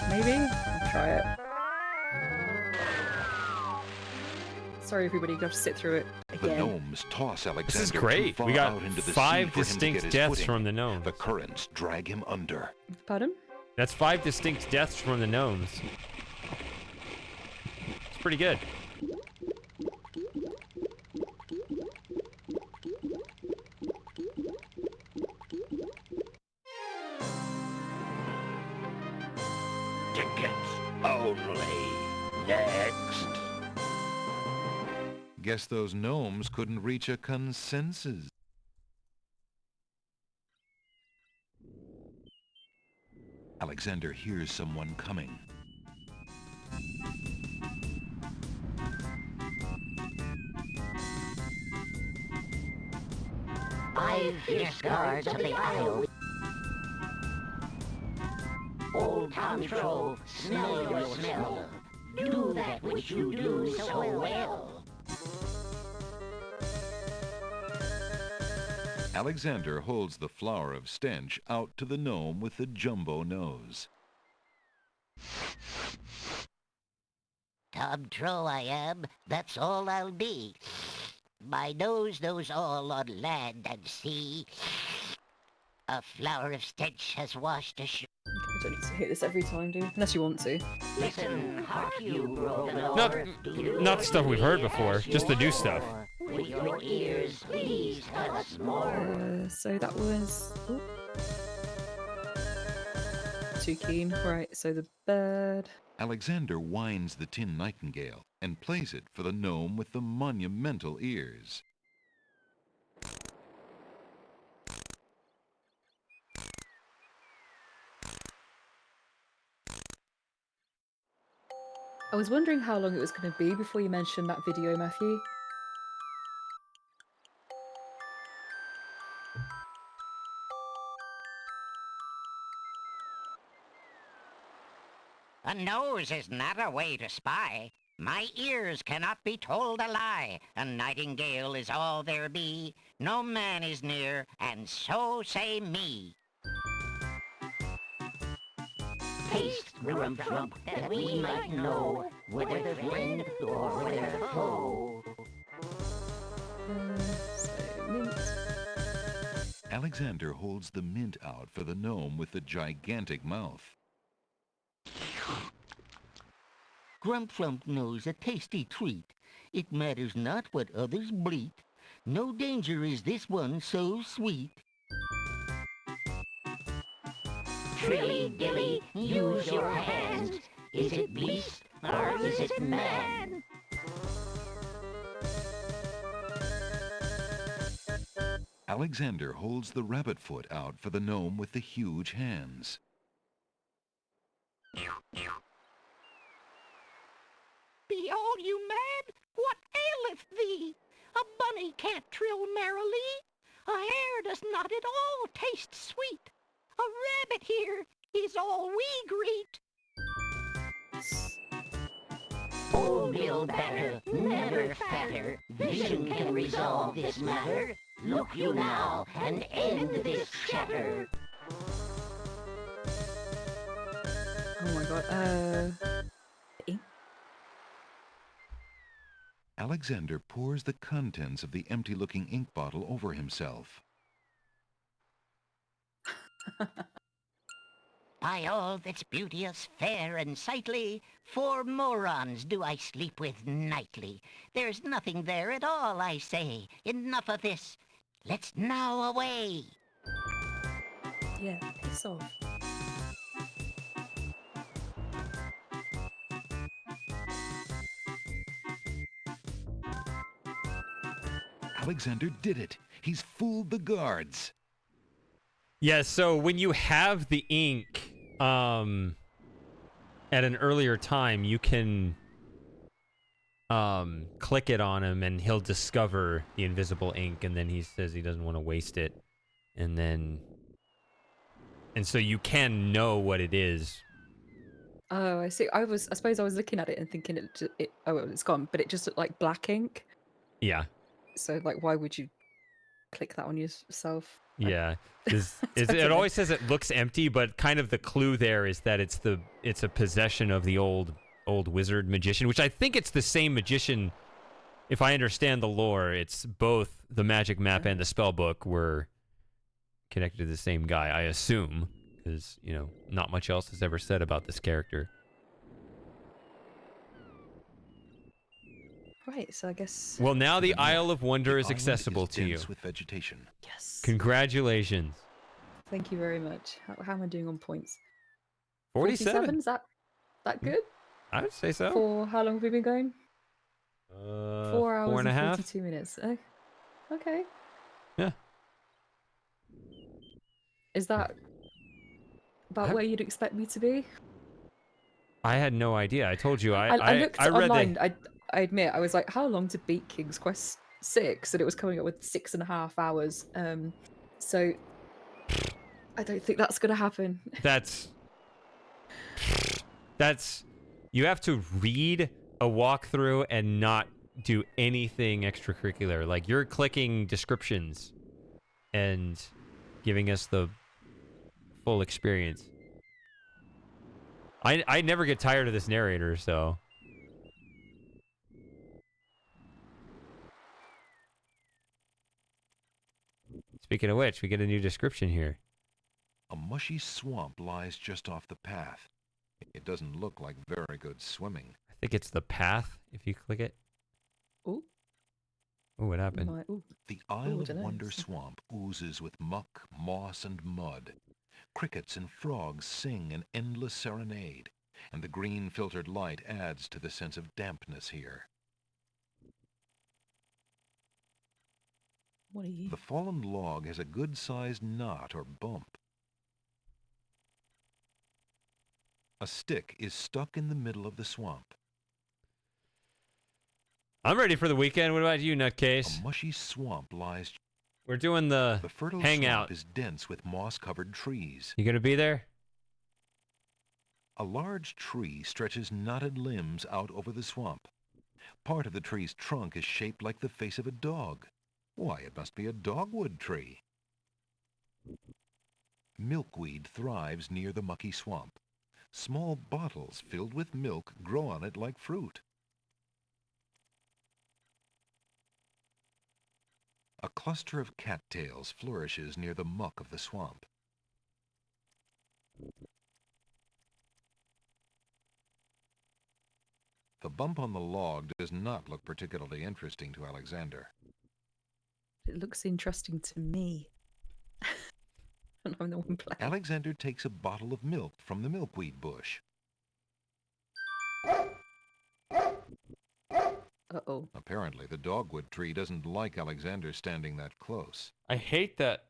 Maybe? I'll try it. Sorry everybody, you have to sit through it
The
again.
gnomes toss Alexander
This is
too
great.
far
We got
out into the
5
sea for him to
distinct
get his
deaths
footing.
from the gnomes.
The currents drag him under.
Pardon?
That's 5 distinct deaths from the gnomes. It's pretty good.
Tickets only. Next.
Guess those gnomes couldn't reach a consensus. Alexander hears someone coming.
I've fierce guards of the Isle. Old Tom Troll, smell your smell. Do that which you do so well.
Alexander holds the flower of stench out to the gnome with the jumbo nose.
Tom Troll I am, that's all I'll be. My nose knows all on land and sea. A flower of stench has washed ashore.
We don't need to hit this every time, do we? Unless you want to.
Listen, hark you, broken
Not stuff we've heard before, just the new stuff.
With your ears, please tell us more.
So that was... Ooh. Too keen. Right, so the bird...
Alexander winds the tin nightingale and plays it for the gnome with the monumental ears.
I was wondering how long it was going to be before you mentioned that video, Matthew.
A nose is not a way to spy. My ears cannot be told a lie. A nightingale is all there be. No man is near, and so say me.
Taste, Grumflump, that we might know whether friend or whether foe.
So, mint.
Alexander holds the mint out for the gnome with the gigantic mouth.
Grumflump knows a tasty treat. It matters not what others bleat. No danger is this one so sweet.
Trilly dilly, use your hands. Is it beast or is it man?
Alexander holds the rabbit foot out for the gnome with the huge hands.
Be all you mad? What aileth thee? A bunny can't trill merrily. A hare does not at all taste sweet. A rabbit here is all we greet.
Old Bill Batter, never fatter. Vision can resolve this matter. Look you now and end this chatter.
Oh my god,
Alexander pours the contents of the empty-looking ink bottle over himself.
By all that's beauteous, fair, and sightly, 4 morons do I sleep with nightly. There's nothing there at all, I say. Enough of this. Let's now away.
Yeah, piss off.
Alexander did it. He's fooled the guards.
Yeah, so when you have the ink at an earlier time, you can click it on him and he'll discover the invisible ink, and then he says he doesn't want to waste it. And so you can know what it is.
Oh, I see. I suppose I was looking at it and thinking it's gone, but it just looked like black ink.
Yeah.
So like, why would you click that on yourself?
Yeah. It always says it looks empty, but kind of the clue there is that it's a possession of the old wizard magician, which I think it's the same magician. If I understand the lore, it's both the magic map and the spell book were connected to the same guy, I assume, because, not much else is ever said about this character.
Right, so I guess...
Well, now the Isle of Wonder is accessible to you.
With vegetation.
Yes.
Congratulations.
Thank you very much. How am I doing on points?
47.
Is that good?
I would say so.
For how long have we been going? 4 hours
4 and a half.
42 minutes. Okay.
Yeah.
Is that about where you'd expect me to be?
I had no idea. I told you.
I looked
read
online. I admit, I was like, how long to beat King's Quest 6? And it was coming up with 6.5 hours. So I don't think that's going to happen.
That's you have to read a walkthrough and not do anything extracurricular. Like, you're clicking descriptions and giving us the full experience. I never get tired of this narrator, so. Speaking of which, we get a new description here.
A mushy swamp lies just off the path. It doesn't look like very good swimming.
I think it's the path, if you click it.
Ooh.
Oh, what happened?
The Isle of Wonder swamp oozes with muck, moss, and mud. Crickets and frogs sing an endless serenade, and the green filtered light adds to the sense of dampness here.
What are you?
The fallen log has a good-sized knot or bump. A stick is stuck in the middle of the swamp.
I'm ready for the weekend. What about you, nutcase?
A mushy swamp lies...
We're doing the
fertile
hangout.
swamp is dense with moss-covered trees.
You gonna be there?
A large tree stretches knotted limbs out over the swamp. Part of the tree's trunk is shaped like the face of a dog. Why, it must be a dogwood tree. Milkweed thrives near the mucky swamp. Small bottles filled with milk grow on it like fruit. A cluster of cattails flourishes near the muck of the swamp. The bump on the log does not look particularly interesting to Alexander.
It looks interesting to me. And I'm the one playing.
Alexander takes a bottle of milk from the milkweed bush.
Uh-oh.
Apparently, the dogwood tree doesn't like Alexander standing that close.
I hate that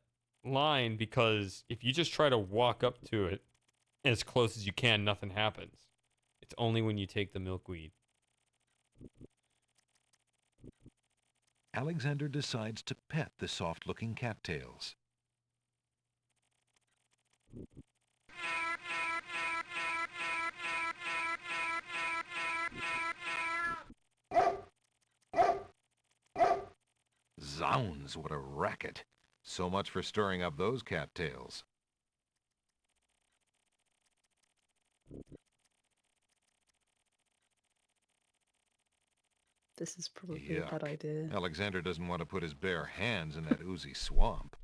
line because if you just try to walk up to it as close as you can, nothing happens. It's only when you take the milkweed.
Alexander decides to pet the soft-looking cattails. Zounds, what a racket. So much for stirring up those cattails.
This is probably a bad
Yuck.
idea.
Alexander doesn't want to put his bare hands in that oozy swamp.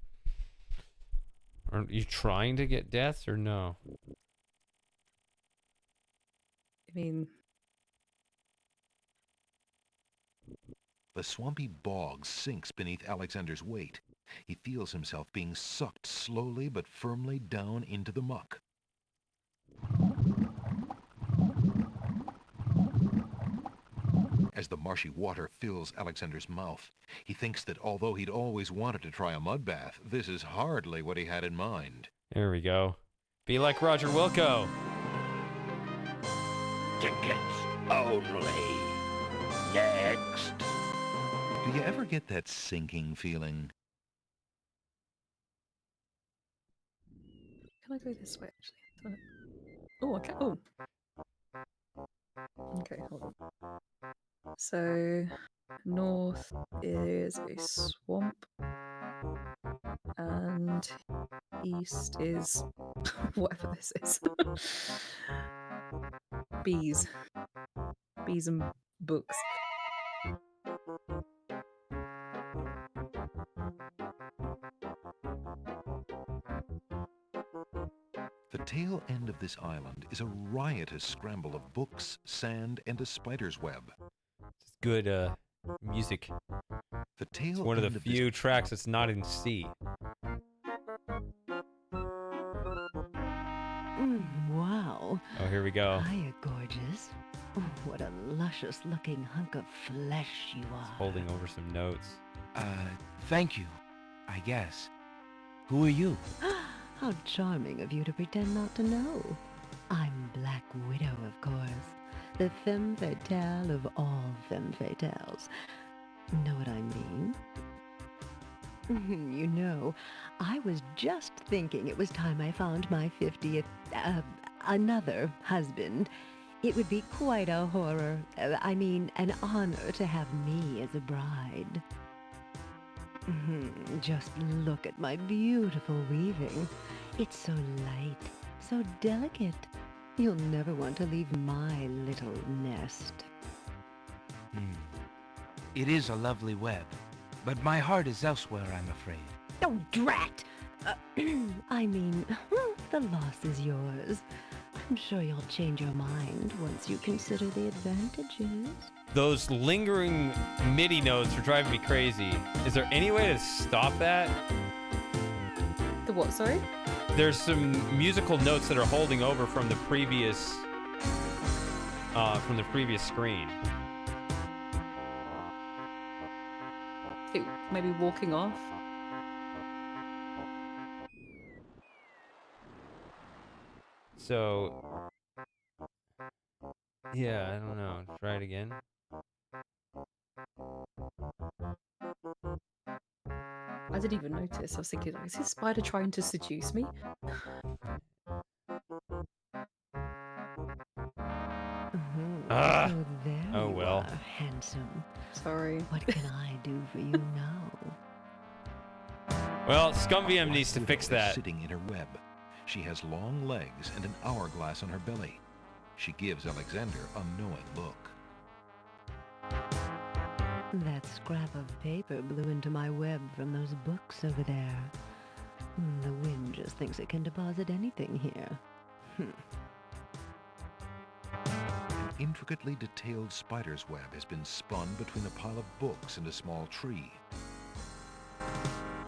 Aren't you trying to get deaths or no?
I mean,
The swampy bog sinks beneath Alexander's weight. He feels himself being sucked slowly but firmly down into the muck. As the marshy water fills Alexander's mouth, he thinks that although he'd always wanted to try a mud bath, this is hardly what he had in mind.
There we go. Be like Roger Wilco.
Tickets only. Next.
Do you ever get that sinking feeling?
can I go this way actually? Oh, okay. Oh. Okay, hold on. So, north is a swamp, and east is whatever this is. Bees. Bees and books.
The tail end of this island is a riotous scramble of books, sand, and a spider's web.
It's good music.
The tail
It's one of
end
the
of this
few tracks that's not in C.
Wow.
Oh, here we go.
Hiya, gorgeous. Oh, what a luscious-looking hunk of flesh you are.
Holding over some notes.
Thank you, I guess. Who are you?
How charming of you to pretend not to know. I'm Black Widow, of course. The femme fatale of all femme fatales. Know what I mean? You know, I was just thinking it was time I found my 50th, another husband. It would be quite a horror, I mean, an honor to have me as a bride. Just look at my beautiful weaving. It's so light, so delicate. You'll never want to leave my little nest.
It is a lovely web, but my heart is elsewhere, I'm afraid.
Oh, drat! I mean, the loss is yours. I'm sure you'll change your mind once you consider the advantages.
Those lingering MIDI notes are driving me crazy. Is there any way to stop that?
The what, sorry?
There's some musical notes that are holding over from the previous screen.
It, maybe walking off.
So, yeah, I don't know. Try it again.
I didn't even notice. I was thinking, is this spider trying to seduce me?
Ah!
Oh, there
Oh,
you
well.
are, handsome.
Sorry.
What can I do for you now?
Well, ScumVM needs to fix that.
Sitting in her web. She has long legs and an hourglass on her belly. She gives Alexander a knowing look.
That scrap of paper blew into my web from those books over there. The wind just thinks it can deposit anything here.
An intricately detailed spider's web has been spun between a pile of books and a small tree.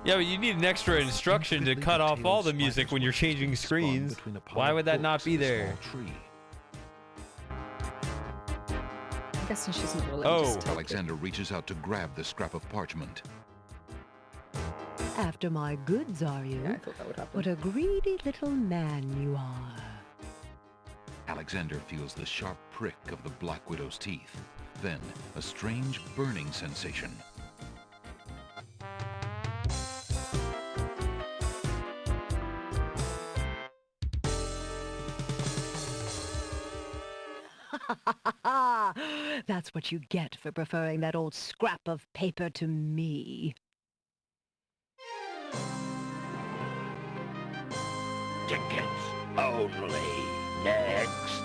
Yeah, but you need an extra instruction to cut off all the music when you're changing screens. Why would that not be there?
I'm guessing she's not going to let me just take
Alexander reaches out to grab the scrap of parchment.
After my goods, are you?
Yeah, I thought that would happen.
What a greedy little man you are.
Alexander feels the sharp prick of the Black Widow's teeth. Then, a strange burning sensation.
That's what you get for preferring that old scrap of paper to me.
Tickets only. Next.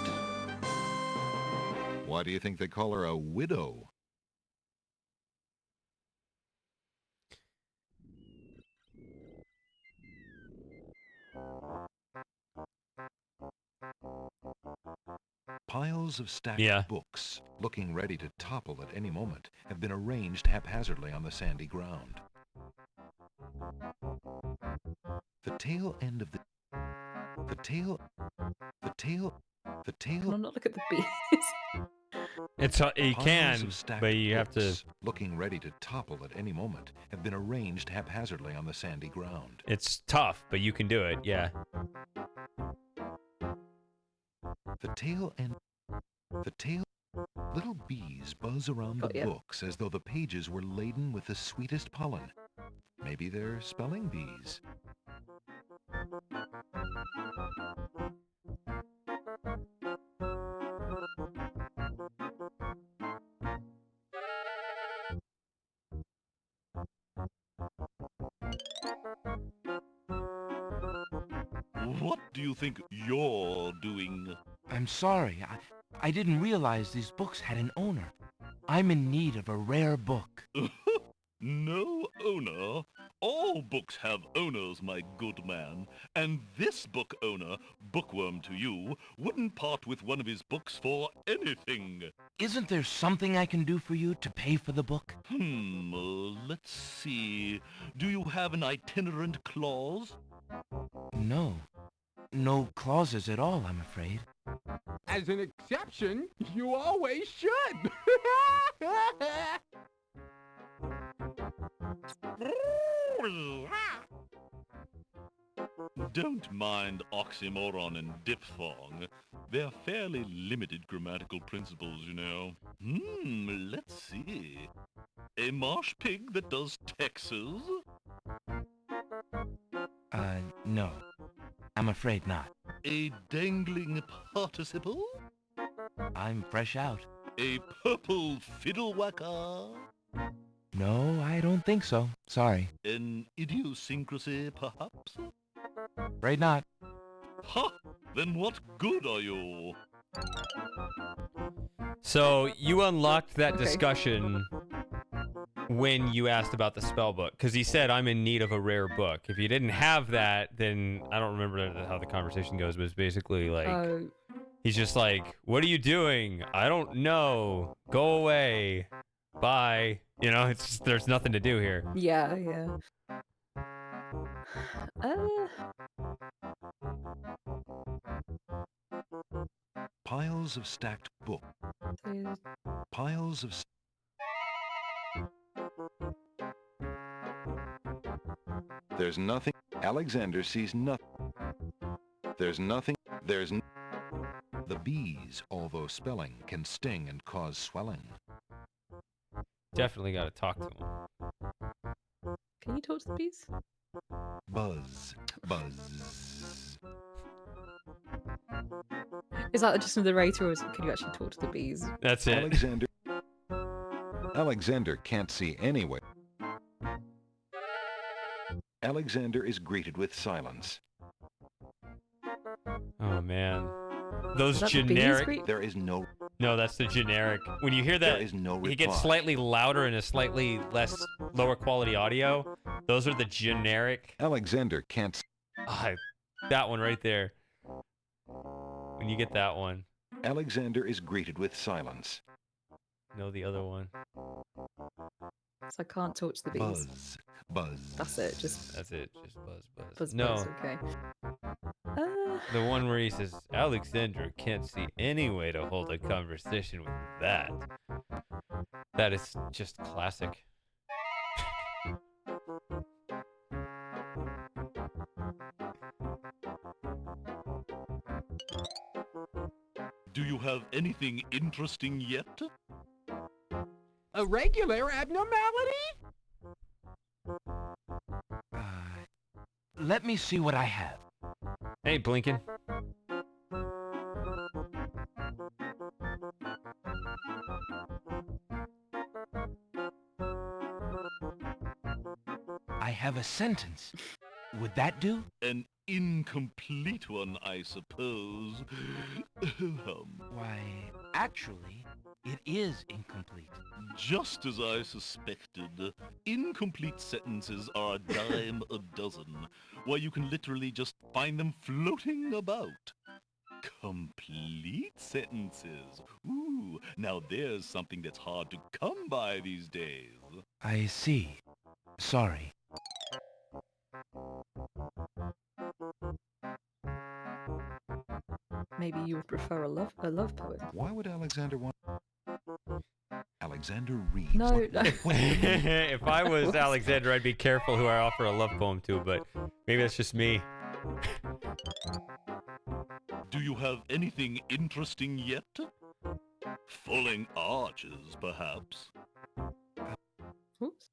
Why do you think they call her a widow? Piles of stacked
Yeah.
books, looking ready to topple at any moment, have been arranged haphazardly on the sandy ground. The tail end of the tail.
Can I not look at the bees?
It's you
Piles
can,
of stacked
but you have to.
books, looking ready to topple at any moment, have been arranged haphazardly on the sandy ground.
It's tough, but you can do it. Yeah.
The tail end. Little bees buzz around
Got
the
ya.
books as though the pages were laden with the sweetest pollen. Maybe they're spelling bees.
What do you think you're doing?
I'm sorry. I didn't realize these books had an owner. I'm in need of a rare book.
No owner? All books have owners, my good man. And this book owner, bookworm to you, wouldn't part with one of his books for anything.
Isn't there something I can do for you to pay for the book?
Let's see. Do you have an itinerant clause?
No. No clauses at all, I'm afraid.
As an exception, you always should.
Don't mind oxymoron and diphthong. They're fairly limited grammatical principles, you know. Let's see. A marsh pig that does Texas?
No. I'm afraid not.
A dangling participle?
I'm fresh out.
A purple fiddle whacker?
No, I don't think so. Sorry.
An idiosyncrasy, perhaps?
Afraid not.
Ha! Then what good are you?
So you unlocked that
Okay.
discussion when you asked about the spell book, because he said, I'm in need of a rare book. If you didn't have that, then I don't remember how the conversation goes, but it's basically like, he's just like, what are you doing? I don't know. Go away. Bye. You know, it's just, there's nothing to do here.
Yeah, yeah.
Piles of stacked books. Piles of... There's nothing. Alexander sees nothing. There's nothing. The bees, although spelling, can sting and cause swelling.
Definitely got to talk to him.
Can you talk to the bees?
Buzz. Buzz.
Is that just a narrator, or can you actually talk to the bees?
That's it.
Alexander can't see anyway. Alexander is greeted with silence.
Oh, man. Those
Is that the bees
generic...
greet?
There is no...
No, that's the generic. When you hear that,
There is no
he gets
reply.
slightly louder and a slightly lower quality audio. Those are the generic.
Alexander can't...
That one right there. When you get that one.
Alexander is greeted with silence.
No, the other one.
So I can't talk to the bees.
Buzz. Buzz.
That's it. Just
That's it. Just buzz, buzz.
buzz,
No.
buzz. Okay.
The one where he says, Alexander can't see any way to hold a conversation with that. That is just classic.
Do you have anything interesting yet?
A regular abnormality?
Let me see what I have.
Hey, Blinken.
I have a sentence. Would that do?
An incomplete one, I suppose.
Why, actually, it is incomplete.
Just as I suspected. Incomplete sentences are a dime a dozen. Why, you can literally just find them floating about.
Complete sentences. Ooh, now there's something that's hard to come by these days.
I see. Sorry.
Maybe you would prefer a love poem.
Why would Alexander want... Alexander reads.
No, no.
If I was Alexander, I'd be careful who I offer a love poem to, but maybe that's just me.
Do you have anything interesting yet? Falling arches, perhaps?
Oops.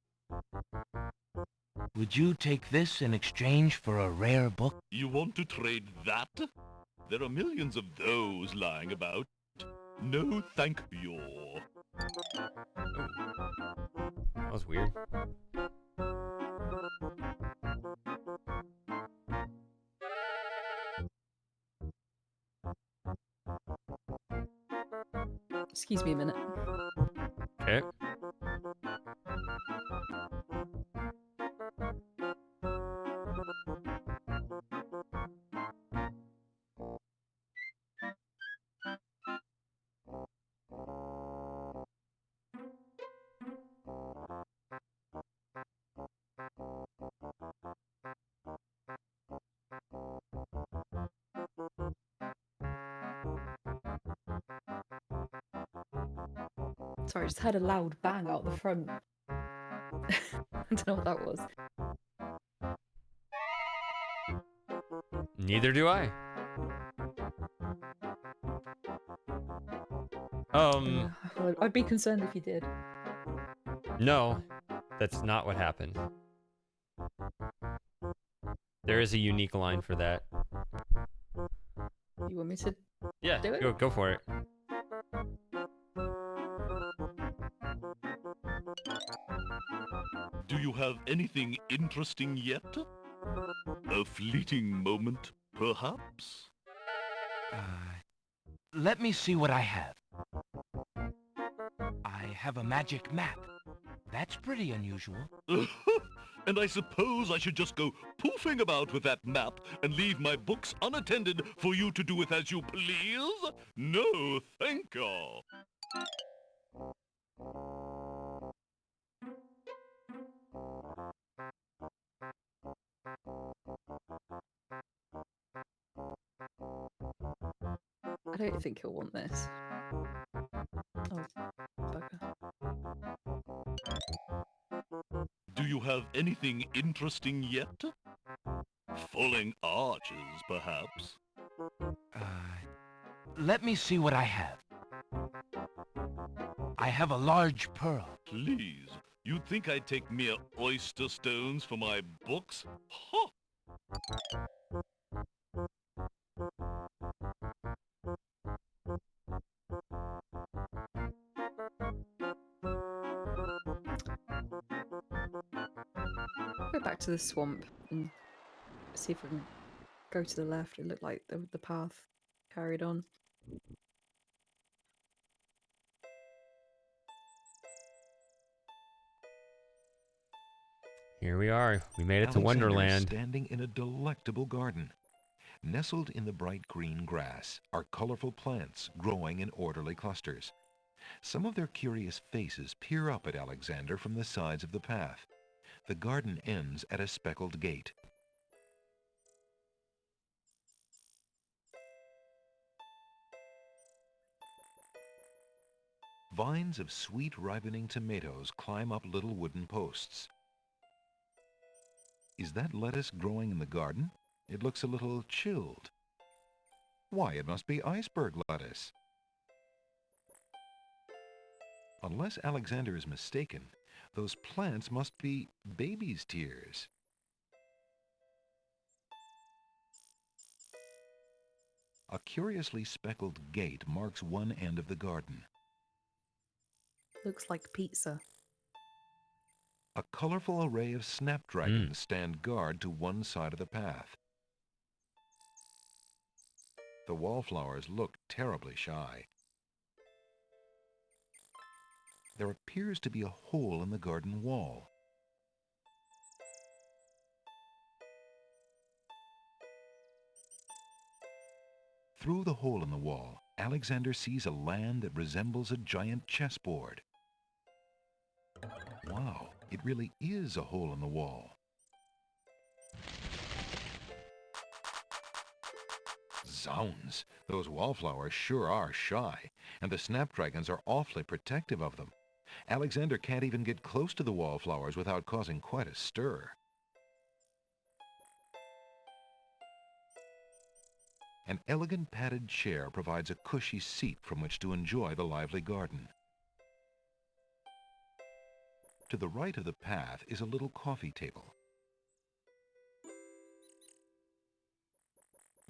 Would you take this in exchange for a rare book?
You want to trade that? There are millions of those lying about. No, thank you.
That was weird.
Excuse me a minute.
Okay.
Sorry, I just heard a loud bang out the front. I don't know what that was.
Neither do I.
Well, I'd be concerned if you did.
No, that's not what happened. There is a unique line for that.
You want me to
Yeah,
do it?
go for it.
Do you have anything interesting yet? A fleeting moment, perhaps?
Let me see what I have. I have a magic map. That's pretty unusual.
And I suppose I should just go poofing about with that map and leave my books unattended for you to do with as you please? No, thank you.
I don't think he'll want this. Oh, bugger.
Do you have anything interesting yet? Falling arches, perhaps?
Let me see what I have. I have a large pearl.
Please, you'd think I'd take mere oyster stones for my books? Ha!
Go back to the swamp and see if we can go to the left. It looked like the path carried on.
Here we are. We made it to
Alexander is
Wonderland.
standing in a delectable garden. Nestled in the bright green grass are colorful plants growing in orderly clusters. Some of their curious faces peer up at Alexander from the sides of the path. The garden ends at a speckled gate. Vines of sweet ripening tomatoes climb up little wooden posts. Is that lettuce growing in the garden? It looks a little chilled. Why, it must be iceberg lettuce. Unless Alexander is mistaken, those plants must be baby's tears. A curiously speckled gate marks one end of the garden.
Looks like pizza.
A colorful array of snapdragons stand guard to one side of the path. The wallflowers look terribly shy. There appears to be a hole in the garden wall. Through the hole in the wall, Alexander sees a land that resembles a giant chessboard. Wow, it really is a hole in the wall. Zounds, those wallflowers sure are shy, and the snapdragons are awfully protective of them. Alexander can't even get close to the wallflowers without causing quite a stir. An elegant padded chair provides a cushy seat from which to enjoy the lively garden. To the right of the path is a little coffee table.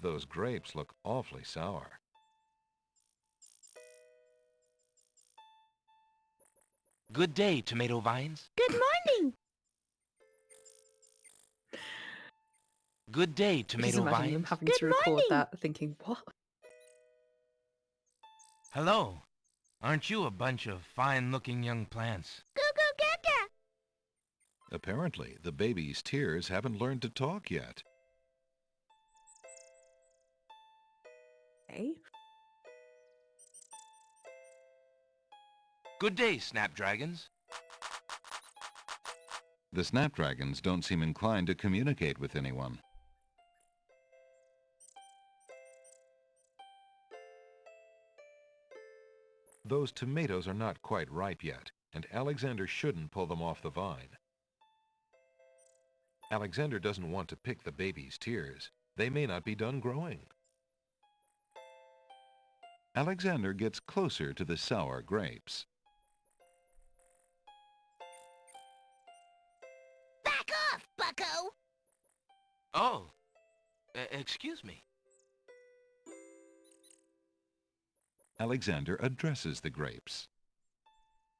Those grapes look awfully sour.
Good day, tomato vines.
Good morning.
Good day,
Just
tomato
imagine them
vines.
having to record that, thinking, what?
Hello. Aren't you a bunch of fine-looking young plants?
Apparently, the baby's tears haven't learned to talk yet.
Hey?
Good day, snapdragons.
The snapdragons don't seem inclined to communicate with anyone. Those tomatoes are not quite ripe yet, and Alexander shouldn't pull them off the vine. Alexander doesn't want to pick the baby's tears. They may not be done growing. Alexander gets closer to the sour grapes.
Back off, bucko!
Oh, excuse me.
Alexander addresses the grapes.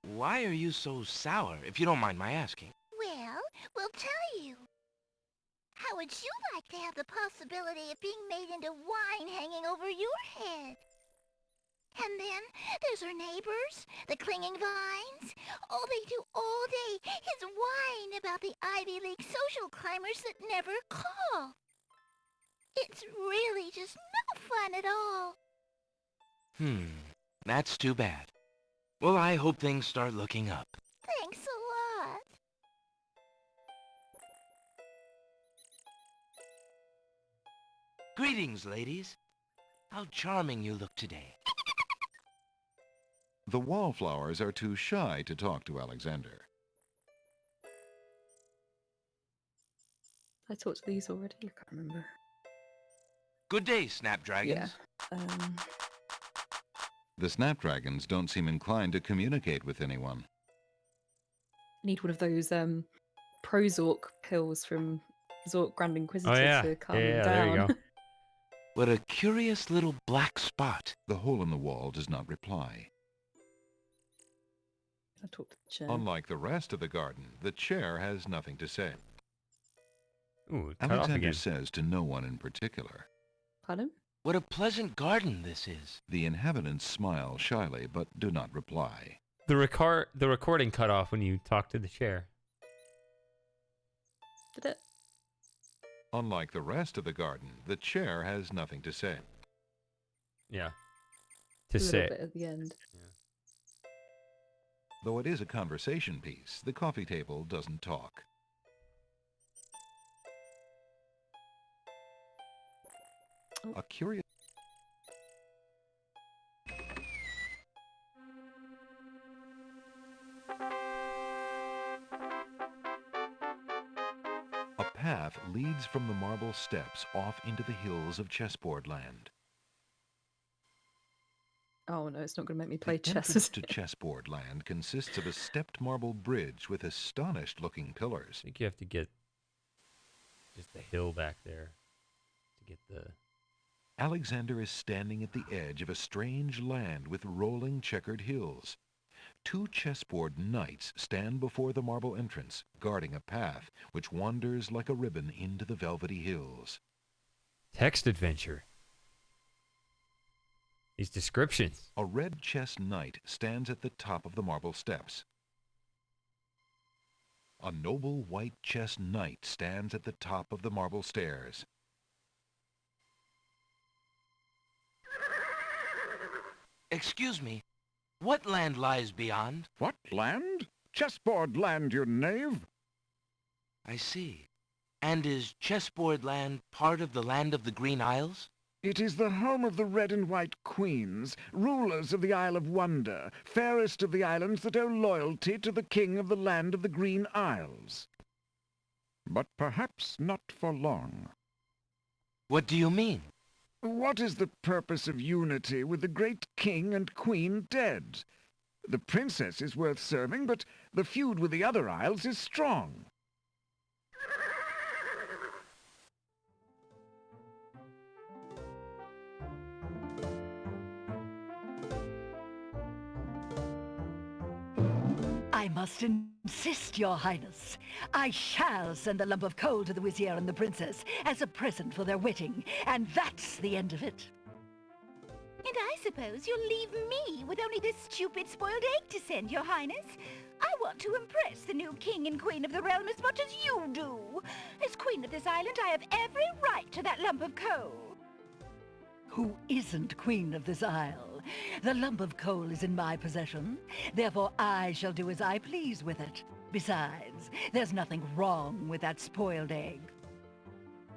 Why are you so sour, if you don't mind my asking?
Well, we'll tell you. How would you like to have the possibility of being made into wine hanging over your head? And then there's our neighbors, the clinging vines. All they do all day is whine about the Ivy League social climbers that never call. It's really just no fun at all.
That's too bad. Well, I hope things start looking up.
Thanks a lot.
Greetings, ladies. How charming you look today.
The wallflowers are too shy to talk to Alexander.
I talked to these already, I can't remember.
Good day, snapdragons.
Yeah.
The snapdragons don't seem inclined to communicate with anyone.
Need one of those Prozork pills from Zork Grand Inquisitor to calm them down.
There you go.
What a curious little black spot.
The hole in the wall does not reply.
I talked to the chair.
Unlike the rest of the garden, the chair has nothing to say.
Ooh, cut off
Alexander
again.
says to no one in particular.
Pardon?
What a pleasant garden this is.
The inhabitants smile shyly but do not reply.
The recording cut off when you talked to the chair.
Did it?
Unlike the rest of the garden, the chair has nothing to say.
Yeah.
A
To
little
say.
bit at the end.
Though it is a conversation piece, the coffee table doesn't talk. A curious... A path leads from the marble steps off into the hills of chessboard land.
Oh no, it's not going to make me play
The
chess.
entrance
is
to
it?
chessboard land consists of a stepped marble bridge with astonished-looking pillars.
I think you have to get just the hill back there to get the...
Alexander is standing at the edge of a strange land with rolling checkered hills. Two chessboard knights stand before the marble entrance, guarding a path which wanders like a ribbon into the velvety hills.
Text adventure. These descriptions.
A red chess knight stands at the top of the marble steps. A noble white chess knight stands at the top of the marble stairs.
Excuse me, what land lies beyond?
What land? Chessboard land, you knave.
I see. And is Chessboard Land part of the land of the Green Isles?
It is the home of the red and white queens, rulers of the Isle of Wonder, fairest of the islands that owe loyalty to the king of the land of the Green Isles. But perhaps not for long.
What do you mean?
What is the purpose of unity with the great king and queen dead? The princess is worth serving, but the feud with the other isles is strong.
I must insist, Your Highness. I shall send a lump of coal to the Vizier and the Princess as a present for their wedding, and that's the end of it.
And I suppose you'll leave me with only this stupid spoiled egg to send, Your Highness. I want to impress the new king and queen of the realm as much as you do. As queen of this island, I have every right to that lump of coal.
Who isn't queen of this isle? The lump of coal is in my possession. Therefore, I shall do as I please with it. Besides, there's nothing wrong with that spoiled egg.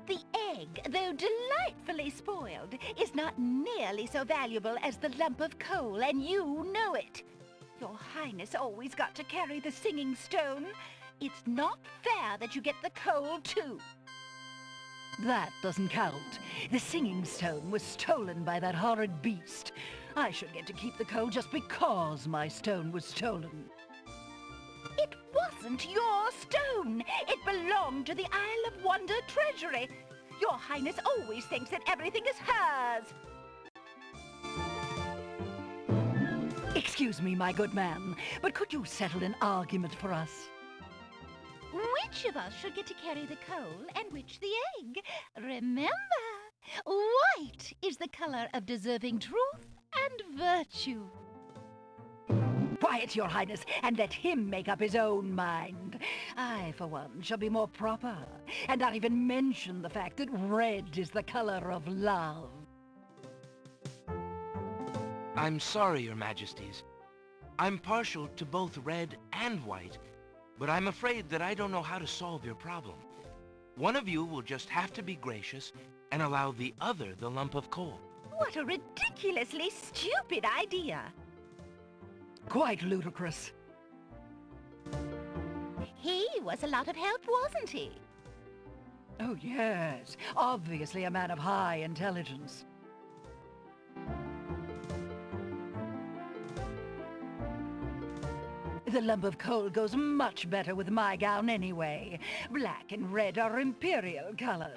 The egg, though delightfully spoiled, is not nearly so valuable as the lump of coal, and you know it. Your Highness always got to carry the singing stone. It's not fair that you get the coal, too.
That doesn't count. The singing stone was stolen by that horrid beast. I should get to keep the coal just because my stone was stolen.
It wasn't your stone. It belonged to the Isle of Wonder treasury. Your Highness always thinks that everything is hers.
Excuse me, my good man, but could you settle an argument for us?
Which of us should get to carry the coal and which the egg? Remember, white is the color of deserving truth and virtue.
Quiet, Your Highness, and let him make up his own mind. I, for one, shall be more proper, and not even mention the fact that red is the color of love.
I'm sorry, Your Majesties. I'm partial to both red and white, but I'm afraid that I don't know how to solve your problem. One of you will just have to be gracious and allow the other the lump of coal.
What a ridiculously stupid idea.
Quite ludicrous.
He was a lot of help, wasn't he?
Oh, yes. Obviously a man of high intelligence. The lump of coal goes much better with my gown anyway. Black and red are imperial colors.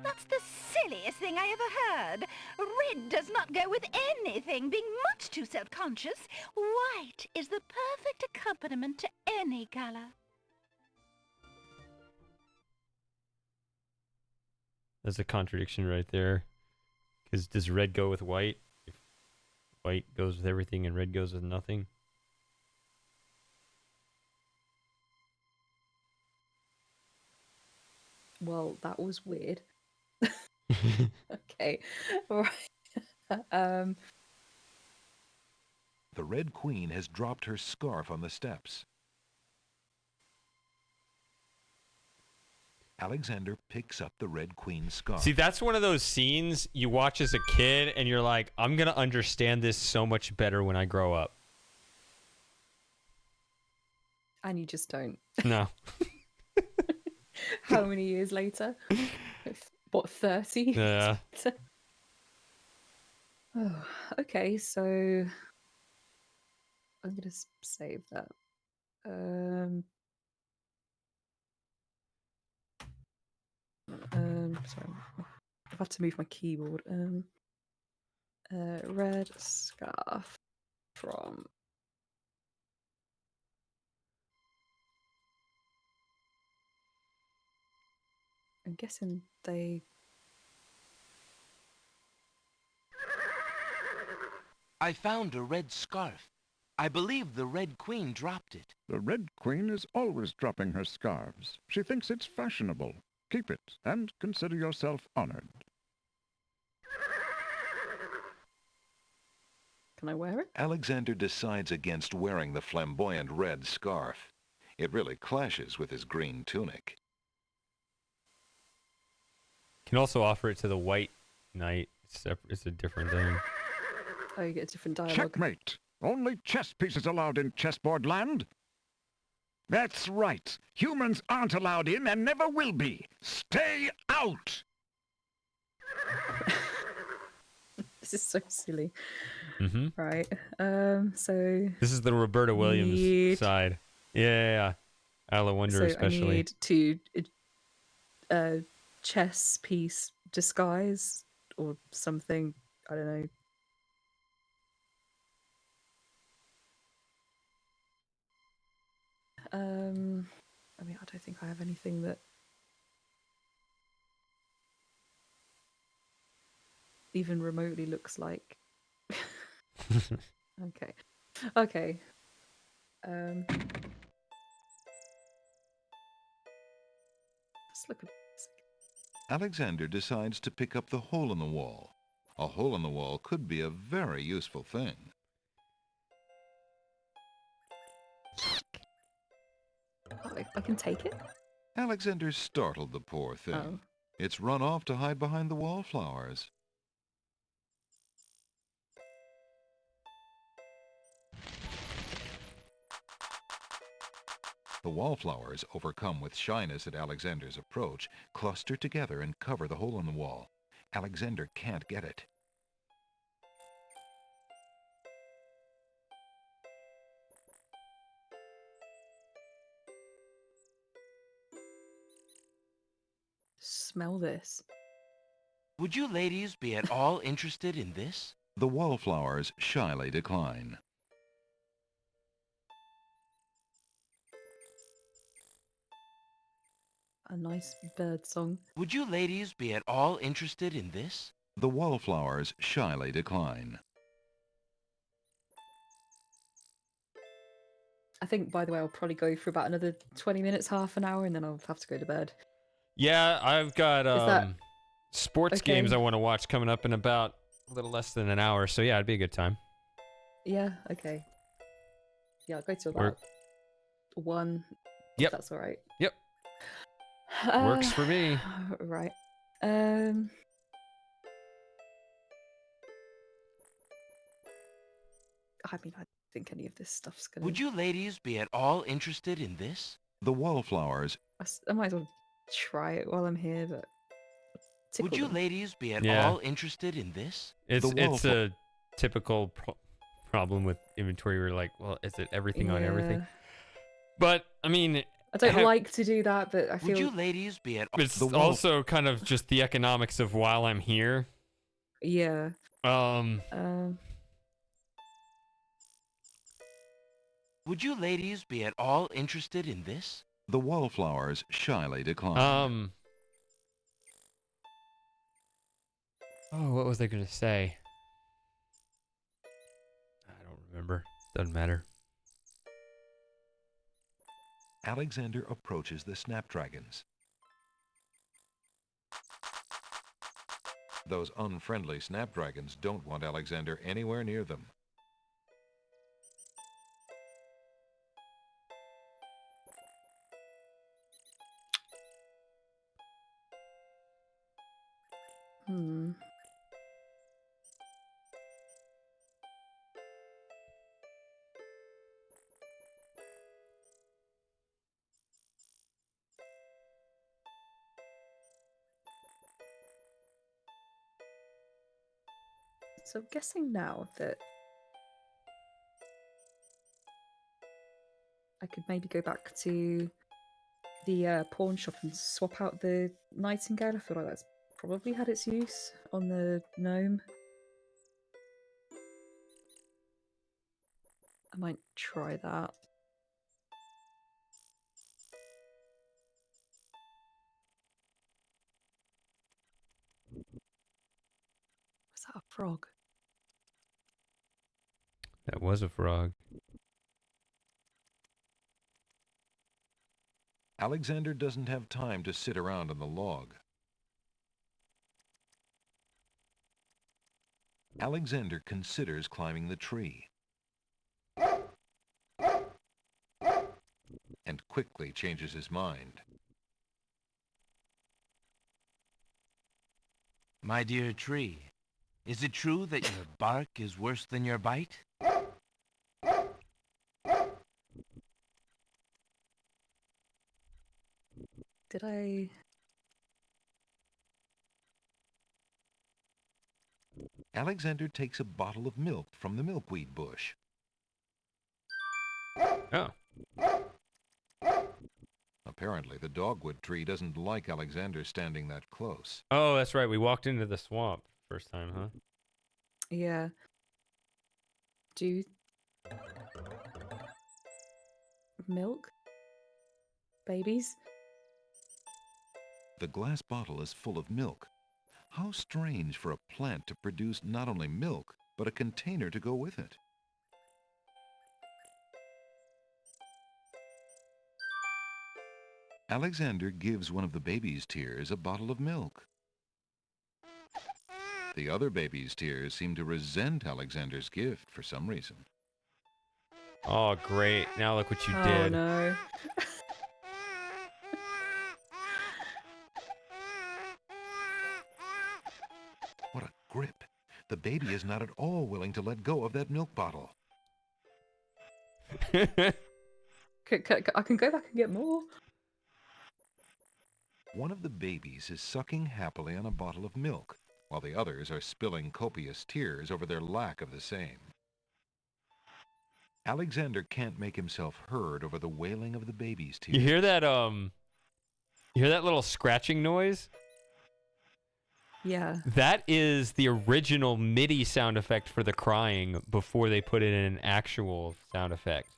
That's the silliest thing I ever heard. Red does not go with anything, being much too self-conscious. White is the perfect accompaniment to any color.
There's a contradiction right there. Because does red go with white? If white goes with everything and red goes with nothing?
Well, that was weird. Okay. All right.
The Red Queen has dropped her scarf on the steps. Alexander picks up the Red Queen's scarf.
See, that's one of those scenes you watch as a kid and you're like, I'm going to understand this so much better when I grow up.
And you just don't.
No.
How many years later? What, 30?
Yeah.
Oh, okay, so I'm going to save that. Sorry, I've had to move my keyboard. Red scarf from. I'm guessing they.
I found a red scarf. I believe the Red Queen dropped it.
The Red Queen is always dropping her scarves. She thinks it's fashionable. Keep it, and consider yourself honored.
Can I wear it?
Alexander decides against wearing the flamboyant red scarf. It really clashes with his green tunic.
Can also offer it to the white knight. It's a different thing.
Oh, you get a different dialogue.
Checkmate! Only chess pieces allowed in chessboard land. That's right. Humans aren't allowed in and never will be. Stay out!
This is so silly.
Mm-hmm.
Right. So
This is the Roberta Williams
need-
side. Yeah. Isle Wonder
so
especially.
I need to chess piece disguise or something. I don't know. I mean, I don't think I have anything that even remotely looks like. Okay. Okay. Let's look at this.
Alexander decides to pick up the hole in the wall. A hole in the wall could be a very useful thing.
Oh, I can take it?
Alexander startled the poor thing.
Oh.
It's run off to hide behind the wallflowers. The wallflowers, overcome with shyness at Alexander's approach, cluster together and cover the hole in the wall. Alexander can't get it.
Smell this.
Would you ladies be at all interested in this?
The wallflowers shyly decline.
A nice bird song.
Would you ladies be at all interested in this?
The wallflowers shyly decline.
I think, by the way, I'll probably go for about another 20 minutes, half an hour, and then I'll have to go to bed.
Yeah, I've got
that
sports
okay?
games I want to watch coming up in about a little less than an hour. So yeah, it'd be a good time.
Yeah, okay. Yeah, I'll go to
Work.
about 1.
Yep.
If that's all right.
Yep. Works for me.
Right. I mean, I don't think any of this stuff's gonna.
Would you ladies be at all interested in this?
The wallflowers.
I might as well try it while I'm here, but.
Would
tickle
you
them.
ladies be at
Yeah.
all interested in this?
It's
The
a typical problem with inventory. We're like, well, is it everything on everything?
Yeah.
But I mean,
I don't like to do that, but I feel.
Would you ladies be at
it's
The wolf-
also kind of just the economics of while I'm here.
Yeah.
Would you ladies be at all interested in this?
The wallflowers shyly decline.
Oh, what was I gonna say? I don't remember. Doesn't matter.
Alexander approaches the snapdragons. Those unfriendly snapdragons don't want Alexander anywhere near them.
So I'm guessing now that I could maybe go back to the pawn shop and swap out the nightingale. I feel like that's probably had its use on the gnome. I might try that. Was that a frog?
That was a frog.
Alexander doesn't have time to sit around on the log. Alexander considers climbing the tree and quickly changes his mind.
My dear tree, is it true that your bark is worse than your bite?
Did I...
Alexander takes a bottle of milk from the milkweed bush.
Oh.
Apparently, the dogwood tree doesn't like Alexander standing that close.
Oh, that's right. We walked into the swamp first time, huh?
Yeah. Do... Milk? Babies?
The glass bottle is full of milk. How strange for a plant to produce not only milk, but a container to go with it. Alexander gives one of the baby's tears a bottle of milk. The other baby's tears seem to resent Alexander's gift for some reason.
Oh, great. Now look what you
Oh,
did.
no.
What a grip. The baby is not at all willing to let go of that milk bottle.
I can go back and get more.
One of the babies is sucking happily on a bottle of milk, while the others are spilling copious tears over their lack of the same. Alexander can't make himself heard over the wailing of the baby's tears.
You hear that, you hear that little scratching noise?
Yeah.
That is the original MIDI sound effect for the crying before they put it in an actual sound effect.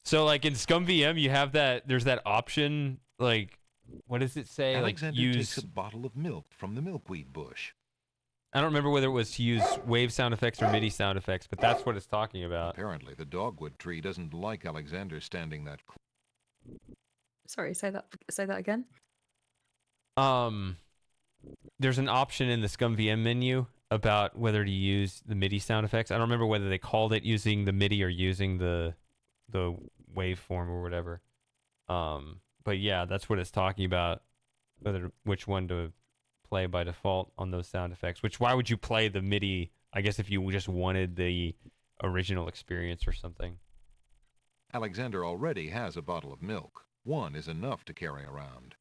So, like, in ScumVM, you have that, there's that option, like, what does it say?
Alexander
like,
takes a bottle of milk from the milkweed bush.
I don't remember whether it was to use wave sound effects or MIDI sound effects, but that's what it's talking about.
Apparently, the dogwood tree doesn't like Alexander standing that close.
Sorry, say that again.
There's an option in the ScumVM menu about whether to use the MIDI sound effects. I don't remember whether they called it using the MIDI or using the waveform or whatever. But yeah, that's what it's talking about. Which one to play by default on those sound effects. Why would you play the MIDI? I guess if you just wanted the original experience or something.
Alexander already has a bottle of milk. One is enough to carry around.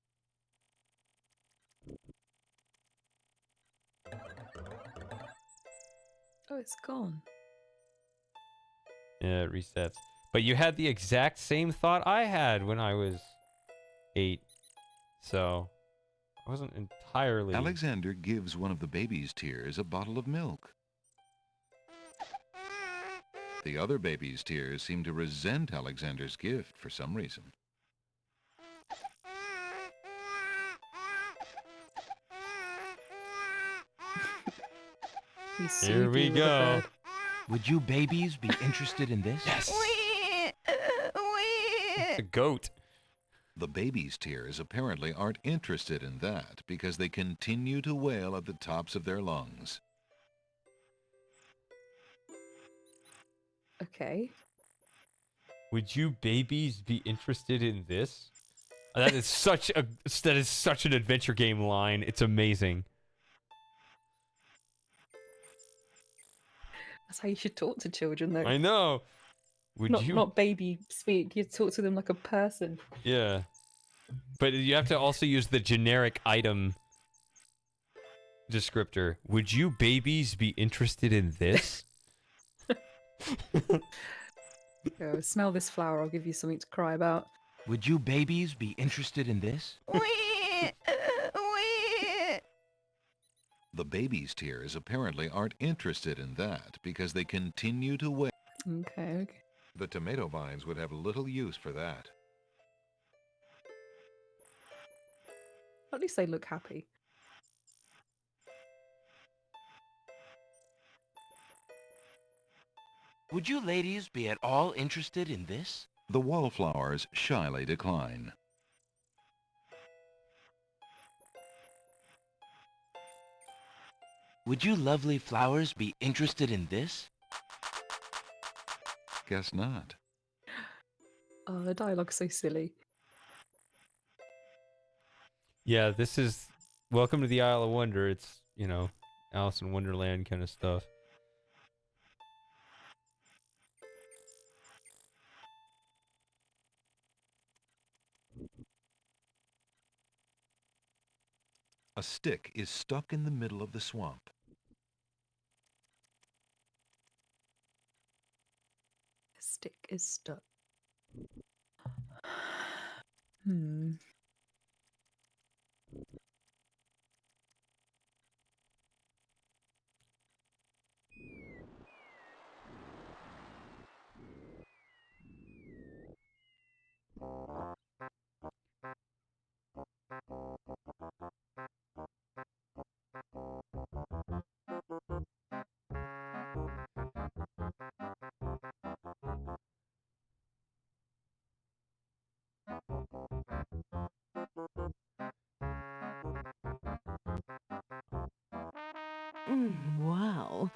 Oh, it's gone.
Yeah, it resets. But you had the exact same thought I had when I was 8. So I wasn't entirely...
Alexander gives one of the baby's tears a bottle of milk. The other baby's tears seem to resent Alexander's gift for some reason.
Here we go.
Would you babies be interested in this?
Yes. It's a goat.
The baby's tears apparently aren't interested in that because they continue to wail at the tops of their lungs.
Okay.
Would you babies be interested in this? That is such an adventure game line. It's amazing.
That's how you should talk to children, though.
I know.
Not baby speak. You talk to them like a person.
Yeah. But you have to also use the generic item descriptor. Would you babies be interested in this?
Go, smell this flower. I'll give you something to cry about.
Would you babies be interested in this?
The baby's tears apparently aren't interested in that because they continue to wail.
Okay.
The tomato vines would have little use for that.
At least they look happy.
Would you ladies be at all interested in this?
The wallflowers shyly decline.
Would you lovely flowers be interested in this?
Guess not.
Oh, the dialogue's so silly.
Yeah, this is Welcome to the Isle of Wonder. It's, Alice in Wonderland kind of stuff.
A stick is stuck in the middle of the swamp.
The stick is stuck. Hmm.
Wow.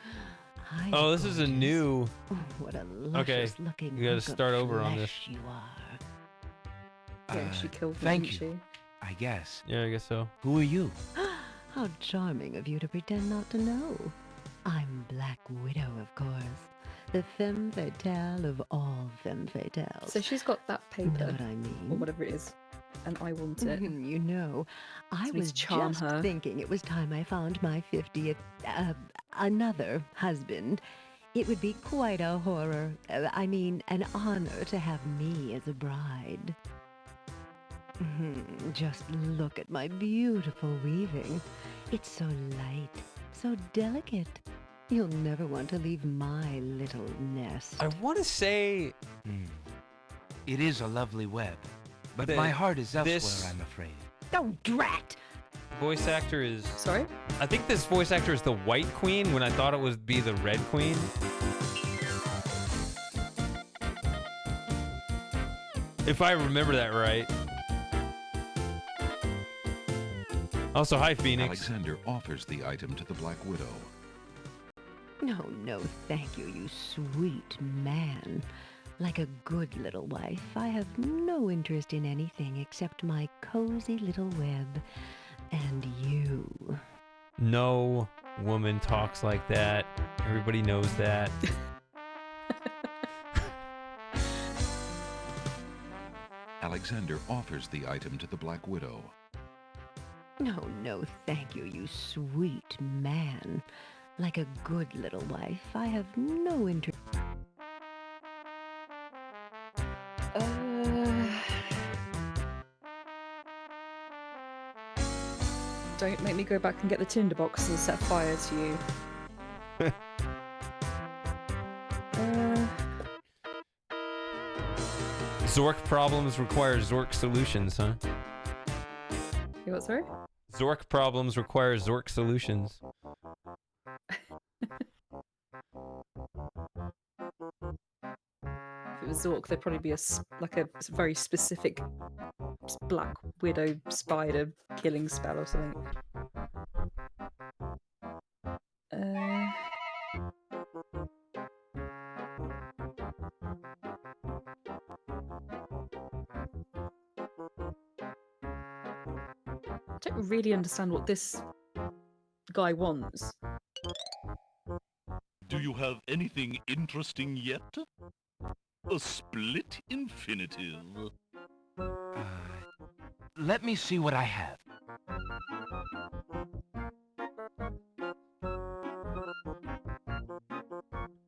Hi,
Oh, this is a
gorgeous.
new.
Oh, what a
Okay,
luscious looking
you gotta
hunk of
start over on this.
flesh you are.
Yeah, she killed me,
Thank
didn't
you. I guess.
Yeah, I guess so.
Who are you?
How charming of you to pretend not to know. I'm Black Widow, of course. The femme fatale of all femme fatales.
So she's got that paper,
Know what I mean?
or whatever it is, and I want it.
You know, I
So we
was
charm
just
her.
thinking it was time I found my 50th, another husband. It would be quite a horror, an honor to have me as a bride. Just look at my beautiful weaving. It's so light, so delicate. You'll never want to leave my little nest.
I want to say
It is a lovely web, but
that
my heart is elsewhere,
this-
I'm afraid.
Oh, drat!
voice actor is.
Sorry?
I think this voice actor is the White Queen when I thought it would be the Red Queen. If I remember that right. Also, hi, Phoenix.
Alexander offers the item to the Black Widow.
No, no, thank you, you sweet man. Like a good little wife, I have no interest in anything except my cozy little web and you.
No woman talks like that. Everybody knows that.
Alexander offers the item to the Black Widow.
No, no, thank you, you sweet man. Like a good little wife, I have no interest.
Don't make me go back and get the tinderbox and set fire to you.
Zork problems require Zork solutions, huh?
You what, sorry?
Zork problems require Zork solutions.
If it was Zork, there'd probably be a very specific Black Widow spider killing spell or something. I don't really understand what this guy wants.
Do you have anything interesting yet? A split infinitive.
Let me see what I have.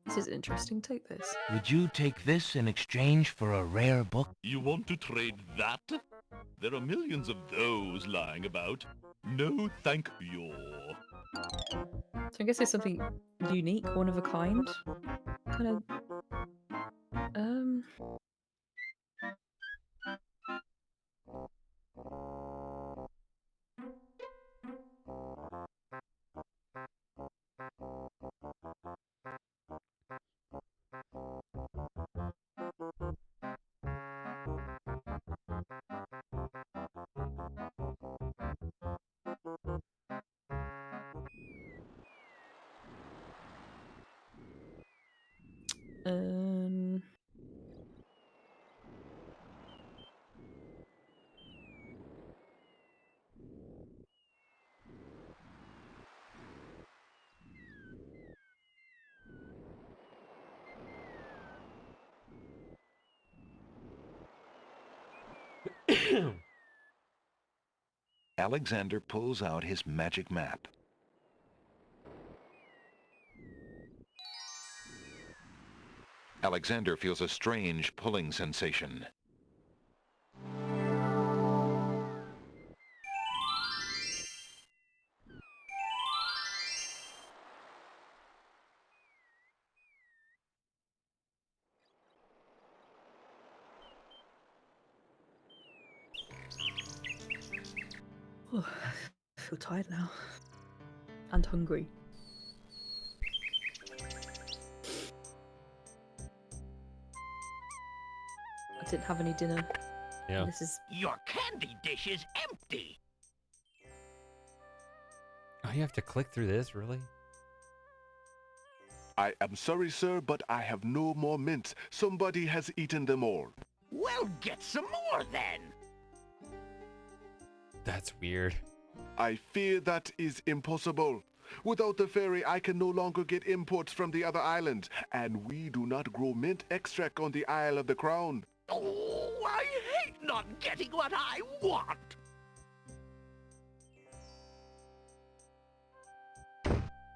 This is interesting. Take this.
Would you take this in exchange for a rare book?
You want to trade that? There are millions of those lying about. No, thank you.
So I guess it's something unique, one of a kind. Kind of.
Alexander pulls out his magic map. Alexander feels a strange pulling sensation.
Oh, I feel tired now. And hungry. I didn't have any dinner.
Yeah.
This is...
Your candy dish is empty.
Oh, you have to click through this, really?
I am sorry, sir, but I have no more mints. Somebody has eaten them all.
Well, get some more then.
That's weird.
I fear that is impossible. Without the ferry, I can no longer get imports from the other islands, and we do not grow mint extract on the Isle of the Crown.
Oh, I hate not getting what I want.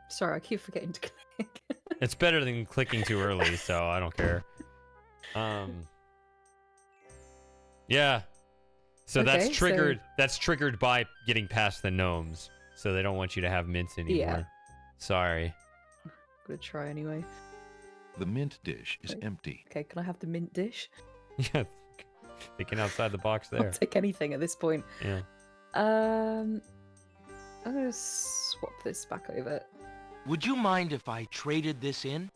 Sorry, I keep forgetting to click.
It's better than clicking too early, so I don't care. Yeah. So that's
Okay,
triggered.
so-
That's triggered by getting past the gnomes, so they don't want you to have mints anymore.
Yeah.
Sorry.
I'm gonna try anyway.
The mint dish is empty.
Okay, can I have the mint dish?
Yeah. Thinking outside the box
I'll
there.
take anything at this point.
Yeah.
I'm gonna swap this back over.
Would you mind if I traded this in?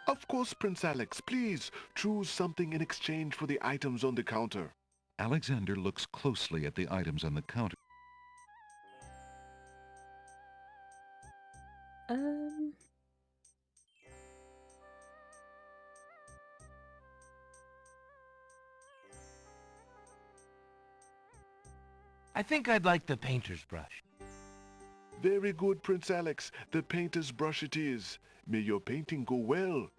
Of course, Prince Alex. Please choose something in exchange for the items on the counter.
Alexander looks closely at the items on the counter.
I think I'd like the painter's brush.
Very good, Prince Alex. The painter's brush it is. May your painting go well.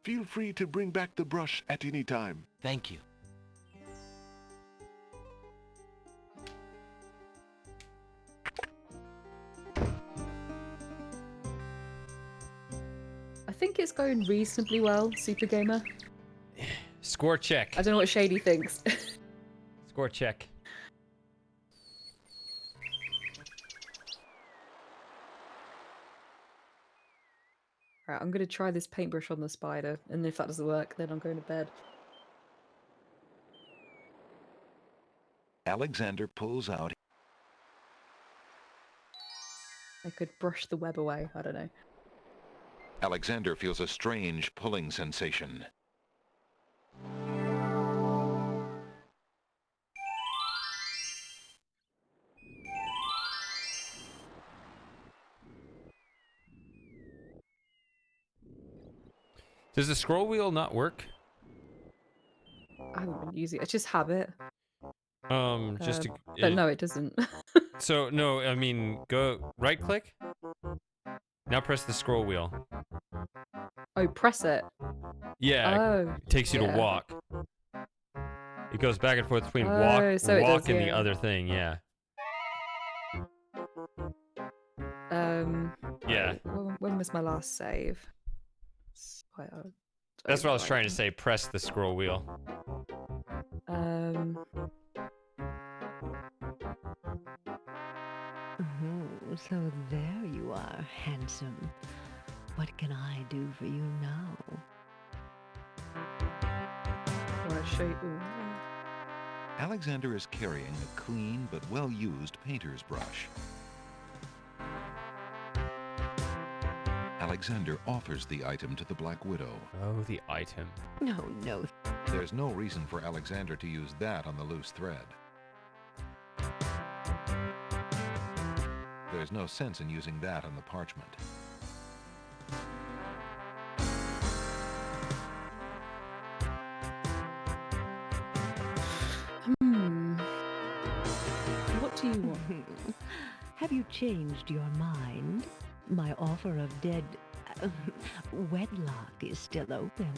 Feel free to bring back the brush at any time.
Thank you.
I think it's going reasonably well, Super Gamer.
Score check.
I don't know what Shady thinks.
Score check.
Alright, I'm gonna try this paintbrush on the spider, and if that doesn't work, then I'm going to bed.
Alexander pulls out.
I could brush the web away, I don't know.
Alexander feels a strange pulling sensation.
Does the scroll wheel not work?
I haven't been using it. It's just habit.
Just to,
But no, it doesn't.
So no, I mean, go right click. Now press the scroll wheel.
Oh, press it.
Yeah,
Oh,
it takes you
yeah.
to walk. It goes back and forth between
Oh, so it
walk
does,
and the
yeah.
other thing. Yeah. Yeah.
When was my last save?
That's what I was trying to say. Press the scroll wheel.
Oh, so there you are, handsome. What can I do for you now?
Want to show you? Ooh.
Alexander is carrying a clean but well-used painter's brush. Alexander offers the item to the Black Widow.
Oh, the item.
No, no.
There's no reason for Alexander to use that on the loose thread. There's no sense in using that on the parchment.
What do you want?
Have you changed your mind? My offer of dead wedlock is still open.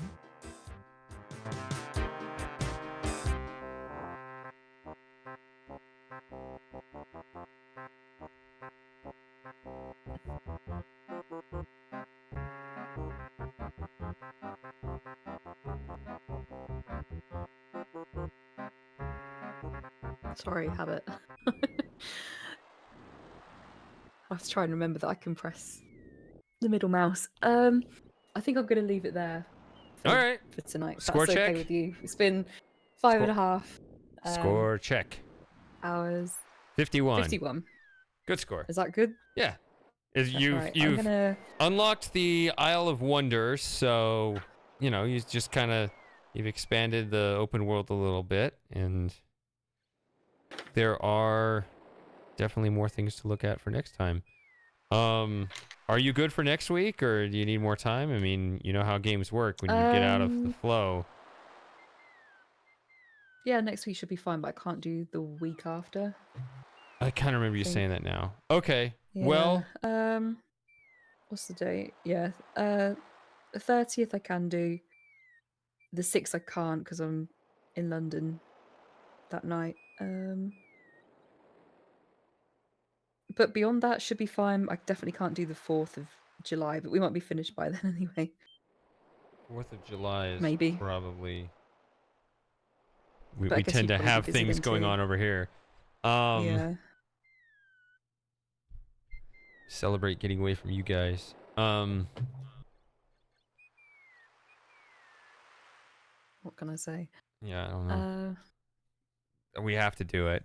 Sorry, habit. I have to try and remember that I can press the middle mouse. I think I'm going to leave it there.
All right.
For tonight. If
Score
that's okay
check?
with you. It's been 5.5
Score check.
hours.
51.
51.
Good score.
Is that good?
Yeah.
That's
You've
right.
you've
I'm gonna...
unlocked the Isle of Wonders, so you know you just kind of you've expanded the open world a little bit, and there are definitely more things to look at for next time. Are you good for next week, or do you need more time? I mean, you know how games work when you get out of the flow.
Yeah, next week should be fine, but I can't do the week after.
I kind of remember you saying that now. Okay.
Yeah.
Well,
what's the date? Yeah. The 30th I can do. The 6th I can't because I'm in London that night. But beyond that should be fine. I definitely can't do the 4th of July, but we might be finished by then anyway.
4th of July is
Maybe.
probably... We
But I guess
tend
you'd
to
probably be
have
busy
things
then
going
too.
on over here.
Yeah.
Celebrate getting away from you guys.
What can I say?
Yeah, I don't know. We have to do it.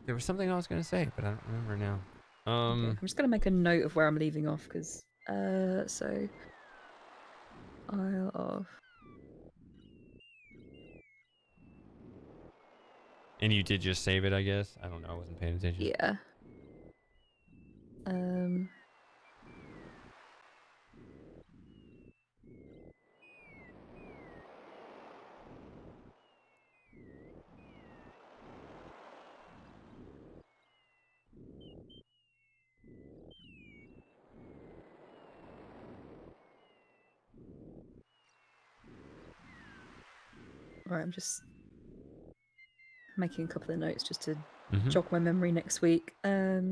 There was something I was going to say, but I don't remember now.
Okay, I'm just going to make a note of where I'm leaving off because, so, Isle of...
And you did just save it, I guess? I don't know. I wasn't paying attention.
Yeah. Right, I'm just making a couple of notes just to jog my memory next week.
Are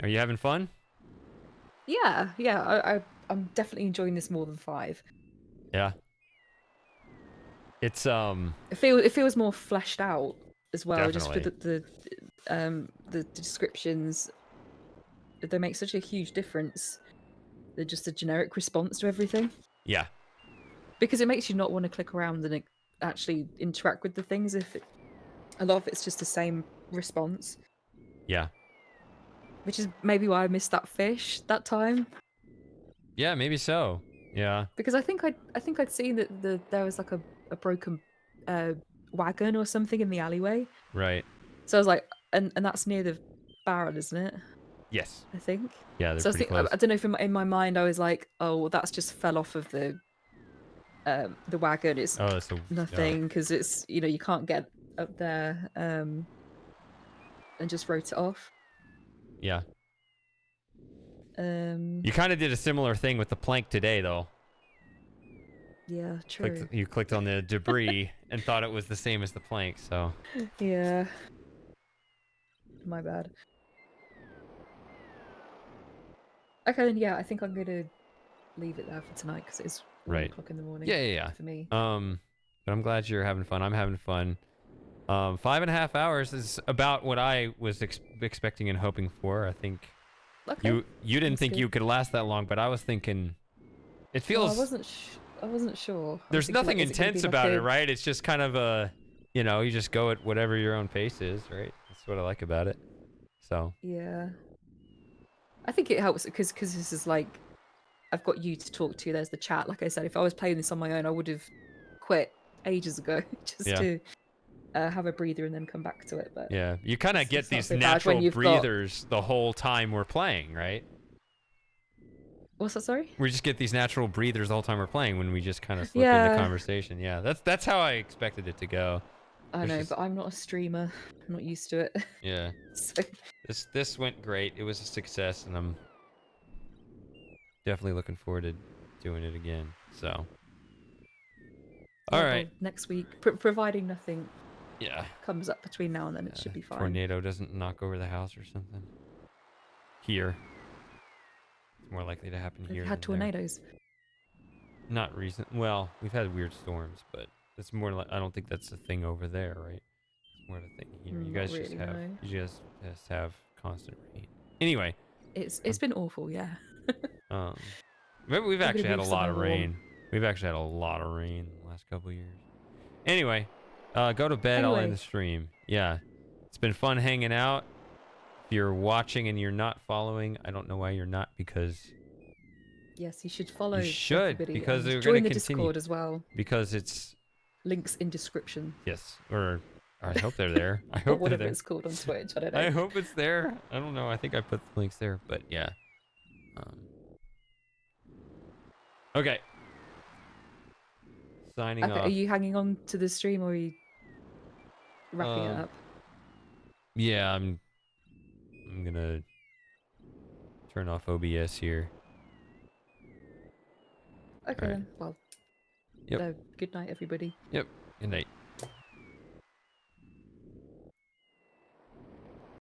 you having fun?
Yeah. I'm definitely enjoying this more than 5.
Yeah. It's
It feels more fleshed out as well.
Definitely.
Just with the descriptions, they make such a huge difference. They're just a generic response to everything.
Yeah.
Because it makes you not want to click around and actually interact with the things if a lot of it's just the same response.
Yeah.
Which is maybe why I missed that fish that time.
Yeah, maybe so. Yeah.
Because I think I'd seen that there was like a broken wagon or something in the alleyway.
Right.
So I was like, and that's near the barrel, isn't it?
Yes.
I think.
Yeah, they're
so
pretty close.
I don't know if in my mind I was like, oh, well, that's just fell off of the wagon. It's nothing because it's you can't get up there and just wrote it off.
Yeah. You kind of did a similar thing with the plank today, though.
Yeah, true.
You clicked on the debris and thought it was the same as the plank, so.
Yeah. My bad. Okay, then yeah, I think I'm gonna leave it there for tonight because it's 1 o'clock in the morning.
Yeah.
For me.
But I'm glad you're having fun. I'm having fun. 5.5 hours is about what I was expecting and hoping for. I think.
Okay.
You didn't
That's
think
good.
you could last that long, but I was thinking. It feels.
Well, I wasn't sure. I was
There's
thinking,
nothing
like, is it gonna
intense
be
about
like
it, right? It's just kind of a, you just go at whatever your own pace is, right? That's what I like about it. So.
Yeah. I think it helps because this is like, I've got you to talk to. There's the chat. Like I said, if I was playing this on my own, I would have quit ages ago just to have a breather and then come back to it. But
yeah, you kind of get
it's not
these
so bad
natural
when you've got-
breathers the whole time we're playing, right?
What's that? Sorry.
We just get these natural breathers the whole time we're playing when we just kind of slip
Yeah.
into conversation. Yeah, that's how I expected it to go.
I
There's
know,
just-
but I'm not a streamer. I'm not used to it.
Yeah.
So
This went great. It was a success, and I'm definitely looking forward to doing it again. So. All
well,
right.
next week, providing nothing
Yeah.
comes up between now and then, it should be fine.
Tornado doesn't knock over the house or something. Here. It's more likely to happen
We've
here.
had
than there.
tornadoes.
Not recent. Well, we've had weird storms, but it's more like I don't think that's a thing over there, right? It's more of a thing here. You
Not
guys
really,
just have
no.
you just have constant rain. Anyway,
It's been awful, yeah.
maybe we've actually had a
moves
lot of
somewhere warm.
rain. We've actually had a lot of rain in the last couple of years. Anyway, go to bed. I'll end
Anyway.
the stream. Yeah, it's been fun hanging out. If you're watching and you're not following, I don't know why you're not, because
Yes, you should follow.
you should,
everybody
because
and
they're
join
going
the
to continue.
Discord as well.
Because it's
Links in description.
yes, or I hope they're there. I
Or
hope they're
whatever
there.
it's called on Twitch. I don't know.
I hope it's there. I don't know. I think I put the links there, but yeah. Okay. Signing
Okay,
off.
are you hanging on to the stream or are you wrapping it up?
Yeah, I'm gonna turn off OBS here.
Okay
Alright.
then. Well,
Yep.
good night, everybody.
Yep. Good night.